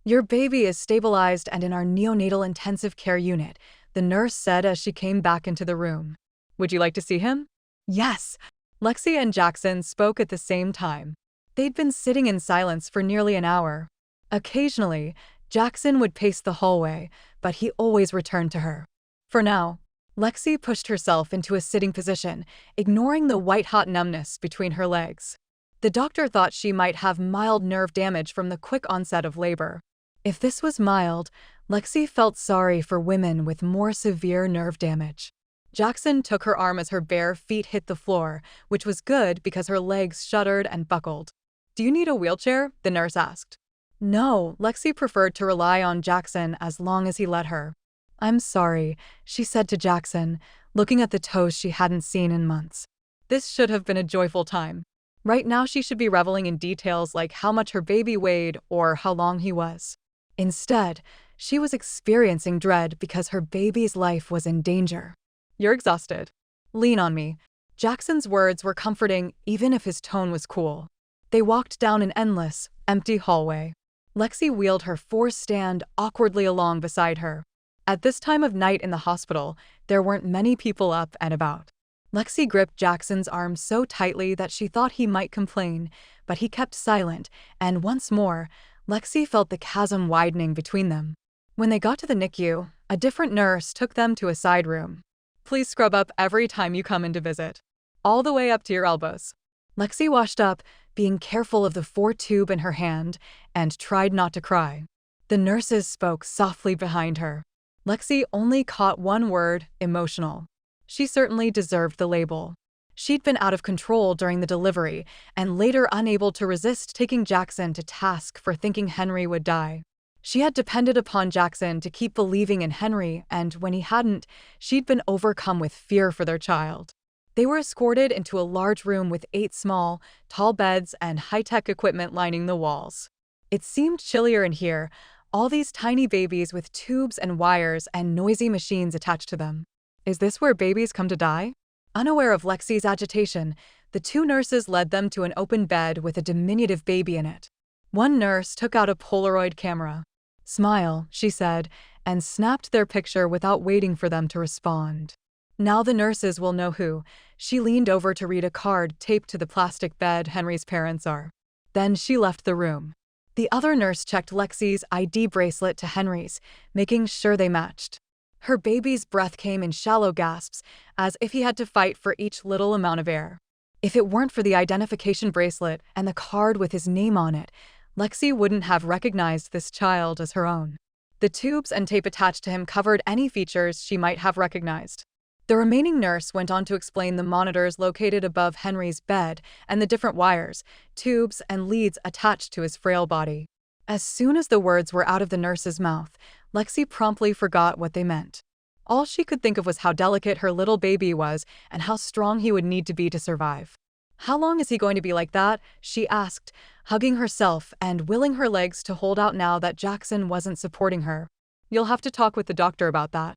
Your baby is stabilized and in our neonatal intensive care unit, the nurse said as she came back into the room. Would you like to see him? Yes. Lexie and Jackson spoke at the same time. They'd been sitting in silence for nearly an hour. Occasionally, Jackson would pace the hallway, but he always returned to her. For now, Lexie pushed herself into a sitting position, ignoring the white-hot numbness between her legs. The doctor thought she might have mild nerve damage from the quick onset of labor. If this was mild, Lexie felt sorry for women with more severe nerve damage. Jackson took her arm as her bare feet hit the floor, which was good because her legs shuddered and buckled. Do you need a wheelchair? The nurse asked. No, Lexie preferred to rely on Jackson as long as he let her. I'm sorry, she said to Jackson, looking at the toes she hadn't seen in months. This should have been a joyful time. Right now she should be reveling in details like how much her baby weighed or how long he was. Instead, she was experiencing dread because her baby's life was in danger. You're exhausted. Lean on me. Jackson's words were comforting even if his tone was cool. They walked down an endless, empty hallway. Lexie wheeled her forced stand awkwardly along beside her. At this time of night in the hospital, there weren't many people up and about. Lexie gripped Jackson's arm so tightly that she thought he might complain, but he kept silent, and once more, Lexie felt the chasm widening between them. When they got to the NICU, a different nurse took them to a side room. Please scrub up every time you come in to visit. All the way up to your elbows. Lexie washed up, being careful of the 4-tube in her hand, and tried not to cry. The nurses spoke softly behind her. Lexie only caught one word, emotional. She certainly deserved the label. She'd been out of control during the delivery, and later unable to resist taking Jackson to task for thinking Henry would die. She had depended upon Jackson to keep believing in Henry, and when he hadn't, she'd been overcome with fear for their child. They were escorted into a large room with 8 small, tall beds and high-tech equipment lining the walls. It seemed chillier in here, all these tiny babies with tubes and wires and noisy machines attached to them. Is this where babies come to die? Unaware of Lexie's agitation, the 2 nurses led them to an open bed with a diminutive baby in it. One nurse took out a Polaroid camera. Smile, she said, and snapped their picture without waiting for them to respond. Now the nurses will know who. She leaned over to read a card taped to the plastic bed Henry's parents are. Then she left the room. The other nurse checked Lexie's ID bracelet to Henry's, making sure they matched. Her baby's breath came in shallow gasps, as if he had to fight for each little amount of air. If it weren't for the identification bracelet and the card with his name on it, Lexie wouldn't have recognized this child as her own. The tubes and tape attached to him covered any features she might have recognized. The remaining nurse went on to explain the monitors located above Henry's bed and the different wires, tubes, and leads attached to his frail body. As soon as the words were out of the nurse's mouth, Lexie promptly forgot what they meant. All she could think of was how delicate her little baby was and how strong he would need to be to survive. How long is he going to be like that? She asked, hugging herself and willing her legs to hold out now that Jackson wasn't supporting her. You'll have to talk with the doctor about that.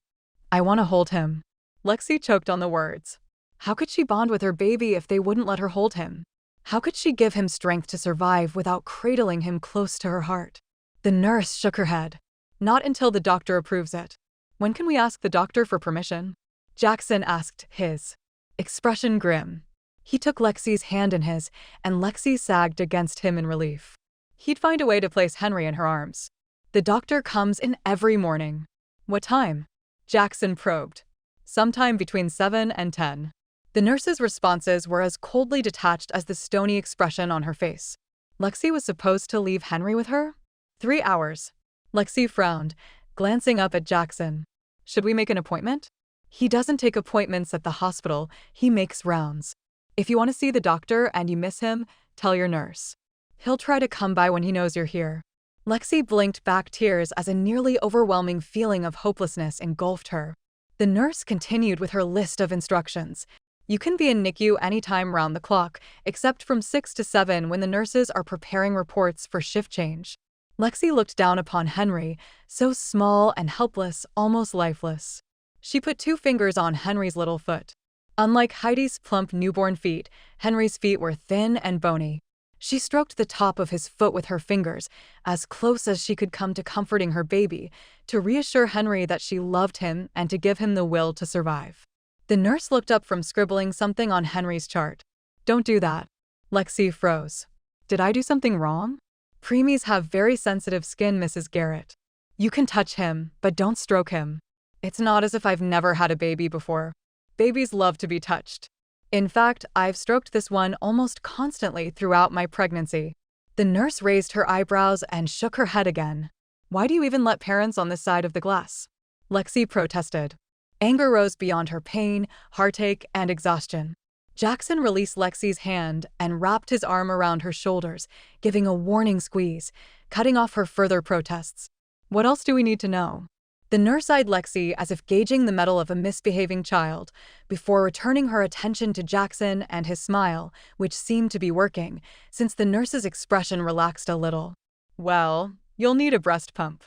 I want to hold him. Lexie choked on the words. How could she bond with her baby if they wouldn't let her hold him? How could she give him strength to survive without cradling him close to her heart? The nurse shook her head. Not until the doctor approves it. When can we ask the doctor for permission? Jackson asked, his expression grim. He took Lexie's hand in his, and Lexie sagged against him in relief. He'd find a way to place Henry in her arms. The doctor comes in every morning. What time? Jackson probed. Sometime between 7 and 10. The nurse's responses were as coldly detached as the stony expression on her face. Lexie was supposed to leave Henry with her? 3 hours. Lexie frowned, glancing up at Jackson. Should we make an appointment? He doesn't take appointments at the hospital, he makes rounds. If you want to see the doctor and you miss him, tell your nurse. He'll try to come by when he knows you're here. Lexie blinked back tears as a nearly overwhelming feeling of hopelessness engulfed her. The nurse continued with her list of instructions. You can be in NICU anytime round the clock, except from 6 to 7 when the nurses are preparing reports for shift change. Lexie looked down upon Henry, so small and helpless, almost lifeless. She put 2 fingers on Henry's little foot. Unlike Heidi's plump newborn feet, Henry's feet were thin and bony. She stroked the top of his foot with her fingers, as close as she could come to comforting her baby, to reassure Henry that she loved him and to give him the will to survive. The nurse looked up from scribbling something on Henry's chart. "Don't do that." Lexie froze. "Did I do something wrong?" "Preemies have very sensitive skin, Mrs. Garrett. You can touch him, but don't stroke him." "It's not as if I've never had a baby before. Babies love to be touched. In fact, I've stroked this one almost constantly throughout my pregnancy." The nurse raised her eyebrows and shook her head again. "Why do you even let parents on this side of the glass?" Lexie protested. Anger rose beyond her pain, heartache, and exhaustion. Jackson released Lexie's hand and wrapped his arm around her shoulders, giving a warning squeeze, cutting off her further protests. "What else do we need to know?" The nurse eyed Lexie as if gauging the mettle of a misbehaving child, before returning her attention to Jackson and his smile, which seemed to be working, since the nurse's expression relaxed a little. "Well, you'll need a breast pump.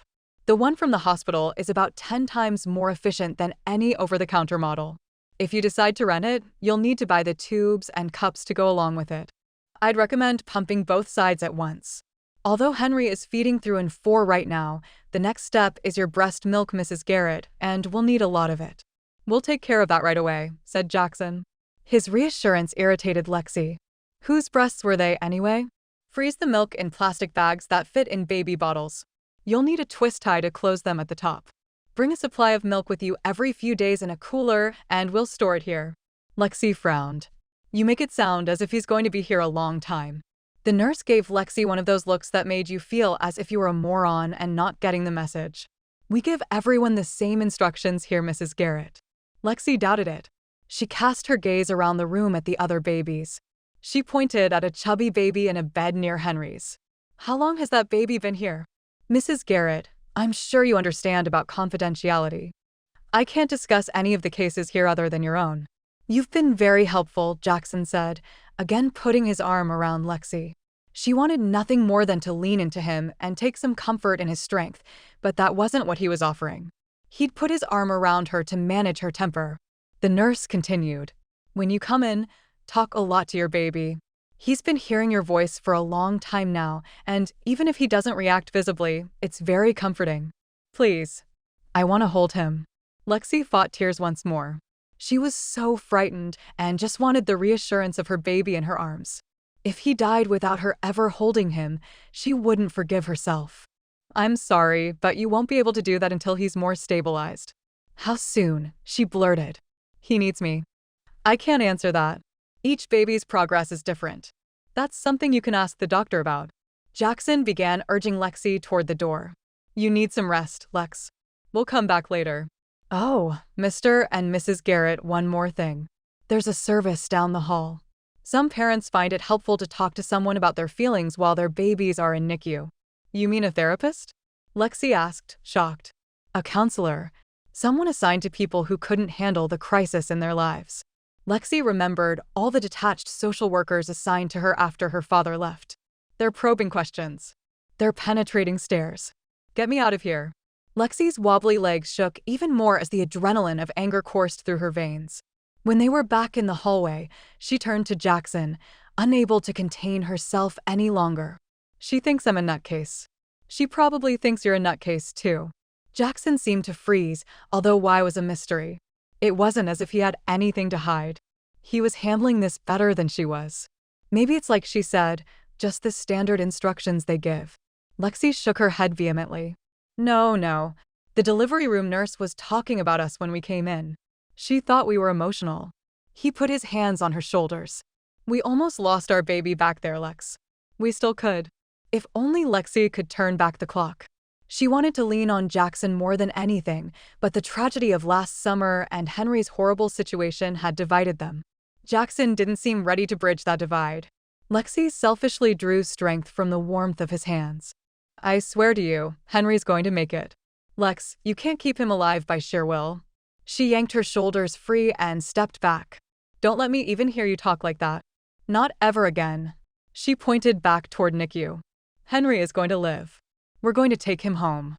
The one from the hospital is about 10 times more efficient than any over-the-counter model. If you decide to rent it, you'll need to buy the tubes and cups to go along with it. I'd recommend pumping both sides at once. Although Henry is feeding through in 4 right now, the next step is your breast milk, Mrs. Garrett, and we'll need a lot of it." "We'll take care of that right away," said Jackson. His reassurance irritated Lexie. Whose breasts were they anyway? "Freeze the milk in plastic bags that fit in baby bottles. You'll need a twist tie to close them at the top. Bring a supply of milk with you every few days in a cooler, and we'll store it here." Lexie frowned. "You make it sound as if he's going to be here a long time." The nurse gave Lexie one of those looks that made you feel as if you were a moron and not getting the message. "We give everyone the same instructions here, Mrs. Garrett." Lexie doubted it. She cast her gaze around the room at the other babies. She pointed at a chubby baby in a bed near Henry's. "How long has that baby been here?" "Mrs. Garrett, I'm sure you understand about confidentiality. I can't discuss any of the cases here other than your own." "You've been very helpful," Jackson said, again putting his arm around Lexie. She wanted nothing more than to lean into him and take some comfort in his strength, but that wasn't what he was offering. He'd put his arm around her to manage her temper. The nurse continued. "When you come in, talk a lot to your baby. He's been hearing your voice for a long time now, and even if he doesn't react visibly, it's very comforting. Please. I want to hold him." Lexie fought tears once more. She was so frightened and just wanted the reassurance of her baby in her arms. If he died without her ever holding him, she wouldn't forgive herself. "I'm sorry, but you won't be able to do that until he's more stabilized." "How soon?" she blurted. "He needs me." "I can't answer that. Each baby's progress is different. That's something you can ask the doctor about." Jackson began urging Lexie toward the door. "You need some rest, Lex. We'll come back later." "Oh, Mr. and Mrs. Garrett, one more thing. There's a service down the hall. Some parents find it helpful to talk to someone about their feelings while their babies are in NICU." "You mean a therapist?" Lexie asked, shocked. "A counselor. Someone assigned to people who couldn't handle the crisis in their lives." Lexie remembered all the detached social workers assigned to her after her father left. Their probing questions. Their penetrating stares. "Get me out of here." Lexie's wobbly legs shook even more as the adrenaline of anger coursed through her veins. When they were back in the hallway, she turned to Jackson, unable to contain herself any longer. "She thinks I'm a nutcase. She probably thinks you're a nutcase, too." Jackson seemed to freeze, although why was a mystery. It wasn't as if he had anything to hide. He was handling this better than she was. Maybe it's like she said, just the standard instructions they give. Lexie shook her head vehemently. No. The delivery room nurse was talking about us when we came in. She thought we were emotional." He put his hands on her shoulders. "We almost lost our baby back there, Lex. We still could. If only Lexie could turn back the clock." She wanted to lean on Jackson more than anything, but the tragedy of last summer and Henry's horrible situation had divided them. Jackson didn't seem ready to bridge that divide. Lexie selfishly drew strength from the warmth of his hands. "I swear to you, Henry's going to make it. Lex, you can't keep him alive by sheer will." She yanked her shoulders free and stepped back. "Don't let me even hear you talk like that. Not ever again." She pointed back toward NICU. "Henry is going to live. We're going to take him home.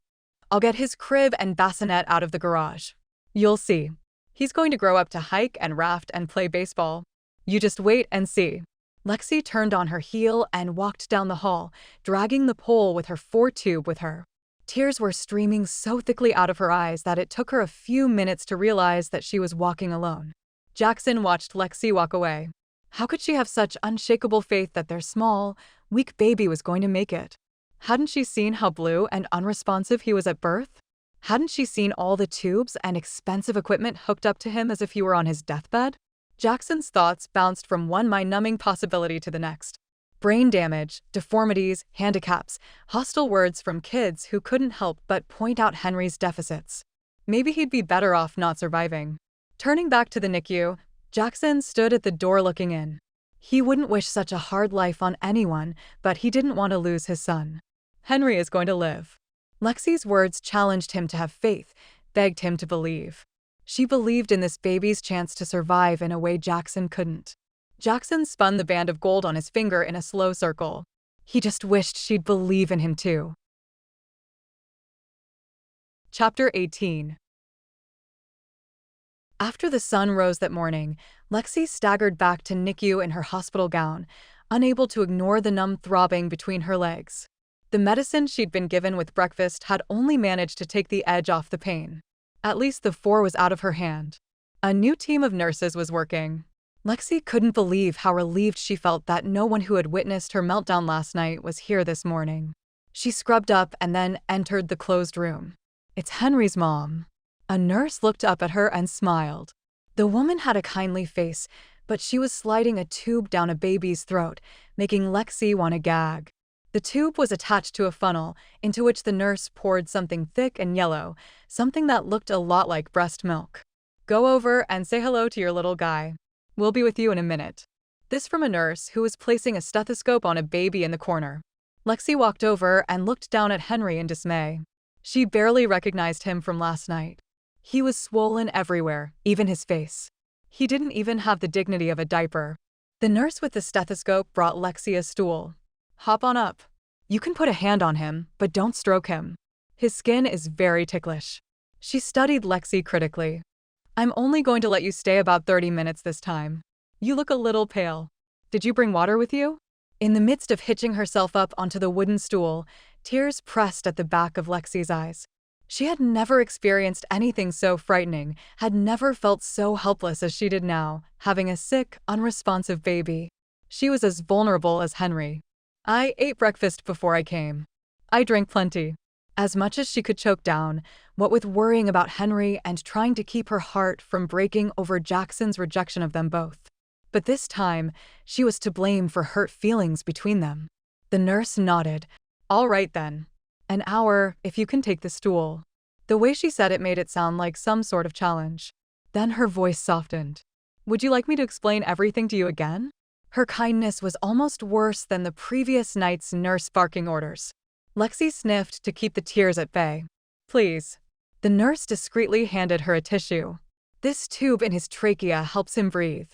I'll get his crib and bassinet out of the garage. You'll see. He's going to grow up to hike and raft and play baseball. You just wait and see." Lexie turned on her heel and walked down the hall, dragging the pole with her 4-tube with her. Tears were streaming so thickly out of her eyes that it took her a few minutes to realize that she was walking alone. Jackson watched Lexie walk away. How could she have such unshakable faith that their small, weak baby was going to make it? Hadn't she seen how blue and unresponsive he was at birth? Hadn't she seen all the tubes and expensive equipment hooked up to him as if he were on his deathbed? Jackson's thoughts bounced from one mind-numbing possibility to the next. Brain damage, deformities, handicaps, hostile words from kids who couldn't help but point out Henry's deficits. Maybe he'd be better off not surviving. Turning back to the NICU, Jackson stood at the door looking in. He wouldn't wish such a hard life on anyone, but he didn't want to lose his son. Henry is going to live. Lexie's words challenged him to have faith, begged him to believe. She believed in this baby's chance to survive in a way Jackson couldn't. Jackson spun the band of gold on his finger in a slow circle. He just wished she'd believe in him too. Chapter 18. After the sun rose that morning, Lexie staggered back to NICU in her hospital gown, unable to ignore the numb throbbing between her legs. The medicine she'd been given with breakfast had only managed to take the edge off the pain. At least the 4 was out of her hand. A new team of nurses was working. Lexie couldn't believe how relieved she felt that no one who had witnessed her meltdown last night was here this morning. She scrubbed up and then entered the closed room. It's Henry's mom. A nurse looked up at her and smiled. The woman had a kindly face, but she was sliding a tube down a baby's throat, making Lexie want to gag. The tube was attached to a funnel, into which the nurse poured something thick and yellow, something that looked a lot like breast milk. Go over and say hello to your little guy. We'll be with you in a minute. This from a nurse who was placing a stethoscope on a baby in the corner. Lexie walked over and looked down at Henry in dismay. She barely recognized him from last night. He was swollen everywhere, even his face. He didn't even have the dignity of a diaper. The nurse with the stethoscope brought Lexie a stool. Hop on up. You can put a hand on him, but don't stroke him. His skin is very ticklish. She studied Lexie critically. I'm only going to let you stay about 30 minutes this time. You look a little pale. Did you bring water with you? In the midst of hitching herself up onto the wooden stool, tears pressed at the back of Lexie's eyes. She had never experienced anything so frightening, had never felt so helpless as she did now, having a sick, unresponsive baby. She was as vulnerable as Henry. I ate breakfast before I came. I drank plenty. As much as she could choke down, what with worrying about Henry and trying to keep her heart from breaking over Jackson's rejection of them both. But this time, she was to blame for hurt feelings between them. The nurse nodded. All right then. An hour, if you can take the stool. The way she said it made it sound like some sort of challenge. Then her voice softened. Would you like me to explain everything to you again? Her kindness was almost worse than the previous night's nurse barking orders. Lexie sniffed to keep the tears at bay. Please. The nurse discreetly handed her a tissue. This tube in his trachea helps him breathe.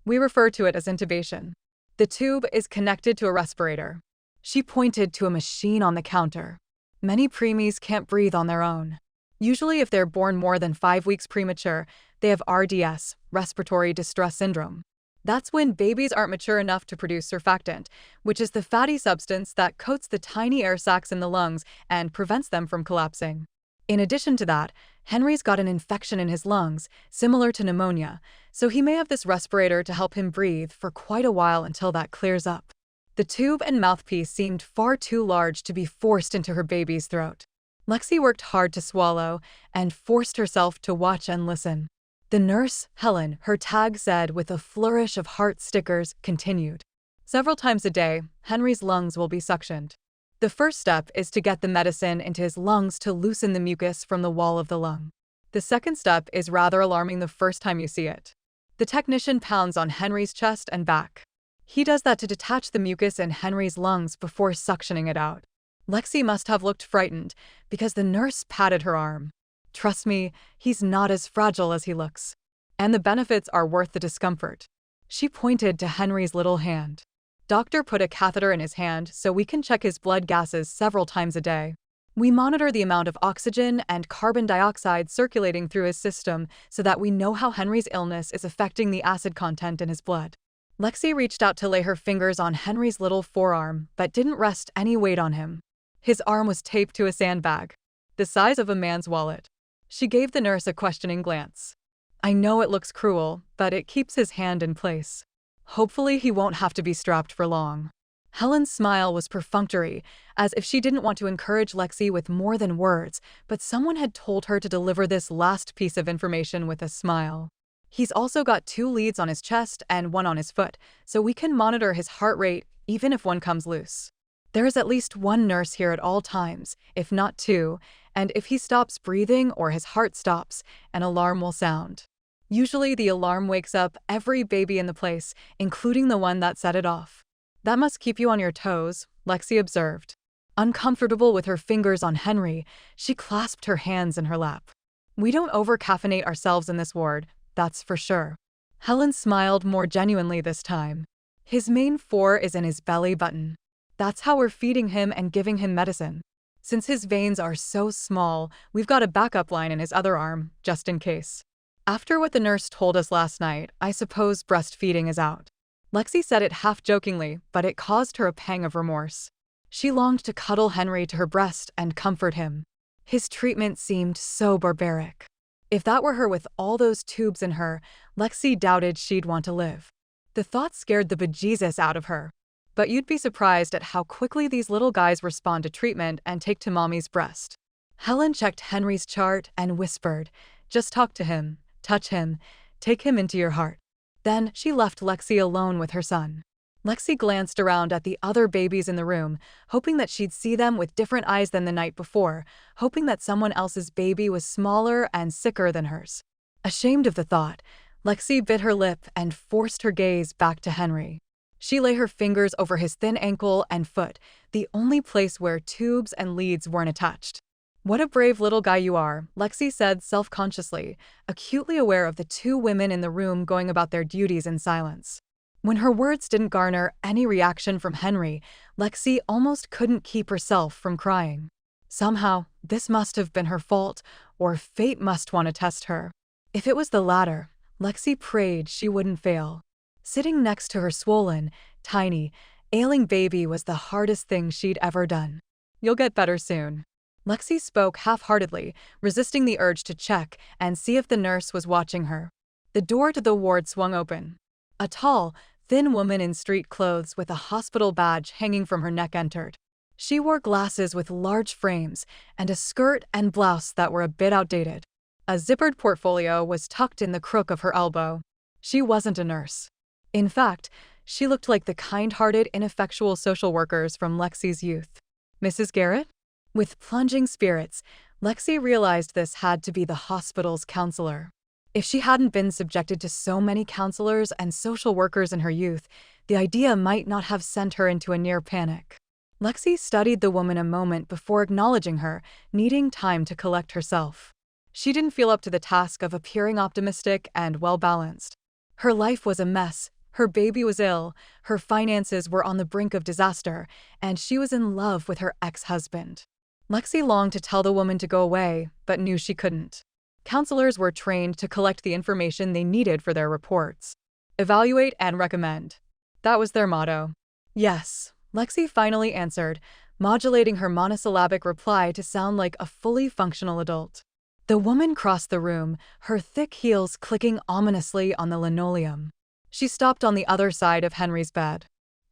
We refer to it as intubation. The tube is connected to a respirator. She pointed to a machine on the counter. Many preemies can't breathe on their own. Usually if they're born more than 5 weeks premature, they have RDS, respiratory distress syndrome. That's when babies aren't mature enough to produce surfactant, which is the fatty substance that coats the tiny air sacs in the lungs and prevents them from collapsing. In addition to that, Henry's got an infection in his lungs, similar to pneumonia, so he may have this respirator to help him breathe for quite a while until that clears up. The tube and mouthpiece seemed far too large to be forced into her baby's throat. Lexie worked hard to swallow and forced herself to watch and listen. The nurse, Helen, her tag said with a flourish of heart stickers, continued. Several times a day, Henry's lungs will be suctioned. The first step is to get the medicine into his lungs to loosen the mucus from the wall of the lung. The second step is rather alarming the first time you see it. The technician pounds on Henry's chest and back. He does that to detach the mucus in Henry's lungs before suctioning it out. Lexie must have looked frightened because the nurse patted her arm. Trust me, he's not as fragile as he looks. And the benefits are worth the discomfort. She pointed to Henry's little hand. Doctor put a catheter in his hand so we can check his blood gases several times a day. We monitor the amount of oxygen and carbon dioxide circulating through his system so that we know how Henry's illness is affecting the acid content in his blood. Lexie reached out to lay her fingers on Henry's little forearm, but didn't rest any weight on him. His arm was taped to a sandbag, the size of a man's wallet. She gave the nurse a questioning glance. I know it looks cruel, but it keeps his hand in place. Hopefully he won't have to be strapped for long. Helen's smile was perfunctory, as if she didn't want to encourage Lexie with more than words, but someone had told her to deliver this last piece of information with a smile. He's also got 2 leads on his chest and 1 on his foot, so we can monitor his heart rate even if one comes loose. There is at least 1 nurse here at all times, if not 2, and if he stops breathing or his heart stops, an alarm will sound. Usually the alarm wakes up every baby in the place, including the one that set it off. That must keep you on your toes, Lexie observed. Uncomfortable with her fingers on Henry, she clasped her hands in her lap. We don't over-caffeinate ourselves in this ward, that's for sure. Helen smiled more genuinely this time. His main 4 is in his belly button. That's how we're feeding him and giving him medicine. Since his veins are so small, we've got a backup line in his other arm, just in case. After what the nurse told us last night, I suppose breastfeeding is out. Lexie said it half-jokingly, but it caused her a pang of remorse. She longed to cuddle Henry to her breast and comfort him. His treatment seemed so barbaric. If that were her with all those tubes in her, Lexie doubted she'd want to live. The thought scared the bejesus out of her. But you'd be surprised at how quickly these little guys respond to treatment and take to mommy's breast. Helen checked Henry's chart and whispered, just talk to him, touch him, take him into your heart. Then she left Lexie alone with her son. Lexie glanced around at the other babies in the room, hoping that she'd see them with different eyes than the night before, hoping that someone else's baby was smaller and sicker than hers. Ashamed of the thought, Lexie bit her lip and forced her gaze back to Henry. She lay her fingers over his thin ankle and foot, the only place where tubes and leads weren't attached. What a brave little guy you are, Lexie said self-consciously, acutely aware of the 2 women in the room going about their duties in silence. When her words didn't garner any reaction from Henry, Lexie almost couldn't keep herself from crying. Somehow, this must have been her fault, or fate must want to test her. If it was the latter, Lexie prayed she wouldn't fail. Sitting next to her swollen, tiny, ailing baby was the hardest thing she'd ever done. You'll get better soon. Lexie spoke half-heartedly, resisting the urge to check and see if the nurse was watching her. The door to the ward swung open. A tall, thin woman in street clothes with a hospital badge hanging from her neck entered. She wore glasses with large frames and a skirt and blouse that were a bit outdated. A zippered portfolio was tucked in the crook of her elbow. She wasn't a nurse. In fact, she looked like the kind-hearted, ineffectual social workers from Lexie's youth. Mrs. Garrett? With plunging spirits, Lexie realized this had to be the hospital's counselor. If she hadn't been subjected to so many counselors and social workers in her youth, the idea might not have sent her into a near panic. Lexie studied the woman a moment before acknowledging her, needing time to collect herself. She didn't feel up to the task of appearing optimistic and well-balanced. Her life was a mess, her baby was ill, her finances were on the brink of disaster, and she was in love with her ex-husband. Lexie longed to tell the woman to go away, but knew she couldn't. Counselors were trained to collect the information they needed for their reports. Evaluate and recommend. That was their motto. Yes, Lexie finally answered, modulating her monosyllabic reply to sound like a fully functional adult. The woman crossed the room, her thick heels clicking ominously on the linoleum. She stopped on the other side of Henry's bed.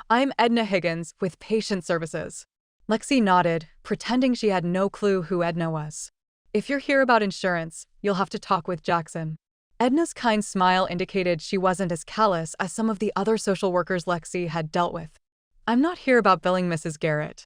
I'm Edna Higgins with Patient Services. Lexie nodded, pretending she had no clue who Edna was. If you're here about insurance, you'll have to talk with Jackson. Edna's kind smile indicated she wasn't as callous as some of the other social workers Lexie had dealt with. I'm not here about billing Mrs. Garrett.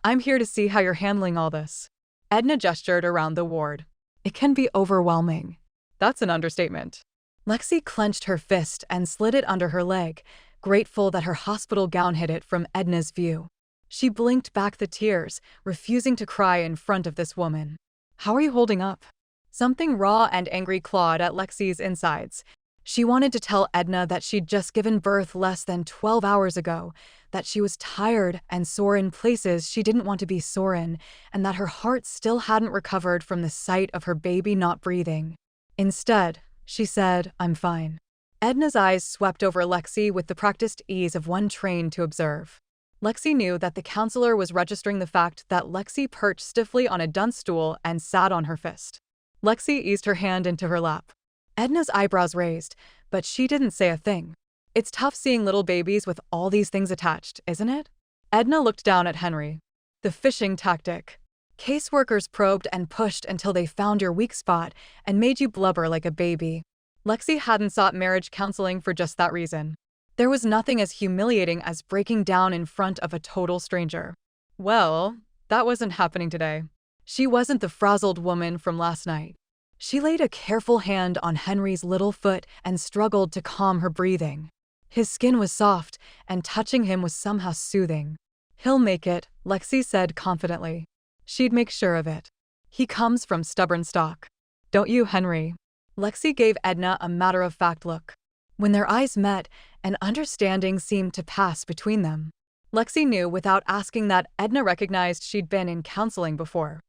I'm here to see how you're handling all this. Edna gestured around the ward. It can be overwhelming. That's an understatement. Lexie clenched her fist and slid it under her leg, grateful that her hospital gown hid it from Edna's view. She blinked back the tears, refusing to cry in front of this woman. How are you holding up? Something raw and angry clawed at Lexie's insides. She wanted to tell Edna that she'd just given birth less than 12 hours ago, that she was tired and sore in places she didn't want to be sore in, and that her heart still hadn't recovered from the sight of her baby not breathing. Instead, she said, I'm fine. Edna's eyes swept over Lexie with the practiced ease of one trained to observe. Lexie knew that the counselor was registering the fact that Lexie perched stiffly on a dunce stool and sat on her fist. Lexie eased her hand into her lap. Edna's eyebrows raised, but she didn't say a thing. It's tough seeing little babies with all these things attached, isn't it? Edna looked down at Henry. The fishing tactic. Caseworkers probed and pushed until they found your weak spot and made you blubber like a baby. Lexie hadn't sought marriage counseling for just that reason. There was nothing as humiliating as breaking down in front of a total stranger. Well, that wasn't happening today. She wasn't the frazzled woman from last night. She laid a careful hand on Henry's little foot and struggled to calm her breathing. His skin was soft, and touching him was somehow soothing. He'll make it, Lexie said confidently. She'd make sure of it. He comes from stubborn stock. Don't you, Henry? Lexie gave Edna a matter-of-fact look. When their eyes met, an understanding seemed to pass between them. Lexie knew without asking that Edna recognized she'd been in counseling before.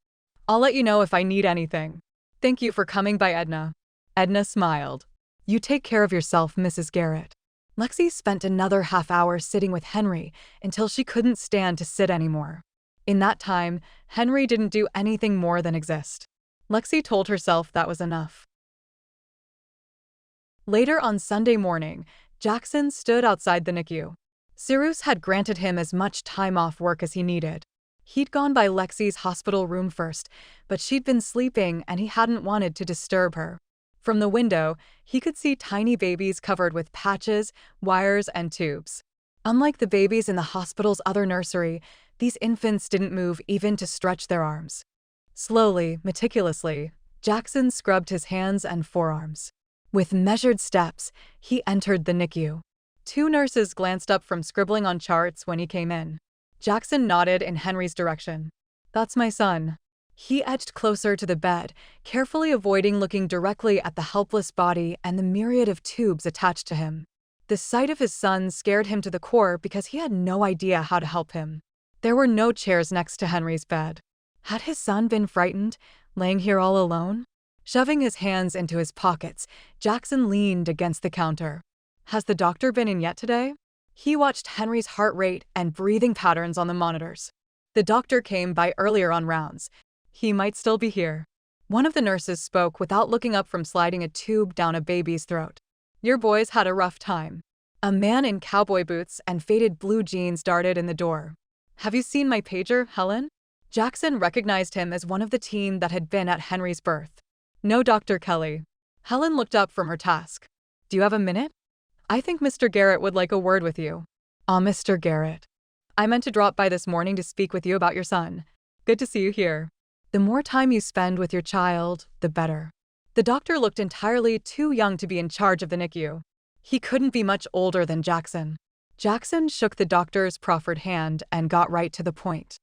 I'll let you know if I need anything. Thank you for coming by, Edna. Edna smiled. You take care of yourself, Mrs. Garrett. Lexie spent another half-hour sitting with Henry until she couldn't stand to sit anymore. In that time, Henry didn't do anything more than exist. Lexie told herself that was enough. Later on Sunday morning, Jackson stood outside the NICU. Cyrus had granted him as much time off work as he needed. He'd gone by Lexie's hospital room first, but she'd been sleeping and he hadn't wanted to disturb her. From the window, he could see tiny babies covered with patches, wires, and tubes. Unlike the babies in the hospital's other nursery, these infants didn't move even to stretch their arms. Slowly, meticulously, Jackson scrubbed his hands and forearms. With measured steps, he entered the NICU. Two nurses glanced up from scribbling on charts when he came in. Jackson nodded in Henry's direction. That's my son. He edged closer to the bed, carefully avoiding looking directly at the helpless body and the myriad of tubes attached to him. The sight of his son scared him to the core because he had no idea how to help him. There were no chairs next to Henry's bed. Had his son been frightened, laying here all alone? Shoving his hands into his pockets, Jackson leaned against the counter. Has the doctor been in yet today? He watched Henry's heart rate and breathing patterns on the monitors. The doctor came by earlier on rounds. He might still be here. One of the nurses spoke without looking up from sliding a tube down a baby's throat. Your boys had a rough time. A man in cowboy boots and faded blue jeans darted in the door. Have you seen my pager, Helen? Jackson recognized him as one of the team that had been at Henry's birth. No, Dr. Kelly. Helen looked up from her task. Do you have a minute? I think Mr. Garrett would like a word with you. Ah, Mr. Garrett. I meant to drop by this morning to speak with you about your son. Good to see you here. The more time you spend with your child, the better. The doctor looked entirely too young to be in charge of the NICU. He couldn't be much older than Jackson. Jackson shook the doctor's proffered hand and got right to the point.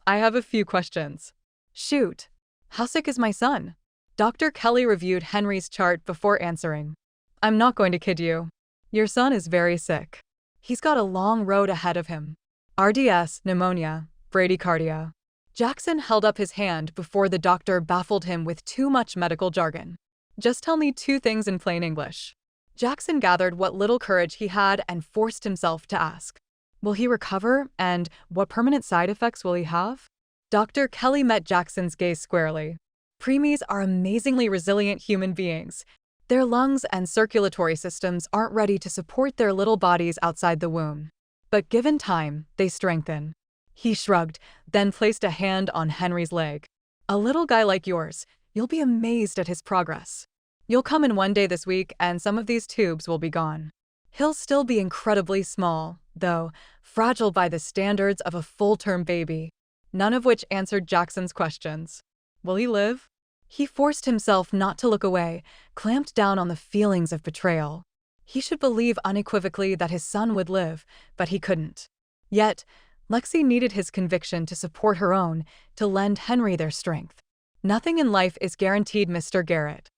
I have a few questions. Shoot. How sick is my son? Dr. Kelly reviewed Henry's chart before answering. I'm not going to kid you. Your son is very sick. He's got a long road ahead of him. RDS, pneumonia, bradycardia. Jackson held up his hand before the doctor baffled him with too much medical jargon. Just tell me two things in plain English. Jackson gathered what little courage he had and forced himself to ask. Will he recover, and what permanent side effects will he have? Dr. Kelly met Jackson's gaze squarely. Preemies are amazingly resilient human beings. Their lungs and circulatory systems aren't ready to support their little bodies outside the womb. But given time, they strengthen. He shrugged, then placed a hand on Henry's leg. A little guy like yours, you'll be amazed at his progress. You'll come in one day this week and some of these tubes will be gone. He'll still be incredibly small, though, fragile by the standards of a full-term baby. None of which answered Jackson's questions. Will he live? He forced himself not to look away, clamped down on the feelings of betrayal. He should believe unequivocally that his son would live, but he couldn't. Yet, Lexie needed his conviction to support her own, to lend Henry their strength. Nothing in life is guaranteed, Mr. Garrett.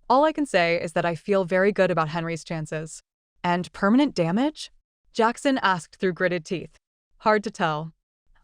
All I can say is that I feel very good about Henry's chances. And permanent damage? Jackson asked through gritted teeth. Hard to tell.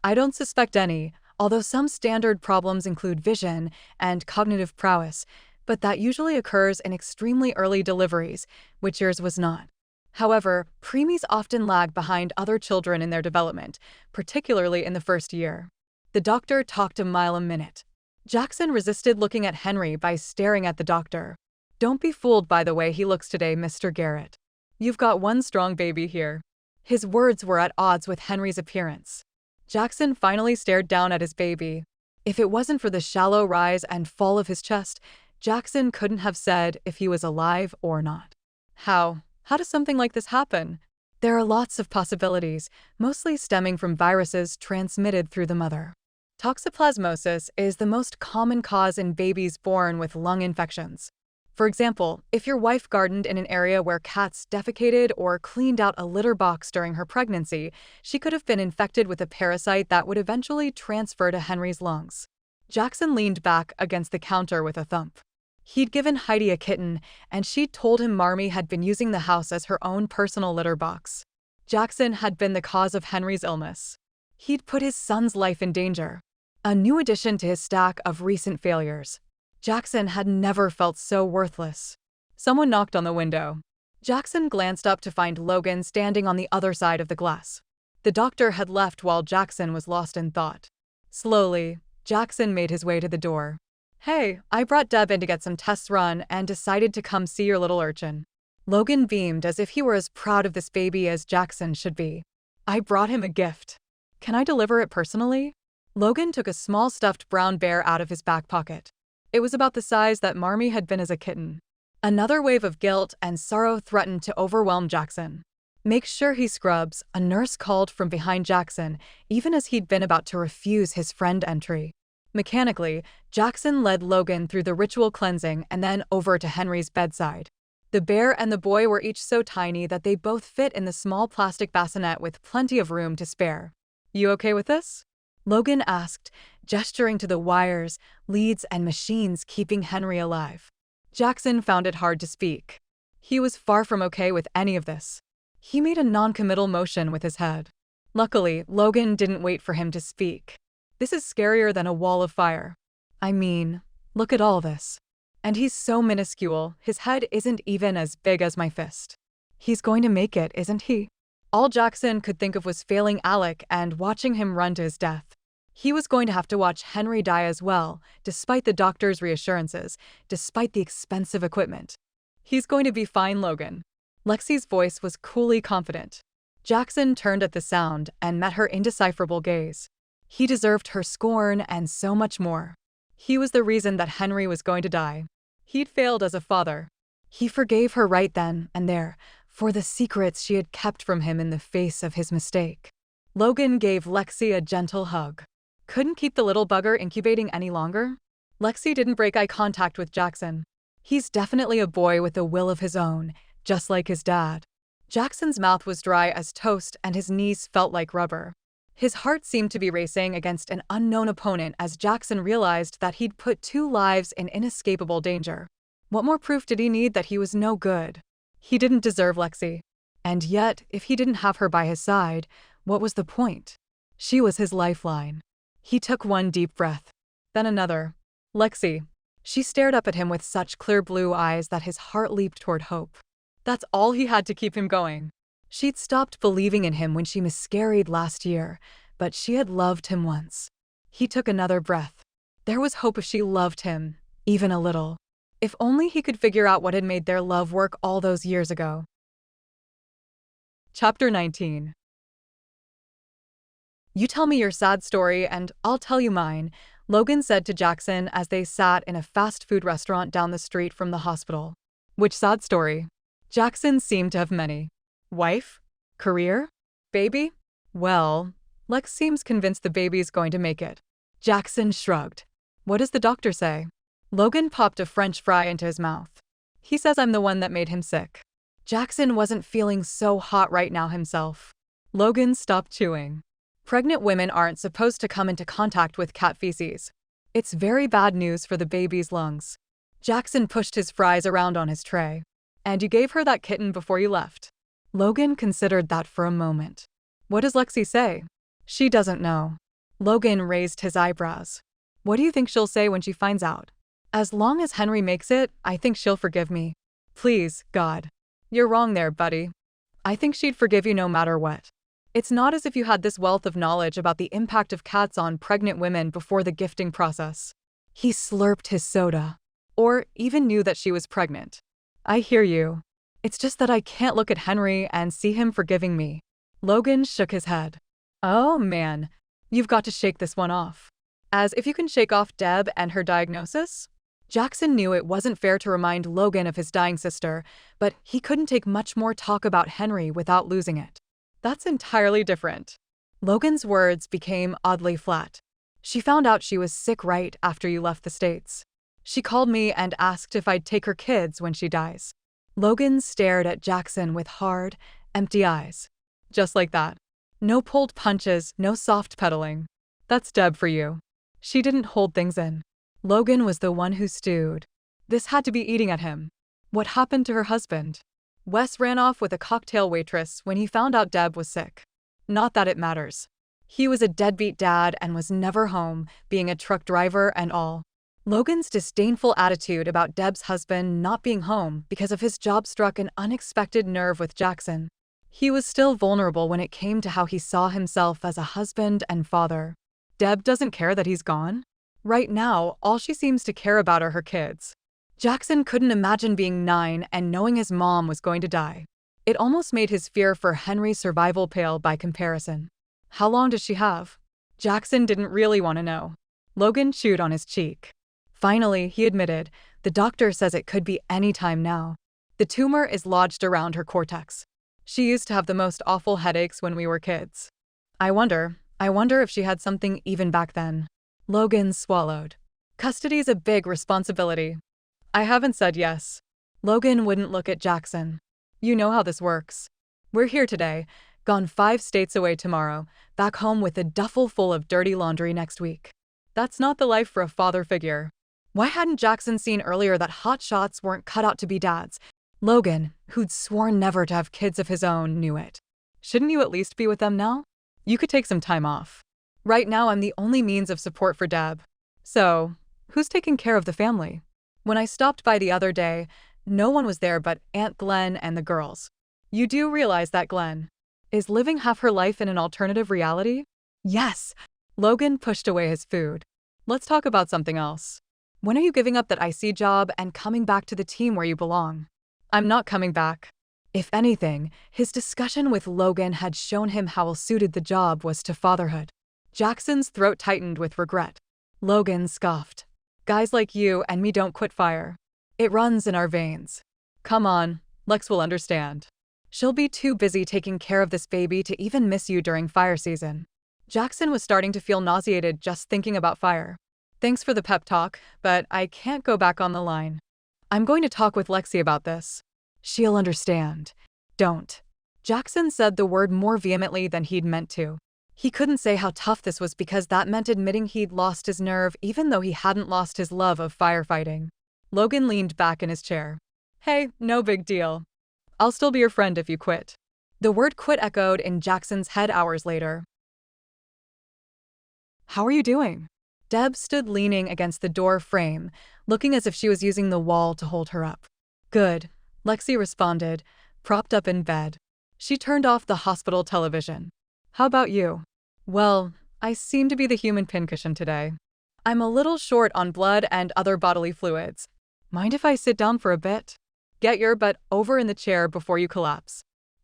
I don't suspect any, although some standard problems include vision and cognitive prowess. but that usually occurs in extremely early deliveries, which yours was not. However, preemies often lag behind other children in their development, particularly in the first year. The doctor talked a mile a minute. Jackson resisted looking at Henry by staring at the doctor. "Don't be fooled by the way he looks today, Mr. Garrett. You've got one strong baby here." His words were at odds with Henry's appearance. Jackson finally stared down at his baby. If it wasn't for the shallow rise and fall of his chest, Jackson couldn't have said if he was alive or not. How does something like this happen? There are lots of possibilities, mostly stemming from viruses transmitted through the mother. Toxoplasmosis is the most common cause in babies born with lung infections. For example, if your wife gardened in an area where cats defecated or cleaned out a litter box during her pregnancy, she could have been infected with a parasite that would eventually transfer to Henry's lungs. Jackson leaned back against the counter with a thump. He'd given Heidi a kitten, and she'd told him Marmee had been using the house as her own personal litter box. Jackson had been the cause of Henry's illness. He'd put his son's life in danger. A new addition to his stack of recent failures. Jackson had never felt so worthless. Someone knocked on the window. Jackson glanced up to find Logan standing on the other side of the glass. The doctor had left while Jackson was lost in thought. Slowly, Jackson made his way to the door. "Hey, I brought Deb in to get some tests run and decided to come see your little urchin." Logan beamed as if he were as proud of this baby as Jackson should be. "I brought him a gift. Can I deliver it personally?" Logan took a small stuffed brown bear out of his back pocket. It was about the size that Marmee had been as a kitten. Another wave of guilt and sorrow threatened to overwhelm Jackson. "Make sure he scrubs," a nurse called from behind Jackson, even as he'd been about to refuse his friend entry. Mechanically, Jackson led Logan through the ritual cleansing and then over to Henry's bedside. The bear and the boy were each so tiny that they both fit in the small plastic bassinet with plenty of room to spare. "You okay with this?" Logan asked, gesturing to the wires, leads, and machines keeping Henry alive. Jackson found it hard to speak. He was far from okay with any of this. He made a non-committal motion with his head. Luckily, Logan didn't wait for him to speak. "This is scarier than a wall of fire. I mean, look at all this. And he's so minuscule, his head isn't even as big as my fist. He's going to make it, isn't he?" All Jackson could think of was failing Alec and watching him run to his death. He was going to have to watch Henry die as well, despite the doctor's reassurances, despite the expensive equipment. "He's going to be fine, Logan." Lexie's voice was coolly confident. Jackson turned at the sound and met her indecipherable gaze. He deserved her scorn and so much more. He was the reason that Henry was going to die. He'd failed as a father. He forgave her right then and there for the secrets she had kept from him in the face of his mistake. Logan gave Lexie a gentle hug. Couldn't keep the little bugger incubating any longer? Lexie didn't break eye contact with Jackson. He's definitely a boy with a will of his own, just like his dad. Jackson's mouth was dry as toast and his knees felt like rubber. His heart seemed to be racing against an unknown opponent as Jackson realized that he'd put 2 lives in inescapable danger. What more proof did he need that he was no good? He didn't deserve Lexie. And yet, if he didn't have her by his side, what was the point? She was his lifeline. He took one deep breath. Then another. "Lexie." She stared up at him with such clear blue eyes that his heart leaped toward hope. That's all he had to keep him going. She'd stopped believing in him when she miscarried last year, but she had loved him once. He took another breath. There was hope if she loved him, even a little. If only he could figure out what had made their love work all those years ago. Chapter 19. "You tell me your sad story and I'll tell you mine," Logan said to Jackson as they sat in a fast food restaurant down the street from the hospital. "Which sad story?" Jackson seemed to have many. "Wife? Career? Baby? Well, Lex seems convinced the baby's going to make it." Jackson shrugged. "What does the doctor say?" Logan popped a French fry into his mouth. "He says I'm the one that made him sick." Jackson wasn't feeling so hot right now himself. Logan stopped chewing. "Pregnant women aren't supposed to come into contact with cat feces. It's very bad news for the baby's lungs." Jackson pushed his fries around on his tray. "And you gave her that kitten before you left." Logan considered that for a moment. "What does Lexie say?" "She doesn't know." Logan raised his eyebrows. "What do you think she'll say when she finds out?" As long as Henry makes it, I think she'll forgive me. Please, God. You're wrong there, buddy. I think she'd forgive you no matter what. It's not as if you had this wealth of knowledge about the impact of cats on pregnant women before the gifting process. He slurped his soda. Or even knew that she was pregnant. I hear you. It's just that I can't look at Henry and see him forgiving me. Logan shook his head. Oh man, you've got to shake this one off. As if you can shake off Deb and her diagnosis? Jackson knew it wasn't fair to remind Logan of his dying sister, but he couldn't take much more talk about Henry without losing it. That's entirely different. Logan's words became oddly flat. She found out she was sick right after you left the States. She called me and asked if I'd take her kids when she dies. Logan stared at Jackson with hard, empty eyes. Just like that. No pulled punches, no soft pedaling. That's Deb for you. She didn't hold things in. Logan was the one who stewed. This had to be eating at him. What happened to her husband? Wes ran off with a cocktail waitress when he found out Deb was sick. Not that it matters. He was a deadbeat dad and was never home, being a truck driver and all. Logan's disdainful attitude about Deb's husband not being home because of his job struck an unexpected nerve with Jackson. He was still vulnerable when it came to how he saw himself as a husband and father. Deb doesn't care that he's gone? Right now, all she seems to care about are her kids. Jackson couldn't imagine being 9 and knowing his mom was going to die. It almost made his fear for Henry's survival pale by comparison. How long does she have? Jackson didn't really want to know. Logan chewed on his cheek. Finally, he admitted, the doctor says it could be any time now. The tumor is lodged around her cortex. She used to have the most awful headaches when we were kids. I wonder if she had something even back then. Logan swallowed. Custody's a big responsibility. I haven't said yes. Logan wouldn't look at Jackson. You know how this works. We're here today, gone 5 states away tomorrow, back home with a duffel full of dirty laundry next week. That's not the life for a father figure. Why hadn't Jackson seen earlier that hot shots weren't cut out to be dads? Logan, who'd sworn never to have kids of his own, knew it. Shouldn't you at least be with them now? You could take some time off. Right now I'm the only means of support for Deb. So, who's taking care of the family? When I stopped by the other day, no one was there but Aunt Glenn and the girls. You do realize that Glenn is living half her life in an alternative reality? Yes. Logan pushed away his food. Let's talk about something else. When are you giving up that IC job and coming back to the team where you belong? I'm not coming back. If anything, his discussion with Logan had shown him how well-suited the job was to fatherhood. Jackson's throat tightened with regret. Logan scoffed. Guys like you and me don't quit fire. It runs in our veins. Come on, Lex will understand. She'll be too busy taking care of this baby to even miss you during fire season. Jackson was starting to feel nauseated just thinking about fire. Thanks for the pep talk, but I can't go back on the line. I'm going to talk with Lexie about this. She'll understand. Don't. Jackson said the word more vehemently than he'd meant to. He couldn't say how tough this was because that meant admitting he'd lost his nerve even though he hadn't lost his love of firefighting. Logan leaned back in his chair. Hey, no big deal. I'll still be your friend if you quit. The word quit echoed in Jackson's head hours later. How are you doing? Deb stood leaning against the door frame, looking as if she was using the wall to hold her up. Good, Lexie responded, propped up in bed. She turned off the hospital television. How about you? Well, I seem to be the human pincushion today. I'm a little short on blood and other bodily fluids. Mind if I sit down for a bit? Get your butt over in the chair before you collapse.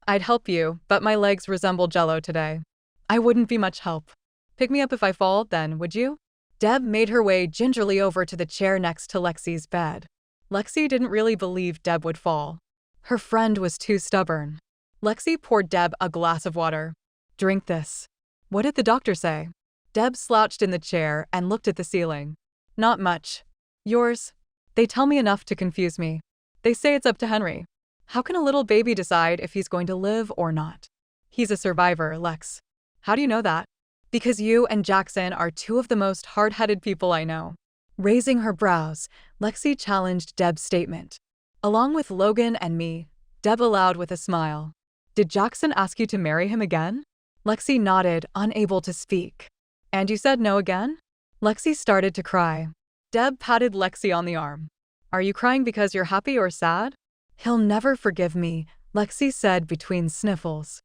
I'd help you, but my legs resemble jello today. I wouldn't be much help. Pick me up if I fall, then, would you? Deb made her way gingerly over to the chair next to Lexie's bed. Lexie didn't really believe Deb would fall. Her friend was too stubborn. Lexie poured Deb a glass of water. Drink this. What did the doctor say? Deb slouched in the chair and looked at the ceiling. Not much. Yours? They tell me enough to confuse me. They say it's up to Henry. How can a little baby decide if he's going to live or not? He's a survivor, Lex. How do you know that? Because you and Jackson are 2 of the most hard-headed people I know. Raising her brows, Lexie challenged Deb's statement. Along with Logan and me, Deb allowed with a smile. Did Jackson ask you to marry him again? Lexie nodded, unable to speak. And you said no again? Lexie started to cry. Deb patted Lexie on the arm. Are you crying because you're happy or sad? He'll never forgive me, Lexie said between sniffles.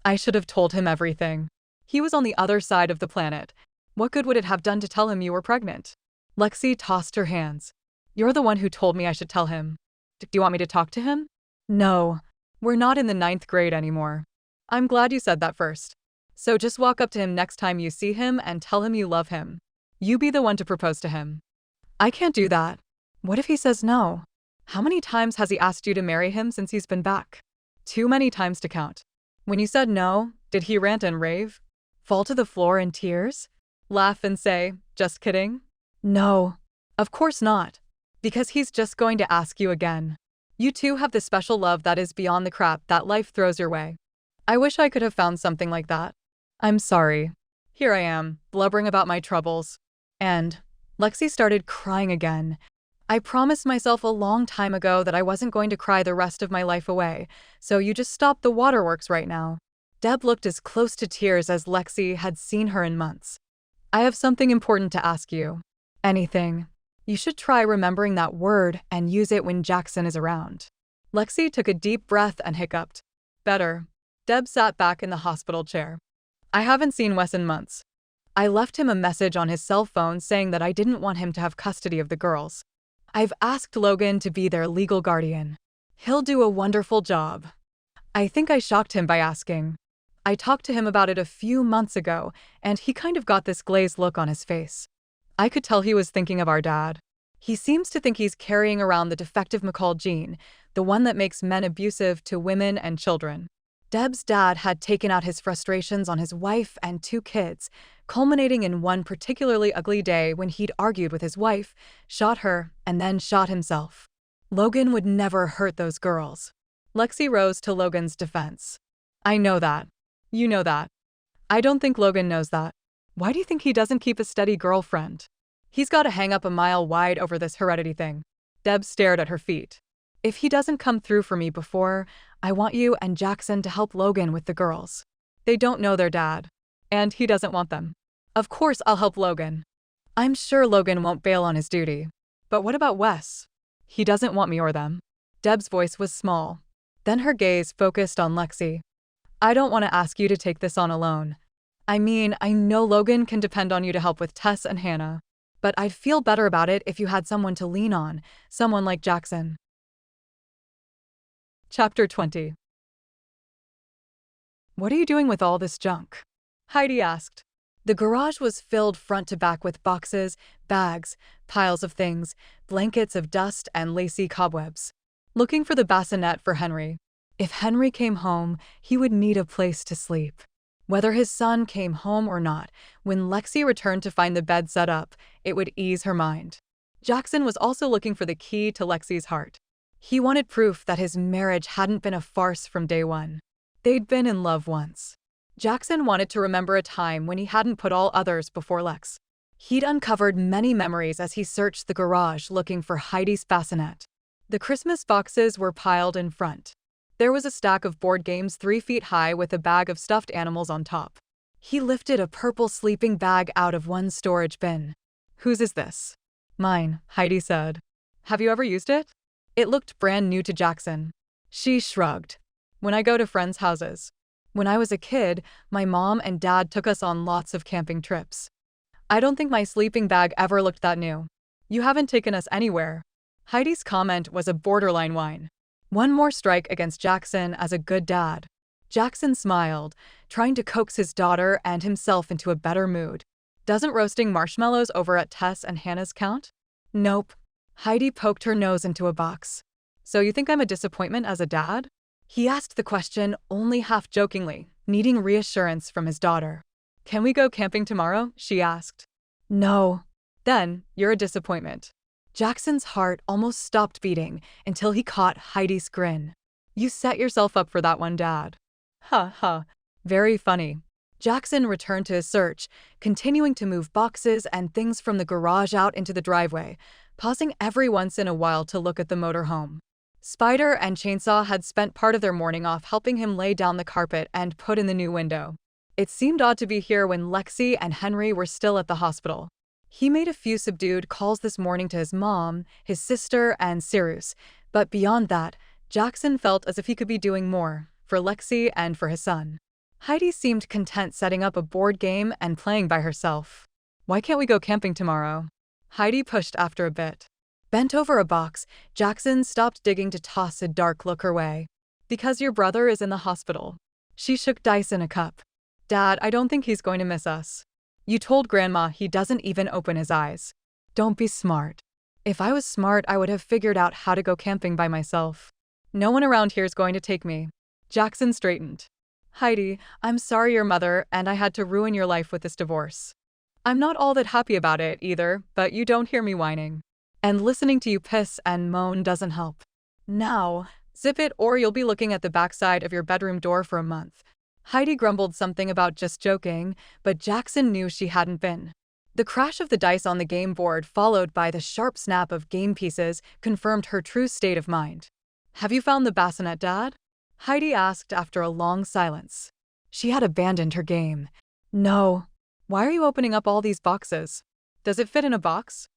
I should have told him everything. He was on the other side of the planet. What good would it have done to tell him you were pregnant? Lexie tossed her hands. You're the one who told me I should tell him. Do you want me to talk to him? No. We're not in the 9th grade anymore. I'm glad you said that first. So just walk up to him next time you see him and tell him you love him. You be the one to propose to him. I can't do that. What if he says no? How many times has he asked you to marry him since he's been back? Too many times to count. When you said no, did he rant and rave? Fall to the floor in tears? Laugh and say, just kidding? No. Of course not. Because he's just going to ask you again. You two have the special love that is beyond the crap that life throws your way. I wish I could have found something like that. I'm sorry. Here I am, blubbering about my troubles. And Lexie started crying again. I promised myself a long time ago that I wasn't going to cry the rest of my life away, so you just stop the waterworks right now. Deb looked as close to tears as Lexie had seen her in months. I have something important to ask you. Anything. You should try remembering that word and use it when Jackson is around. Lexie took a deep breath and hiccuped. Better. Deb sat back in the hospital chair. I haven't seen Wes in months. I left him a message on his cell phone saying that I didn't want him to have custody of the girls. I've asked Logan to be their legal guardian. He'll do a wonderful job. I think I shocked him by asking. I talked to him about it a few months ago, and he kind of got this glazed look on his face. I could tell he was thinking of our dad. He seems to think he's carrying around the defective McCall gene, the one that makes men abusive to women and children. Deb's dad had taken out his frustrations on his wife and 2 kids, culminating in one particularly ugly day when he'd argued with his wife, shot her, and then shot himself. Logan would never hurt those girls. Lexie rose to Logan's defense. I know that. You know that. I don't think Logan knows that. Why do you think he doesn't keep a steady girlfriend? He's got to hang up a mile wide over this heredity thing. Deb stared at her feet. If he doesn't come through for me before, I want you and Jackson to help Logan with the girls. They don't know their dad. And he doesn't want them. Of course I'll help Logan. I'm sure Logan won't bail on his duty. But what about Wes? He doesn't want me or them. Deb's voice was small. Then her gaze focused on Lexie. I don't want to ask you to take this on alone. I mean, I know Logan can depend on you to help with Tess and Hannah. But I'd feel better about it if you had someone to lean on, someone like Jackson. Chapter 20. What are you doing with all this junk? Heidi asked. The garage was filled front to back with boxes, bags, piles of things, blankets of dust and lacy cobwebs. Looking for the bassinet for Henry. If Henry came home, he would need a place to sleep. Whether his son came home or not, when Lexie returned to find the bed set up, it would ease her mind. Jackson was also looking for the key to Lexie's heart. He wanted proof that his marriage hadn't been a farce from day one. They'd been in love once. Jackson wanted to remember a time when he hadn't put all others before Lex. He'd uncovered many memories as he searched the garage looking for Heidi's bassinet. The Christmas boxes were piled in front. There was a stack of board games 3 feet high with a bag of stuffed animals on top. He lifted a purple sleeping bag out of one storage bin. Whose is this? Mine, Heidi said. Have you ever used it? It looked brand new to Jackson. She shrugged. When I go to friends' houses. When I was a kid, my mom and dad took us on lots of camping trips. I don't think my sleeping bag ever looked that new. You haven't taken us anywhere. Heidi's comment was a borderline whine. One more strike against Jackson as a good dad. Jackson smiled, trying to coax his daughter and himself into a better mood. Doesn't roasting marshmallows over at Tess and Hannah's count? Nope. Heidi poked her nose into a box. So you think I'm a disappointment as a dad? He asked the question only half-jokingly, needing reassurance from his daughter. Can we go camping tomorrow? She asked. No. Then, you're a disappointment. Jackson's heart almost stopped beating until he caught Heidi's grin. You set yourself up for that one, Dad. Ha ha. Very funny. Jackson returned to his search, continuing to move boxes and things from the garage out into the driveway, pausing every once in a while to look at the motorhome. Spider and Chainsaw had spent part of their morning off helping him lay down the carpet and put in the new window. It seemed odd to be here when Lexie and Henry were still at the hospital. He made a few subdued calls this morning to his mom, his sister, and Cyrus, but beyond that, Jackson felt as if he could be doing more, for Lexie and for his son. Heidi seemed content setting up a board game and playing by herself. "Why can't we go camping tomorrow?" Heidi pushed after a bit. Bent over a box, Jackson stopped digging to toss a dark look her way. "Because your brother is in the hospital." She shook dice in a cup. "Dad, I don't think he's going to miss us." "You told Grandma he doesn't even open his eyes." "Don't be smart." "If I was smart, I would have figured out how to go camping by myself. No one around here is going to take me." Jackson straightened. "Heidi, I'm sorry your mother and I had to ruin your life with this divorce. I'm not all that happy about it either, but you don't hear me whining. And listening to you piss and moan doesn't help. Now, zip it or you'll be looking at the backside of your bedroom door for a month." Heidi grumbled something about just joking, but Jackson knew she hadn't been. The crash of the dice on the game board, followed by the sharp snap of game pieces, confirmed her true state of mind. "Have you found the bassinet, Dad?" Heidi asked after a long silence. She had abandoned her game. "No." "Why are you opening up all these boxes? Does it fit in a box?"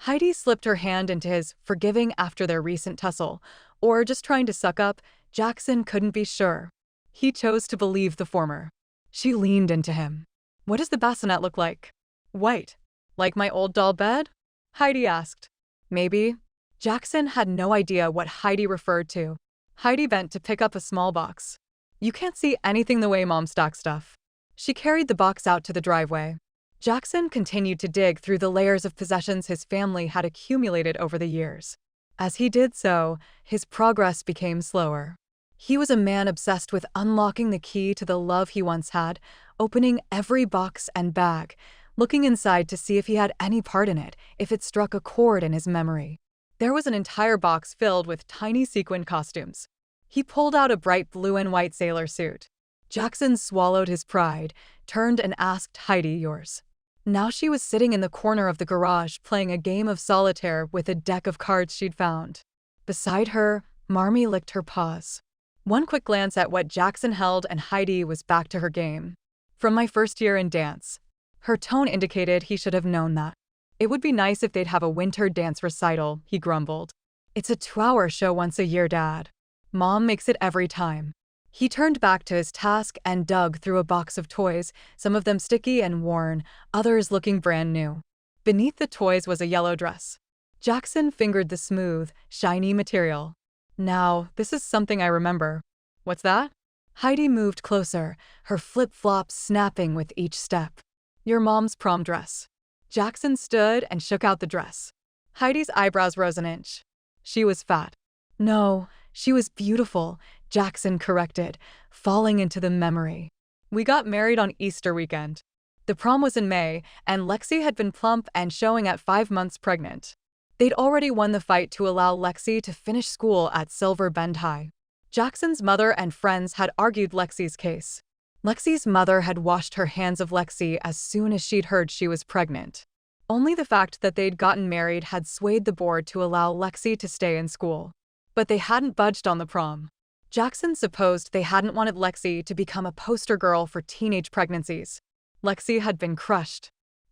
Heidi slipped her hand into his, forgiving after their recent tussle, or just trying to suck up. Jackson couldn't be sure. He chose to believe the former. She leaned into him. "What does the bassinet look like?" "White. Like my old doll bed?" Heidi asked. "Maybe." Jackson had no idea what Heidi referred to. Heidi bent to pick up a small box. "You can't see anything the way Mom stacks stuff." She carried the box out to the driveway. Jackson continued to dig through the layers of possessions his family had accumulated over the years. As he did so, his progress became slower. He was a man obsessed with unlocking the key to the love he once had, opening every box and bag, looking inside to see if he had any part in it, if it struck a chord in his memory. There was an entire box filled with tiny sequin costumes. He pulled out a bright blue and white sailor suit. Jackson swallowed his pride, turned and asked Heidi, "Yours?" Now she was sitting in the corner of the garage playing a game of solitaire with a deck of cards she'd found. Beside her, Marmee licked her paws. One quick glance at what Jackson held and Heidi was back to her game. "From my first year in dance." Her tone indicated he should have known that. "It would be nice if they'd have a winter dance recital," he grumbled. "It's a 2-hour show once a year, Dad. Mom makes it every time." He turned back to his task and dug through a box of toys, some of them sticky and worn, others looking brand new. Beneath the toys was a yellow dress. Jackson fingered the smooth, shiny material. "Now, this is something I remember." "What's that?" Heidi moved closer, her flip-flops snapping with each step. "Your mom's prom dress." Jackson stood and shook out the dress. Heidi's eyebrows rose an inch. "She was fat." "No, she was beautiful," Jackson corrected, falling into the memory. "We got married on Easter weekend." The prom was in May, and Lexie had been plump and showing at 5 months pregnant. They'd already won the fight to allow Lexie to finish school at Silver Bend High. Jackson's mother and friends had argued Lexie's case. Lexie's mother had washed her hands of Lexie as soon as she'd heard she was pregnant. Only the fact that they'd gotten married had swayed the board to allow Lexie to stay in school. But they hadn't budged on the prom. Jackson supposed they hadn't wanted Lexie to become a poster girl for teenage pregnancies. Lexie had been crushed.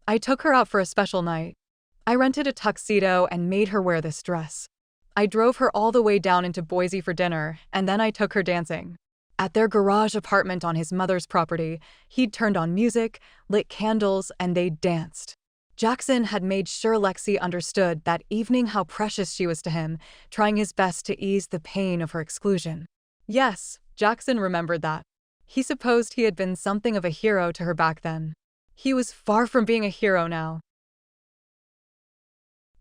"I took her out for a special night. I rented a tuxedo and made her wear this dress. I drove her all the way down into Boise for dinner, and then I took her dancing." At their garage apartment on his mother's property, he'd turned on music, lit candles, and they'd danced. Jackson had made sure Lexie understood that evening how precious she was to him, trying his best to ease the pain of her exclusion. Yes, Jackson remembered that. He supposed he had been something of a hero to her back then. He was far from being a hero now.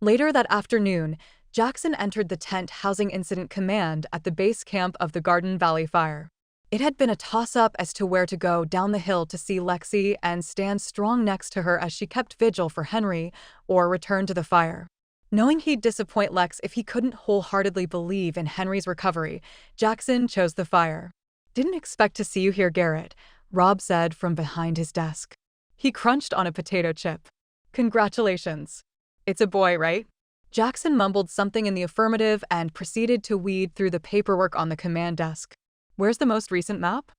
Later that afternoon, Jackson entered the tent housing incident command at the base camp of the Garden Valley Fire. It had been a toss-up as to where to go down the hill to see Lexie and stand strong next to her as she kept vigil for Henry, or return to the fire. Knowing he'd disappoint Lex if he couldn't wholeheartedly believe in Henry's recovery, Jackson chose the fire. "Didn't expect to see you here, Garrett," Rob said from behind his desk. He crunched on a potato chip. "Congratulations. It's a boy, right?" Jackson mumbled something in the affirmative and proceeded to weed through the paperwork on the command desk. "Where's the most recent map?"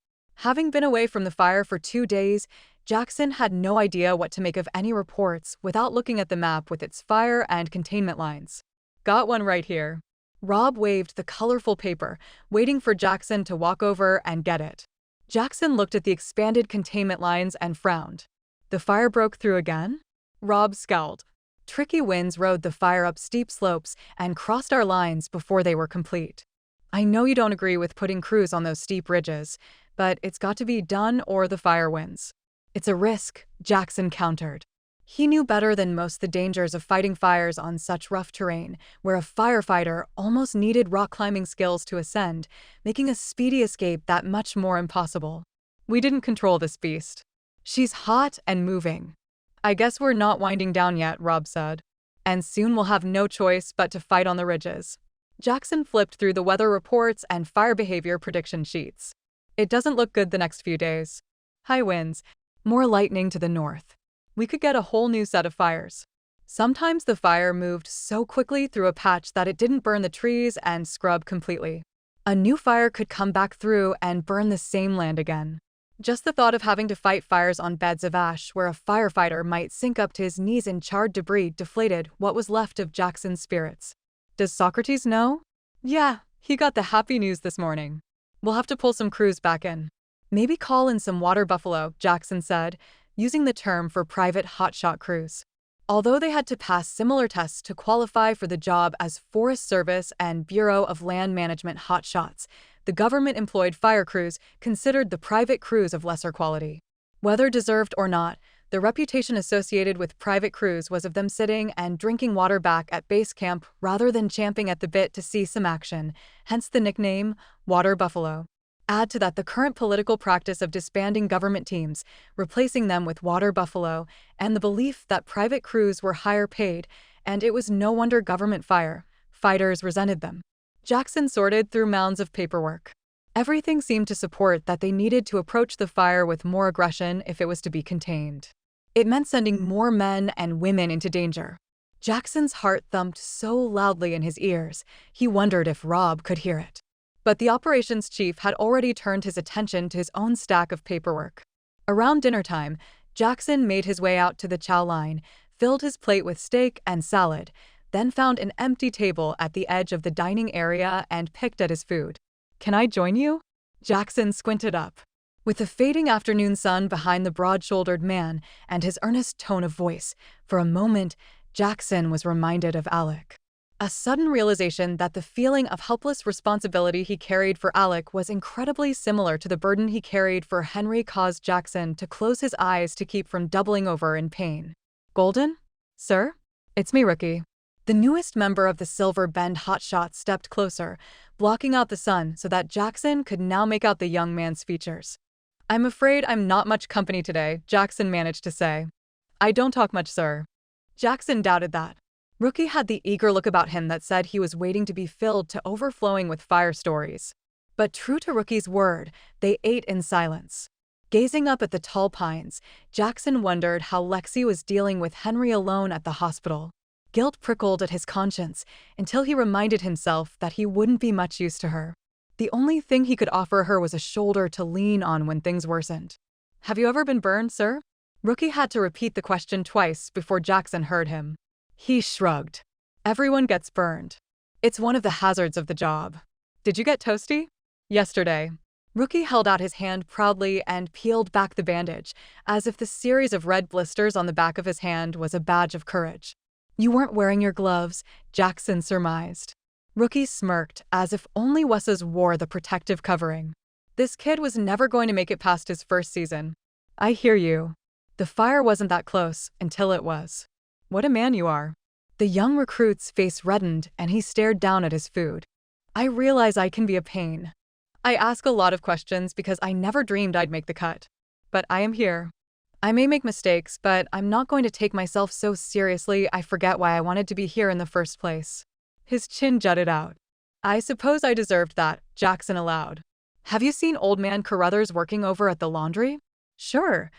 Having been away from the fire for 2 days, Jackson had no idea what to make of any reports without looking at the map with its fire and containment lines. Got one right here. Rob waved the colorful paper, waiting for Jackson to walk over and get it. Jackson looked at the expanded containment lines and frowned. The fire broke through again? Rob scowled. Tricky winds rode the fire up steep slopes and crossed our lines before they were complete. I know you don't agree with putting crews on those steep ridges, but it's got to be done or the fire wins. It's a risk, Jackson countered. He knew better than most the dangers of fighting fires on such rough terrain, where a firefighter almost needed rock climbing skills to ascend, making a speedy escape that much more impossible. We didn't control this beast. She's hot and moving. I guess we're not winding down yet, Rob said. And soon we'll have no choice but to fight on the ridges. Jackson flipped through the weather reports and fire behavior prediction sheets. It doesn't look good the next few days. High winds, more lightning to the north. We could get a whole new set of fires. Sometimes the fire moved so quickly through a patch that it didn't burn the trees and scrub completely. A new fire could come back through and burn the same land again. Just the thought of having to fight fires on beds of ash where a firefighter might sink up to his knees in charred debris deflated what was left of Jackson's spirits. Does Socrates know? Yeah, he got the happy news this morning. We'll have to pull some crews back in. Maybe call in some water buffalo, Jackson said, using the term for private hotshot crews. Although they had to pass similar tests to qualify for the job as Forest Service and Bureau of Land Management hotshots, the government-employed fire crews considered the private crews of lesser quality. Whether deserved or not, the reputation associated with private crews was of them sitting and drinking water back at base camp rather than champing at the bit to see some action, hence the nickname Water Buffalo. Add to that the current political practice of disbanding government teams, replacing them with water buffalo, and the belief that private crews were higher paid, and it was no wonder government fighters resented them. Jackson sorted through mounds of paperwork. Everything seemed to support that they needed to approach the fire with more aggression if it was to be contained. It meant sending more men and women into danger. Jackson's heart thumped so loudly in his ears, he wondered if Rob could hear it. But the operations chief had already turned his attention to his own stack of paperwork. Around dinner time, Jackson made his way out to the chow line, filled his plate with steak and salad, then found an empty table at the edge of the dining area and picked at his food. Can I join you? Jackson squinted up. With the fading afternoon sun behind the broad-shouldered man and his earnest tone of voice, for a moment, Jackson was reminded of Alec. A sudden realization that the feeling of helpless responsibility he carried for Alec was incredibly similar to the burden he carried for Henry caused Jackson to close his eyes to keep from doubling over in pain. Golden? Sir? It's me, Rookie. The newest member of the Silver Bend Hotshots stepped closer, blocking out the sun so that Jackson could now make out the young man's features. I'm afraid I'm not much company today, Jackson managed to say. I don't talk much, sir. Jackson doubted that. Rookie had the eager look about him that said he was waiting to be filled to overflowing with fire stories. But true to Rookie's word, they ate in silence. Gazing up at the tall pines, Jackson wondered how Lexie was dealing with Henry alone at the hospital. Guilt prickled at his conscience until he reminded himself that he wouldn't be much use to her. The only thing he could offer her was a shoulder to lean on when things worsened. Have you ever been burned, sir? Rookie had to repeat the question twice before Jackson heard him. He shrugged. Everyone gets burned. It's one of the hazards of the job. Did you get toasty? Yesterday. Rookie held out his hand proudly and peeled back the bandage, as if the series of red blisters on the back of his hand was a badge of courage. You weren't wearing your gloves, Jackson surmised. Rookie smirked, as if only Wesses wore the protective covering. This kid was never going to make it past his first season. I hear you. The fire wasn't that close until it was. What a man you are. The young recruit's face reddened and he stared down at his food. I realize I can be a pain. I ask a lot of questions because I never dreamed I'd make the cut. But I am here. I may make mistakes, but I'm not going to take myself so seriously I forget why I wanted to be here in the first place. His chin jutted out. I suppose I deserved that, Jackson allowed. Have you seen old man Carruthers working over at the laundry? Sure.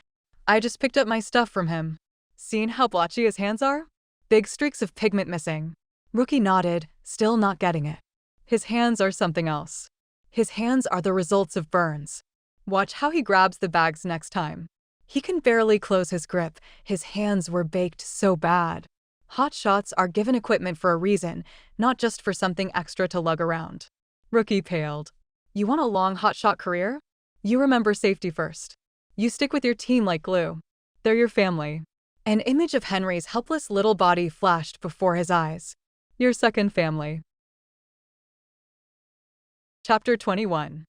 I just picked up my stuff from him. Seen how blotchy his hands are? Big streaks of pigment missing. Rookie nodded, still not getting it. His hands are something else. His hands are the results of burns. Watch how he grabs the bags next time. He can barely close his grip, his hands were baked so bad. Hot shots are given equipment for a reason, not just for something extra to lug around. Rookie paled. You want a long hotshot career? You remember safety first. You stick with your team like glue. They're your family. An image of Henry's helpless little body flashed before his eyes. Your second family. Chapter 21.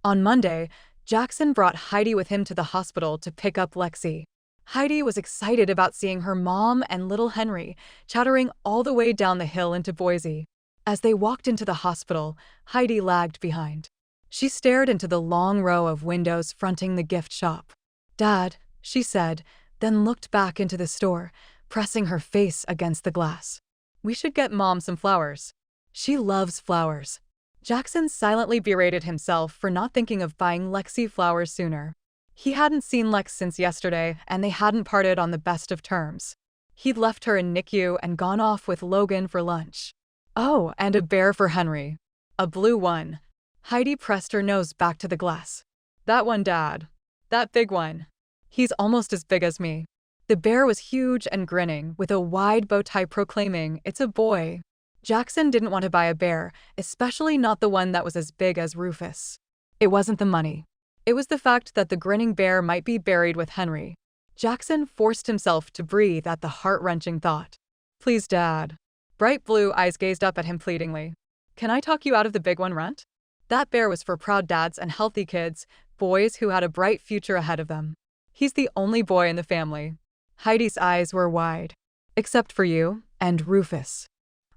On Monday, Jackson brought Heidi with him to the hospital to pick up Lexie. Heidi was excited about seeing her mom and little Henry, chattering all the way down the hill into Boise. As they walked into the hospital, Heidi lagged behind. She stared into the long row of windows fronting the gift shop. "Dad," she said, then looked back into the store, pressing her face against the glass. "We should get Mom some flowers. She loves flowers." Jackson silently berated himself for not thinking of buying Lexie flowers sooner. He hadn't seen Lex since yesterday, and they hadn't parted on the best of terms. He'd left her in NICU and gone off with Logan for lunch. Oh, and a bear for Henry. A blue one. Heidi pressed her nose back to the glass. "That one, Dad. That big one. He's almost as big as me." The bear was huge and grinning, with a wide bow tie proclaiming, "It's a boy." Jackson didn't want to buy a bear, especially not the one that was as big as Rufus. It wasn't the money. It was the fact that the grinning bear might be buried with Henry. Jackson forced himself to breathe at the heart-wrenching thought. "Please, Dad." Bright blue eyes gazed up at him pleadingly. "Can I talk you out of the big one, Runt?" That bear was for proud dads and healthy kids, boys who had a bright future ahead of them. He's the only boy in the family. Heidi's eyes were wide. "Except for you and Rufus.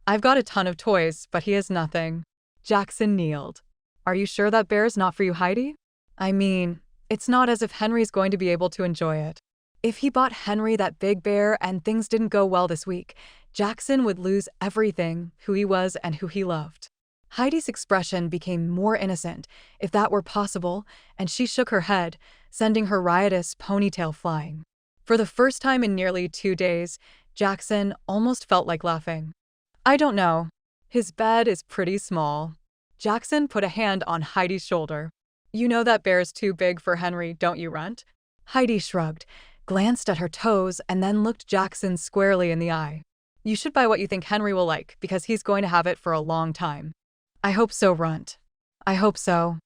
I've got a ton of toys, but he has nothing." Jackson kneeled. "Are you sure that bear's not for you, Heidi? I mean, it's not as if Henry's going to be able to enjoy it." If he bought Henry that big bear and things didn't go well this week, Jackson would lose everything, who he was and who he loved. Heidi's expression became more innocent, if that were possible, and she shook her head, sending her riotous ponytail flying. For the first time in nearly 2 days, Jackson almost felt like laughing. "I don't know. His bed is pretty small." Jackson put a hand on Heidi's shoulder. "You know that bear's too big for Henry, don't you, Runt?" Heidi shrugged, glanced at her toes, and then looked Jackson squarely in the eye. "You should buy what you think Henry will like, because he's going to have it for a long time." "I hope so, Runt. I hope so."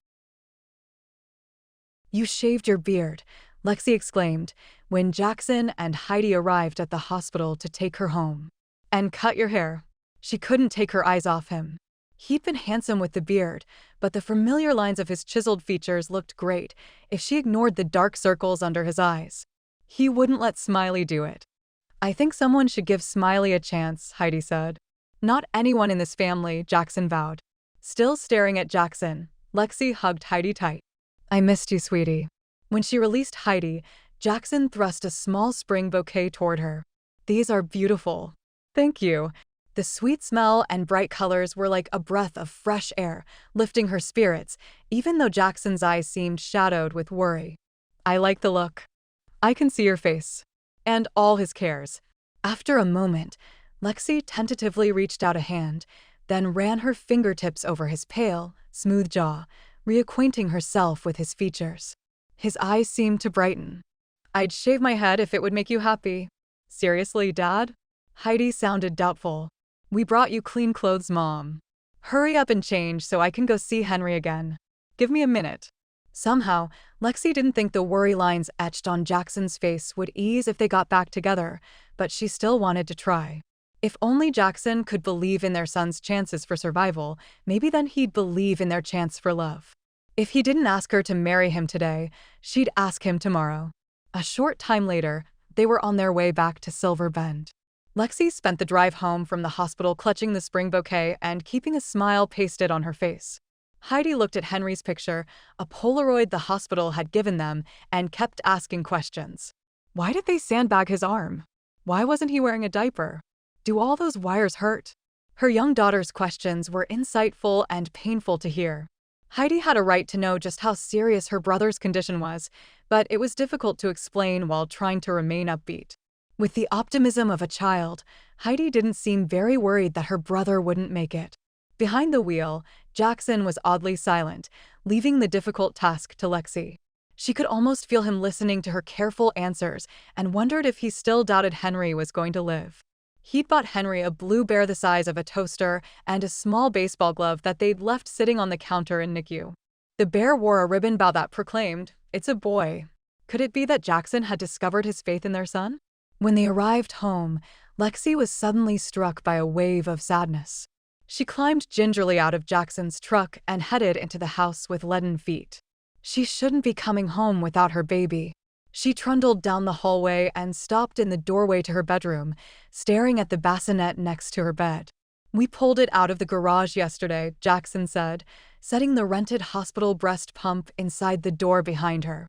"You shaved your beard," Lexie exclaimed, when Jackson and Heidi arrived at the hospital to take her home. "And cut your hair." She couldn't take her eyes off him. He'd been handsome with the beard, but the familiar lines of his chiseled features looked great if she ignored the dark circles under his eyes. He wouldn't let Smiley do it. "I think someone should give Smiley a chance," Heidi said. "Not anyone in this family," Jackson vowed. Still staring at Jackson, Lexie hugged Heidi tight. "I missed you, sweetie." When she released Heidi, Jackson thrust a small spring bouquet toward her. "These are beautiful." "Thank you." The sweet smell and bright colors were like a breath of fresh air, lifting her spirits, even though Jackson's eyes seemed shadowed with worry. "I like the look. I can see your face." And all his cares. After a moment, Lexie tentatively reached out a hand, then ran her fingertips over his pale, smooth jaw, reacquainting herself with his features. His eyes seemed to brighten. "I'd shave my head if it would make you happy." "Seriously, Dad?" Heidi sounded doubtful. "We brought you clean clothes, Mom. Hurry up and change so I can go see Henry again. Give me a minute." Somehow, Lexie didn't think the worry lines etched on Jackson's face would ease if they got back together, but she still wanted to try. If only Jackson could believe in their son's chances for survival, maybe then he'd believe in their chance for love. If he didn't ask her to marry him today, she'd ask him tomorrow. A short time later, they were on their way back to Silver Bend. Lexie spent the drive home from the hospital clutching the spring bouquet and keeping a smile pasted on her face. Heidi looked at Henry's picture, a Polaroid the hospital had given them, and kept asking questions. Why did they sandbag his arm? Why wasn't he wearing a diaper? Do all those wires hurt? Her young daughter's questions were insightful and painful to hear. Heidi had a right to know just how serious her brother's condition was, but it was difficult to explain while trying to remain upbeat. With the optimism of a child, Heidi didn't seem very worried that her brother wouldn't make it. Behind the wheel, Jackson was oddly silent, leaving the difficult task to Lexie. She could almost feel him listening to her careful answers and wondered if he still doubted Henry was going to live. He'd bought Henry a blue bear the size of a toaster and a small baseball glove that they'd left sitting on the counter in NICU. The bear wore a ribbon bow that proclaimed, "It's a boy." Could it be that Jackson had discovered his faith in their son? When they arrived home, Lexie was suddenly struck by a wave of sadness. She climbed gingerly out of Jackson's truck and headed into the house with leaden feet. She shouldn't be coming home without her baby. She trundled down the hallway and stopped in the doorway to her bedroom, staring at the bassinet next to her bed. "We pulled it out of the garage yesterday," Jackson said, setting the rented hospital breast pump inside the door behind her.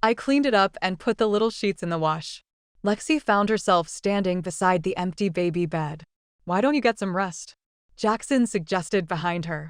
"I cleaned it up and put the little sheets in the wash." Lexie found herself standing beside the empty baby bed. "Why don't you get some rest?" Jackson suggested behind her.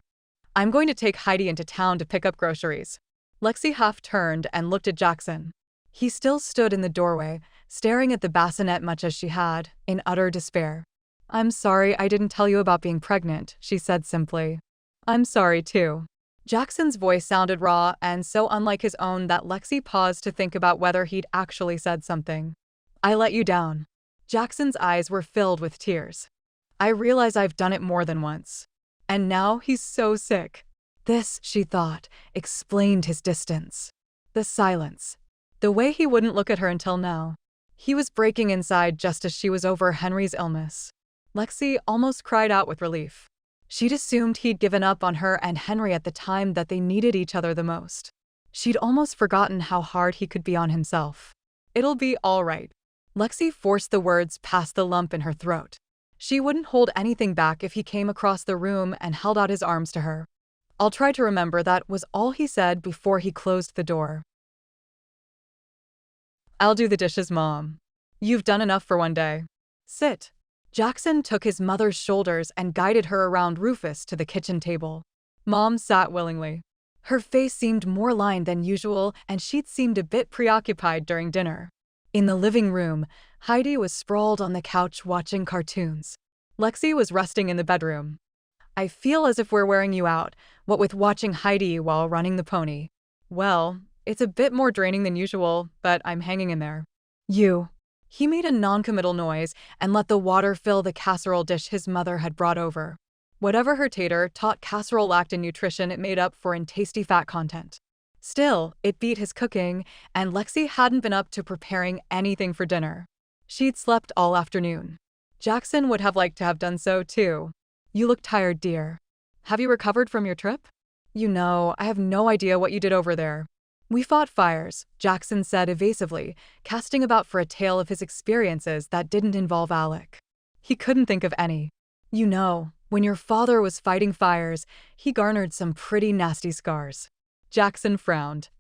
"I'm going to take Heidi into town to pick up groceries." Lexie half turned and looked at Jackson. He still stood in the doorway, staring at the bassinet much as she had, in utter despair. "I'm sorry I didn't tell you about being pregnant," she said simply. "I'm sorry too." Jackson's voice sounded raw and so unlike his own that Lexie paused to think about whether he'd actually said something. "I let you down." Jackson's eyes were filled with tears. "I realize I've done it more than once. And now he's so sick." This, she thought, explained his distance. The silence. The way he wouldn't look at her until now. He was breaking inside just as she was over Henry's illness. Lexie almost cried out with relief. She'd assumed he'd given up on her and Henry at the time that they needed each other the most. She'd almost forgotten how hard he could be on himself. "It'll be all right." Lexie forced the words past the lump in her throat. She wouldn't hold anything back if he came across the room and held out his arms to her. "I'll try to remember," that was all he said before he closed the door. "I'll do the dishes, Mom. You've done enough for one day. Sit." Jackson took his mother's shoulders and guided her around Rufus to the kitchen table. Mom sat willingly. Her face seemed more lined than usual and she'd seemed a bit preoccupied during dinner. In the living room, Heidi was sprawled on the couch watching cartoons. Lexie was resting in the bedroom. "I feel as if we're wearing you out, what with watching Heidi while running the pony." "Well, it's a bit more draining than usual, but I'm hanging in there." "You." He made a non-committal noise and let the water fill the casserole dish his mother had brought over. Whatever her tater-tot casserole lacked in nutrition, it made up for in tasty fat content. Still, it beat his cooking, and Lexie hadn't been up to preparing anything for dinner. She'd slept all afternoon. Jackson would have liked to have done so too. "You look tired, dear. Have you recovered from your trip?" "You know, I have no idea what you did over there." "We fought fires," Jackson said evasively, casting about for a tale of his experiences that didn't involve Alec. He couldn't think of any. "You know, when your father was fighting fires, he garnered some pretty nasty scars." Jackson frowned.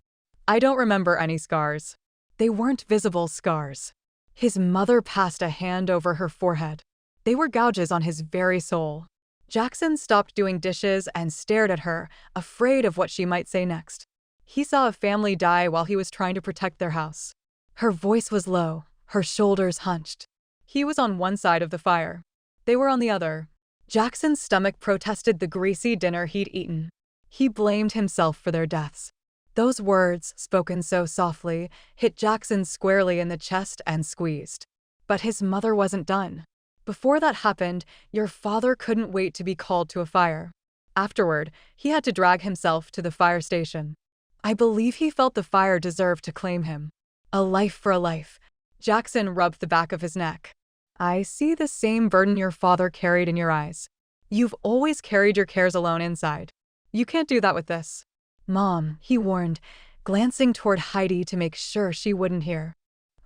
"I don't remember any scars." They weren't visible scars. His mother passed a hand over her forehead. They were gouges on his very soul. Jackson stopped doing dishes and stared at her, afraid of what she might say next. He saw a family die while he was trying to protect their house. Her voice was low, her shoulders hunched. He was on one side of the fire. They were on the other. Jackson's stomach protested the greasy dinner he'd eaten. He blamed himself for their deaths. Those words, spoken so softly, hit Jackson squarely in the chest and squeezed. But his mother wasn't done. "Before that happened, your father couldn't wait to be called to a fire. Afterward, he had to drag himself to the fire station. I believe he felt the fire deserved to claim him. A life for a life." Jackson rubbed the back of his neck. "I see the same burden your father carried in your eyes. You've always carried your cares alone inside. You can't do that with this." "Mom," he warned, glancing toward Heidi to make sure she wouldn't hear.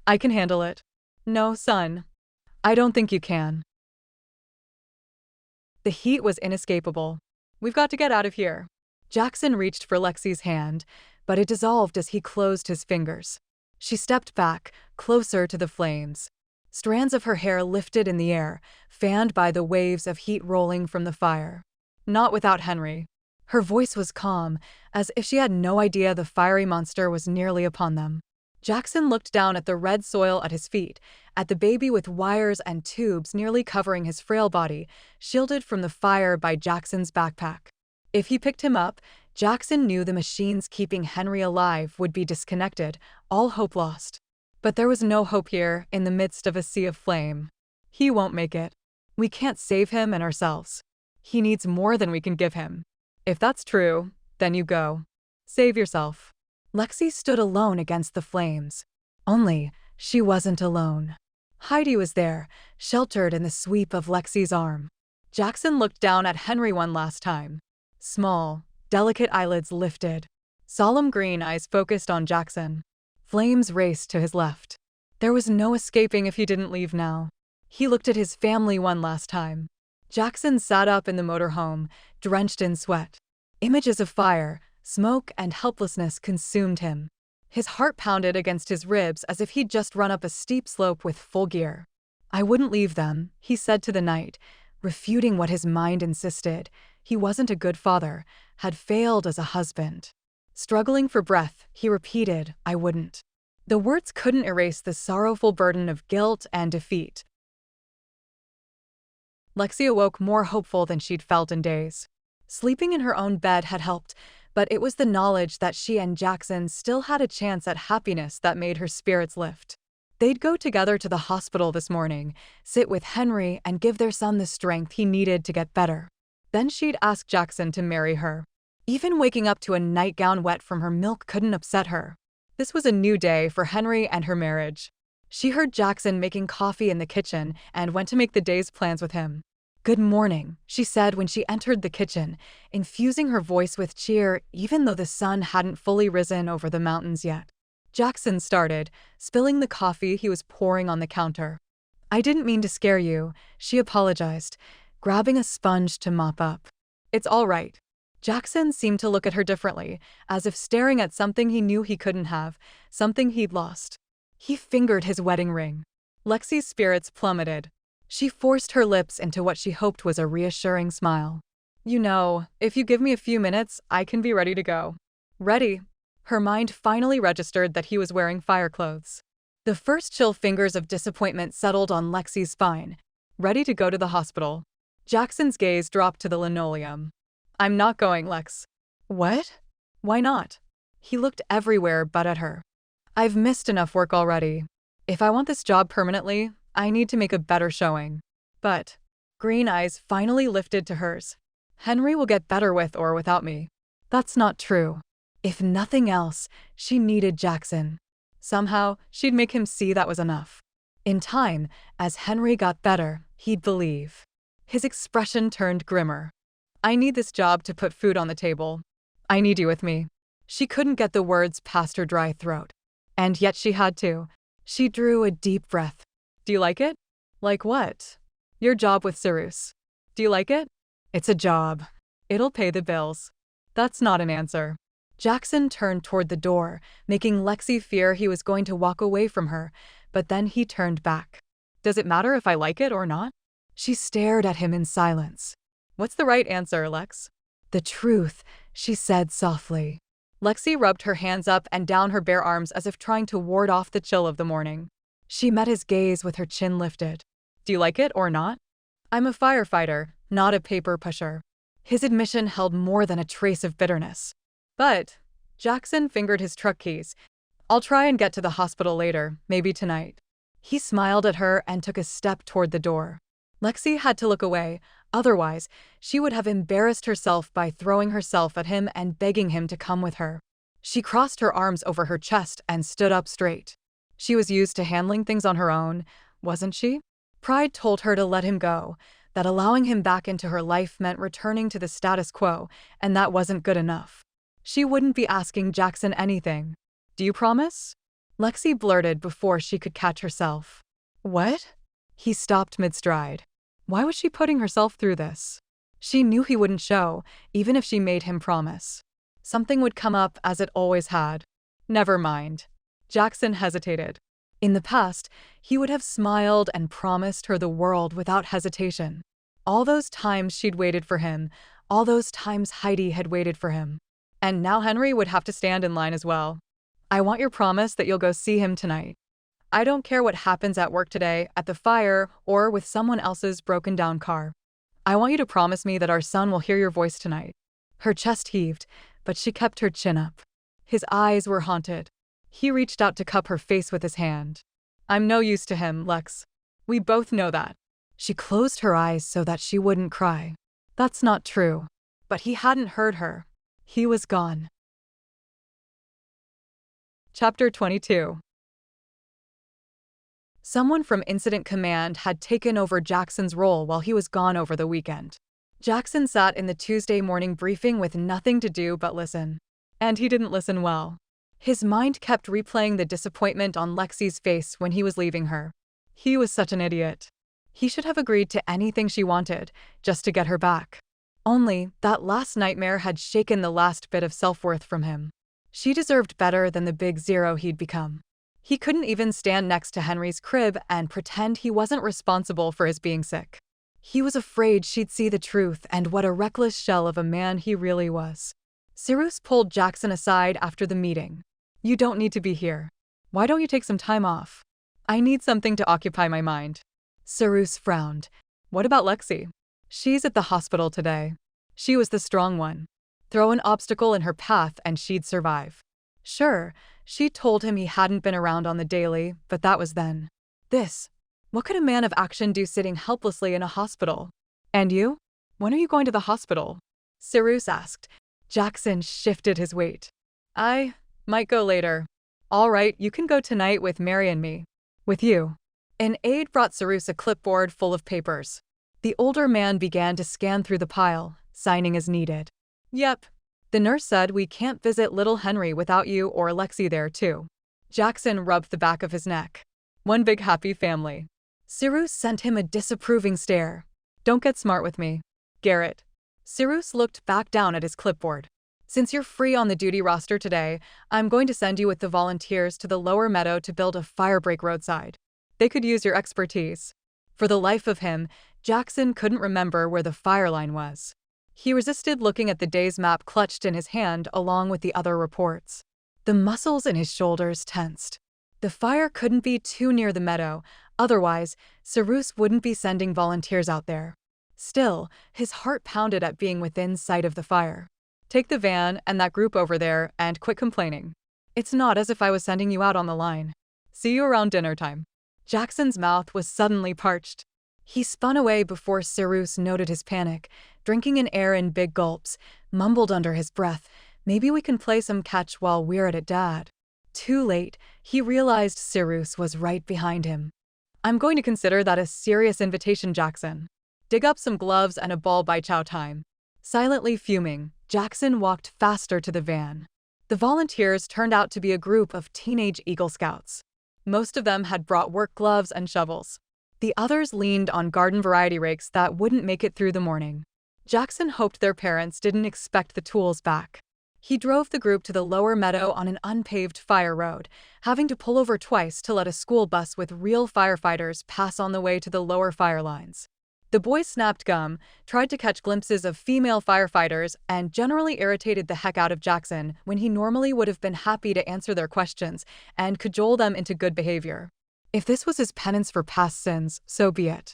"I can handle it." "No, son. I don't think you can." The heat was inescapable. "We've got to get out of here." Jackson reached for Lexie's hand, but it dissolved as he closed his fingers. She stepped back, closer to the flames. Strands of her hair lifted in the air, fanned by the waves of heat rolling from the fire. "Not without Henry." Her voice was calm, as if she had no idea the fiery monster was nearly upon them. Jackson looked down at the red soil at his feet, at the baby with wires and tubes nearly covering his frail body, shielded from the fire by Jackson's backpack. If he picked him up, Jackson knew the machines keeping Henry alive would be disconnected, all hope lost. But there was no hope here, in the midst of a sea of flame. He won't make it. We can't save him and ourselves. He needs more than we can give him. If that's true, then you go. Save yourself. Lexie stood alone against the flames. Only, she wasn't alone. Heidi was there, sheltered in the sweep of Lexie's arm. Jackson looked down at Henry one last time. Small, delicate eyelids lifted. Solemn green eyes focused on Jackson. Flames raced to his left. There was no escaping if he didn't leave now. He looked at his family one last time. Jackson sat up in the motorhome, drenched in sweat. Images of fire, smoke, and helplessness consumed him. His heart pounded against his ribs as if he'd just run up a steep slope with full gear. I wouldn't leave them, he said to the night, refuting what his mind insisted. He wasn't a good father, had failed as a husband. Struggling for breath, he repeated, I wouldn't. The words couldn't erase the sorrowful burden of guilt and defeat. Lexie awoke more hopeful than she'd felt in days. Sleeping in her own bed had helped, but it was the knowledge that she and Jackson still had a chance at happiness that made her spirits lift. They'd go together to the hospital this morning, sit with Henry, and give their son the strength he needed to get better. Then she'd ask Jackson to marry her. Even waking up to a nightgown wet from her milk couldn't upset her. This was a new day for Henry and her marriage. She heard Jackson making coffee in the kitchen and went to make the day's plans with him. Good morning, she said when she entered the kitchen, infusing her voice with cheer even though the sun hadn't fully risen over the mountains yet. Jackson started, spilling the coffee he was pouring on the counter. I didn't mean to scare you, she apologized, grabbing a sponge to mop up. It's all right. Jackson seemed to look at her differently, as if staring at something he knew he couldn't have, something he'd lost. He fingered his wedding ring. Lexie's spirits plummeted. She forced her lips into what she hoped was a reassuring smile. You know, if you give me a few minutes, I can be ready to go. Ready? Her mind finally registered that he was wearing fire clothes. The first chill fingers of disappointment settled on Lexie's spine. Ready to go to the hospital. Jackson's gaze dropped to the linoleum. I'm not going, Lex. What? Why not? He looked everywhere but at her. I've missed enough work already. If I want this job permanently, I need to make a better showing. But, green eyes finally lifted to hers. Henry will get better with or without me. That's not true. If nothing else, she needed Jackson. Somehow, she'd make him see that was enough. In time, as Henry got better, he'd believe. His expression turned grimmer. I need this job to put food on the table. I need you with me. She couldn't get the words past her dry throat. And yet she had to. She drew a deep breath. Do you like it? Like what? Your job with Cyrus. Do you like it? It's a job. It'll pay the bills. That's not an answer. Jackson turned toward the door, making Lexie fear he was going to walk away from her, but then he turned back. Does it matter if I like it or not? She stared at him in silence. What's the right answer, Lex? The truth, she said softly. Lexie rubbed her hands up and down her bare arms as if trying to ward off the chill of the morning. She met his gaze with her chin lifted. Do you like it or not? I'm a firefighter, not a paper pusher. His admission held more than a trace of bitterness. But, Jackson fingered his truck keys. I'll try and get to the hospital later, maybe tonight. He smiled at her and took a step toward the door. Lexie had to look away, otherwise, she would have embarrassed herself by throwing herself at him and begging him to come with her. She crossed her arms over her chest and stood up straight. She was used to handling things on her own, wasn't she? Pride told her to let him go, that allowing him back into her life meant returning to the status quo, and that wasn't good enough. She wouldn't be asking Jackson anything. Do you promise? Lexie blurted before she could catch herself. What? He stopped mid-stride. Why was she putting herself through this? She knew he wouldn't show, even if she made him promise. Something would come up as it always had. Never mind. Jackson hesitated. In the past, he would have smiled and promised her the world without hesitation. All those times she'd waited for him, all those times Heidi had waited for him. And now Henry would have to stand in line as well. I want your promise that you'll go see him tonight. I don't care what happens at work today, at the fire, or with someone else's broken down car. I want you to promise me that our son will hear your voice tonight. Her chest heaved, but she kept her chin up. His eyes were haunted. He reached out to cup her face with his hand. I'm no use to him, Lex. We both know that. She closed her eyes so that she wouldn't cry. That's not true. But he hadn't heard her. He was gone. Chapter 22. Someone from Incident Command had taken over Jackson's role while he was gone over the weekend. Jackson sat in the Tuesday morning briefing with nothing to do but listen. And he didn't listen well. His mind kept replaying the disappointment on Lexie's face when he was leaving her. He was such an idiot. He should have agreed to anything she wanted, just to get her back. Only, that last nightmare had shaken the last bit of self-worth from him. She deserved better than the big zero he'd become. He couldn't even stand next to Henry's crib and pretend he wasn't responsible for his being sick. He was afraid she'd see the truth and what a reckless shell of a man he really was. Cyrus pulled Jackson aside after the meeting. You don't need to be here. Why don't you take some time off? I need something to occupy my mind. Cyrus frowned. What about Lexie? She's at the hospital today. She was the strong one. Throw an obstacle in her path and she'd survive. Sure, she told him he hadn't been around on the daily, but that was then. What could a man of action do sitting helplessly in a hospital? And you? When are you going to the hospital? Cyrus asked. Jackson shifted his weight. I might go later. All right, you can go tonight with Mary and me. With you. An aide brought Cyrus a clipboard full of papers. The older man began to scan through the pile, signing as needed. Yep. The nurse said we can't visit little Henry without you or Lexie there too. Jackson rubbed the back of his neck. One big happy family. Cyrus sent him a disapproving stare. Don't get smart with me, Garrett. Cyrus looked back down at his clipboard. Since you're free on the duty roster today, I'm going to send you with the volunteers to the lower meadow to build a firebreak roadside. They could use your expertise. For the life of him, Jackson couldn't remember where the fire line was. He resisted looking at the day's map clutched in his hand along with the other reports. The muscles in his shoulders tensed. The fire couldn't be too near the meadow, otherwise, Cyrus wouldn't be sending volunteers out there. Still, his heart pounded at being within sight of the fire. Take the van and that group over there and quit complaining. It's not as if I was sending you out on the line. See you around dinner time. Jackson's mouth was suddenly parched. He spun away before Cyrus noted his panic, drinking in air in big gulps, mumbled under his breath, maybe we can play some catch while we're at it, Dad. Too late, he realized Cyrus was right behind him. I'm going to consider that a serious invitation, Jackson. Dig up some gloves and a ball by chow time. Silently fuming, Jackson walked faster to the van. The volunteers turned out to be a group of teenage Eagle Scouts. Most of them had brought work gloves and shovels. The others leaned on garden variety rakes that wouldn't make it through the morning. Jackson hoped their parents didn't expect the tools back. He drove the group to the lower meadow on an unpaved fire road, having to pull over twice to let a school bus with real firefighters pass on the way to the lower fire lines. The boys snapped gum, tried to catch glimpses of female firefighters, and generally irritated the heck out of Jackson when he normally would have been happy to answer their questions and cajole them into good behavior. If this was his penance for past sins, so be it.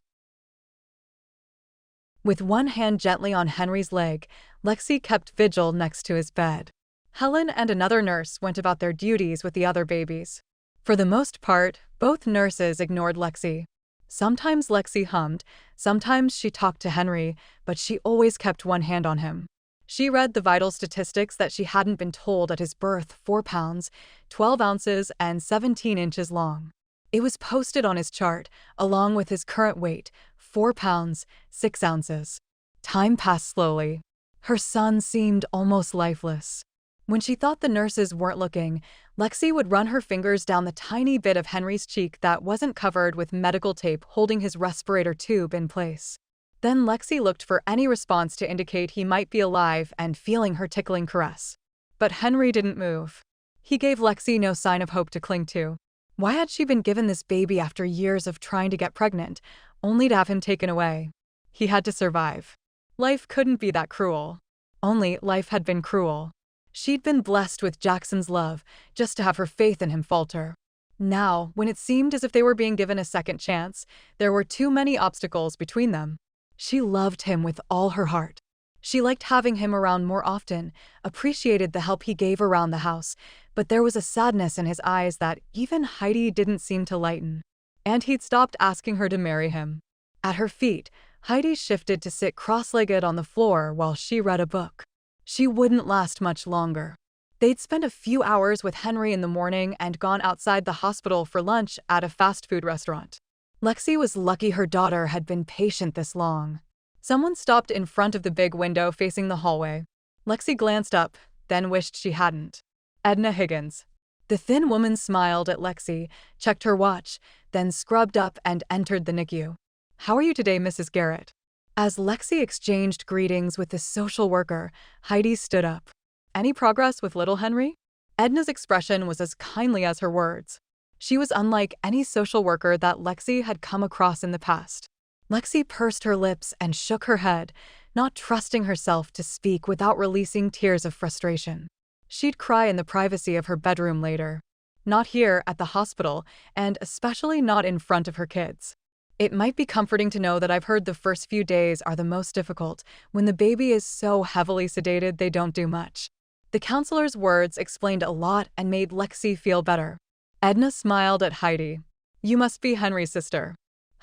With one hand gently on Henry's leg, Lexie kept vigil next to his bed. Helen and another nurse went about their duties with the other babies. For the most part, both nurses ignored Lexie. Sometimes Lexie hummed, sometimes she talked to Henry, but she always kept one hand on him. She read the vital statistics that she hadn't been told at his birth: 4 pounds, 12 ounces, and 17 inches long. It was posted on his chart, along with his current weight: 4 pounds, 6 ounces. Time passed slowly. Her son seemed almost lifeless. When she thought the nurses weren't looking, Lexie would run her fingers down the tiny bit of Henry's cheek that wasn't covered with medical tape holding his respirator tube in place. Then Lexie looked for any response to indicate he might be alive and feeling her tickling caress. But Henry didn't move. He gave Lexie no sign of hope to cling to. Why had she been given this baby after years of trying to get pregnant, only to have him taken away? He had to survive. Life couldn't be that cruel. Only life had been cruel. She'd been blessed with Jackson's love, just to have her faith in him falter. Now, when it seemed as if they were being given a second chance, there were too many obstacles between them. She loved him with all her heart. She liked having him around more often, appreciated the help he gave around the house, but there was a sadness in his eyes that even Heidi didn't seem to lighten. And he'd stopped asking her to marry him. At her feet, Heidi shifted to sit cross-legged on the floor while she read a book. She wouldn't last much longer. They'd spent a few hours with Henry in the morning and gone outside the hospital for lunch at a fast food restaurant. Lexie was lucky her daughter had been patient this long. Someone stopped in front of the big window facing the hallway. Lexie glanced up, then wished she hadn't. Edna Higgins. The thin woman smiled at Lexie, checked her watch, then scrubbed up and entered the NICU. "How are you today, Mrs. Garrett?" As Lexie exchanged greetings with the social worker, Heidi stood up. "Any progress with little Henry?" Edna's expression was as kindly as her words. She was unlike any social worker that Lexie had come across in the past. Lexie pursed her lips and shook her head, not trusting herself to speak without releasing tears of frustration. She'd cry in the privacy of her bedroom later. Not here at the hospital, and especially not in front of her kids. "It might be comforting to know that I've heard the first few days are the most difficult, when the baby is so heavily sedated they don't do much." The counselor's words explained a lot and made Lexie feel better. Edna smiled at Heidi. "You must be Henry's sister."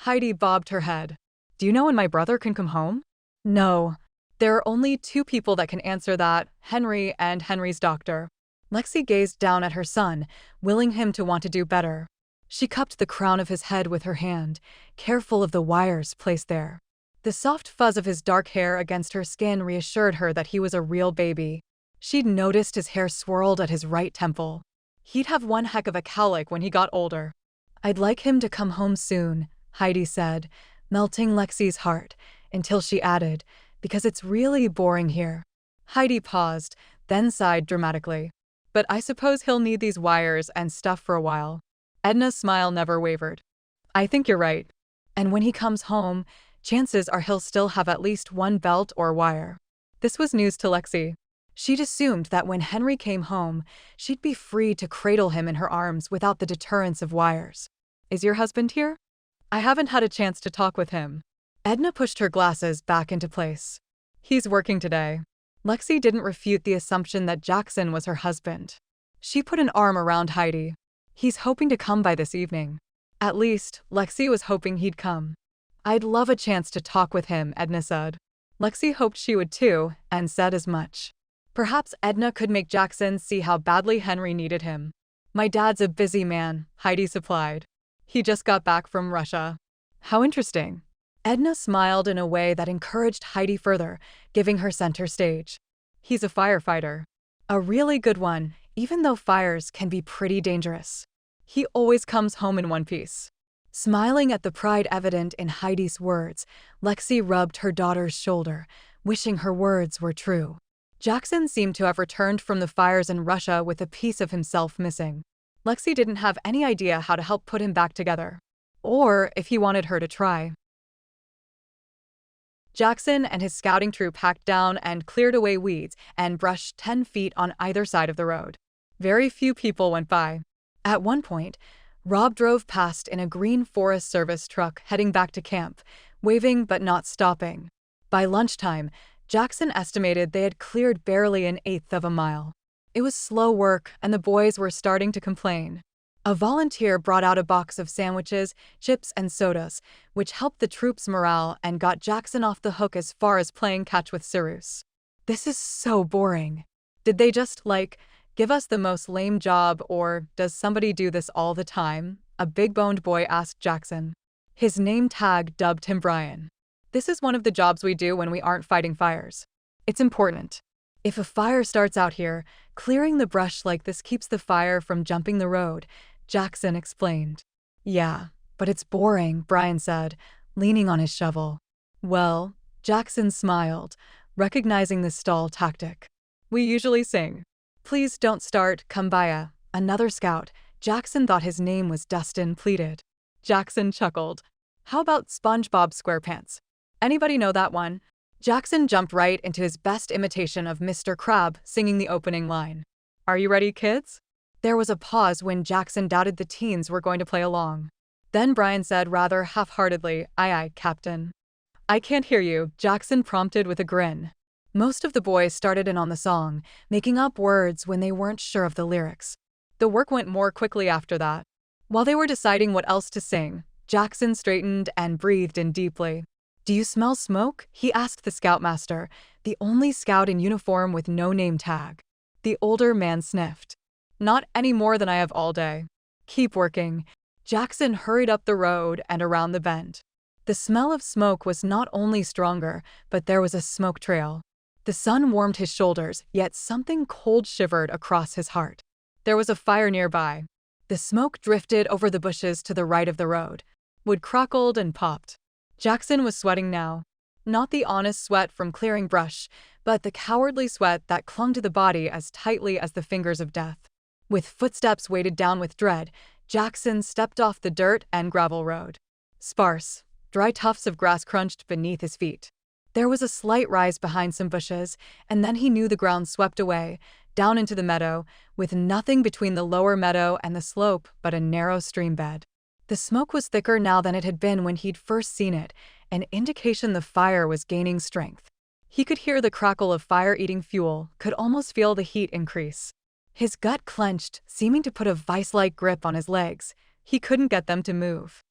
Heidi bobbed her head. "Do you know when my brother can come home?" "No. There are only two people that can answer that, Henry and Henry's doctor." Lexie gazed down at her son, willing him to want to do better. She cupped the crown of his head with her hand, careful of the wires placed there. The soft fuzz of his dark hair against her skin reassured her that he was a real baby. She'd noticed his hair swirled at his right temple. He'd have one heck of a cowlick when he got older. "I'd like him to come home soon," Heidi said, melting Lexie's heart, until she added, "because it's really boring here." Heidi paused, then sighed dramatically. "But I suppose he'll need these wires and stuff for a while." Edna's smile never wavered. "I think you're right. And when he comes home, chances are he'll still have at least one belt or wire." This was news to Lexie. She'd assumed that when Henry came home, she'd be free to cradle him in her arms without the deterrence of wires. "Is your husband here?" "I haven't had a chance to talk with him." Edna pushed her glasses back into place. "He's working today." Lexie didn't refute the assumption that Jackson was her husband. She put an arm around Heidi. "He's hoping to come by this evening." At least, Lexie was hoping he'd come. "I'd love a chance to talk with him," Edna said. Lexie hoped she would too, and said as much. Perhaps Edna could make Jackson see how badly Henry needed him. "My dad's a busy man," Heidi supplied. "He just got back from Russia." "How interesting." Edna smiled in a way that encouraged Heidi further, giving her center stage. "He's a firefighter. A really good one, even though fires can be pretty dangerous. He always comes home in one piece." Smiling at the pride evident in Heidi's words, Lexie rubbed her daughter's shoulder, wishing her words were true. Jackson seemed to have returned from the fires in Russia with a piece of himself missing. Lexie didn't have any idea how to help put him back together. Or if he wanted her to try. Jackson and his scouting troop hacked down and cleared away weeds and brush 10 feet on either side of the road. Very few people went by. At one point, Rob drove past in a green Forest Service truck heading back to camp, waving but not stopping. By lunchtime, Jackson estimated they had cleared barely an eighth of a mile. It was slow work, and the boys were starting to complain. A volunteer brought out a box of sandwiches, chips, and sodas, which helped the troops' morale and got Jackson off the hook as far as playing catch with Cyrus. "This is so boring. Did they just, give us the most lame job, or does somebody do this all the time?" a big-boned boy asked Jackson. His name tag dubbed him Brian. "This is one of the jobs we do when we aren't fighting fires. It's important. If a fire starts out here, clearing the brush like this keeps the fire from jumping the road," Jackson explained. "Yeah, but it's boring," Brian said, leaning on his shovel. "Well," Jackson smiled, recognizing the stall tactic. "We usually sing. 'Please don't start, Kumbaya,'" another scout, Jackson thought his name was Dustin, pleaded. Jackson chuckled. "How about SpongeBob SquarePants? Anybody know that one?" Jackson jumped right into his best imitation of Mr. Crab, singing the opening line. "Are you ready, kids?" There was a pause when Jackson doubted the teens were going to play along. Then Brian said rather half-heartedly, "Aye, aye, Captain." "I can't hear you," Jackson prompted with a grin. Most of the boys started in on the song, making up words when they weren't sure of the lyrics. The work went more quickly after that. While they were deciding what else to sing, Jackson straightened and breathed in deeply. "Do you smell smoke?" he asked the scoutmaster, the only scout in uniform with no name tag. The older man sniffed. "Not any more than I have all day." "Keep working." Jackson hurried up the road and around the bend. The smell of smoke was not only stronger, but there was a smoke trail. The sun warmed his shoulders, yet something cold shivered across his heart. There was a fire nearby. The smoke drifted over the bushes to the right of the road. Wood crackled and popped. Jackson was sweating now. Not the honest sweat from clearing brush, but the cowardly sweat that clung to the body as tightly as the fingers of death. With footsteps weighted down with dread, Jackson stepped off the dirt and gravel road. Sparse, dry tufts of grass crunched beneath his feet. There was a slight rise behind some bushes, and then he knew the ground swept away, down into the meadow, with nothing between the lower meadow and the slope but a narrow stream bed. The smoke was thicker now than it had been when he'd first seen it, an indication the fire was gaining strength. He could hear the crackle of fire eating fuel, could almost feel the heat increase. His gut clenched, seeming to put a vice-like grip on his legs. He couldn't get them to move.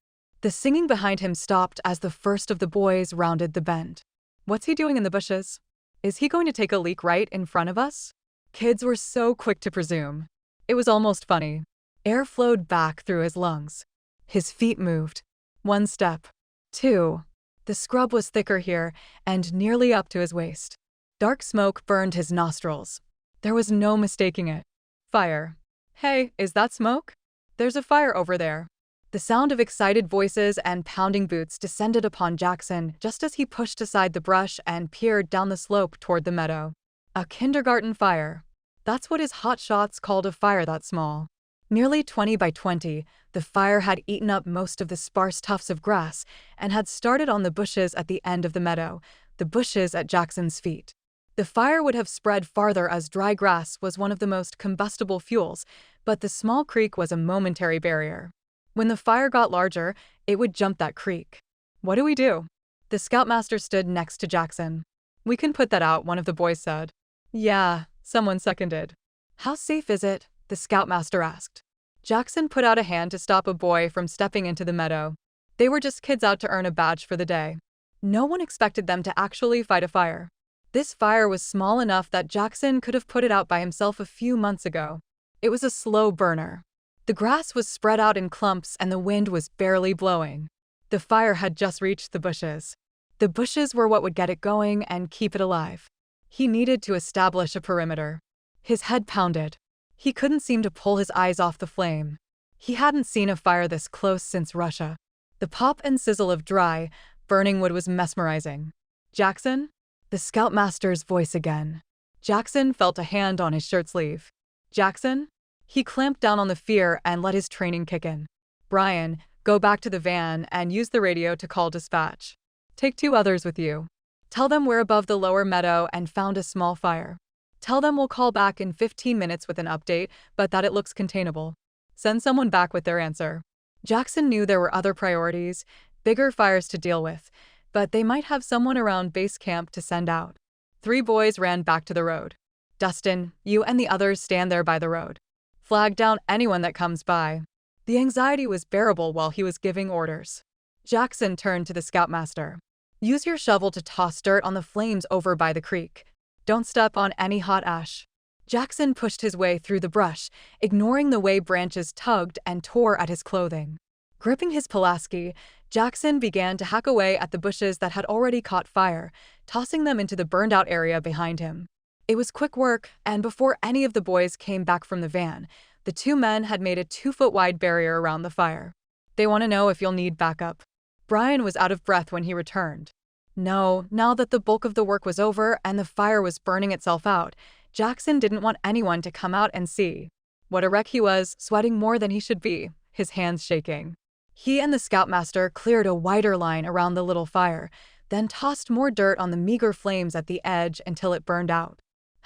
The singing behind him stopped as the first of the boys rounded the bend. What's he doing in the bushes? Is he going to take a leak right in front of us? Kids were so quick to presume. It was almost funny. Air flowed back through his lungs. His feet moved. 1 step. 2. The scrub was thicker here, and nearly up to his waist. Dark smoke burned his nostrils. There was no mistaking it. Fire. "Hey, is that smoke?" "There's a fire over there." The sound of excited voices and pounding boots descended upon Jackson just as he pushed aside the brush and peered down the slope toward the meadow. A kindergarten fire. That's what his hotshots called a fire that small. Nearly 20 by 20, the fire had eaten up most of the sparse tufts of grass and had started on the bushes at the end of the meadow, the bushes at Jackson's feet. The fire would have spread farther as dry grass was one of the most combustible fuels, but the small creek was a momentary barrier. When the fire got larger, it would jump that creek. "What do we do?" The scoutmaster stood next to Jackson. "We can put that out," one of the boys said. "Yeah," someone seconded. "How safe is it?" the scoutmaster asked. Jackson put out a hand to stop a boy from stepping into the meadow. They were just kids out to earn a badge for the day. No one expected them to actually fight a fire. This fire was small enough that Jackson could have put it out by himself a few months ago. It was a slow burner. The grass was spread out in clumps and the wind was barely blowing. The fire had just reached the bushes. The bushes were what would get it going and keep it alive. He needed to establish a perimeter. His head pounded. He couldn't seem to pull his eyes off the flame. He hadn't seen a fire this close since Russia. The pop and sizzle of dry, burning wood was mesmerizing. "Jackson?" The scoutmaster's voice again. Jackson felt a hand on his shirt sleeve. "Jackson?" He clamped down on the fear and let his training kick in. "Brian, go back to the van and use the radio to call dispatch. Take 2 others with you. Tell them we're above the lower meadow and found a small fire. Tell them we'll call back in 15 minutes with an update, but that it looks containable. Send someone back with their answer." Jackson knew there were other priorities, bigger fires to deal with, but they might have someone around base camp to send out. 3 boys ran back to the road. "Dustin, you and the others stand there by the road. Flag down anyone that comes by." The anxiety was bearable while he was giving orders. Jackson turned to the scoutmaster. "Use your shovel to toss dirt on the flames over by the creek. Don't step on any hot ash." Jackson pushed his way through the brush, ignoring the way branches tugged and tore at his clothing. Gripping his Pulaski, Jackson began to hack away at the bushes that had already caught fire, tossing them into the burned-out area behind him. It was quick work, and before any of the boys came back from the van, the 2 men had made a 2-foot-wide barrier around the fire. "They want to know if you'll need backup." Brian was out of breath when he returned. No, now that the bulk of the work was over and the fire was burning itself out, Jackson didn't want anyone to come out and see. What a wreck he was, sweating more than he should be, his hands shaking. He and the scoutmaster cleared a wider line around the little fire, then tossed more dirt on the meager flames at the edge until it burned out.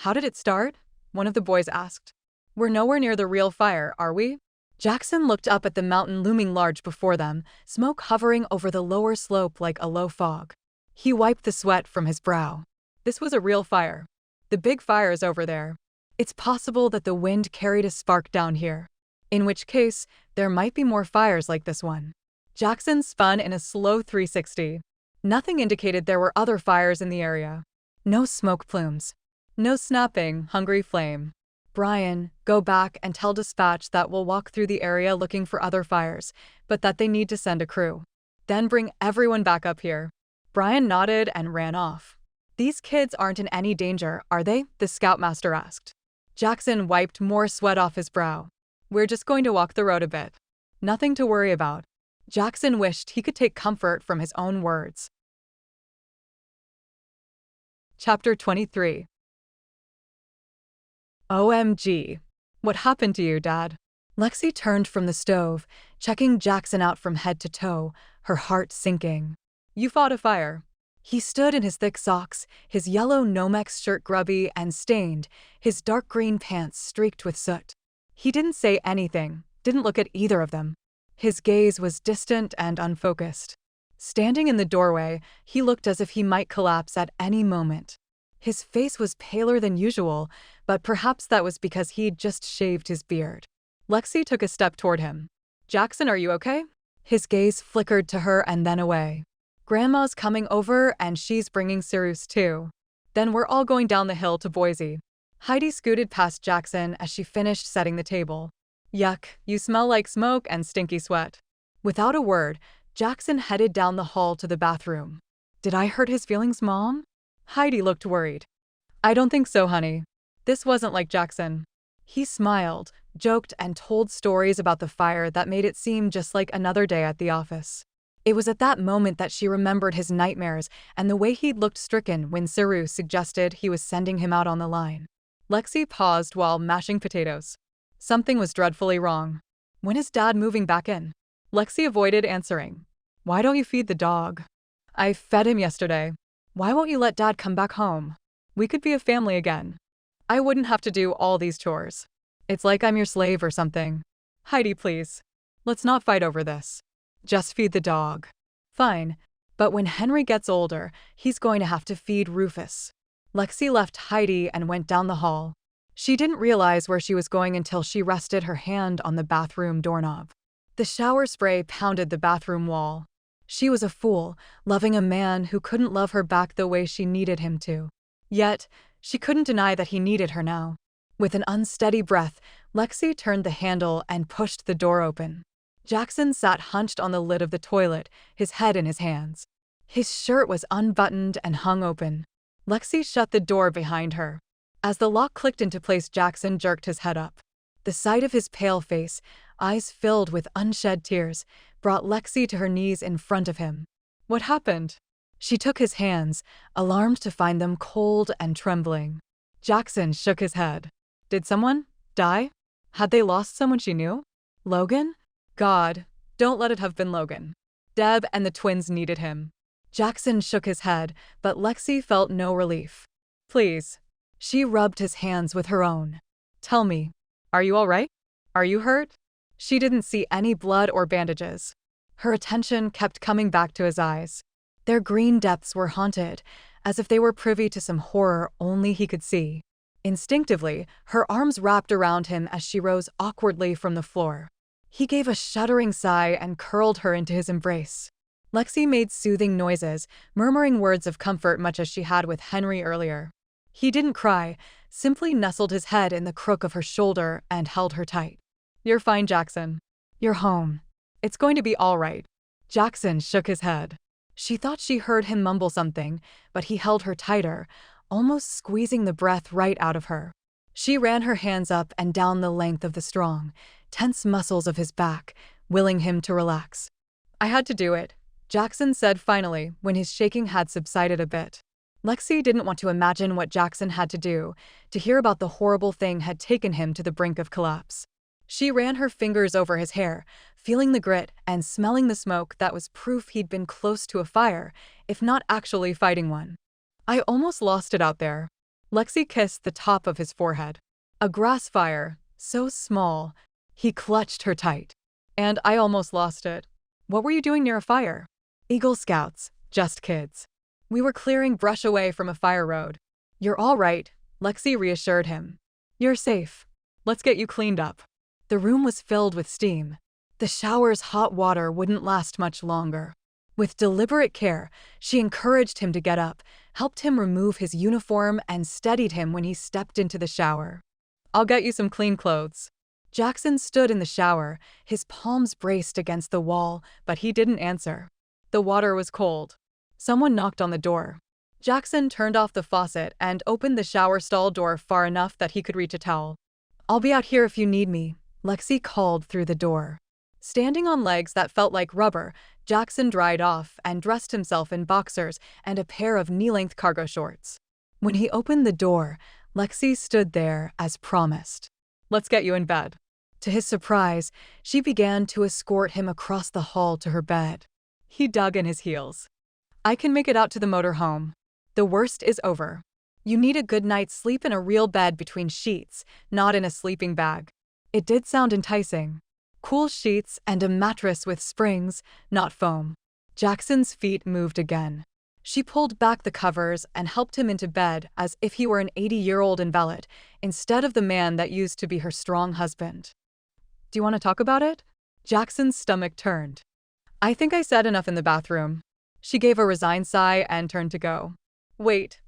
"How did it start?" one of the boys asked. "We're nowhere near the real fire, are we?" Jackson looked up at the mountain looming large before them, smoke hovering over the lower slope like a low fog. He wiped the sweat from his brow. This was a real fire. The big fire is over there. It's possible that the wind carried a spark down here. In which case, there might be more fires like this one. Jackson spun in a slow 360. Nothing indicated there were other fires in the area. No smoke plumes. No snapping, hungry flame. Brian, go back and tell dispatch that we'll walk through the area looking for other fires, but that they need to send a crew. Then bring everyone back up here. Brian nodded and ran off. These kids aren't in any danger, are they? The scoutmaster asked. Jackson wiped more sweat off his brow. We're just going to walk the road a bit. Nothing to worry about. Jackson wished he could take comfort from his own words. Chapter 23. OMG. What happened to you, Dad? Lexie turned from the stove, checking Jackson out from head to toe, her heart sinking. You fought a fire. He stood in his thick socks, his yellow Nomex shirt grubby and stained, his dark green pants streaked with soot. He didn't say anything, didn't look at either of them. His gaze was distant and unfocused. Standing in the doorway, he looked as if he might collapse at any moment. His face was paler than usual, but perhaps that was because he'd just shaved his beard. Lexie took a step toward him. Jackson, are you okay? His gaze flickered to her and then away. Grandma's coming over and she's bringing Cyrus too. Then we're all going down the hill to Boise. Heidi scooted past Jackson as she finished setting the table. Yuck, you smell like smoke and stinky sweat. Without a word, Jackson headed down the hall to the bathroom. Did I hurt his feelings, Mom? Heidi looked worried. I don't think so, honey. This wasn't like Jackson. He smiled, joked, and told stories about the fire that made it seem just like another day at the office. It was at that moment that she remembered his nightmares and the way he'd looked stricken when Cyrus suggested he was sending him out on the line. Lexie paused while mashing potatoes. Something was dreadfully wrong. When is Dad moving back in? Lexie avoided answering. Why don't you feed the dog? I fed him yesterday. Why won't you let Dad come back home? We could be a family again. I wouldn't have to do all these chores. It's like I'm your slave or something. Heidi, please. Let's not fight over this. Just feed the dog. Fine, but when Henry gets older, he's going to have to feed Rufus. Lexie left Heidi and went down the hall. She didn't realize where she was going until she rested her hand on the bathroom doorknob. The shower spray pounded the bathroom wall. She was a fool, loving a man who couldn't love her back the way she needed him to. Yet, she couldn't deny that he needed her now. With an unsteady breath, Lexie turned the handle and pushed the door open. Jackson sat hunched on the lid of the toilet, his head in his hands. His shirt was unbuttoned and hung open. Lexie shut the door behind her. As the lock clicked into place, Jackson jerked his head up. The sight of his pale face, eyes filled with unshed tears, brought Lexie to her knees in front of him. What happened? She took his hands, alarmed to find them cold and trembling. Jackson shook his head. Did someone die? Had they lost someone she knew? Logan? God, don't let it have been Logan. Deb and the twins needed him. Jackson shook his head, but Lexie felt no relief. Please. She rubbed his hands with her own. Tell me, are you all right? Are you hurt? She didn't see any blood or bandages. Her attention kept coming back to his eyes. Their green depths were haunted, as if they were privy to some horror only he could see. Instinctively, her arms wrapped around him as she rose awkwardly from the floor. He gave a shuddering sigh and curled her into his embrace. Lexie made soothing noises, murmuring words of comfort much as she had with Henry earlier. He didn't cry, simply nestled his head in the crook of her shoulder and held her tight. You're fine, Jackson. You're home. It's going to be all right. Jackson shook his head. She thought she heard him mumble something, but he held her tighter, almost squeezing the breath right out of her. She ran her hands up and down the length of the strong, tense muscles of his back, willing him to relax. I had to do it, Jackson said finally, when his shaking had subsided a bit. Lexie didn't want to imagine what Jackson had to do, to hear about the horrible thing had taken him to the brink of collapse. She ran her fingers over his hair, feeling the grit and smelling the smoke that was proof he'd been close to a fire, if not actually fighting one. I almost lost it out there. Lexie kissed the top of his forehead. A grass fire, so small. He clutched her tight. And I almost lost it. What were you doing near a fire? Eagle Scouts, just kids. We were clearing brush away from a fire road. You're all right, Lexie reassured him. You're safe. Let's get you cleaned up. The room was filled with steam. The shower's hot water wouldn't last much longer. With deliberate care, she encouraged him to get up, helped him remove his uniform, and steadied him when he stepped into the shower. I'll get you some clean clothes. Jackson stood in the shower, his palms braced against the wall, but he didn't answer. The water was cold. Someone knocked on the door. Jackson turned off the faucet and opened the shower stall door far enough that he could reach a towel. I'll be out here if you need me, Lexie called through the door. Standing on legs that felt like rubber, Jackson dried off and dressed himself in boxers and a pair of knee-length cargo shorts. When he opened the door, Lexie stood there as promised. Let's get you in bed. To his surprise, she began to escort him across the hall to her bed. He dug in his heels. I can make it out to the motorhome. The worst is over. You need a good night's sleep in a real bed between sheets, not in a sleeping bag. It did sound enticing. Cool sheets and a mattress with springs, not foam. Jackson's feet moved again. She pulled back the covers and helped him into bed as if he were an 80-year-old invalid, instead of the man that used to be her strong husband. Do you want to talk about it? Jackson's stomach turned. I think I said enough in the bathroom. She gave a resigned sigh and turned to go. Wait,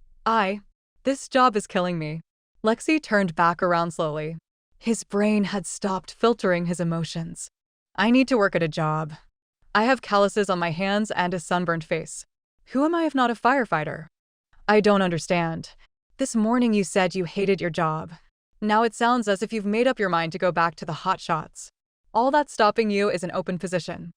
this job is killing me. Lexie turned back around slowly. His brain had stopped filtering his emotions. I need to work at a job. I have calluses on my hands and a sunburned face. Who am I if not a firefighter? I don't understand. This morning you said you hated your job. Now it sounds as if you've made up your mind to go back to the hot shots. All that's stopping you is an open position.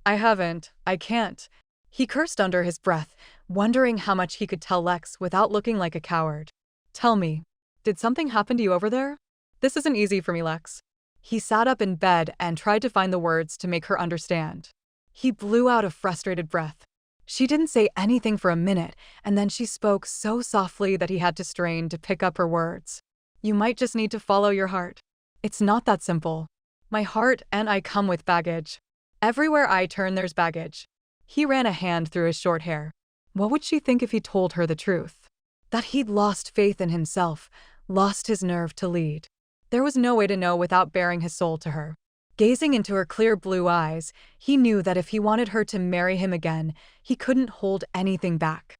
I haven't. I can't. He cursed under his breath, wondering how much he could tell Lex without looking like a coward. Tell me, did something happen to you over there? This isn't easy for me, Lex. He sat up in bed and tried to find the words to make her understand. He blew out a frustrated breath. She didn't say anything for a minute, and then she spoke so softly that he had to strain to pick up her words. You might just need to follow your heart. It's not that simple. My heart and I come with baggage. Everywhere I turn, there's baggage. He ran a hand through his short hair. What would she think if he told her the truth? That he'd lost faith in himself, lost his nerve to lead. There was no way to know without baring his soul to her. Gazing into her clear blue eyes, he knew that if he wanted her to marry him again, he couldn't hold anything back.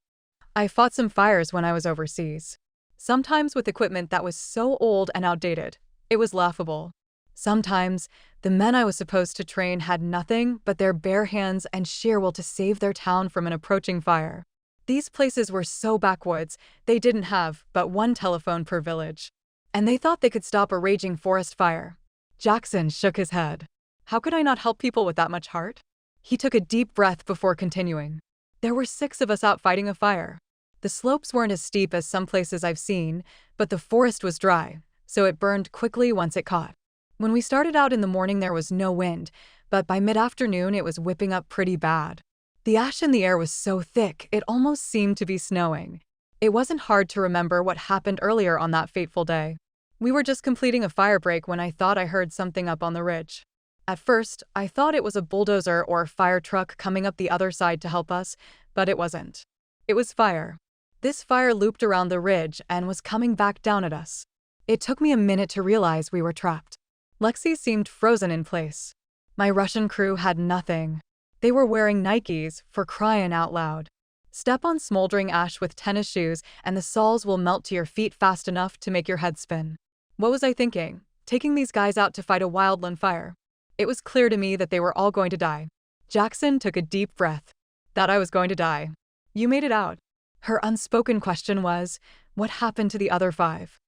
I fought some fires when I was overseas. Sometimes with equipment that was so old and outdated, it was laughable. Sometimes, the men I was supposed to train had nothing but their bare hands and sheer will to save their town from an approaching fire. These places were so backwoods, they didn't have but one telephone per village. And they thought they could stop a raging forest fire. Jackson shook his head. How could I not help people with that much heart? He took a deep breath before continuing. There were 6 of us out fighting a fire. The slopes weren't as steep as some places I've seen, but the forest was dry, so it burned quickly once it caught. When we started out in the morning there was no wind, but by mid-afternoon it was whipping up pretty bad. The ash in the air was so thick it almost seemed to be snowing. It wasn't hard to remember what happened earlier on that fateful day. We were just completing a fire break when I thought I heard something up on the ridge. At first, I thought it was a bulldozer or fire truck coming up the other side to help us, but it wasn't. It was fire. This fire looped around the ridge and was coming back down at us. It took me a minute to realize we were trapped. Lexie seemed frozen in place. My Russian crew had nothing. They were wearing Nikes, for crying out loud. Step on smoldering ash with tennis shoes and the soles will melt to your feet fast enough to make your head spin. What was I thinking? Taking these guys out to fight a wildland fire. It was clear to me that they were all going to die. Jackson took a deep breath. That I was going to die. You made it out. Her unspoken question was, what happened to the other 5?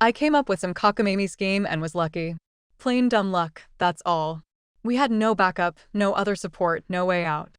I came up with some cockamamie scheme and was lucky. Plain dumb luck, that's all. We had no backup, no other support, no way out.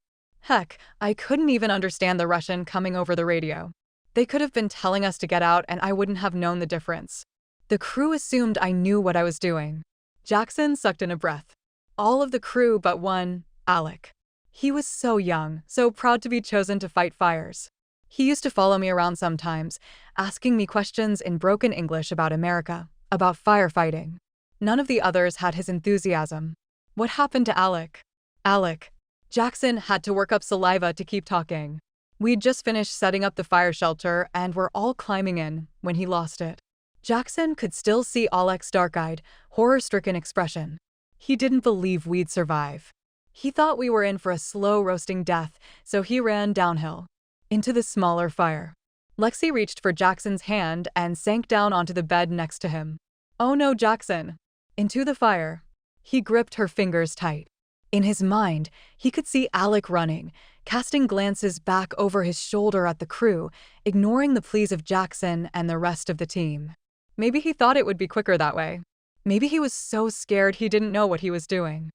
Heck, I couldn't even understand the Russian coming over the radio. They could have been telling us to get out and I wouldn't have known the difference. The crew assumed I knew what I was doing. Jackson sucked in a breath. All of the crew but one, Alec. He was so young, so proud to be chosen to fight fires. He used to follow me around sometimes, asking me questions in broken English about America, about firefighting. None of the others had his enthusiasm. What happened to Alec? Alec. Jackson had to work up saliva to keep talking. We'd just finished setting up the fire shelter and were all climbing in when he lost it. Jackson could still see Alex's dark-eyed, horror-stricken expression. He didn't believe we'd survive. He thought we were in for a slow roasting death, so he ran downhill into the smaller fire. Lexie reached for Jackson's hand and sank down onto the bed next to him. "Oh no, Jackson!" Into the fire. He gripped her fingers tight. In his mind, he could see Alec running, casting glances back over his shoulder at the crew, ignoring the pleas of Jackson and the rest of the team. Maybe he thought it would be quicker that way. Maybe he was so scared he didn't know what he was doing.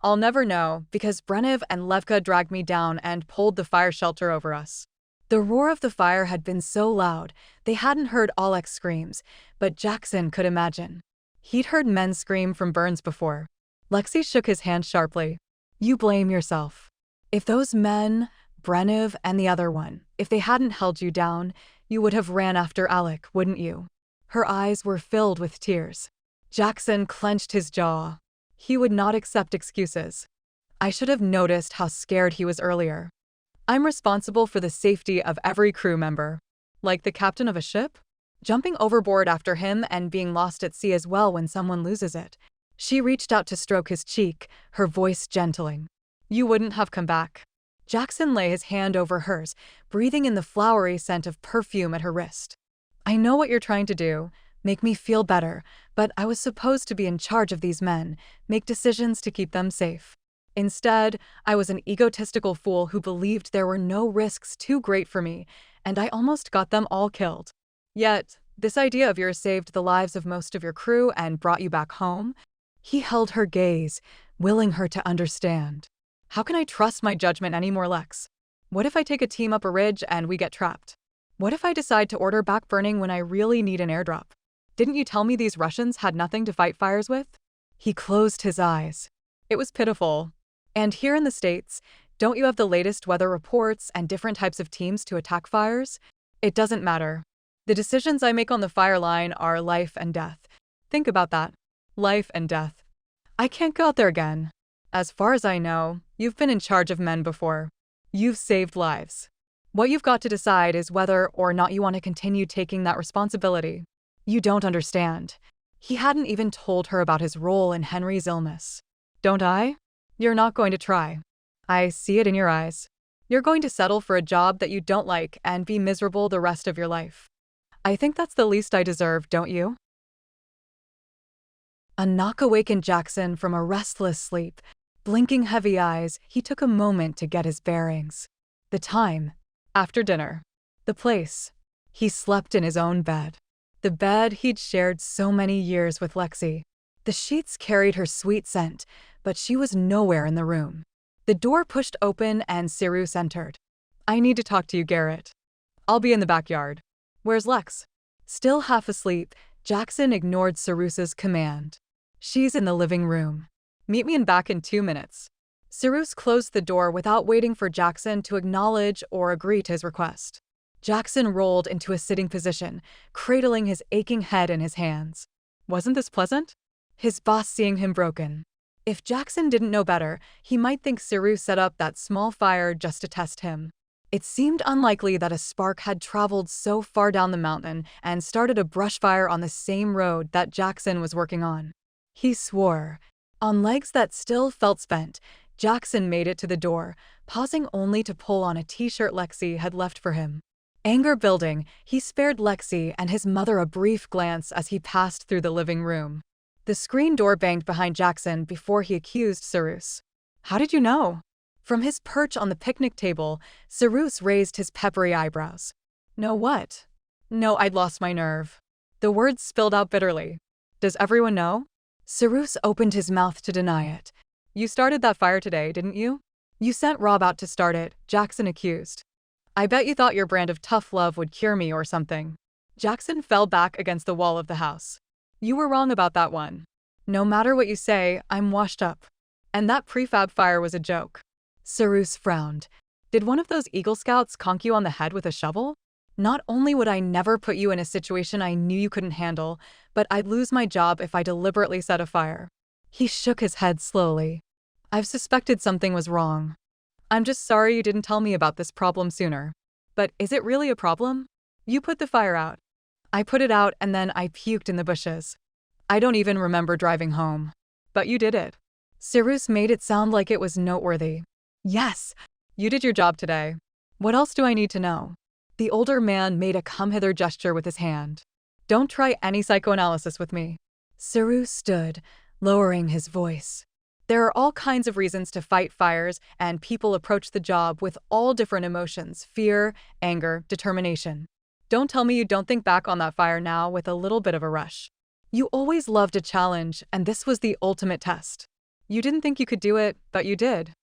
I'll never know, because Brenniv and Levka dragged me down and pulled the fire shelter over us. The roar of the fire had been so loud, they hadn't heard Alex's screams, but Jackson could imagine. He'd heard men scream from burns before. Lexie shook his hand sharply. "You blame yourself. If those men, Brenniv and the other one, if they hadn't held you down, you would have ran after Alec, wouldn't you?" Her eyes were filled with tears. Jackson clenched his jaw. He would not accept excuses. "I should have noticed how scared he was earlier. I'm responsible for the safety of every crew member. Like the captain of a ship? Jumping overboard after him and being lost at sea as well when someone loses it." She reached out to stroke his cheek, her voice gentling. "You wouldn't have come back." Jackson lay his hand over hers, breathing in the flowery scent of perfume at her wrist. "I know what you're trying to do, make me feel better, but I was supposed to be in charge of these men, make decisions to keep them safe. Instead, I was an egotistical fool who believed there were no risks too great for me, and I almost got them all killed. Yet, this idea of yours saved the lives of most of your crew and brought you back home." He held her gaze, willing her to understand. "How can I trust my judgment anymore, Lex? What if I take a team up a ridge and we get trapped? What if I decide to order back burning when I really need an airdrop? Didn't you tell me these Russians had nothing to fight fires with?" He closed his eyes. It was pitiful. "And here in the States, don't you have the latest weather reports and different types of teams to attack fires? It doesn't matter. The decisions I make on the fire line are life and death. Think about that. Life and death. I can't go out there again. As far as I know, you've been in charge of men before. You've saved lives. What you've got to decide is whether or not you want to continue taking that responsibility." "You don't understand." He hadn't even told her about his role in Henry's illness. "Don't I? You're not going to try. I see it in your eyes. You're going to settle for a job that you don't like and be miserable the rest of your life. I think that's the least I deserve, don't you?" A knock awakened Jackson from a restless sleep. Blinking heavy eyes, he took a moment to get his bearings. The time. After dinner. The place. He slept in his own bed. The bed he'd shared so many years with Lexie. The sheets carried her sweet scent, but she was nowhere in the room. The door pushed open and Cyrus entered. "I need to talk to you, Garrett. I'll be in the backyard." "Where's Lex?" Still half asleep, Jackson ignored Cyrus's command. "She's in the living room. Meet me in back in 2 minutes." Cyrus closed the door without waiting for Jackson to acknowledge or agree to his request. Jackson rolled into a sitting position, cradling his aching head in his hands. Wasn't this pleasant? His boss seeing him broken. If Jackson didn't know better, he might think Cyrus set up that small fire just to test him. It seemed unlikely that a spark had traveled so far down the mountain and started a brush fire on the same road that Jackson was working on. He swore. On legs that still felt spent, Jackson made it to the door, pausing only to pull on a t-shirt Lexie had left for him. Anger building, he spared Lexie and his mother a brief glance as he passed through the living room. The screen door banged behind Jackson before he accused Cyrus. "How did you know?" From his perch on the picnic table, Cyrus raised his peppery eyebrows. "Know what?" "No, I'd lost my nerve." The words spilled out bitterly. "Does everyone know?" Cyrus opened his mouth to deny it. "You started that fire today, didn't you?" "You sent Rob out to start it," Jackson accused. "I bet you thought your brand of tough love would cure me or something." Jackson fell back against the wall of the house. "You were wrong about that one. No matter what you say, I'm washed up. And that prefab fire was a joke." Cyrus frowned. "Did one of those Eagle Scouts conk you on the head with a shovel? Not only would I never put you in a situation I knew you couldn't handle, but I'd lose my job if I deliberately set a fire." He shook his head slowly. "I've suspected something was wrong. I'm just sorry you didn't tell me about this problem sooner." But is it really a problem? You put the fire out. I put it out and then I puked in the bushes. I don't even remember driving home. But you did it. Cyrus made it sound like it was noteworthy. Yes, you did your job today. What else do I need to know? The older man made a come-hither gesture with his hand. Don't try any psychoanalysis with me. Cyrus stood, lowering his voice. There are all kinds of reasons to fight fires, and people approach the job with all different emotions: fear, anger, determination. Don't tell me you don't think back on that fire now with a little bit of a rush. You always loved a challenge, and this was the ultimate test. You didn't think you could do it, but you did.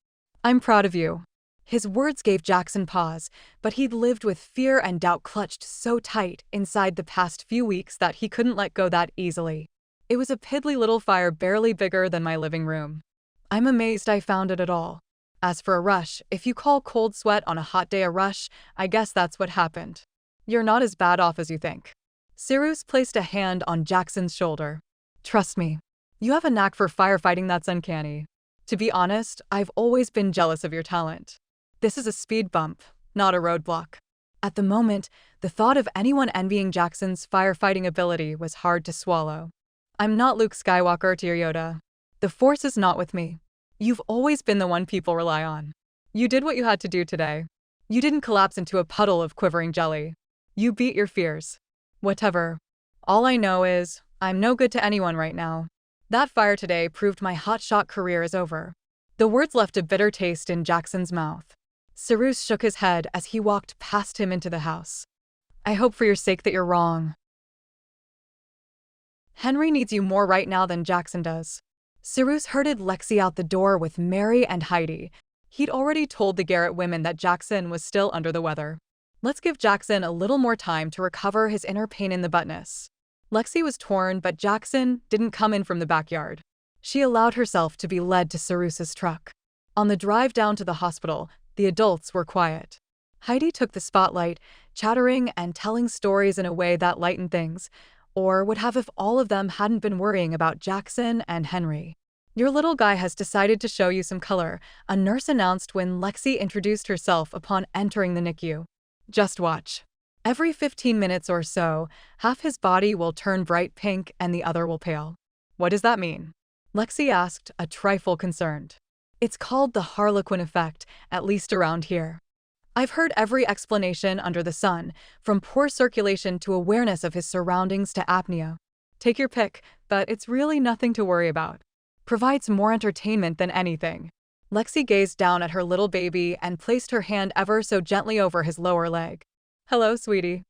I'm proud of you. His words gave Jackson pause, but he'd lived with fear and doubt clutched so tight inside the past few weeks that he couldn't let go that easily. It was a piddly little fire barely bigger than my living room. I'm amazed I found it at all. As for a rush, if you call cold sweat on a hot day a rush, I guess that's what happened. You're not as bad off as you think. Cyrus placed a hand on Jackson's shoulder. Trust me, you have a knack for firefighting that's uncanny. To be honest, I've always been jealous of your talent. This is a speed bump, not a roadblock. At the moment, the thought of anyone envying Jackson's firefighting ability was hard to swallow. I'm not Luke Skywalker to your Yoda. The Force is not with me. You've always been the one people rely on. You did what you had to do today. You didn't collapse into a puddle of quivering jelly. You beat your fears. Whatever. All I know is, I'm no good to anyone right now. That fire today proved my hotshot career is over. The words left a bitter taste in Jackson's mouth. Cyrus shook his head as he walked past him into the house. I hope for your sake that you're wrong. Henry needs you more right now than Jackson does. Cyrus herded Lexie out the door with Mary and Heidi. He'd already told the Garrett women that Jackson was still under the weather. Let's give Jackson a little more time to recover his inner pain in the buttness. Lexie was torn, but Jackson didn't come in from the backyard. She allowed herself to be led to Cyrus's truck. On the drive down to the hospital, the adults were quiet. Heidi took the spotlight, chattering and telling stories in a way that lightened things, or would have if all of them hadn't been worrying about Jackson and Henry. Your little guy has decided to show you some color, a nurse announced when Lexie introduced herself upon entering the NICU. Just watch. Every 15 minutes or so, half his body will turn bright pink and the other will pale. What does that mean? Lexie asked, a trifle concerned. It's called the Harlequin effect, at least around here. I've heard every explanation under the sun, from poor circulation to awareness of his surroundings to apnea. Take your pick, but it's really nothing to worry about. Provides more entertainment than anything. Lexie gazed down at her little baby and placed her hand ever so gently over his lower leg. Hello, sweetie.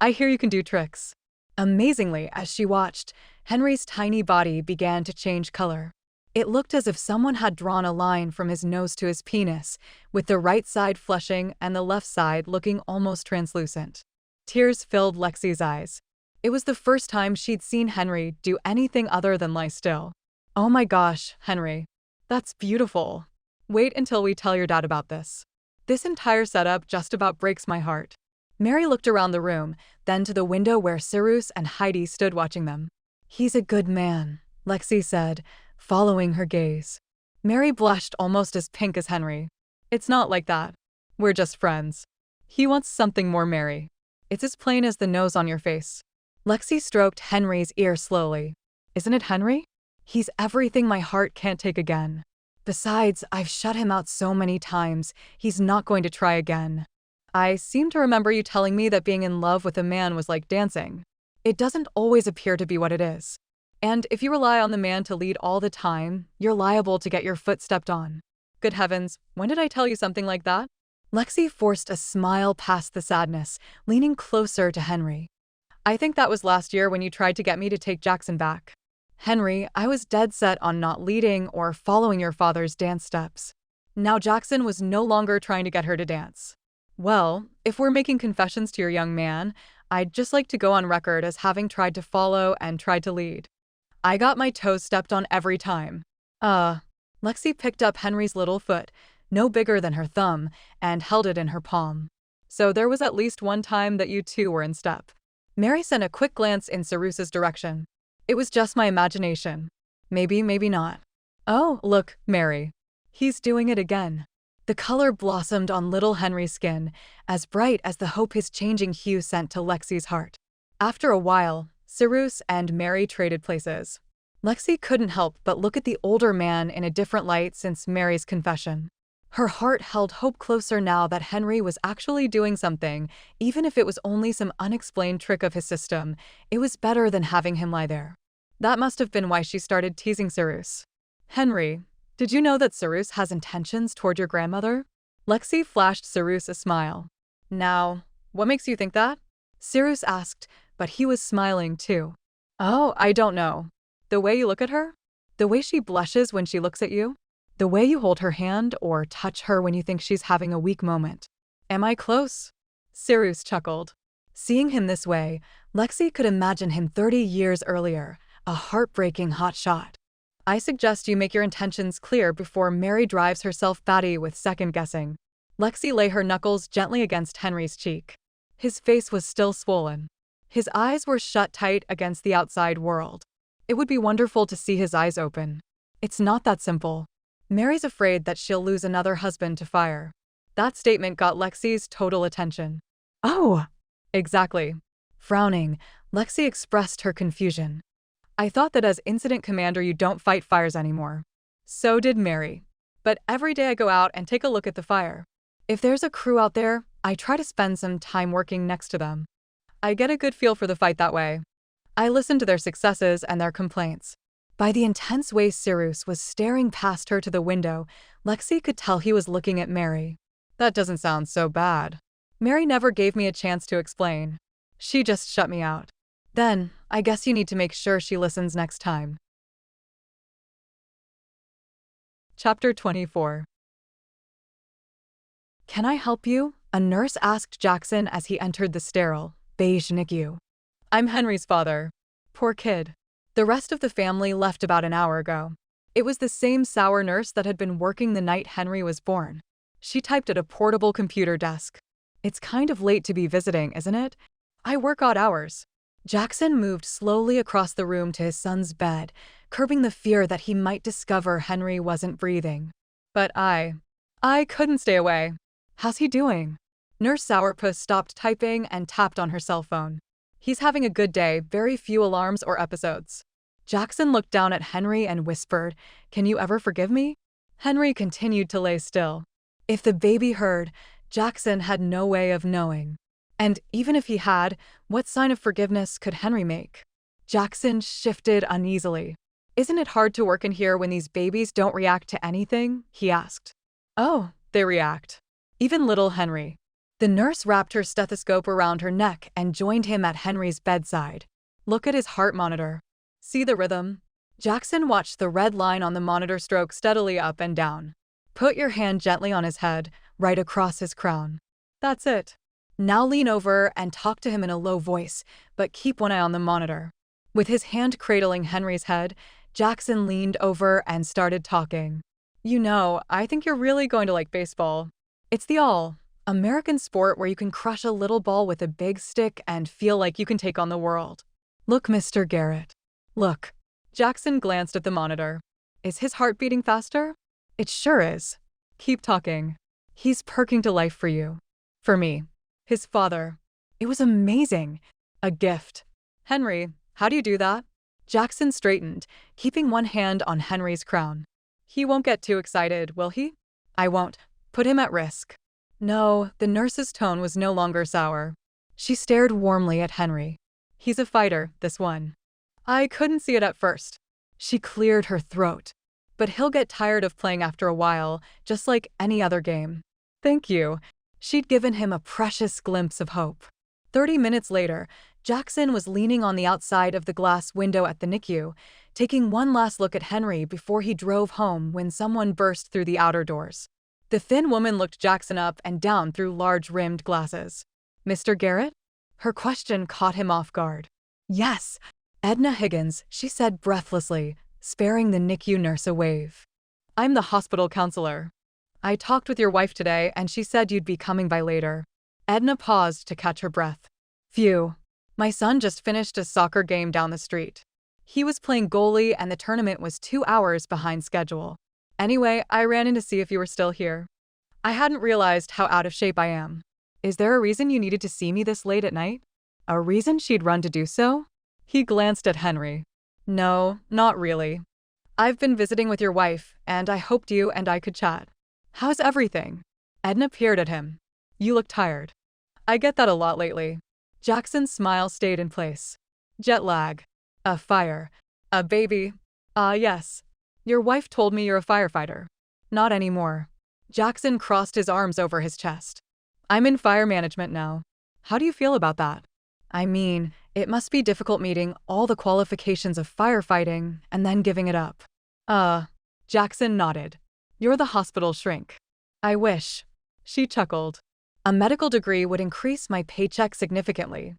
I hear you can do tricks. Amazingly, as she watched, Henry's tiny body began to change color. It looked as if someone had drawn a line from his nose to his penis, with the right side flushing and the left side looking almost translucent. Tears filled Lexie's eyes. It was the first time she'd seen Henry do anything other than lie still. Oh my gosh, Henry. That's beautiful. Wait until we tell your dad about this. This entire setup just about breaks my heart. Mary looked around the room, then to the window where Cyrus and Heidi stood watching them. He's a good man, Lexie said, following her gaze. Mary blushed almost as pink as Henry. It's not like that. We're just friends. He wants something more, Mary. It's as plain as the nose on your face. Lexie stroked Henry's ear slowly. Isn't it Henry? He's everything my heart can't take again. Besides, I've shut him out so many times, he's not going to try again. I seem to remember you telling me that being in love with a man was like dancing. It doesn't always appear to be what it is. And if you rely on the man to lead all the time, you're liable to get your foot stepped on. Good heavens, when did I tell you something like that? Lexie forced a smile past the sadness, leaning closer to Henry. I think that was last year when you tried to get me to take Jackson back. Henry, I was dead set on not leading or following your father's dance steps. Now Jackson was no longer trying to get her to dance. Well, if we're making confessions to your young man, I'd just like to go on record as having tried to follow and tried to lead. I got my toes stepped on every time. Lexie picked up Henry's little foot, no bigger than her thumb, and held it in her palm. So there was at least one time that you two were in step. Mary sent a quick glance in Cyrus's direction. It was just my imagination. Maybe, maybe not. Oh, look, Mary. He's doing it again. The color blossomed on little Henry's skin, as bright as the hope his changing hue sent to Lexie's heart. After a while, Cyrus and Mary traded places. Lexie couldn't help but look at the older man in a different light since Mary's confession. Her heart held hope closer now that Henry was actually doing something, even if it was only some unexplained trick of his system. It was better than having him lie there. That must have been why she started teasing Cyrus. "Henry, did you know that Cyrus has intentions toward your grandmother?" Lexie flashed Cyrus a smile. "Now, what makes you think that?" Cyrus asked, but he was smiling too. "Oh, I don't know. The way you look at her? The way she blushes when she looks at you? The way you hold her hand or touch her when you think she's having a weak moment. Am I close?" Cyrus chuckled. Seeing him this way, Lexie could imagine him 30 years earlier, a heartbreaking hotshot. "I suggest you make your intentions clear before Mary drives herself batty with second-guessing." Lexie lay her knuckles gently against Henry's cheek. His face was still swollen. His eyes were shut tight against the outside world. It would be wonderful to see his eyes open. It's not that simple. Mary's afraid that she'll lose another husband to fire. That statement got Lexie's total attention. "Oh!" "Exactly." Frowning, Lexie expressed her confusion. "I thought that as incident commander you don't fight fires anymore." "So did Mary. But every day I go out and take a look at the fire. If there's a crew out there, I try to spend some time working next to them. I get a good feel for the fight that way. I listen to their successes and their complaints." By the intense way Cyrus was staring past her to the window, Lexie could tell he was looking at Mary. "That doesn't sound so bad. Mary never gave me a chance to explain. She just shut me out." "Then, I guess you need to make sure she listens next time." Chapter 24. "Can I help you?" a nurse asked Jackson as he entered the sterile, beige NICU. "I'm Henry's father." Poor kid. The rest of the family left about an hour ago. It was the same sour nurse that had been working the night Henry was born. She typed at a portable computer desk. "It's kind of late to be visiting, isn't it? I work odd hours." Jackson moved slowly across the room to his son's bed, curbing the fear that he might discover Henry wasn't breathing. "But I couldn't stay away. How's he doing?" Nurse Sourpuss stopped typing and tapped on her cell phone. "He's having a good day, very few alarms or episodes." Jackson looked down at Henry and whispered, "Can you ever forgive me?" Henry continued to lay still. If the baby heard, Jackson had no way of knowing. And even if he had, what sign of forgiveness could Henry make? Jackson shifted uneasily. "Isn't it hard to work in here when these babies don't react to anything?" he asked. "Oh, they react. Even little Henry." The nurse wrapped her stethoscope around her neck and joined him at Henry's bedside. "Look at his heart monitor. See the rhythm?" Jackson watched the red line on the monitor stroke steadily up and down. "Put your hand gently on his head, right across his crown. That's it. Now lean over and talk to him in a low voice, but keep one eye on the monitor." With his hand cradling Henry's head, Jackson leaned over and started talking. "You know, I think you're really going to like baseball. It's the all-American sport where you can crush a little ball with a big stick and feel like you can take on the world. Look, Mr. Garrett. Look." Jackson glanced at the monitor. "Is his heart beating faster?" "It sure is. Keep talking. He's perking to life for you. For me. His father. It was amazing. A gift." "Henry, how do you do that?" Jackson straightened, keeping one hand on Henry's crown. "He won't get too excited, will he?" "I won't put him at risk." "No," the nurse's tone was no longer sour. She stared warmly at Henry. "He's a fighter, this one. I couldn't see it at first." She cleared her throat. "But he'll get tired of playing after a while, just like any other game." "Thank you." She'd given him a precious glimpse of hope. 30 minutes later, Jackson was leaning on the outside of the glass window at the NICU, taking one last look at Henry before he drove home when someone burst through the outer doors. The thin woman looked Jackson up and down through large-rimmed glasses. "Mr. Garrett?" Her question caught him off guard. "Yes, Edna Higgins," she said breathlessly, sparing the NICU nurse a wave. "I'm the hospital counselor. I talked with your wife today and she said you'd be coming by later." Edna paused to catch her breath. "Phew. My son just finished a soccer game down the street. He was playing goalie and the tournament was 2 hours behind schedule. Anyway, I ran in to see if you were still here." I hadn't realized how out of shape I am. Is there a reason you needed to see me this late at night? A reason she'd run to do so? He glanced at Henry. No, not really. I've been visiting with your wife, and I hoped you and I could chat. How's everything? Edna peered at him. You look tired. I get that a lot lately. Jackson's smile stayed in place. Jet lag. A fire. A baby. Yes. Your wife told me you're a firefighter. Not anymore. Jackson crossed his arms over his chest. I'm in fire management now. How do you feel about that? I mean, it must be difficult meeting all the qualifications of firefighting and then giving it up. Jackson nodded. You're the hospital shrink. I wish. She chuckled. A medical degree would increase my paycheck significantly.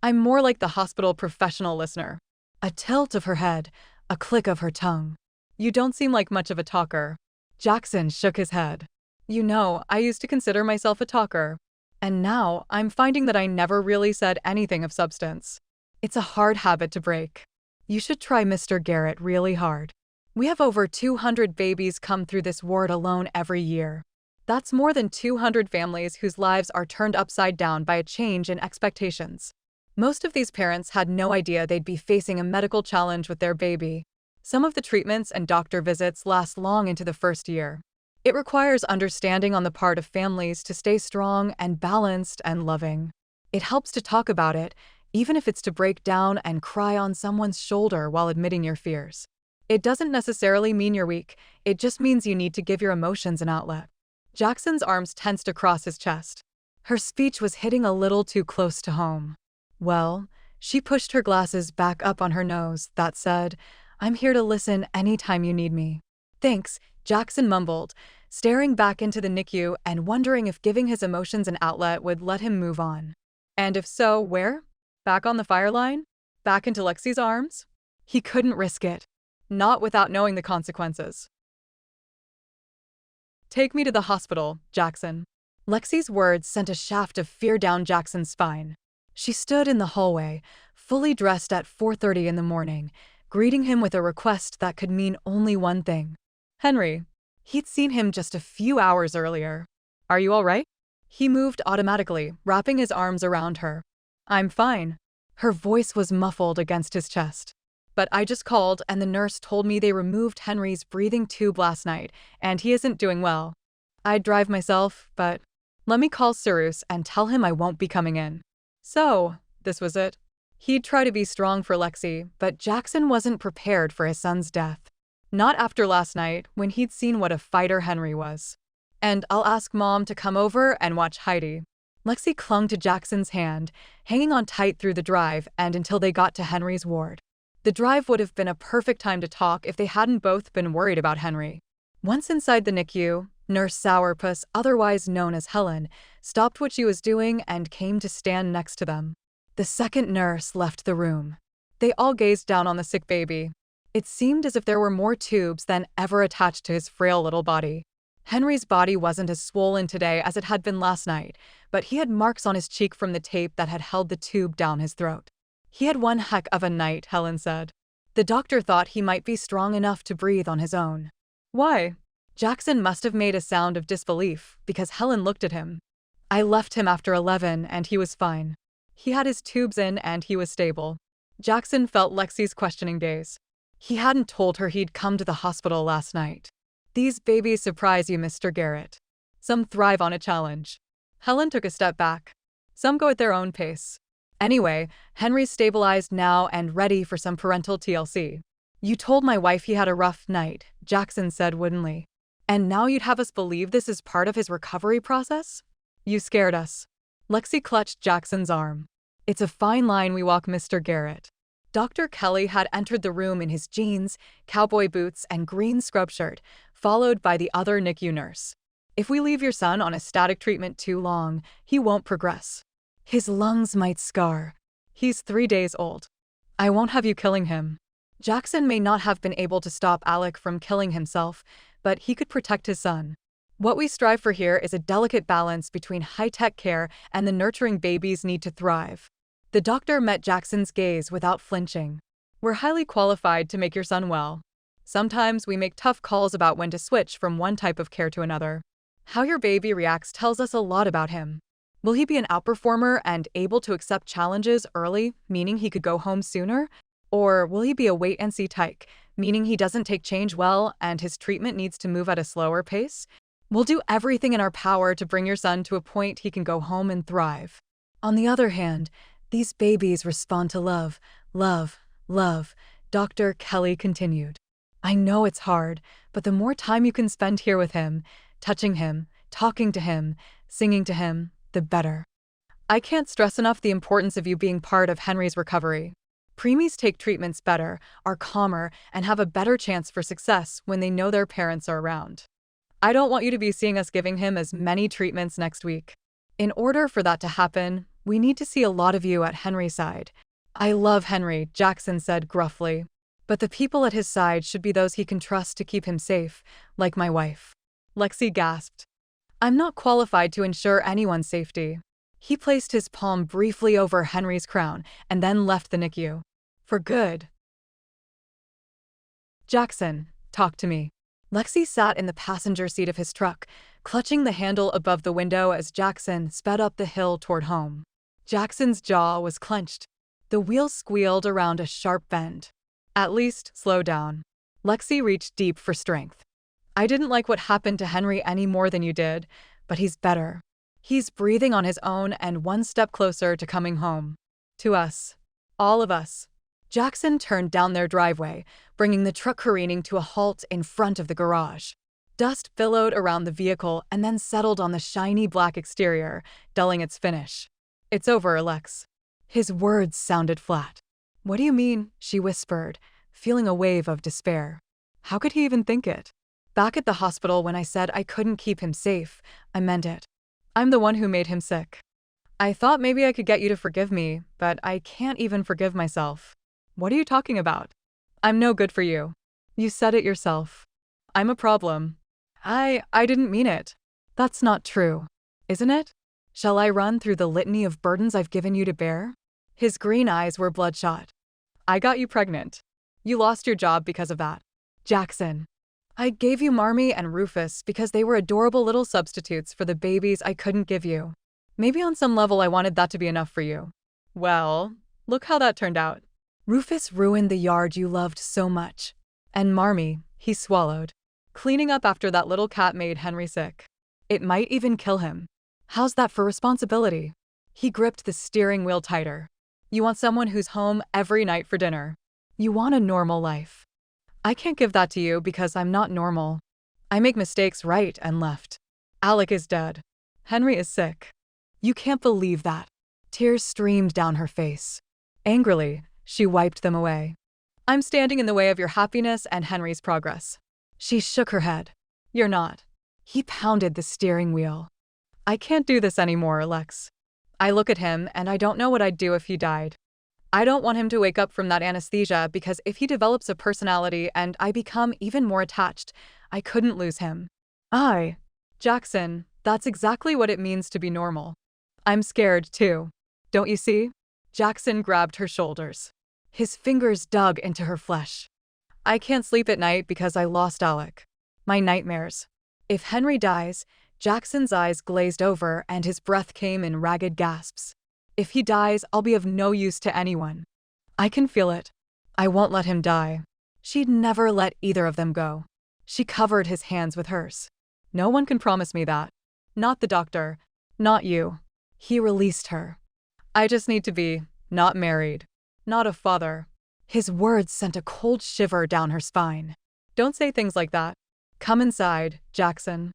I'm more like the hospital professional listener. A tilt of her head, a click of her tongue. You don't seem like much of a talker. Jackson shook his head. You know, I used to consider myself a talker. And now, I'm finding that I never really said anything of substance. It's a hard habit to break. You should try Mr. Garrett really hard. We have over 200 babies come through this ward alone every year. That's more than 200 families whose lives are turned upside down by a change in expectations. Most of these parents had no idea they'd be facing a medical challenge with their baby. Some of the treatments and doctor visits last long into the first year. It requires understanding on the part of families to stay strong and balanced and loving. It helps to talk about it, even if it's to break down and cry on someone's shoulder while admitting your fears. It doesn't necessarily mean you're weak, it just means you need to give your emotions an outlet. Jackson's arms tensed across his chest. Her speech was hitting a little too close to home. Well, she pushed her glasses back up on her nose that said, I'm here to listen anytime you need me. Thanks, Jackson mumbled, staring back into the NICU and wondering if giving his emotions an outlet would let him move on. And if so, where? Back on the fire line? Back into Lexie's arms? He couldn't risk it. Not without knowing the consequences. Take me to the hospital, Jackson. Lexie's words sent a shaft of fear down Jackson's spine. She stood in the hallway, fully dressed at 4:30 in the morning, greeting him with a request that could mean only one thing. Henry. He'd seen him just a few hours earlier. Are you all right? He moved automatically, wrapping his arms around her. I'm fine. Her voice was muffled against his chest. But I just called and the nurse told me they removed Henry's breathing tube last night, and he isn't doing well. I'd drive myself, but let me call Cyrus and tell him I won't be coming in. So, this was it. He'd try to be strong for Lexie, but Jackson wasn't prepared for his son's death. Not after last night, when he'd seen what a fighter Henry was. And I'll ask Mom to come over and watch Heidi. Lexie clung to Jackson's hand, hanging on tight through the drive and until they got to Henry's ward. The drive would have been a perfect time to talk if they hadn't both been worried about Henry. Once inside the NICU, Nurse Sourpuss, otherwise known as Helen, stopped what she was doing and came to stand next to them. The second nurse left the room. They all gazed down on the sick baby. It seemed as if there were more tubes than ever attached to his frail little body. Henry's body wasn't as swollen today as it had been last night, but he had marks on his cheek from the tape that had held the tube down his throat. He had one heck of a night, Helen said. The doctor thought he might be strong enough to breathe on his own. Why? Jackson must have made a sound of disbelief, because Helen looked at him. I left him after 11 and he was fine. He had his tubes in and he was stable. Jackson felt Lexie's questioning gaze. He hadn't told her he'd come to the hospital last night. These babies surprise you, Mr. Garrett. Some thrive on a challenge. Helen took a step back. Some go at their own pace. Anyway, Henry's stabilized now and ready for some parental TLC. You told my wife he had a rough night, Jackson said woodenly. And now you'd have us believe this is part of his recovery process? You scared us. Lexie clutched Jackson's arm. It's a fine line we walk, Mr. Garrett. Dr. Kelly had entered the room in his jeans, cowboy boots, and green scrub shirt, followed by the other NICU nurse. If we leave your son on a static treatment too long, he won't progress. His lungs might scar. He's 3 days old. I won't have you killing him. Jackson may not have been able to stop Alec from killing himself, but he could protect his son. What we strive for here is a delicate balance between high-tech care and the nurturing babies need to thrive. The doctor met Jackson's gaze without flinching. We're highly qualified to make your son well. Sometimes we make tough calls about when to switch from one type of care to another. How your baby reacts tells us a lot about him. Will he be an outperformer and able to accept challenges early, meaning he could go home sooner? Or will he be a wait-and-see type, meaning he doesn't take change well and his treatment needs to move at a slower pace? We'll do everything in our power to bring your son to a point he can go home and thrive. On the other hand, these babies respond to love, love, love, Dr. Kelly continued. I know it's hard, but the more time you can spend here with him, touching him, talking to him, singing to him, the better. I can't stress enough the importance of you being part of Henry's recovery. Preemies take treatments better, are calmer, and have a better chance for success when they know their parents are around. I don't want you to be seeing us giving him as many treatments next week. In order for that to happen, we need to see a lot of you at Henry's side. I love Henry, Jackson said gruffly. But the people at his side should be those he can trust to keep him safe, like my wife. Lexie gasped. I'm not qualified to ensure anyone's safety. He placed his palm briefly over Henry's crown and then left the NICU. For good. Jackson, talk to me. Lexie sat in the passenger seat of his truck, clutching the handle above the window as Jackson sped up the hill toward home. Jackson's jaw was clenched. The wheels squealed around a sharp bend. At least, slow down. Lexie reached deep for strength. I didn't like what happened to Henry any more than you did, but he's better. He's breathing on his own and one step closer to coming home. To us. All of us. Jackson turned down their driveway, bringing the truck careening to a halt in front of the garage. Dust billowed around the vehicle and then settled on the shiny black exterior, dulling its finish. It's over, Lex. His words sounded flat. What do you mean? She whispered, feeling a wave of despair. How could he even think it? Back at the hospital when I said I couldn't keep him safe, I meant it. I'm the one who made him sick. I thought maybe I could get you to forgive me, but I can't even forgive myself. What are you talking about? I'm no good for you. You said it yourself. I'm a problem. I didn't mean it. That's not true, isn't it? Shall I run through the litany of burdens I've given you to bear? His green eyes were bloodshot. I got you pregnant. You lost your job because of that. Jackson. I gave you Marmee and Rufus because they were adorable little substitutes for the babies I couldn't give you. Maybe on some level I wanted that to be enough for you. Well, look how that turned out. Rufus ruined the yard you loved so much. And Marmee, he swallowed. Cleaning up after that little cat made Henry sick. It might even kill him. How's that for responsibility? He gripped the steering wheel tighter. You want someone who's home every night for dinner. You want a normal life. I can't give that to you because I'm not normal. I make mistakes right and left. Alec is dead. Henry is sick. You can't believe that. Tears streamed down her face. Angrily, she wiped them away. I'm standing in the way of your happiness and Henry's progress. She shook her head. You're not. He pounded the steering wheel. I can't do this anymore, Lex. I look at him and I don't know what I'd do if he died. I don't want him to wake up from that anesthesia because if he develops a personality and I become even more attached, I couldn't lose him. Jackson, that's exactly what it means to be normal. I'm scared too. Don't you see? Jackson grabbed her shoulders. His fingers dug into her flesh. I can't sleep at night because I lost Alec. My nightmares. If Henry dies, Jackson's eyes glazed over and his breath came in ragged gasps. If he dies, I'll be of no use to anyone. I can feel it. I won't let him die. She'd never let either of them go. She covered his hands with hers. No one can promise me that. Not the doctor. Not you. He released her. I just need to be, not married. Not a father. His words sent a cold shiver down her spine. Don't say things like that. Come inside, Jackson.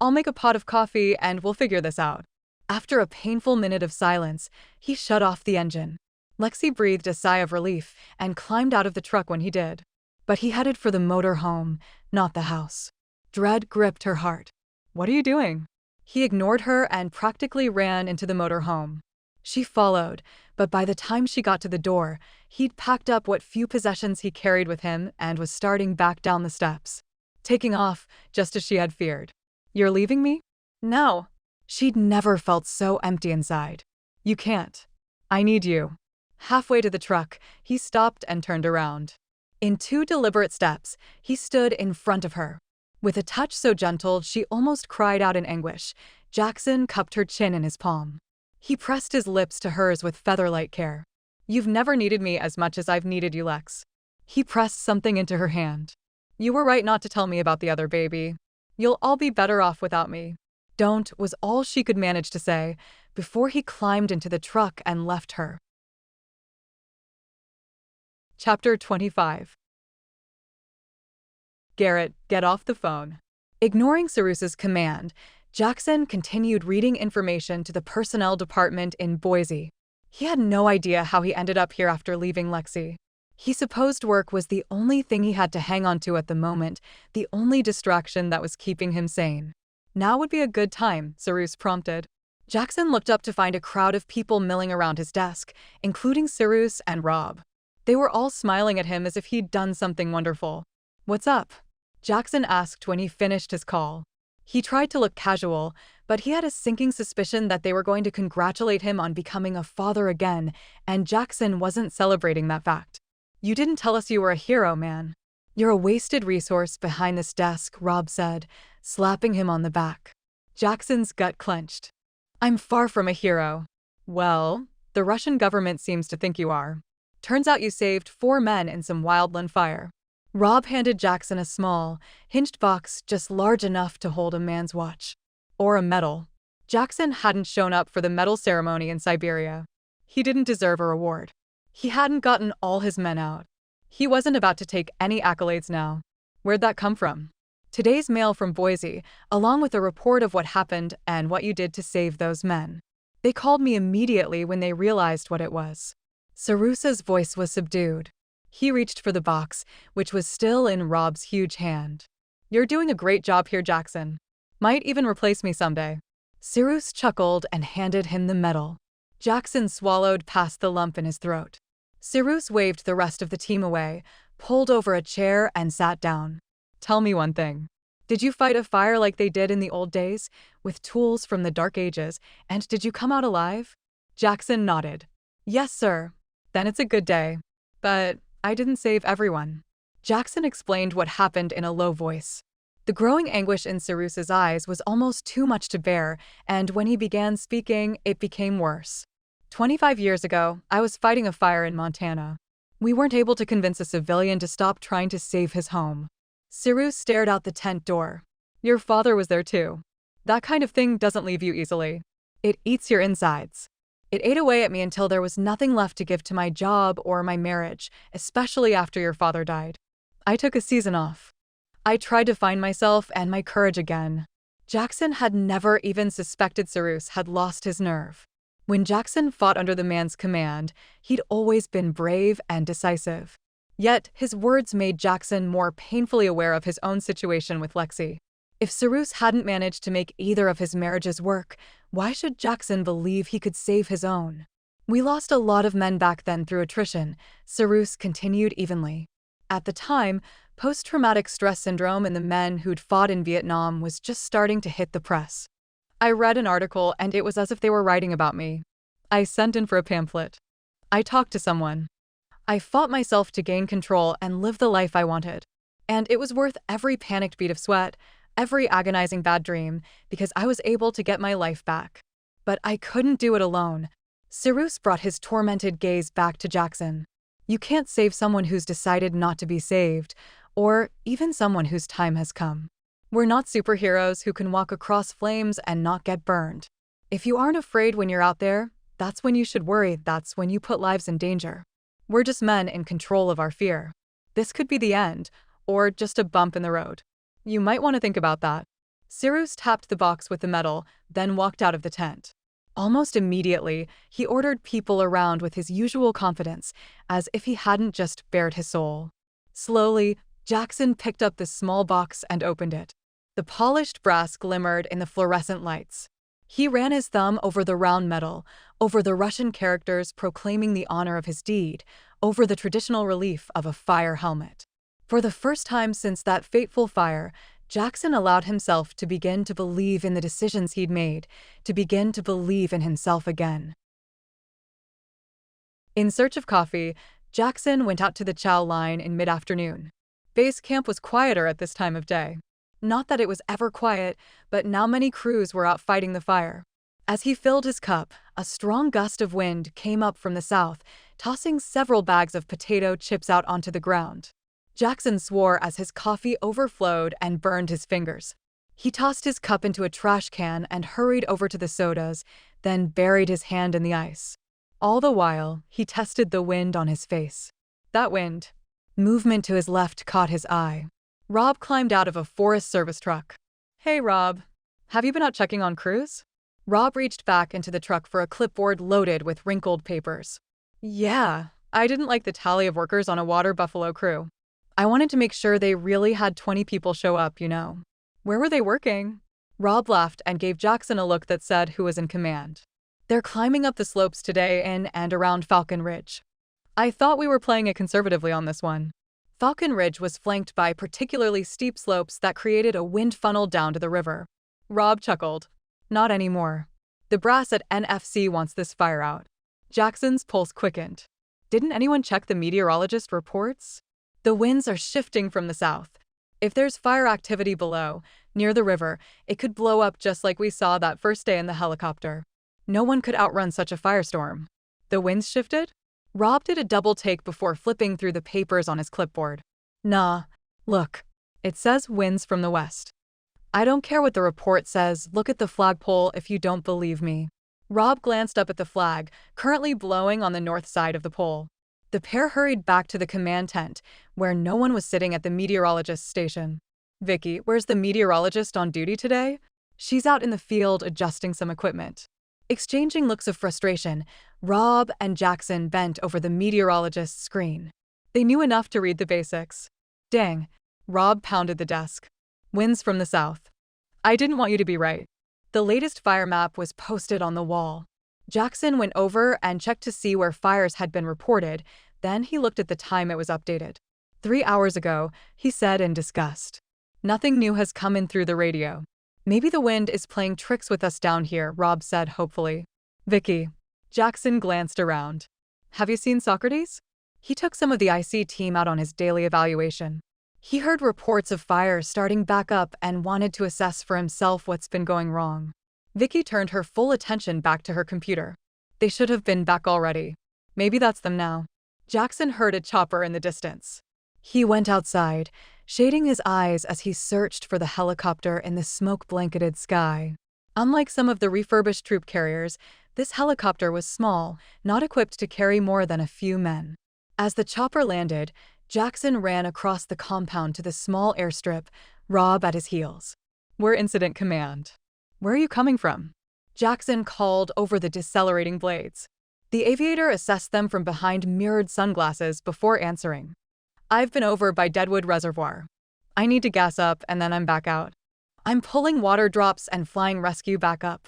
I'll make a pot of coffee and we'll figure this out. After a painful minute of silence, he shut off the engine. Lexie breathed a sigh of relief and climbed out of the truck when he did. But he headed for the motor home, not the house. Dread gripped her heart. What are you doing? He ignored her and practically ran into the motor home. She followed, but by the time she got to the door, he'd packed up what few possessions he carried with him and was starting back down the steps. Taking off, just as she had feared. You're leaving me? No. She'd never felt so empty inside. You can't. I need you. Halfway to the truck, he stopped and turned around. In 2 deliberate steps, he stood in front of her. With a touch so gentle she almost cried out in anguish, Jackson cupped her chin in his palm. He pressed his lips to hers with feather-light care. "You've never needed me as much as I've needed you, Lex." He pressed something into her hand. "You were right not to tell me about the other baby. You'll all be better off without me." "Don't," was all she could manage to say, before he climbed into the truck and left her. Chapter 25. Garrett, get off the phone. Ignoring Cyrus's command, Jackson continued reading information to the personnel department in Boise. He had no idea how he ended up here after leaving Lexie. He supposed work was the only thing he had to hang on to at the moment, the only distraction that was keeping him sane. Now would be a good time, Cyrus prompted. Jackson looked up to find a crowd of people milling around his desk, including Cyrus and Rob. They were all smiling at him as if he'd done something wonderful. "What's up?" Jackson asked when he finished his call. He tried to look casual, but he had a sinking suspicion that they were going to congratulate him on becoming a father again, and Jackson wasn't celebrating that fact. "You didn't tell us you were a hero, man." "You're a wasted resource behind this desk," Rob said, slapping him on the back. Jackson's gut clenched. "I'm far from a hero." "Well, the Russian government seems to think you are. Turns out you saved 4 men in some wildland fire." Rob handed Jackson a small, hinged box just large enough to hold a man's watch. Or a medal. Jackson hadn't shown up for the medal ceremony in Siberia. He didn't deserve a reward. He hadn't gotten all his men out. He wasn't about to take any accolades now. Where'd that come from? Today's mail from Boise, along with a report of what happened and what you did to save those men. They called me immediately when they realized what it was. Cyrus's voice was subdued. He reached for the box, which was still in Rob's huge hand. "You're doing a great job here, Jackson. Might even replace me someday." Cyrus chuckled and handed him the medal. Jackson swallowed past the lump in his throat. Cyrus waved the rest of the team away, pulled over a chair and sat down. "Tell me one thing. Did you fight a fire like they did in the old days, with tools from the Dark Ages, and did you come out alive?" Jackson nodded. "Yes, sir." "Then it's a good day. But I didn't save everyone." Jackson explained what happened in a low voice. The growing anguish in Cyrus's eyes was almost too much to bear, and when he began speaking, it became worse. 25 years ago, I was fighting a fire in Montana. We weren't able to convince a civilian to stop trying to save his home." Cyrus stared out the tent door. "Your father was there too. That kind of thing doesn't leave you easily. It eats your insides." "It ate away at me until there was nothing left to give to my job or my marriage, especially after your father died. I took a season off. I tried to find myself and my courage again." Jackson had never even suspected Cyrus had lost his nerve. When Jackson fought under the man's command, he'd always been brave and decisive. Yet his words made Jackson more painfully aware of his own situation with Lexie. If Cyrus hadn't managed to make either of his marriages work, why should Jackson believe he could save his own? "We lost a lot of men back then through attrition," Cyrus continued evenly. At the time, post-traumatic stress syndrome in the men who'd fought in Vietnam was just starting to hit the press. I read an article and it was as if they were writing about me. I sent in for a pamphlet. I talked to someone. I fought myself to gain control and live the life I wanted. And it was worth every panicked bead of sweat, every agonizing bad dream, because I was able to get my life back. But I couldn't do it alone." Cyrus brought his tormented gaze back to Jackson. "You can't save someone who's decided not to be saved, or even someone whose time has come. We're not superheroes who can walk across flames and not get burned. If you aren't afraid when you're out there, that's when you should worry. That's when you put lives in danger. We're just men in control of our fear. This could be the end, or just a bump in the road. You might want to think about that." Cyrus tapped the box with the medal, then walked out of the tent. Almost immediately, he ordered people around with his usual confidence, as if he hadn't just bared his soul. Slowly, Jackson picked up the small box and opened it. The polished brass glimmered in the fluorescent lights. He ran his thumb over the round metal, over the Russian characters proclaiming the honor of his deed, over the traditional relief of a fire helmet. For the first time since that fateful fire, Jackson allowed himself to begin to believe in the decisions he'd made, to begin to believe in himself again. In search of coffee, Jackson went out to the chow line in mid-afternoon. Base camp was quieter at this time of day. Not that it was ever quiet, but now many crews were out fighting the fire. As he filled his cup, a strong gust of wind came up from the south, tossing several bags of potato chips out onto the ground. Jackson swore as his coffee overflowed and burned his fingers. He tossed his cup into a trash can and hurried over to the sodas, then buried his hand in the ice. All the while, he tested the wind on his face. That wind. Movement to his left caught his eye. Rob climbed out of a Forest Service truck. "Hey, Rob. Have you been out checking on crews?" Rob reached back into the truck for a clipboard loaded with wrinkled papers. "Yeah, I didn't like the tally of workers on a water buffalo crew. I wanted to make sure they really had 20 people show up, you know." "Where were they working?" Rob laughed and gave Jackson a look that said who was in command. "They're climbing up the slopes today in and around Falcon Ridge." "I thought we were playing it conservatively on this one." Falcon Ridge was flanked by particularly steep slopes that created a wind funnel down to the river. Rob chuckled. "Not anymore. The brass at NFC wants this fire out." Jackson's pulse quickened. "Didn't anyone check the meteorologist reports? The winds are shifting from the south. If there's fire activity below, near the river, it could blow up just like we saw that first day in the helicopter. No one could outrun such a firestorm." "The winds shifted?" Rob did a double take before flipping through the papers on his clipboard. "Nah, look. It says winds from the west." "I don't care what the report says, look at the flagpole if you don't believe me." Rob glanced up at the flag, currently blowing on the north side of the pole. The pair hurried back to the command tent, where no one was sitting at the meteorologist's station. "Vicky, where's the meteorologist on duty today?" "She's out in the field adjusting some equipment." Exchanging looks of frustration, Rob and Jackson bent over the meteorologist's screen. They knew enough to read the basics. "Dang." Rob pounded the desk. "Winds from the south. I didn't want you to be right." The latest fire map was posted on the wall. Jackson went over and checked to see where fires had been reported, then he looked at the time it was updated. 3 hours ago, he said in disgust. "Nothing new has come in through the radio." "Maybe the wind is playing tricks with us down here," Rob said hopefully. "Vicky." Jackson glanced around. "Have you seen Socrates?" He took some of the IC team out on his daily evaluation. He heard reports of fires starting back up and wanted to assess for himself what's been going wrong. Vicky turned her full attention back to her computer. "They should have been back already. Maybe that's them now." Jackson heard a chopper in the distance. He went outside, shading his eyes as he searched for the helicopter in the smoke-blanketed sky. Unlike some of the refurbished troop carriers, this helicopter was small, not equipped to carry more than a few men. As the chopper landed, Jackson ran across the compound to the small airstrip, Rob at his heels. "We're Incident Command. Where are you coming from?" Jackson called over the decelerating blades. The aviator assessed them from behind mirrored sunglasses before answering. "I've been over by Deadwood Reservoir. I need to gas up and then I'm back out. I'm pulling water drops and flying rescue back up."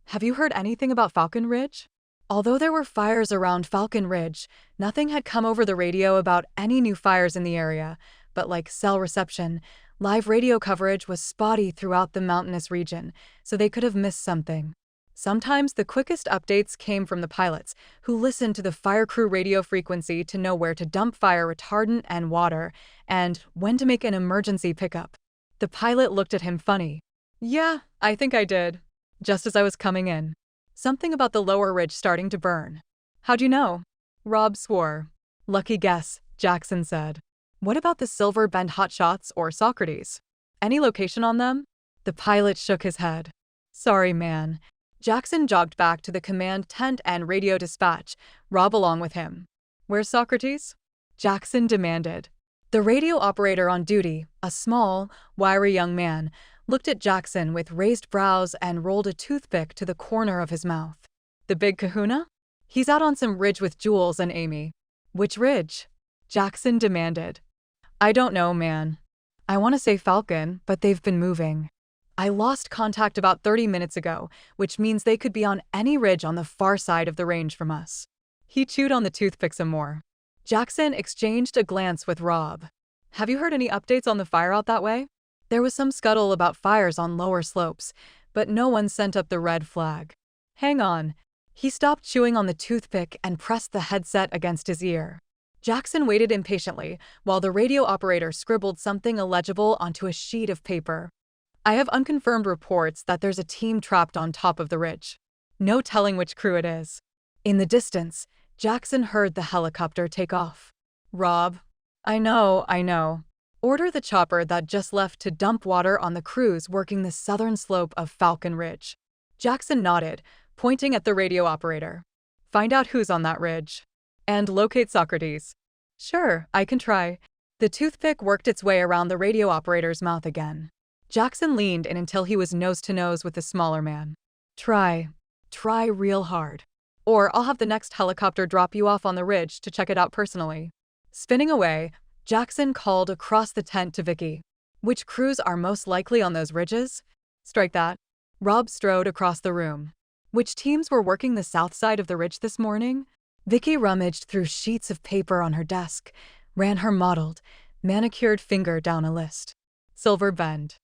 "Have you heard anything about Falcon Ridge?" Although there were fires around Falcon Ridge, nothing had come over the radio about any new fires in the area, but like cell reception, live radio coverage was spotty throughout the mountainous region, so they could have missed something. Sometimes the quickest updates came from the pilots, who listened to the fire crew radio frequency to know where to dump fire retardant and water, and when to make an emergency pickup. The pilot looked at him funny. "Yeah, I think I did. Just as I was coming in. Something about the lower ridge starting to burn." "How'd you know?" Rob swore. "Lucky guess," Jackson said. "What about the Silver Bend hotshots or Socrates? Any location on them?" The pilot shook his head. "Sorry, man." Jackson jogged back to the command tent and radio dispatch, Rob along with him. "Where's Socrates?" Jackson demanded. The radio operator on duty, a small, wiry young man, looked at Jackson with raised brows and rolled a toothpick to the corner of his mouth. "The big kahuna? He's out on some ridge with Jules and Amy." "Which ridge?" Jackson demanded. "I don't know, man. I want to say Falcon, but they've been moving. I lost contact about 30 minutes ago, which means they could be on any ridge on the far side of the range from us." He chewed on the toothpick some more. Jackson exchanged a glance with Rob. "Have you heard any updates on the fire out that way?" There was some scuttle about fires on lower slopes, but no one sent up the red flag. "Hang on." He stopped chewing on the toothpick and pressed the headset against his ear. Jackson waited impatiently while the radio operator scribbled something illegible onto a sheet of paper. I have unconfirmed reports that there's a team trapped on top of the ridge. No telling which crew it is. In the distance, Jackson heard the helicopter take off. Rob. I know. Order the chopper that just left to dump water on the crews working the southern slope of Falcon Ridge. Jackson nodded, pointing at the radio operator. Find out who's on that ridge. And locate Socrates. Sure, I can try. The toothpick worked its way around the radio operator's mouth again. Jackson leaned in until he was nose to nose with the smaller man. Try real hard. Or I'll have the next helicopter drop you off on the ridge to check it out personally. Spinning away, Jackson called across the tent to Vicky. Which crews are most likely on those ridges? Strike that. Rob strode across the room. Which teams were working the south side of the ridge this morning? Vicky rummaged through sheets of paper on her desk, ran her mottled, manicured finger down a list. Silver Bend.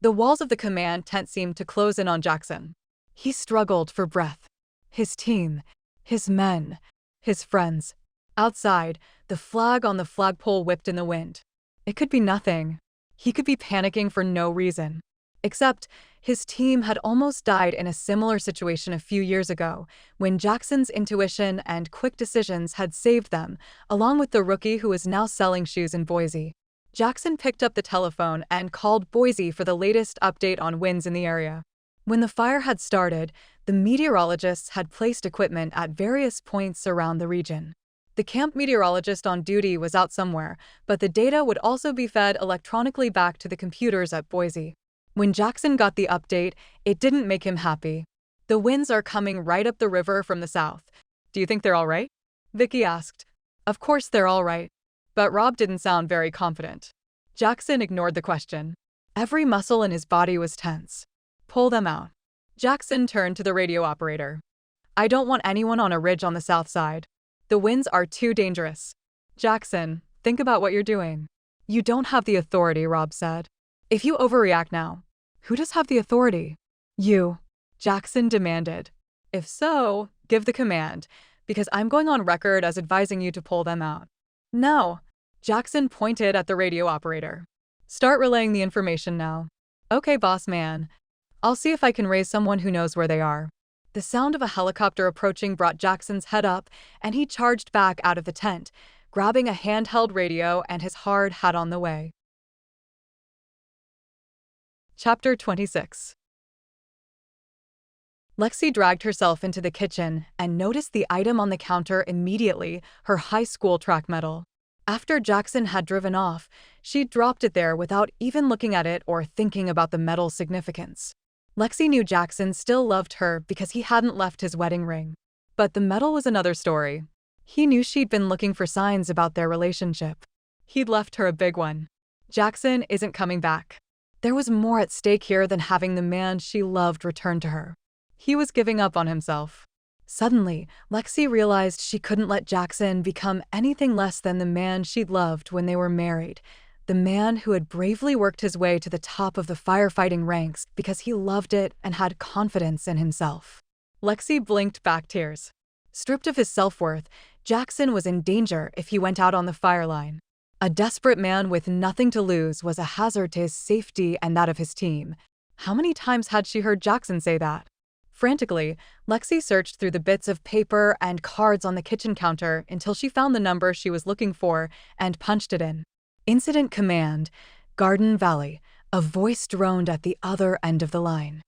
The walls of the command tent seemed to close in on Jackson. He struggled for breath. His team, his men, his friends. Outside, the flag on the flagpole whipped in the wind. It could be nothing. He could be panicking for no reason. Except, his team had almost died in a similar situation a few years ago, when Jackson's intuition and quick decisions had saved them, along with the rookie who was now selling shoes in Boise. Jackson picked up the telephone and called Boise for the latest update on winds in the area. When the fire had started, the meteorologists had placed equipment at various points around the region. The camp meteorologist on duty was out somewhere, but the data would also be fed electronically back to the computers at Boise. When Jackson got the update, it didn't make him happy. The winds are coming right up the river from the south. Do you think they're all right? Vicky asked. Of course they're all right. But Rob didn't sound very confident. Jackson ignored the question. Every muscle in his body was tense. Pull them out. Jackson turned to the radio operator. I don't want anyone on a ridge on the south side. The winds are too dangerous. Jackson, think about what you're doing. You don't have the authority, Rob said. If you overreact now, who does have the authority? You, Jackson demanded. If so, give the command, because I'm going on record as advising you to pull them out. No. Jackson pointed at the radio operator. Start relaying the information now. Okay, boss man. I'll see if I can raise someone who knows where they are. The sound of a helicopter approaching brought Jackson's head up, and he charged back out of the tent, grabbing a handheld radio and his hard hat on the way. Chapter 26. Lexie dragged herself into the kitchen and noticed the item on the counter immediately, her high school track medal. After Jackson had driven off, she dropped it there without even looking at it or thinking about the medal's significance. Lexie knew Jackson still loved her because he hadn't left his wedding ring. But the medal was another story. He knew she'd been looking for signs about their relationship. He'd left her a big one. Jackson isn't coming back. There was more at stake here than having the man she loved return to her. He was giving up on himself. Suddenly, Lexie realized she couldn't let Jackson become anything less than the man she'd loved when they were married, the man who had bravely worked his way to the top of the firefighting ranks because he loved it and had confidence in himself. Lexie blinked back tears. Stripped of his self-worth, Jackson was in danger if he went out on the fire line. A desperate man with nothing to lose was a hazard to his safety and that of his team. How many times had she heard Jackson say that? Frantically, Lexie searched through the bits of paper and cards on the kitchen counter until she found the number she was looking for and punched it in. Incident Command, Garden Valley. A voice droned at the other end of the line.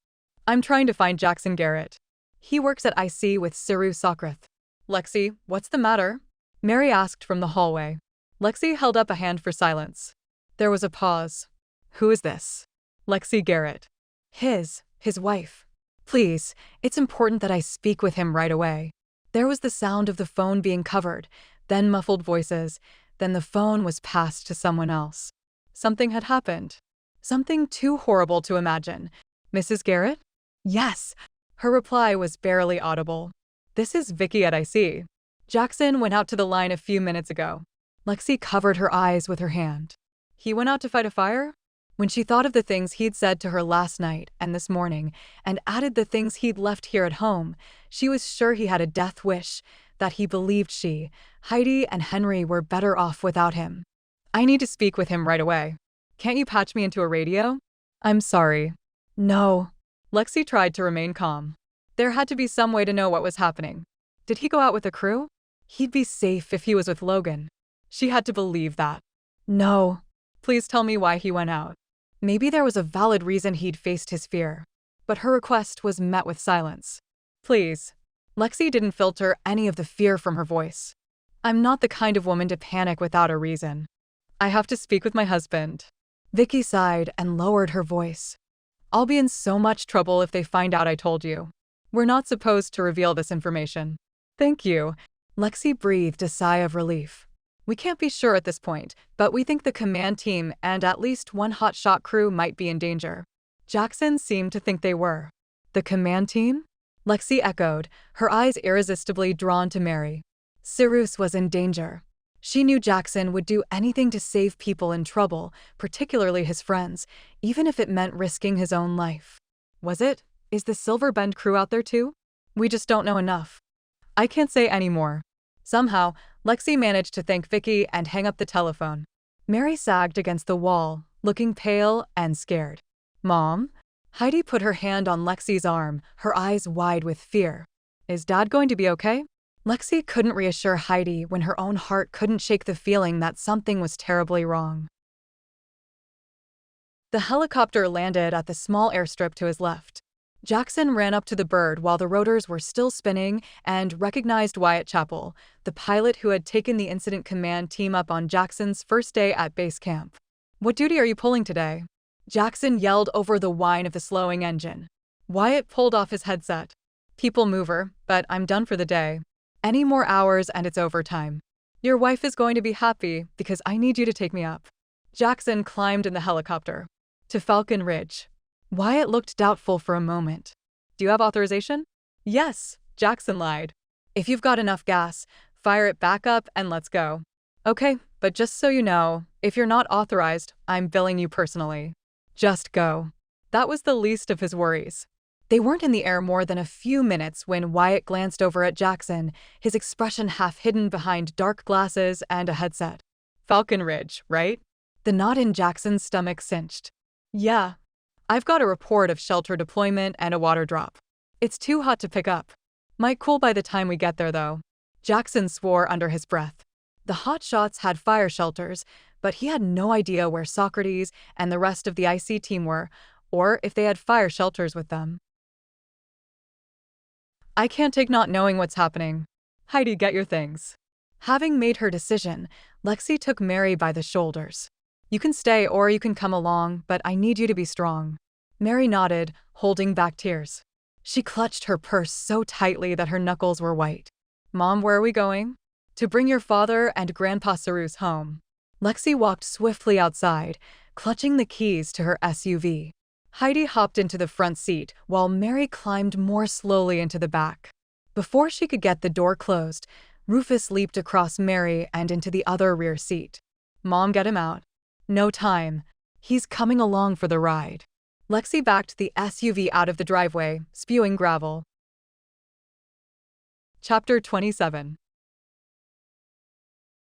I'm trying to find Jackson Garrett. He works at IC with Cyrus Socrath. Lexie, what's the matter? Mary asked from the hallway. Lexie held up a hand for silence. There was a pause. Who is this? Lexie Garrett. His wife. Please, it's important that I speak with him right away. There was the sound of the phone being covered, then muffled voices, then the phone was passed to someone else. Something had happened. Something too horrible to imagine. Mrs. Garrett? Yes. Her reply was barely audible. This is Vicky at IC. Jackson went out to the line a few minutes ago. Lexie covered her eyes with her hand. He went out to fight a fire? When she thought of the things he'd said to her last night and this morning, and added the things he'd left here at home, she was sure he had a death wish, that he believed she, Heidi, and Henry were better off without him. I need to speak with him right away. Can't you patch me into a radio? I'm sorry. No. Lexie tried to remain calm. There had to be some way to know what was happening. Did he go out with the crew? He'd be safe if he was with Logan. She had to believe that. No. Please tell me why he went out. Maybe there was a valid reason he'd faced his fear. But her request was met with silence. Please. Lexie didn't filter any of the fear from her voice. I'm not the kind of woman to panic without a reason. I have to speak with my husband. Vicky sighed and lowered her voice. I'll be in so much trouble if they find out I told you. We're not supposed to reveal this information. Thank you. Lexie breathed a sigh of relief. We can't be sure at this point, but we think the command team and at least one hotshot crew might be in danger. Jackson seemed to think they were. The command team? Lexie echoed, her eyes irresistibly drawn to Mary. Cyrus was in danger. She knew Jackson would do anything to save people in trouble, particularly his friends, even if it meant risking his own life. Was it? Is the Silver Bend crew out there too? We just don't know enough. I can't say any more. Somehow, Lexie managed to thank Vicky and hang up the telephone. Mary sagged against the wall, looking pale and scared. Mom? Heidi put her hand on Lexie's arm, her eyes wide with fear. Is Dad going to be okay? Lexie couldn't reassure Heidi when her own heart couldn't shake the feeling that something was terribly wrong. The helicopter landed at the small airstrip to his left. Jackson ran up to the bird while the rotors were still spinning and recognized Wyatt Chappell, the pilot who had taken the incident command team up on Jackson's first day at base camp. What duty are you pulling today? Jackson yelled over the whine of the slowing engine. Wyatt pulled off his headset. People mover, but I'm done for the day. Any more hours and it's overtime. Your wife is going to be happy because I need you to take me up. Jackson climbed in the helicopter. To Falcon Ridge. Wyatt looked doubtful for a moment. Do you have authorization? Yes, Jackson lied. If you've got enough gas, fire it back up and let's go. Okay, but just so you know, if you're not authorized, I'm billing you personally. Just go. That was the least of his worries. They weren't in the air more than a few minutes when Wyatt glanced over at Jackson, his expression half hidden behind dark glasses and a headset. Falcon Ridge, right? The knot in Jackson's stomach cinched. Yeah. I've got a report of shelter deployment and a water drop. It's too hot to pick up. Might cool by the time we get there, though. Jackson swore under his breath. The hotshots had fire shelters, but he had no idea where Socrates and the rest of the IC team were, or if they had fire shelters with them. I can't take not knowing what's happening. Heidi, get your things. Having made her decision, Lexie took Mary by the shoulders. You can stay or you can come along, but I need you to be strong. Mary nodded, holding back tears. She clutched her purse so tightly that her knuckles were white. Mom, where are we going? To bring your father and Grandpa Cyrus home. Lexie walked swiftly outside, clutching the keys to her SUV. Heidi hopped into the front seat while Mary climbed more slowly into the back. Before she could get the door closed, Rufus leaped across Mary and into the other rear seat. Mom, get him out. No time. He's coming along for the ride. Lexie backed the SUV out of the driveway, spewing gravel. Chapter 27.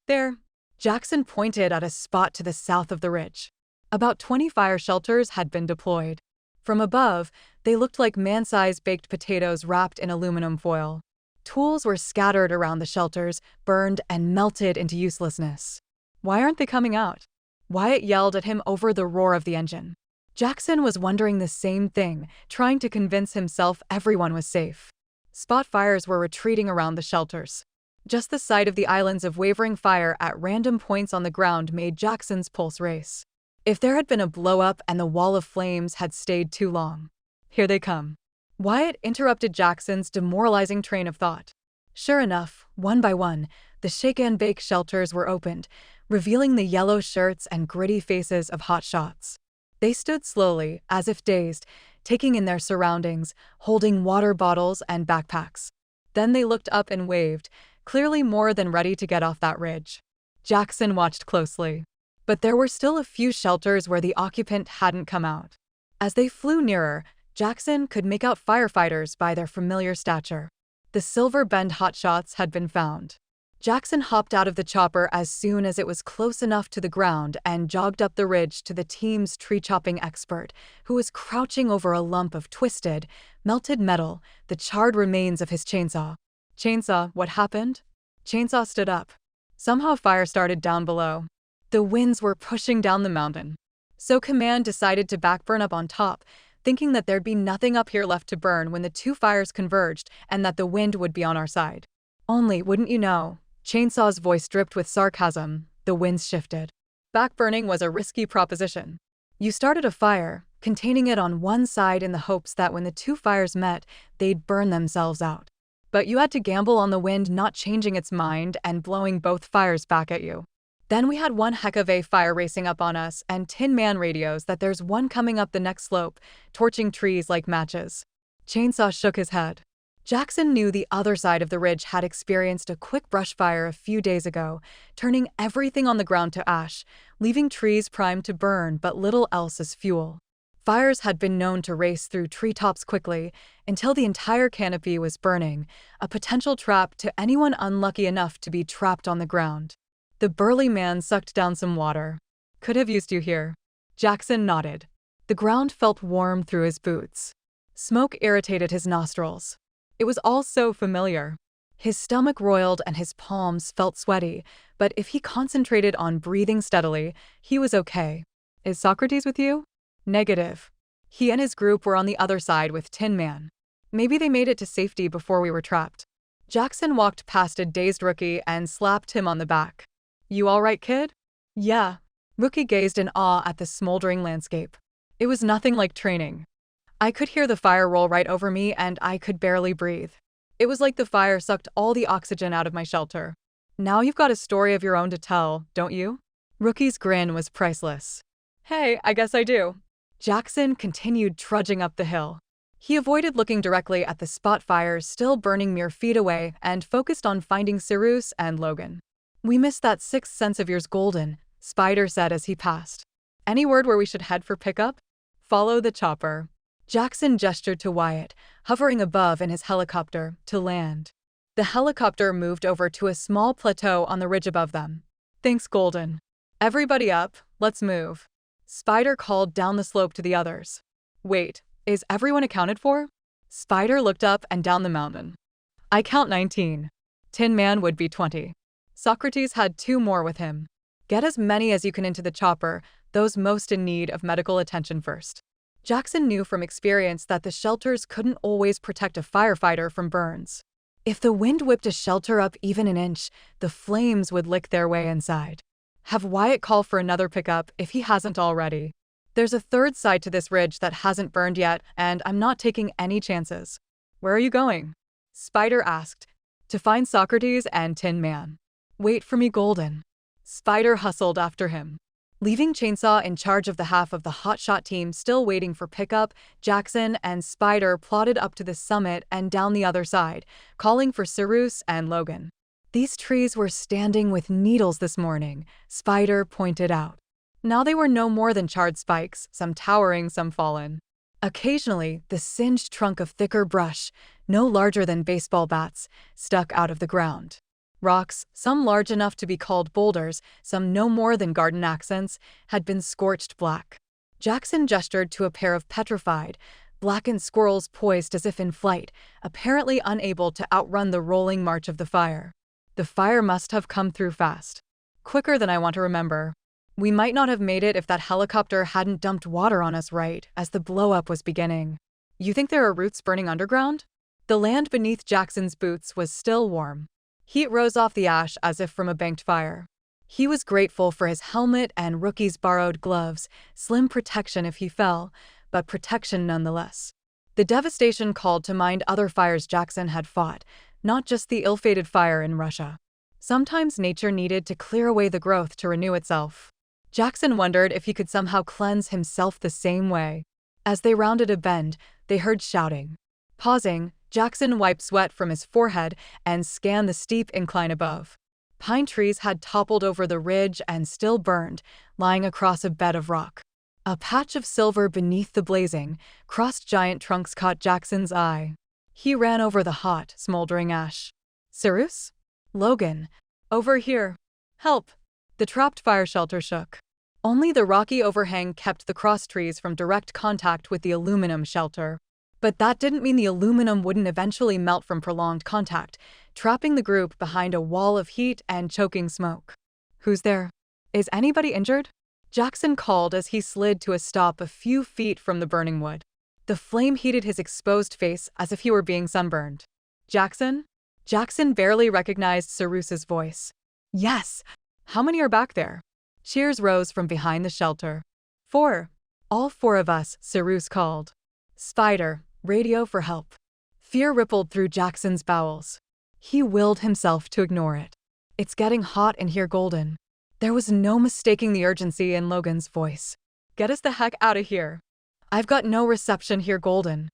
There. Jackson pointed at a spot to the south of the ridge. About 20 fire shelters had been deployed. From above, they looked like man-sized baked potatoes wrapped in aluminum foil. Tools were scattered around the shelters, burned and melted into uselessness. Why aren't they coming out? Wyatt yelled at him over the roar of the engine. Jackson was wondering the same thing, trying to convince himself everyone was safe. Spot fires were retreating around the shelters. Just the sight of the islands of wavering fire at random points on the ground made Jackson's pulse race. If there had been a blow-up and the wall of flames had stayed too long. Here they come. Wyatt interrupted Jackson's demoralizing train of thought. Sure enough, one by one, the shake-and-bake shelters were opened, revealing the yellow shirts and gritty faces of hotshots. They stood slowly, as if dazed, taking in their surroundings, holding water bottles and backpacks. Then they looked up and waved, clearly more than ready to get off that ridge. Jackson watched closely. But there were still a few shelters where the occupant hadn't come out. As they flew nearer, Jackson could make out firefighters by their familiar stature. The Silver Bend hotshots had been found. Jackson hopped out of the chopper as soon as it was close enough to the ground and jogged up the ridge to the team's tree-chopping expert, who was crouching over a lump of twisted, melted metal, the charred remains of his chainsaw. Chainsaw, what happened? Chainsaw stood up. Somehow fire started down below. The winds were pushing down the mountain. So Command decided to backburn up on top, thinking that there'd be nothing up here left to burn when the two fires converged and that the wind would be on our side. Only, wouldn't you know, Chainsaw's voice dripped with sarcasm, the winds shifted. Backburning was a risky proposition. You started a fire, containing it on one side in the hopes that when the two fires met, they'd burn themselves out. But you had to gamble on the wind not changing its mind and blowing both fires back at you. Then we had one heck of a fire racing up on us and Tin Man radios that there's one coming up the next slope, torching trees like matches. Chainsaw shook his head. Jackson knew the other side of the ridge had experienced a quick brush fire a few days ago, turning everything on the ground to ash, leaving trees primed to burn but little else as fuel. Fires had been known to race through treetops quickly until the entire canopy was burning, a potential trap to anyone unlucky enough to be trapped on the ground. The burly man sucked down some water. Could have used you here. Jackson nodded. The ground felt warm through his boots. Smoke irritated his nostrils. It was all so familiar. His stomach roiled and his palms felt sweaty, but if he concentrated on breathing steadily, he was okay. Is Socrates with you? Negative. He and his group were on the other side with Tin Man. Maybe they made it to safety before we were trapped. Jackson walked past a dazed Rookie and slapped him on the back. You all right, kid? Yeah. Rookie gazed in awe at the smoldering landscape. It was nothing like training. I could hear the fire roll right over me and I could barely breathe. It was like the fire sucked all the oxygen out of my shelter. Now you've got a story of your own to tell, don't you? Rookie's grin was priceless. Hey, I guess I do. Jackson continued trudging up the hill. He avoided looking directly at the spot fires still burning mere feet away and focused on finding Cyrus and Logan. We missed that sixth sense of yours, Golden, Spider said as he passed. Any word where we should head for pickup? Follow the chopper. Jackson gestured to Wyatt, hovering above in his helicopter, to land. The helicopter moved over to a small plateau on the ridge above them. Thanks, Golden. Everybody up, let's move. Spider called down the slope to the others. Wait, is everyone accounted for? Spider looked up and down the mountain. I count 19. Tin Man would be 20. Socrates had 2 more with him. Get as many as you can into the chopper, those most in need of medical attention first. Jackson knew from experience that the shelters couldn't always protect a firefighter from burns. If the wind whipped a shelter up even an inch, the flames would lick their way inside. Have Wyatt call for another pickup if he hasn't already. There's a third side to this ridge that hasn't burned yet, and I'm not taking any chances. Where are you going? Spider asked. To find Socrates and Tin Man. Wait for me, Golden. Spider hustled after him. Leaving Chainsaw in charge of the half of the hotshot team still waiting for pickup, Jackson and Spider plodded up to the summit and down the other side, calling for Cyrus and Logan. These trees were standing with needles this morning, Spider pointed out. Now they were no more than charred spikes, some towering, some fallen. Occasionally, the singed trunk of thicker brush, no larger than baseball bats, stuck out of the ground. Rocks, some large enough to be called boulders, some no more than garden accents, had been scorched black. Jackson gestured to a pair of petrified, blackened squirrels poised as if in flight, apparently unable to outrun the rolling march of the fire. The fire must have come through fast. Quicker than I want to remember. We might not have made it if that helicopter hadn't dumped water on us right as the blow-up was beginning. You think there are roots burning underground? The land beneath Jackson's boots was still warm. Heat rose off the ash as if from a banked fire. He was grateful for his helmet and Rookie's borrowed gloves, slim protection if he fell, but protection nonetheless. The devastation called to mind other fires Jackson had fought, not just the ill-fated fire in Russia. Sometimes nature needed to clear away the growth to renew itself. Jackson wondered if he could somehow cleanse himself the same way. As they rounded a bend, they heard shouting. Pausing, Jackson wiped sweat from his forehead and scanned the steep incline above. Pine trees had toppled over the ridge and still burned, lying across a bed of rock. A patch of silver beneath the blazing, crossed giant trunks caught Jackson's eye. He ran over the hot, smoldering ash. Cyrus? Logan, Over here. Help! The trapped fire shelter shook. Only the rocky overhang kept the cross trees from direct contact with the aluminum shelter. But that didn't mean the aluminum wouldn't eventually melt from prolonged contact, trapping the group behind a wall of heat and choking smoke. Who's there? Is anybody injured? Jackson called as he slid to a stop a few feet from the burning wood. The flame heated his exposed face as if he were being sunburned. Jackson? Jackson barely recognized Cyrus's voice. Yes. How many are back there? Cheers rose from behind the shelter. 4. All 4 of us, Cyrus called. Spider, radio for help. Fear rippled through Jackson's bowels. He willed himself to ignore it. It's getting hot in here, Golden. There was no mistaking the urgency in Logan's voice. Get us the heck out of here. I've got no reception here, Golden.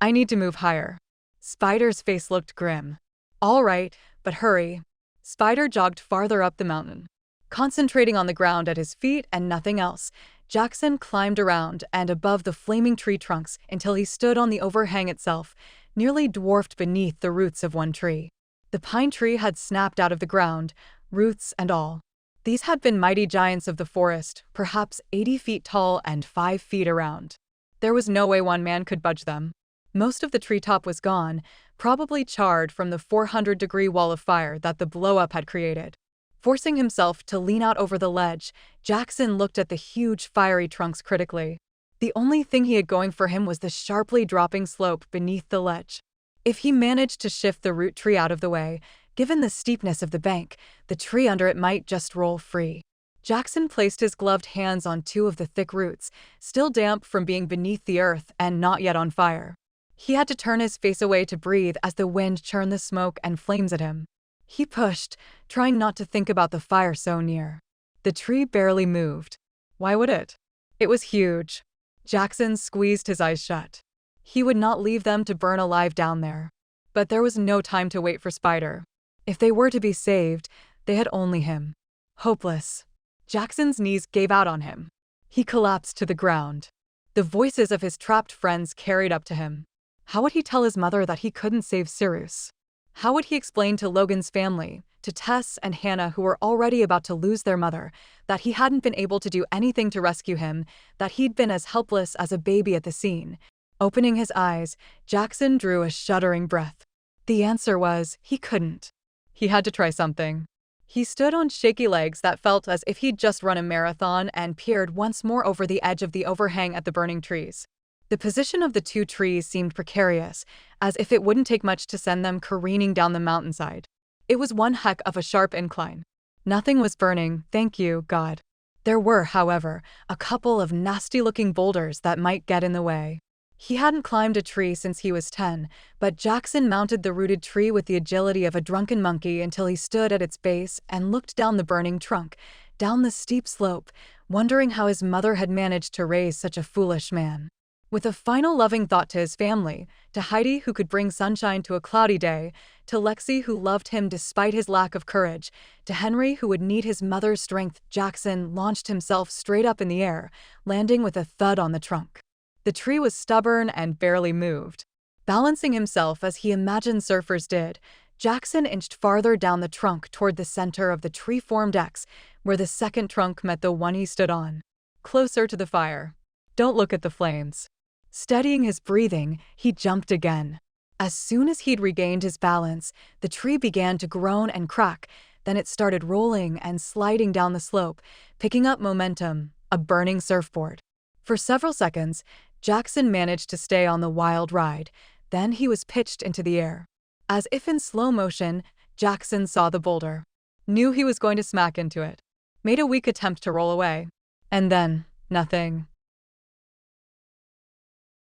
I need to move higher. Spider's face looked grim. All right, but hurry. Spider jogged farther up the mountain. Concentrating on the ground at his feet and nothing else, Jackson climbed around and above the flaming tree trunks until he stood on the overhang itself, nearly dwarfed beneath the roots of one tree. The pine tree had snapped out of the ground, roots and all. These had been mighty giants of the forest, perhaps 80 feet tall and 5 feet around. There was no way one man could budge them. Most of the treetop was gone, probably charred from the 400-degree wall of fire that the blow-up had created. Forcing himself to lean out over the ledge, Jackson looked at the huge fiery trunks critically. The only thing he had going for him was the sharply dropping slope beneath the ledge. If he managed to shift the root tree out of the way, given the steepness of the bank, the tree under it might just roll free. Jackson placed his gloved hands on 2 of the thick roots, still damp from being beneath the earth and not yet on fire. He had to turn his face away to breathe as the wind churned the smoke and flames at him. He pushed, trying not to think about the fire so near. The tree barely moved. Why would it? It was huge. Jackson squeezed his eyes shut. He would not leave them to burn alive down there. But there was no time to wait for Spider. If they were to be saved, they had only him. Hopeless. Jackson's knees gave out on him. He collapsed to the ground. The voices of his trapped friends carried up to him. How would he tell his mother that he couldn't save Cyrus? How would he explain to Logan's family, to Tess and Hannah who were already about to lose their mother, that he hadn't been able to do anything to rescue him, that he'd been as helpless as a baby at the scene? Opening his eyes, Jackson drew a shuddering breath. The answer was, he couldn't. He had to try something. He stood on shaky legs that felt as if he'd just run a marathon and peered once more over the edge of the overhang at the burning trees. The position of the 2 trees seemed precarious, as if it wouldn't take much to send them careening down the mountainside. It was one heck of a sharp incline. Nothing was burning, thank you, God. There were, however, a couple of nasty-looking boulders that might get in the way. He hadn't climbed a tree since he was 10, but Jackson mounted the rooted tree with the agility of a drunken monkey until he stood at its base and looked down the burning trunk, down the steep slope, wondering how his mother had managed to raise such a foolish man. With a final loving thought to his family, to Heidi who could bring sunshine to a cloudy day, to Lexie who loved him despite his lack of courage, to Henry who would need his mother's strength, Jackson launched himself straight up in the air, landing with a thud on the trunk. The tree was stubborn and barely moved. Balancing himself as he imagined surfers did, Jackson inched farther down the trunk toward the center of the tree-formed X, where the second trunk met the one he stood on. Closer to the fire. Don't look at the flames. Steadying his breathing, he jumped again. As soon as he'd regained his balance, the tree began to groan and crack, then it started rolling and sliding down the slope, picking up momentum, a burning surfboard. For several seconds, Jackson managed to stay on the wild ride, then he was pitched into the air. As if in slow motion, Jackson saw the boulder. Knew he was going to smack into it. Made a weak attempt to roll away. And then, nothing.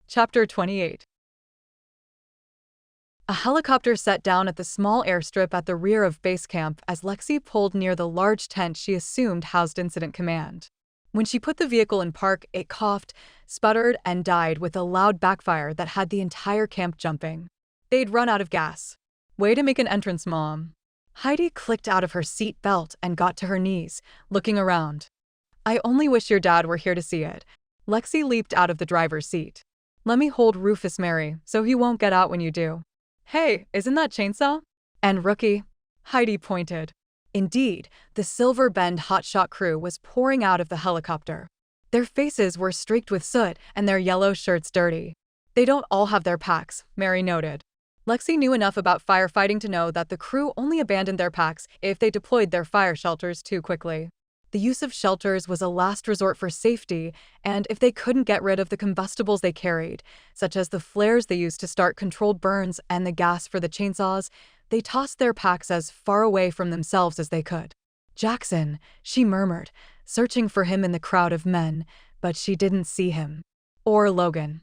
Chapter 28. A helicopter set down at the small airstrip at the rear of base camp as Lexie pulled near the large tent she assumed housed Incident Command. When she put the vehicle in park, it coughed, sputtered, and died with a loud backfire that had the entire camp jumping. They'd run out of gas. Way to make an entrance, Mom. Heidi clicked out of her seat belt and got to her knees, looking around. I only wish your dad were here to see it. Lexie leaped out of the driver's seat. Let me hold Rufus, Mary, so he won't get out when you do. Hey, isn't that Chainsaw? And Rookie? Heidi pointed. Indeed, the Silver Bend hotshot crew was pouring out of the helicopter. Their faces were streaked with soot and their yellow shirts dirty. They don't all have their packs, Mary noted. Lexie knew enough about firefighting to know that the crew only abandoned their packs if they deployed their fire shelters too quickly. The use of shelters was a last resort for safety, and if they couldn't get rid of the combustibles they carried, such as the flares they used to start controlled burns and the gas for the chainsaws, they tossed their packs as far away from themselves as they could. Jackson, she murmured, searching for him in the crowd of men, but she didn't see him. Or Logan.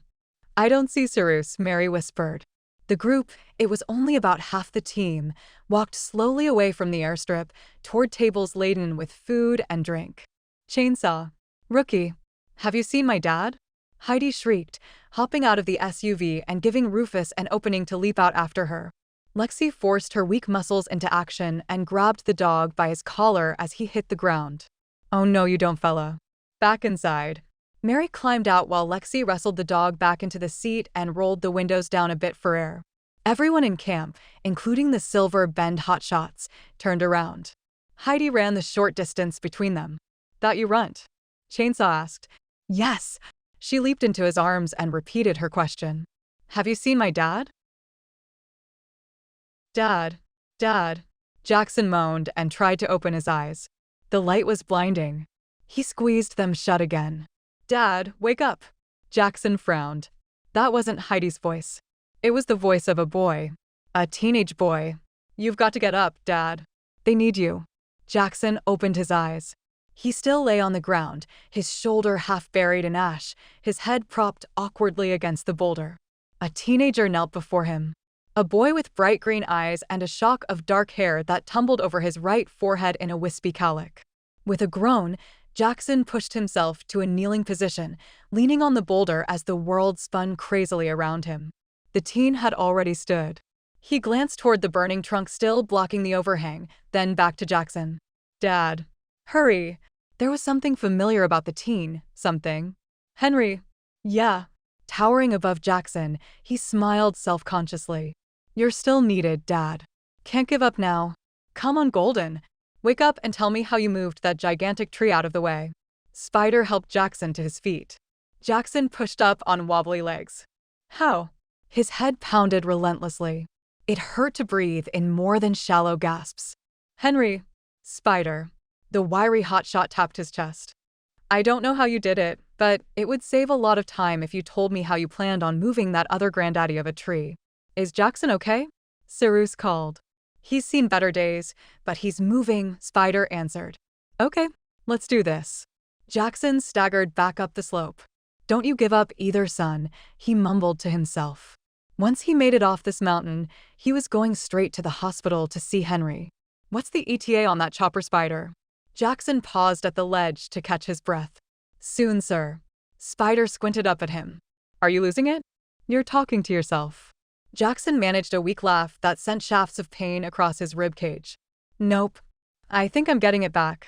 I don't see Cyrus, Mary whispered. The group, it was only about half the team, walked slowly away from the airstrip toward tables laden with food and drink. Chainsaw. Rookie. Have you seen my dad? Heidi shrieked, hopping out of the SUV and giving Rufus an opening to leap out after her. Lexie forced her weak muscles into action and grabbed the dog by his collar as he hit the ground. Oh no you don't, fella. Back inside. Mary climbed out while Lexie wrestled the dog back into the seat and rolled the windows down a bit for air. Everyone in camp, including the Silver Bend hotshots, turned around. Heidi ran the short distance between them. That you runt? Chainsaw asked. Yes. She leaped into his arms and repeated her question. Have you seen my dad? Dad. Jackson moaned and tried to open his eyes. The light was blinding. He squeezed them shut again. Dad, wake up. Jackson frowned. That wasn't Heidi's voice. It was the voice of a boy. A teenage boy. You've got to get up, Dad. They need you. Jackson opened his eyes. He still lay on the ground, his shoulder half buried in ash, his head propped awkwardly against the boulder. A teenager knelt before him. A boy with bright green eyes and a shock of dark hair that tumbled over his right forehead in a wispy cowlick. With a groan, Jackson pushed himself to a kneeling position, leaning on the boulder as the world spun crazily around him. The teen had already stood. He glanced toward the burning trunk still blocking the overhang, then back to Jackson. Dad. Hurry. There was something familiar about the teen, something. Henry. Yeah. Towering above Jackson, he smiled self-consciously. You're still needed, Dad. Can't give up now. Come on, Golden. Wake up and tell me how you moved that gigantic tree out of the way. Spider helped Jackson to his feet. Jackson pushed up on wobbly legs. How? His head pounded relentlessly. It hurt to breathe in more than shallow gasps. Henry. Spider. The wiry hotshot tapped his chest. I don't know how you did it, but it would save a lot of time if you told me how you planned on moving that other granddaddy of a tree. Is Jackson okay? Cyrus called. He's seen better days, but he's moving, Spider answered. Okay, let's do this. Jackson staggered back up the slope. Don't you give up either, son, he mumbled to himself. Once he made it off this mountain, he was going straight to the hospital to see Henry. What's the ETA on that chopper, Spider? Jackson paused at the ledge to catch his breath. Soon, sir. Spider squinted up at him. Are you losing it? You're talking to yourself. Jackson managed a weak laugh that sent shafts of pain across his ribcage. Nope. I think I'm getting it back.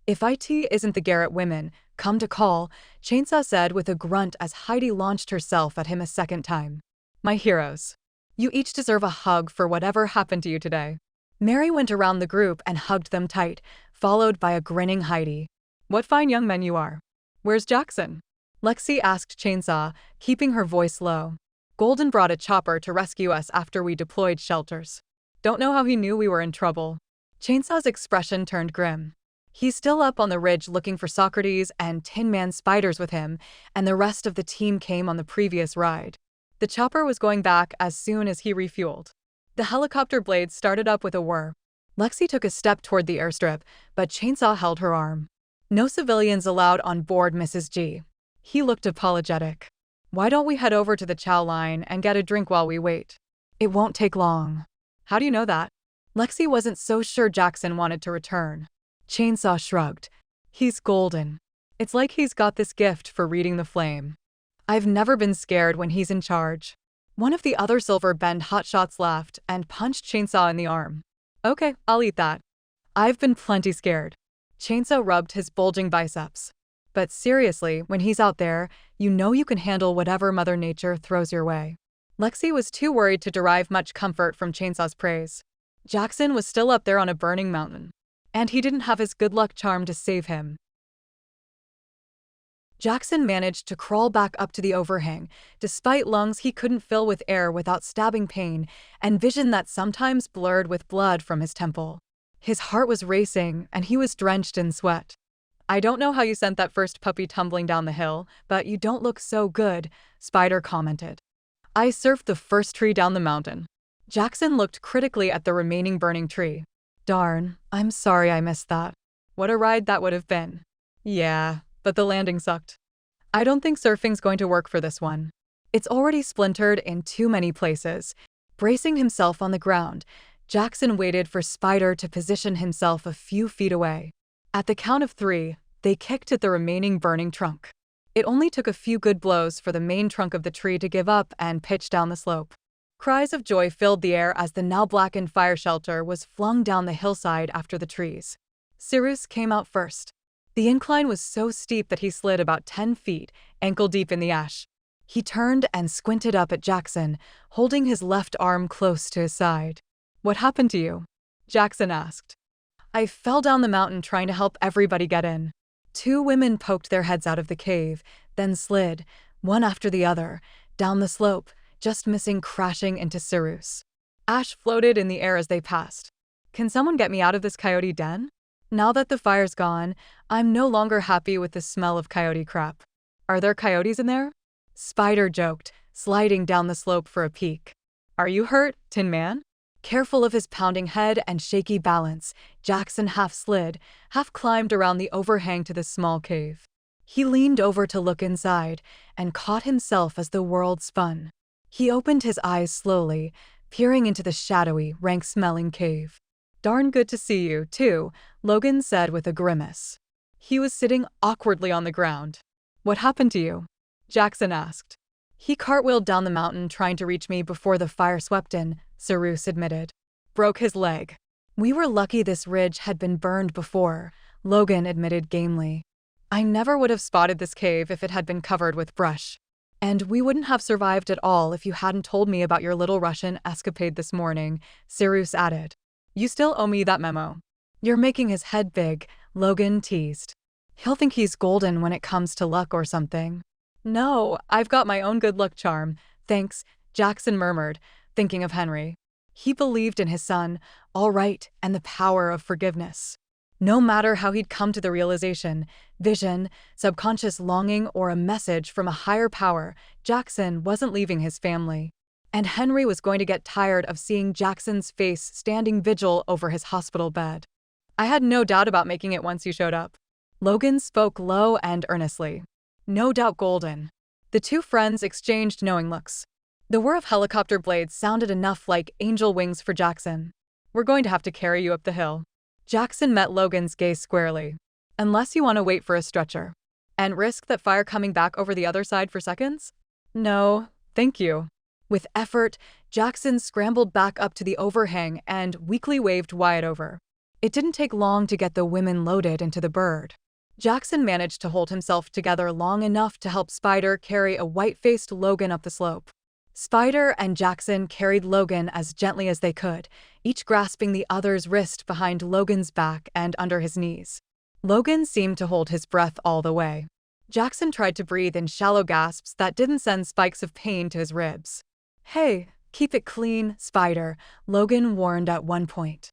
If IT isn't the Garrett women, come to call, Chainsaw said with a grunt as Heidi launched herself at him a second time. My heroes. You each deserve a hug for whatever happened to you today. Mary went around the group and hugged them tight, followed by a grinning Heidi. What fine young men you are. Where's Jackson? Lexie asked Chainsaw, keeping her voice low. Golden brought a chopper to rescue us after we deployed shelters. Don't know how he knew we were in trouble. Chainsaw's expression turned grim. He's still up on the ridge looking for Socrates and Tin Man Spiders with him, and the rest of the team came on the previous ride. The chopper was going back as soon as he refueled. The helicopter blades started up with a whir. Lexie took a step toward the airstrip, but Chainsaw held her arm. No civilians allowed on board, Mrs. G. He looked apologetic. Why don't we head over to the chow line and get a drink while we wait? It won't take long. How do you know that? Lexie wasn't so sure Jackson wanted to return. Chainsaw shrugged. He's golden. It's like he's got this gift for reading the flame. I've never been scared when he's in charge. One of the other Silver Bend hotshots laughed and punched Chainsaw in the arm. Okay, I'll eat that. I've been plenty scared. Chainsaw rubbed his bulging biceps. But seriously, when he's out there, you know you can handle whatever Mother Nature throws your way. Lexie was too worried to derive much comfort from Chainsaw's praise. Jackson was still up there on a burning mountain, and he didn't have his good luck charm to save him. Jackson managed to crawl back up to the overhang, despite lungs he couldn't fill with air without stabbing pain and vision that sometimes blurred with blood from his temple. His heart was racing, and he was drenched in sweat. "I don't know how you sent that first puppy tumbling down the hill, but you don't look so good," Spider commented. "I surfed the first tree down the mountain." Jackson looked critically at the remaining burning tree. "Darn, I'm sorry I missed that. What a ride that would have been." "Yeah, but the landing sucked. I don't think surfing's going to work for this one. It's already splintered in too many places." Bracing himself on the ground, Jackson waited for Spider to position himself a few feet away. At the count of 3, they kicked at the remaining burning trunk. It only took a few good blows for the main trunk of the tree to give up and pitch down the slope. Cries of joy filled the air as the now blackened fire shelter was flung down the hillside after the trees. Cyrus came out first. The incline was so steep that he slid about 10 feet, ankle-deep in the ash. He turned and squinted up at Jackson, holding his left arm close to his side. "What happened to you?" Jackson asked. "I fell down the mountain trying to help everybody get in." 2 women poked their heads out of the cave, then slid, one after the other, down the slope, just missing crashing into Cyrus. Ash floated in the air as they passed. "Can someone get me out of this coyote den? Now that the fire's gone, I'm no longer happy with the smell of coyote crap." "Are there coyotes in there?" Spider joked, sliding down the slope for a peek. "Are you hurt, Tin Man?" Careful of his pounding head and shaky balance, Jackson half slid, half climbed around the overhang to the small cave. He leaned over to look inside and caught himself as the world spun. He opened his eyes slowly, peering into the shadowy, rank-smelling cave. "Darn good to see you, too," Logan said with a grimace. He was sitting awkwardly on the ground. "What happened to you?" Jackson asked. "He cartwheeled down the mountain trying to reach me before the fire swept in," Cyrus admitted. "Broke his leg." "We were lucky this ridge had been burned before," Logan admitted gamely. "I never would have spotted this cave if it had been covered with brush. And we wouldn't have survived at all if you hadn't told me about your little Russian escapade this morning," Cyrus added. "You still owe me that memo." "You're making his head big," Logan teased. "He'll think he's golden when it comes to luck or something." "No, I've got my own good luck charm, thanks," Jackson murmured, thinking of Henry. He believed in his son, all right, and the power of forgiveness. No matter how he'd come to the realization, vision, subconscious longing, or a message from a higher power, Jackson wasn't leaving his family. And Henry was going to get tired of seeing Jackson's face standing vigil over his hospital bed. "I had no doubt about making it once you showed up." Logan spoke low and earnestly. "No doubt golden." The 2 friends exchanged knowing looks. The whir of helicopter blades sounded enough like angel wings for Jackson. "We're going to have to carry you up the hill." Jackson met Logan's gaze squarely. "Unless you want to wait for a stretcher. And risk that fire coming back over the other side for seconds?" "No, thank you." With effort, Jackson scrambled back up to the overhang and weakly waved Wyatt over. It didn't take long to get the women loaded into the bird. Jackson managed to hold himself together long enough to help Spider carry a white-faced Logan up the slope. Spider and Jackson carried Logan as gently as they could, each grasping the other's wrist behind Logan's back and under his knees. Logan seemed to hold his breath all the way. Jackson tried to breathe in shallow gasps that didn't send spikes of pain to his ribs. "Hey, keep it clean, Spider," Logan warned at one point.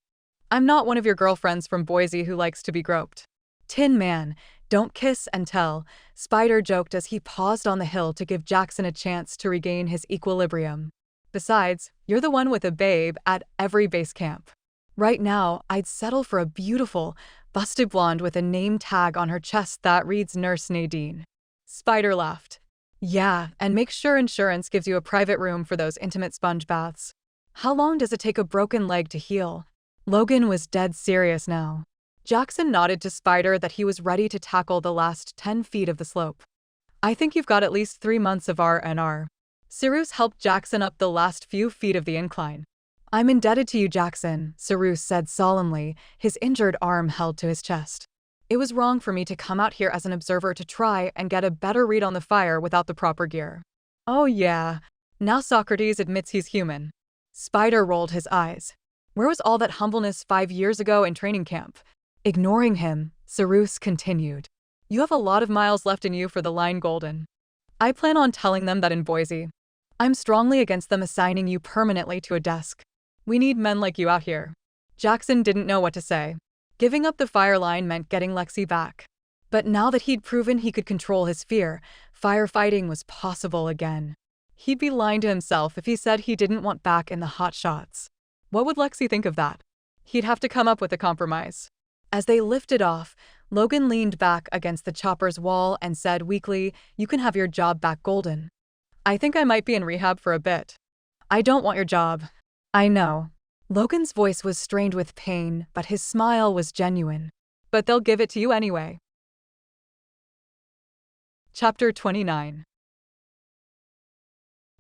"I'm not one of your girlfriends from Boise who likes to be groped." "Tin Man, don't kiss and tell," Spider joked as he paused on the hill to give Jackson a chance to regain his equilibrium. "Besides, you're the one with a babe at every base camp. Right now, I'd settle for a beautiful, busted blonde with a name tag on her chest that reads Nurse Nadine." Spider laughed. "Yeah, and make sure insurance gives you a private room for those intimate sponge baths." "How long does it take a broken leg to heal?" Logan was dead serious now. Jackson nodded to Spider that he was ready to tackle the last 10 feet of the slope. "I think you've got at least 3 months of R&R." Cyrus helped Jackson up the last few feet of the incline. "I'm indebted to you, Jackson," Cyrus said solemnly, his injured arm held to his chest. "It was wrong for me to come out here as an observer to try and get a better read on the fire without the proper gear." "Oh yeah, now Socrates admits he's human." Spider rolled his eyes. Where was all that humbleness 5 years ago in training camp? Ignoring him, Cyrus continued. You have a lot of miles left in you for the line golden. I plan on telling them that in Boise. I'm strongly against them assigning you permanently to a desk. We need men like you out here. Jackson didn't know what to say. Giving up the fire line meant getting Lexie back. But now that he'd proven he could control his fear, firefighting was possible again. He'd be lying to himself if he said he didn't want back in the hot shots. What would Lexie think of that? He'd have to come up with a compromise. As they lifted off, Logan leaned back against the chopper's wall and said weakly, "You can have your job back, Golden. I think I might be in rehab for a bit. I don't want your job." I know. Logan's voice was strained with pain, but his smile was genuine. But they'll give it to you anyway. Chapter 29.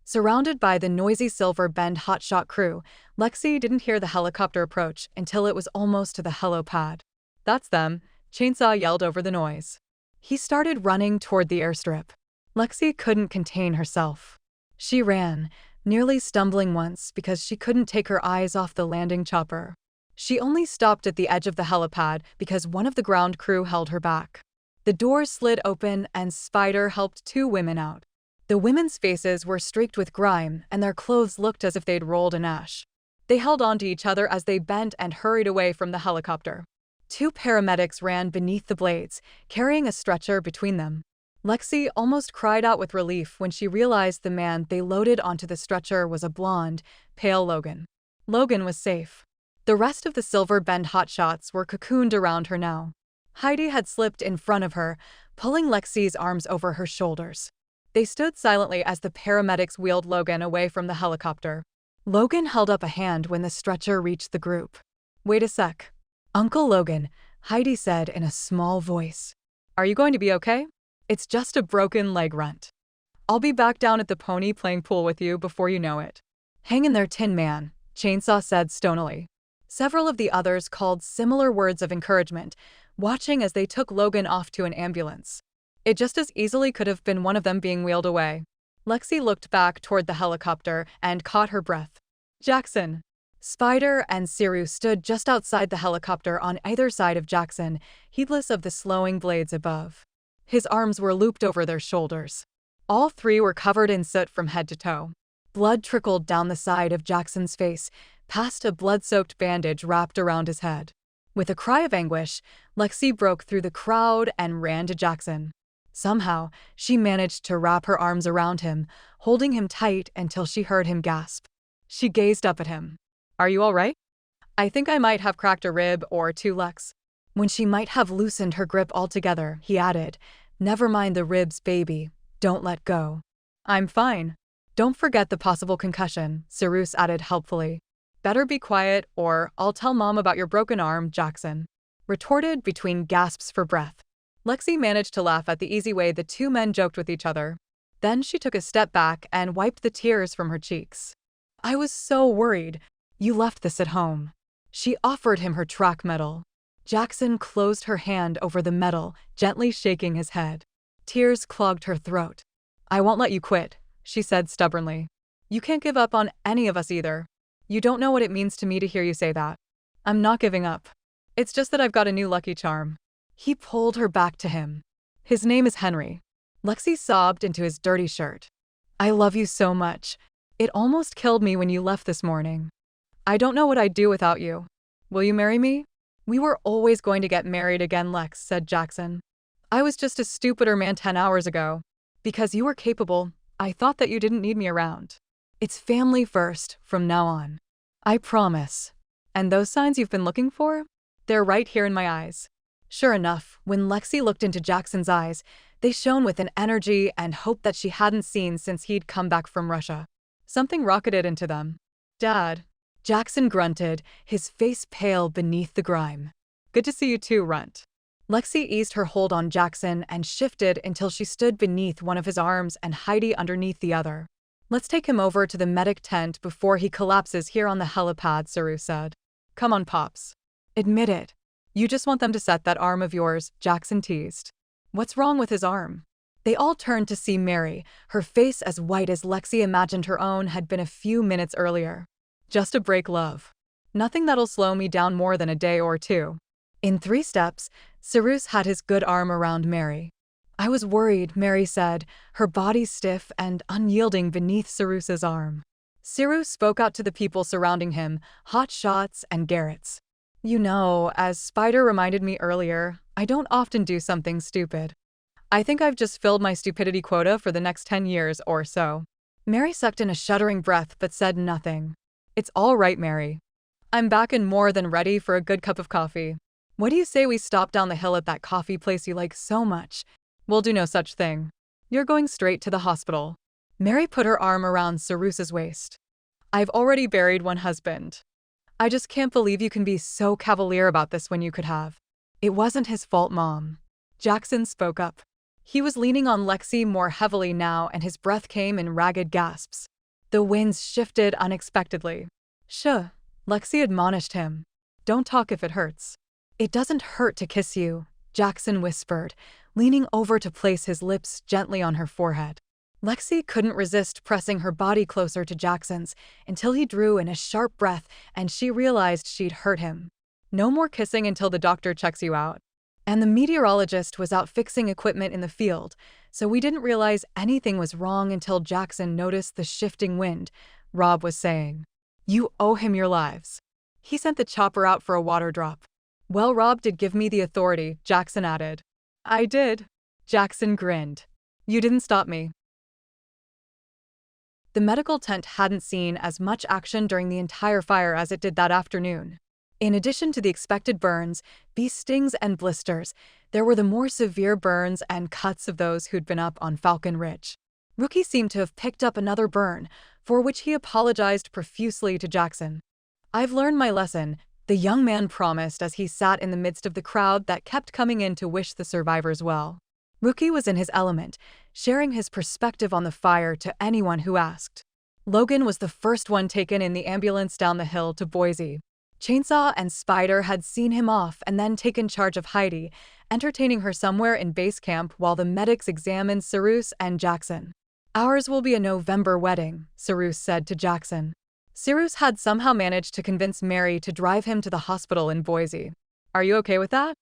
Surrounded by the noisy Silver Bend hotshot crew, Lexie didn't hear the helicopter approach until it was almost to the helipad. "That's them," Chainsaw yelled over the noise. He started running toward the airstrip. Lexie couldn't contain herself. She ran, nearly stumbling once because she couldn't take her eyes off the landing chopper. She only stopped at the edge of the helipad because one of the ground crew held her back. The door slid open and Spider helped two women out. The women's faces were streaked with grime and their clothes looked as if they'd rolled in ash. They held on to each other as they bent and hurried away from the helicopter. Two paramedics ran beneath the blades, carrying a stretcher between them. Lexie almost cried out with relief when she realized the man they loaded onto the stretcher was a blonde, pale Logan. Logan was safe. The rest of the Silver Bend hotshots were cocooned around her now. Heidi had slipped in front of her, pulling Lexie's arms over her shoulders. They stood silently as the paramedics wheeled Logan away from the helicopter. Logan held up a hand when the stretcher reached the group. "Wait a sec. Uncle Logan," Heidi said in a small voice. "Are you going to be okay? It's just a broken leg runt. I'll be back down at the pony playing pool with you before you know it." "Hang in there, Tin Man," Chainsaw said stonily. Several of the others called similar words of encouragement, watching as they took Logan off to an ambulance. It just as easily could have been one of them being wheeled away. Lexie looked back toward the helicopter and caught her breath. Jackson. Spider and Cyrus stood just outside the helicopter on either side of Jackson, heedless of the slowing blades above. His arms were looped over their shoulders. All three were covered in soot from head to toe. Blood trickled down the side of Jackson's face, past a blood-soaked bandage wrapped around his head. With a cry of anguish, Lexie broke through the crowd and ran to Jackson. Somehow, she managed to wrap her arms around him, holding him tight until she heard him gasp. She gazed up at him. "Are you all right?" "I think I might have cracked a rib or two, Lex." When she might have loosened her grip altogether, he added, "Never mind the ribs, baby. Don't let go." "I'm fine. Don't forget the possible concussion," Cyrus added helpfully. "Better be quiet or I'll tell Mom about your broken arm," Jackson retorted between gasps for breath. Lexie managed to laugh at the easy way the two men joked with each other. Then she took a step back and wiped the tears from her cheeks. "I was so worried. You left this at home." She offered him her track medal. Jackson closed her hand over the medal, gently shaking his head. Tears clogged her throat. "I won't let you quit," she said stubbornly. "You can't give up on any of us either. You don't know what it means to me to hear you say that." "I'm not giving up. It's just that I've got a new lucky charm." He pulled her back to him. "His name is Henry." Lexie sobbed into his dirty shirt. "I love you so much. It almost killed me when you left this morning. I don't know what I'd do without you. Will you marry me?" "We were always going to get married again, Lex," said Jackson. "I was just a stupider man 10 hours ago. Because you were capable, I thought that you didn't need me around. It's family first from now on. I promise. And those signs you've been looking for? They're right here in my eyes." Sure enough, when Lexie looked into Jackson's eyes, they shone with an energy and hope that she hadn't seen since he'd come back from Russia. Something rocketed into them. "Dad." Jackson grunted, his face pale beneath the grime. "Good to see you too, Runt." Lexie eased her hold on Jackson and shifted until she stood beneath one of his arms and Heidi underneath the other. "Let's take him over to the medic tent before he collapses here on the helipad," Cyrus said. "Come on, Pops. Admit it. You just want them to set that arm of yours," Jackson teased. "What's wrong with his arm?" They all turned to see Mary, her face as white as Lexie imagined her own had been a few minutes earlier. "Just a break, love." Nothing that'll slow me down more than a day or two. In 3 steps, Cyrus had his good arm around Mary. I was worried, Mary said, her body stiff and unyielding beneath Cyrus's arm. Cyrus spoke out to the people surrounding him, hot shots and Garretts. You know, as Spider reminded me earlier, I don't often do something stupid. I think I've just filled my stupidity quota for the next 10 years or so. Mary sucked in a shuddering breath but said nothing. It's all right, Mary. I'm back and more than ready for a good cup of coffee. What do you say we stop down the hill at that coffee place you like so much? We'll do no such thing. You're going straight to the hospital. Mary put her arm around Cyrus's waist. I've already buried one husband. I just can't believe you can be so cavalier about this when you could have. It wasn't his fault, Mom. Jackson spoke up. He was leaning on Lexie more heavily now and his breath came in ragged gasps. The winds shifted unexpectedly. Shh, Lexie admonished him. Don't talk if it hurts. It doesn't hurt to kiss you, Jackson whispered, leaning over to place his lips gently on her forehead. Lexie couldn't resist pressing her body closer to Jackson's until he drew in a sharp breath and she realized she'd hurt him. No more kissing until the doctor checks you out. And the meteorologist was out fixing equipment in the field, so we didn't realize anything was wrong until Jackson noticed the shifting wind, Rob was saying. You owe him your lives. He sent the chopper out for a water drop. Well, Rob did give me the authority, Jackson added. I did. Jackson grinned. You didn't stop me. The medical tent hadn't seen as much action during the entire fire as it did that afternoon. In addition to the expected burns, bee stings and blisters, there were the more severe burns and cuts of those who'd been up on Falcon Ridge. Rookie seemed to have picked up another burn, for which he apologized profusely to Jackson. I've learned my lesson, the young man promised as he sat in the midst of the crowd that kept coming in to wish the survivors well. Rookie was in his element, sharing his perspective on the fire to anyone who asked. Logan was the first one taken in the ambulance down the hill to Boise. Chainsaw and Spider had seen him off and then taken charge of Heidi, entertaining her somewhere in base camp while the medics examined Cyrus and Jackson. Ours will be a November wedding, Cyrus said to Jackson. Cyrus had somehow managed to convince Mary to drive him to the hospital in Boise. Are you okay with that?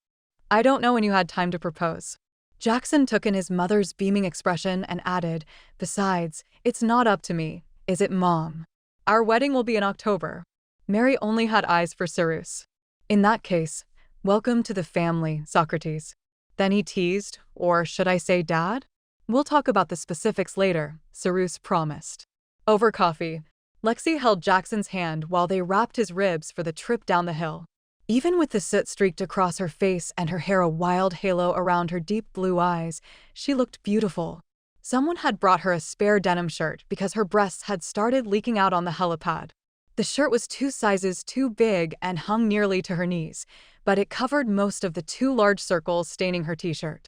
I don't know when you had time to propose. Jackson took in his mother's beaming expression and added, besides, it's not up to me, is it, Mom? Our wedding will be in October. Mary only had eyes for Cyrus. In that case, welcome to the family, Socrates. Then he teased, or should I say Dad? We'll talk about the specifics later, Cyrus promised. Over coffee, Lexie held Jackson's hand while they wrapped his ribs for the trip down the hill. Even with the soot streaked across her face and her hair a wild halo around her deep blue eyes, she looked beautiful. Someone had brought her a spare denim shirt because her breasts had started leaking out on the helipad. The shirt was 2 sizes too big and hung nearly to her knees, but it covered most of the 2 large circles staining her t-shirt.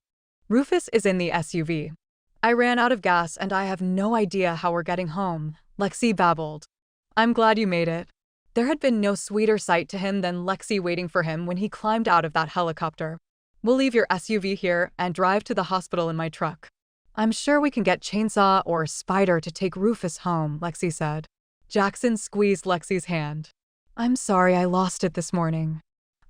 Rufus is in the SUV. I ran out of gas and I have no idea how we're getting home, Lexie babbled. I'm glad you made it. There had been no sweeter sight to him than Lexie waiting for him when he climbed out of that helicopter. We'll leave your SUV here and drive to the hospital in my truck. I'm sure we can get Chainsaw or Spider to take Rufus home, Lexie said. Jackson squeezed Lexie's hand. I'm sorry I lost it this morning.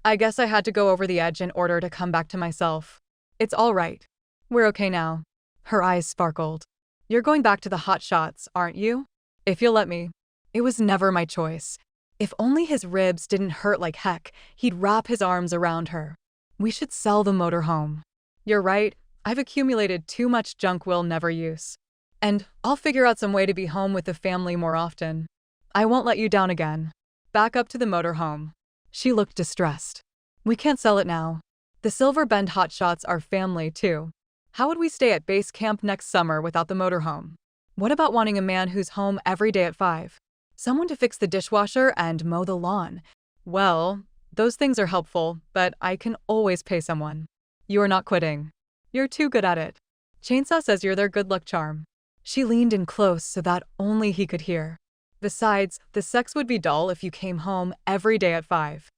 I guess I had to go over the edge in order to come back to myself. It's all right. We're okay now. Her eyes sparkled. You're going back to the hot shots, aren't you? If you'll let me. It was never my choice. If only his ribs didn't hurt like heck, he'd wrap his arms around her. We should sell the motorhome. You're right, I've accumulated too much junk we'll never use. And I'll figure out some way to be home with the family more often. I won't let you down again. Back up to the motorhome. She looked distressed. We can't sell it now. The Silver Bend hotshots are family too. How would we stay at base camp next summer without the motorhome? What about wanting a man who's home every day at 5? Someone to fix the dishwasher and mow the lawn. Well, those things are helpful, but I can always pay someone. You are not quitting. You're too good at it. Chainsaw says you're their good luck charm. She leaned in close so that only he could hear. Besides, the sex would be dull if you came home every day at 5.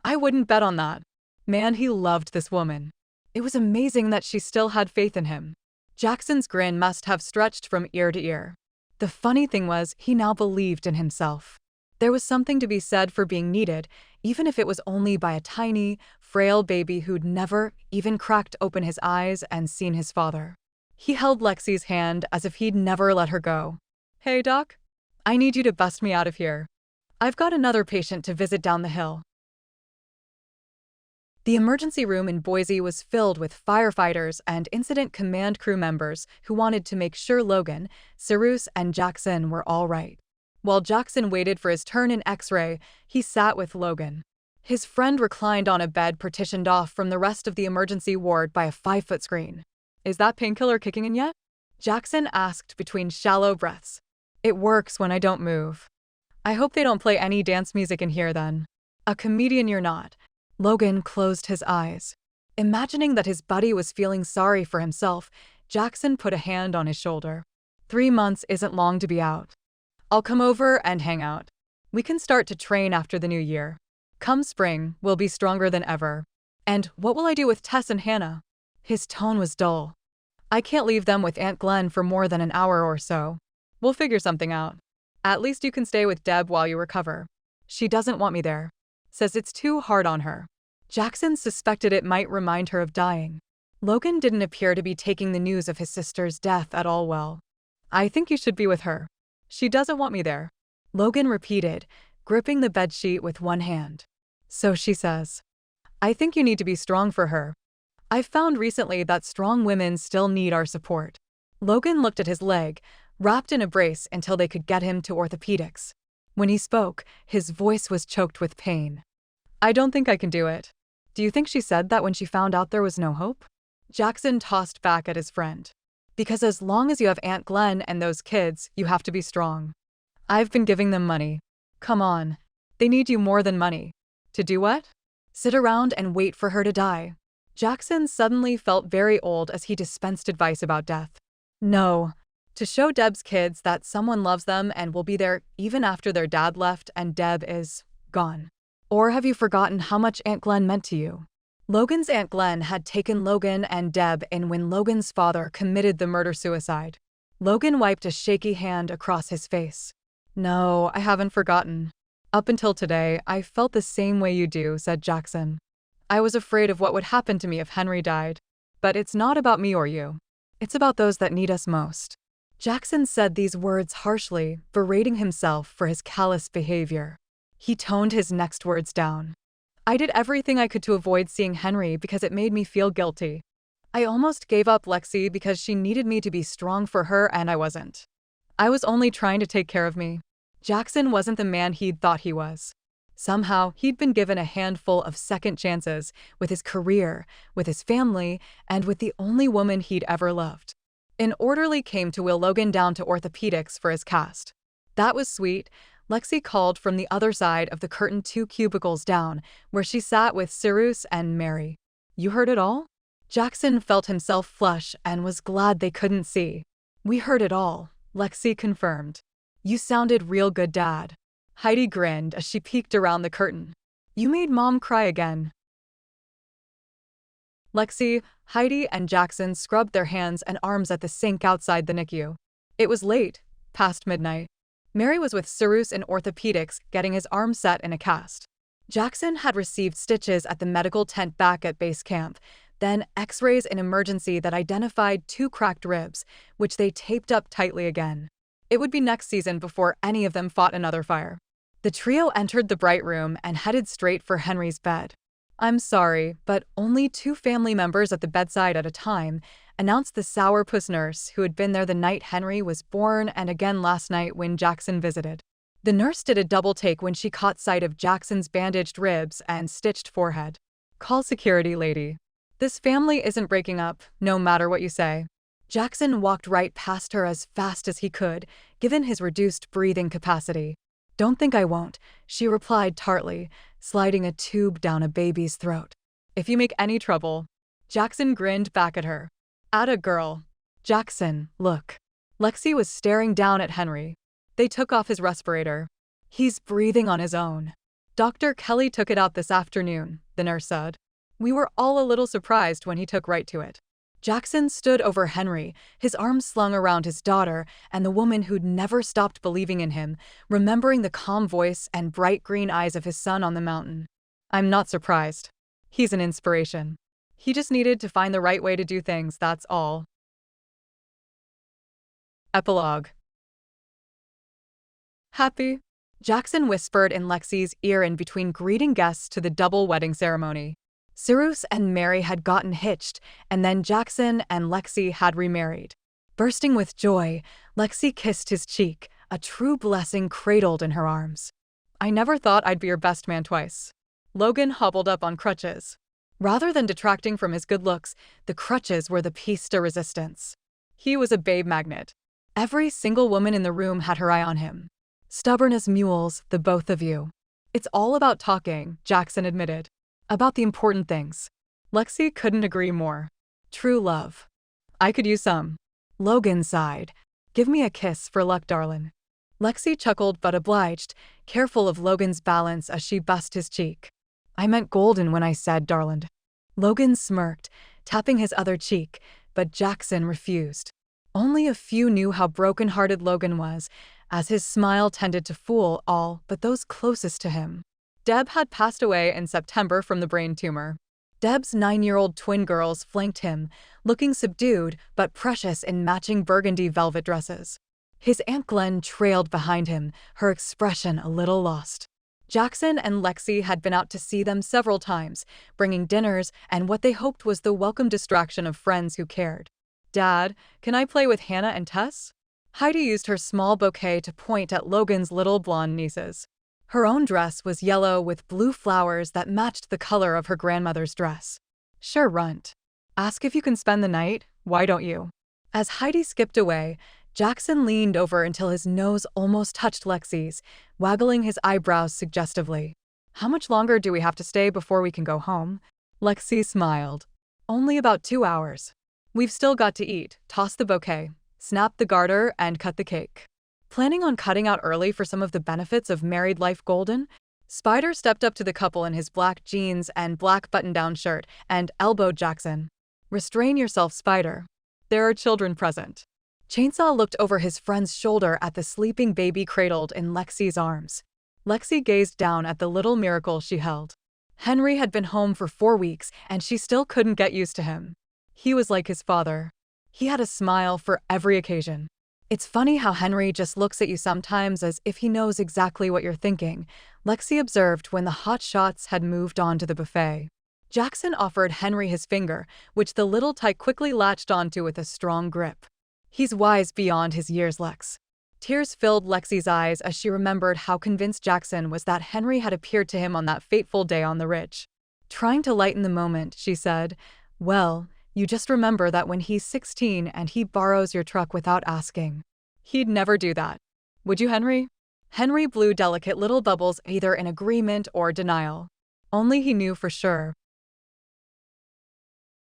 I wouldn't bet on that. Man, he loved this woman. It was amazing that she still had faith in him. Jackson's grin must have stretched from ear to ear. The funny thing was, he now believed in himself. There was something to be said for being needed, even if it was only by a tiny, frail baby who'd never even cracked open his eyes and seen his father. He held Lexie's hand as if he'd never let her go. "Hey, Doc. I need you to bust me out of here. I've got another patient to visit down the hill." The emergency room in Boise was filled with firefighters and incident command crew members who wanted to make sure Logan, Cyrus, and Jackson were all right. While Jackson waited for his turn in X-ray, he sat with Logan. His friend reclined on a bed partitioned off from the rest of the emergency ward by a 5-foot screen. "Is that painkiller kicking in yet?" Jackson asked between shallow breaths. "It works when I don't move." "I hope they don't play any dance music in here then." "A comedian you're not." Logan closed his eyes. Imagining that his buddy was feeling sorry for himself, Jackson put a hand on his shoulder. 3 months isn't long to be out. I'll come over and hang out. We can start to train after the new year. Come spring, we'll be stronger than ever. And what will I do with Tess and Hannah?" His tone was dull. "I can't leave them with Aunt Glenn for more than an hour or so. We'll figure something out. At least you can stay with Deb while you recover. She doesn't want me there. Says it's too hard on her." Jackson suspected it might remind her of dying. Logan didn't appear to be taking the news of his sister's death at all well. "I think you should be with her. She doesn't want me there," Logan repeated, gripping the bedsheet with one hand. "So she says. I think you need to be strong for her. I've found recently that strong women still need our support." Logan looked at his leg, wrapped in a brace until they could get him to orthopedics. When he spoke, his voice was choked with pain. "I don't think I can do it." "Do you think she said that when she found out there was no hope?" Jackson tossed back at his friend. "Because as long as you have Aunt Glenn and those kids, you have to be strong. I've been giving them money." "Come on. They need you more than money." "To do what?" "Sit around and wait for her to die." Jackson suddenly felt very old as he dispensed advice about death. "No. To show Deb's kids that someone loves them and will be there even after their dad left and Deb is gone. Or have you forgotten how much Aunt Glenn meant to you?" Logan's Aunt Glenn had taken Logan and Deb in when Logan's father committed the murder-suicide. Logan wiped a shaky hand across his face. "No, I haven't forgotten. Up until today, I felt the same way you do," said Jackson. "I was afraid of what would happen to me if Henry died. But it's not about me or you. It's about those that need us most." Jackson said these words harshly, berating himself for his callous behavior. He toned his next words down. "I did everything I could to avoid seeing Henry because it made me feel guilty. I almost gave up Lexie because she needed me to be strong for her and I wasn't. I was only trying to take care of me." Jackson wasn't the man he'd thought he was. Somehow, he'd been given a handful of second chances with his career, with his family, and with the only woman he'd ever loved. An orderly came to wheel Logan down to orthopedics for his cast. "That was sweet," Lexie called from the other side of the curtain 2 cubicles down, where she sat with Cyrus and Mary. "You heard it all?" Jackson felt himself flush and was glad they couldn't see. "We heard it all," Lexie confirmed. "You sounded real good, Dad." Heidi grinned as she peeked around the curtain. "You made Mom cry again." Lexie, Heidi, and Jackson scrubbed their hands and arms at the sink outside the NICU. It was late, past midnight. Mary was with Cyrus in orthopedics getting his arm set in a cast. Jackson had received stitches at the medical tent back at base camp, then x-rays in emergency that identified 2 cracked ribs, which they taped up tightly again. It would be next season before any of them fought another fire. The trio entered the bright room and headed straight for Henry's bed. "I'm sorry, but only 2 family members at the bedside at a time," announced the sourpuss nurse who had been there the night Henry was born and again last night when Jackson visited. The nurse did a double take when she caught sight of Jackson's bandaged ribs and stitched forehead. "Call security, lady. This family isn't breaking up, no matter what you say." Jackson walked right past her as fast as he could, given his reduced breathing capacity. "Don't think I won't," she replied tartly, sliding a tube down a baby's throat. "If you make any trouble." Jackson grinned back at her. "Atta girl." "Jackson, look." Lexie was staring down at Henry. They took off his respirator. "He's breathing on his own." "Dr. Kelly took it out this afternoon," the nurse said. "We were all a little surprised when he took right to it." Jackson stood over Henry, his arms slung around his daughter and the woman who'd never stopped believing in him, remembering the calm voice and bright green eyes of his son on the mountain. I'm not surprised. He's an inspiration. He just needed to find the right way to do things, that's all. Epilogue. Happy? Jackson whispered in Lexie's ear in between greeting guests to the double wedding ceremony. Cyrus and Mary had gotten hitched, and then Jackson and Lexie had remarried. Bursting with joy, Lexie kissed his cheek, a true blessing cradled in her arms. I never thought I'd be your best man twice. Logan hobbled up on crutches. Rather than detracting from his good looks, the crutches were the piece de resistance. He was a babe magnet. Every single woman in the room had her eye on him. Stubborn as mules, the both of you. It's all about talking, Jackson admitted. About the important things. Lexie couldn't agree more. True love. I could use some. Logan sighed. Give me a kiss for luck, darlin'. Lexie chuckled but obliged, careful of Logan's balance as she bussed his cheek. I meant golden when I said darlin'. Logan smirked, tapping his other cheek, but Jackson refused. Only a few knew how broken-hearted Logan was, as his smile tended to fool all but those closest to him. Deb had passed away in September from the brain tumor. Deb's 9-year-old twin girls flanked him, looking subdued but precious in matching burgundy velvet dresses. His Aunt Glenn trailed behind him, her expression a little lost. Jackson and Lexie had been out to see them several times, bringing dinners and what they hoped was the welcome distraction of friends who cared. Dad, can I play with Hannah and Tess? Heidi used her small bouquet to point at Logan's little blonde nieces. Her own dress was yellow with blue flowers that matched the color of her grandmother's dress. Sure, runt. Ask if you can spend the night, why don't you? As Heidi skipped away, Jackson leaned over until his nose almost touched Lexie's, waggling his eyebrows suggestively. How much longer do we have to stay before we can go home? Lexie smiled. Only about 2 hours. We've still got to eat, toss the bouquet, snap the garter, and cut the cake. Planning on cutting out early for some of the benefits of married life golden? Spider stepped up to the couple in his black jeans and black button-down shirt and elbowed Jackson. Restrain yourself, Spider. There are children present. Chainsaw looked over his friend's shoulder at the sleeping baby cradled in Lexie's arms. Lexie gazed down at the little miracle she held. Henry had been home for 4 weeks, and she still couldn't get used to him. He was like his father. He had a smile for every occasion. It's funny how Henry just looks at you sometimes as if he knows exactly what you're thinking, Lexie observed when the hot shots had moved on to the buffet. Jackson offered Henry his finger, which the little tyke quickly latched onto with a strong grip. He's wise beyond his years, Lex. Tears filled Lexie's eyes as she remembered how convinced Jackson was that Henry had appeared to him on that fateful day on the ridge. Trying to lighten the moment, she said, well, you just remember that when he's 16 and he borrows your truck without asking. He'd never do that. Would you, Henry? Henry blew delicate little bubbles either in agreement or denial. Only he knew for sure.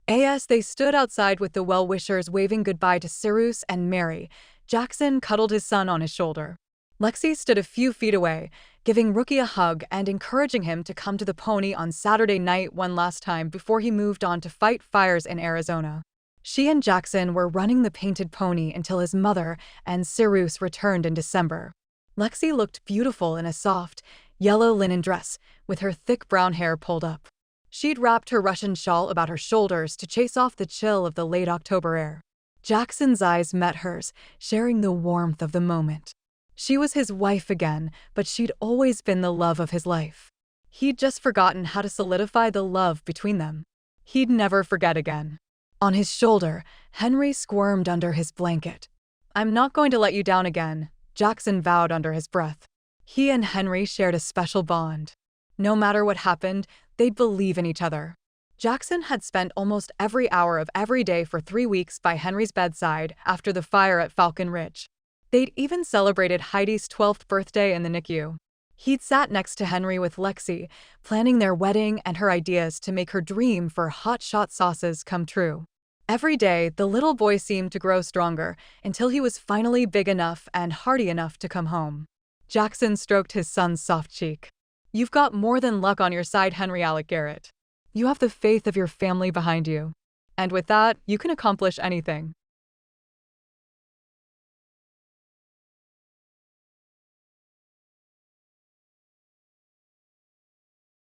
As they stood outside with the well-wishers waving goodbye to Cyrus and Mary, Jackson cuddled his son on his shoulder. Lexie stood a few feet away, giving Rookie a hug and encouraging him to come to the pony on Saturday night one last time before he moved on to fight fires in Arizona. She and Jackson were running the painted pony until his mother and Cyrus returned in December. Lexie looked beautiful in a soft, yellow linen dress, with her thick brown hair pulled up. She'd wrapped her Russian shawl about her shoulders to chase off the chill of the late October air. Jackson's eyes met hers, sharing the warmth of the moment. She was his wife again, but she'd always been the love of his life. He'd just forgotten how to solidify the love between them. He'd never forget again. On his shoulder, Henry squirmed under his blanket. I'm not going to let you down again, Jackson vowed under his breath. He and Henry shared a special bond. No matter what happened, they'd believe in each other. Jackson had spent almost every hour of every day for 3 weeks by Henry's bedside after the fire at Falcon Ridge. They'd even celebrated Heidi's 12th birthday in the NICU. He'd sat next to Henry with Lexie, planning their wedding and her ideas to make her dream for hot-shot sauces come true. Every day, the little boy seemed to grow stronger until he was finally big enough and hearty enough to come home. Jackson stroked his son's soft cheek. You've got more than luck on your side, Henry Alec Garrett. You have the faith of your family behind you. And with that, you can accomplish anything.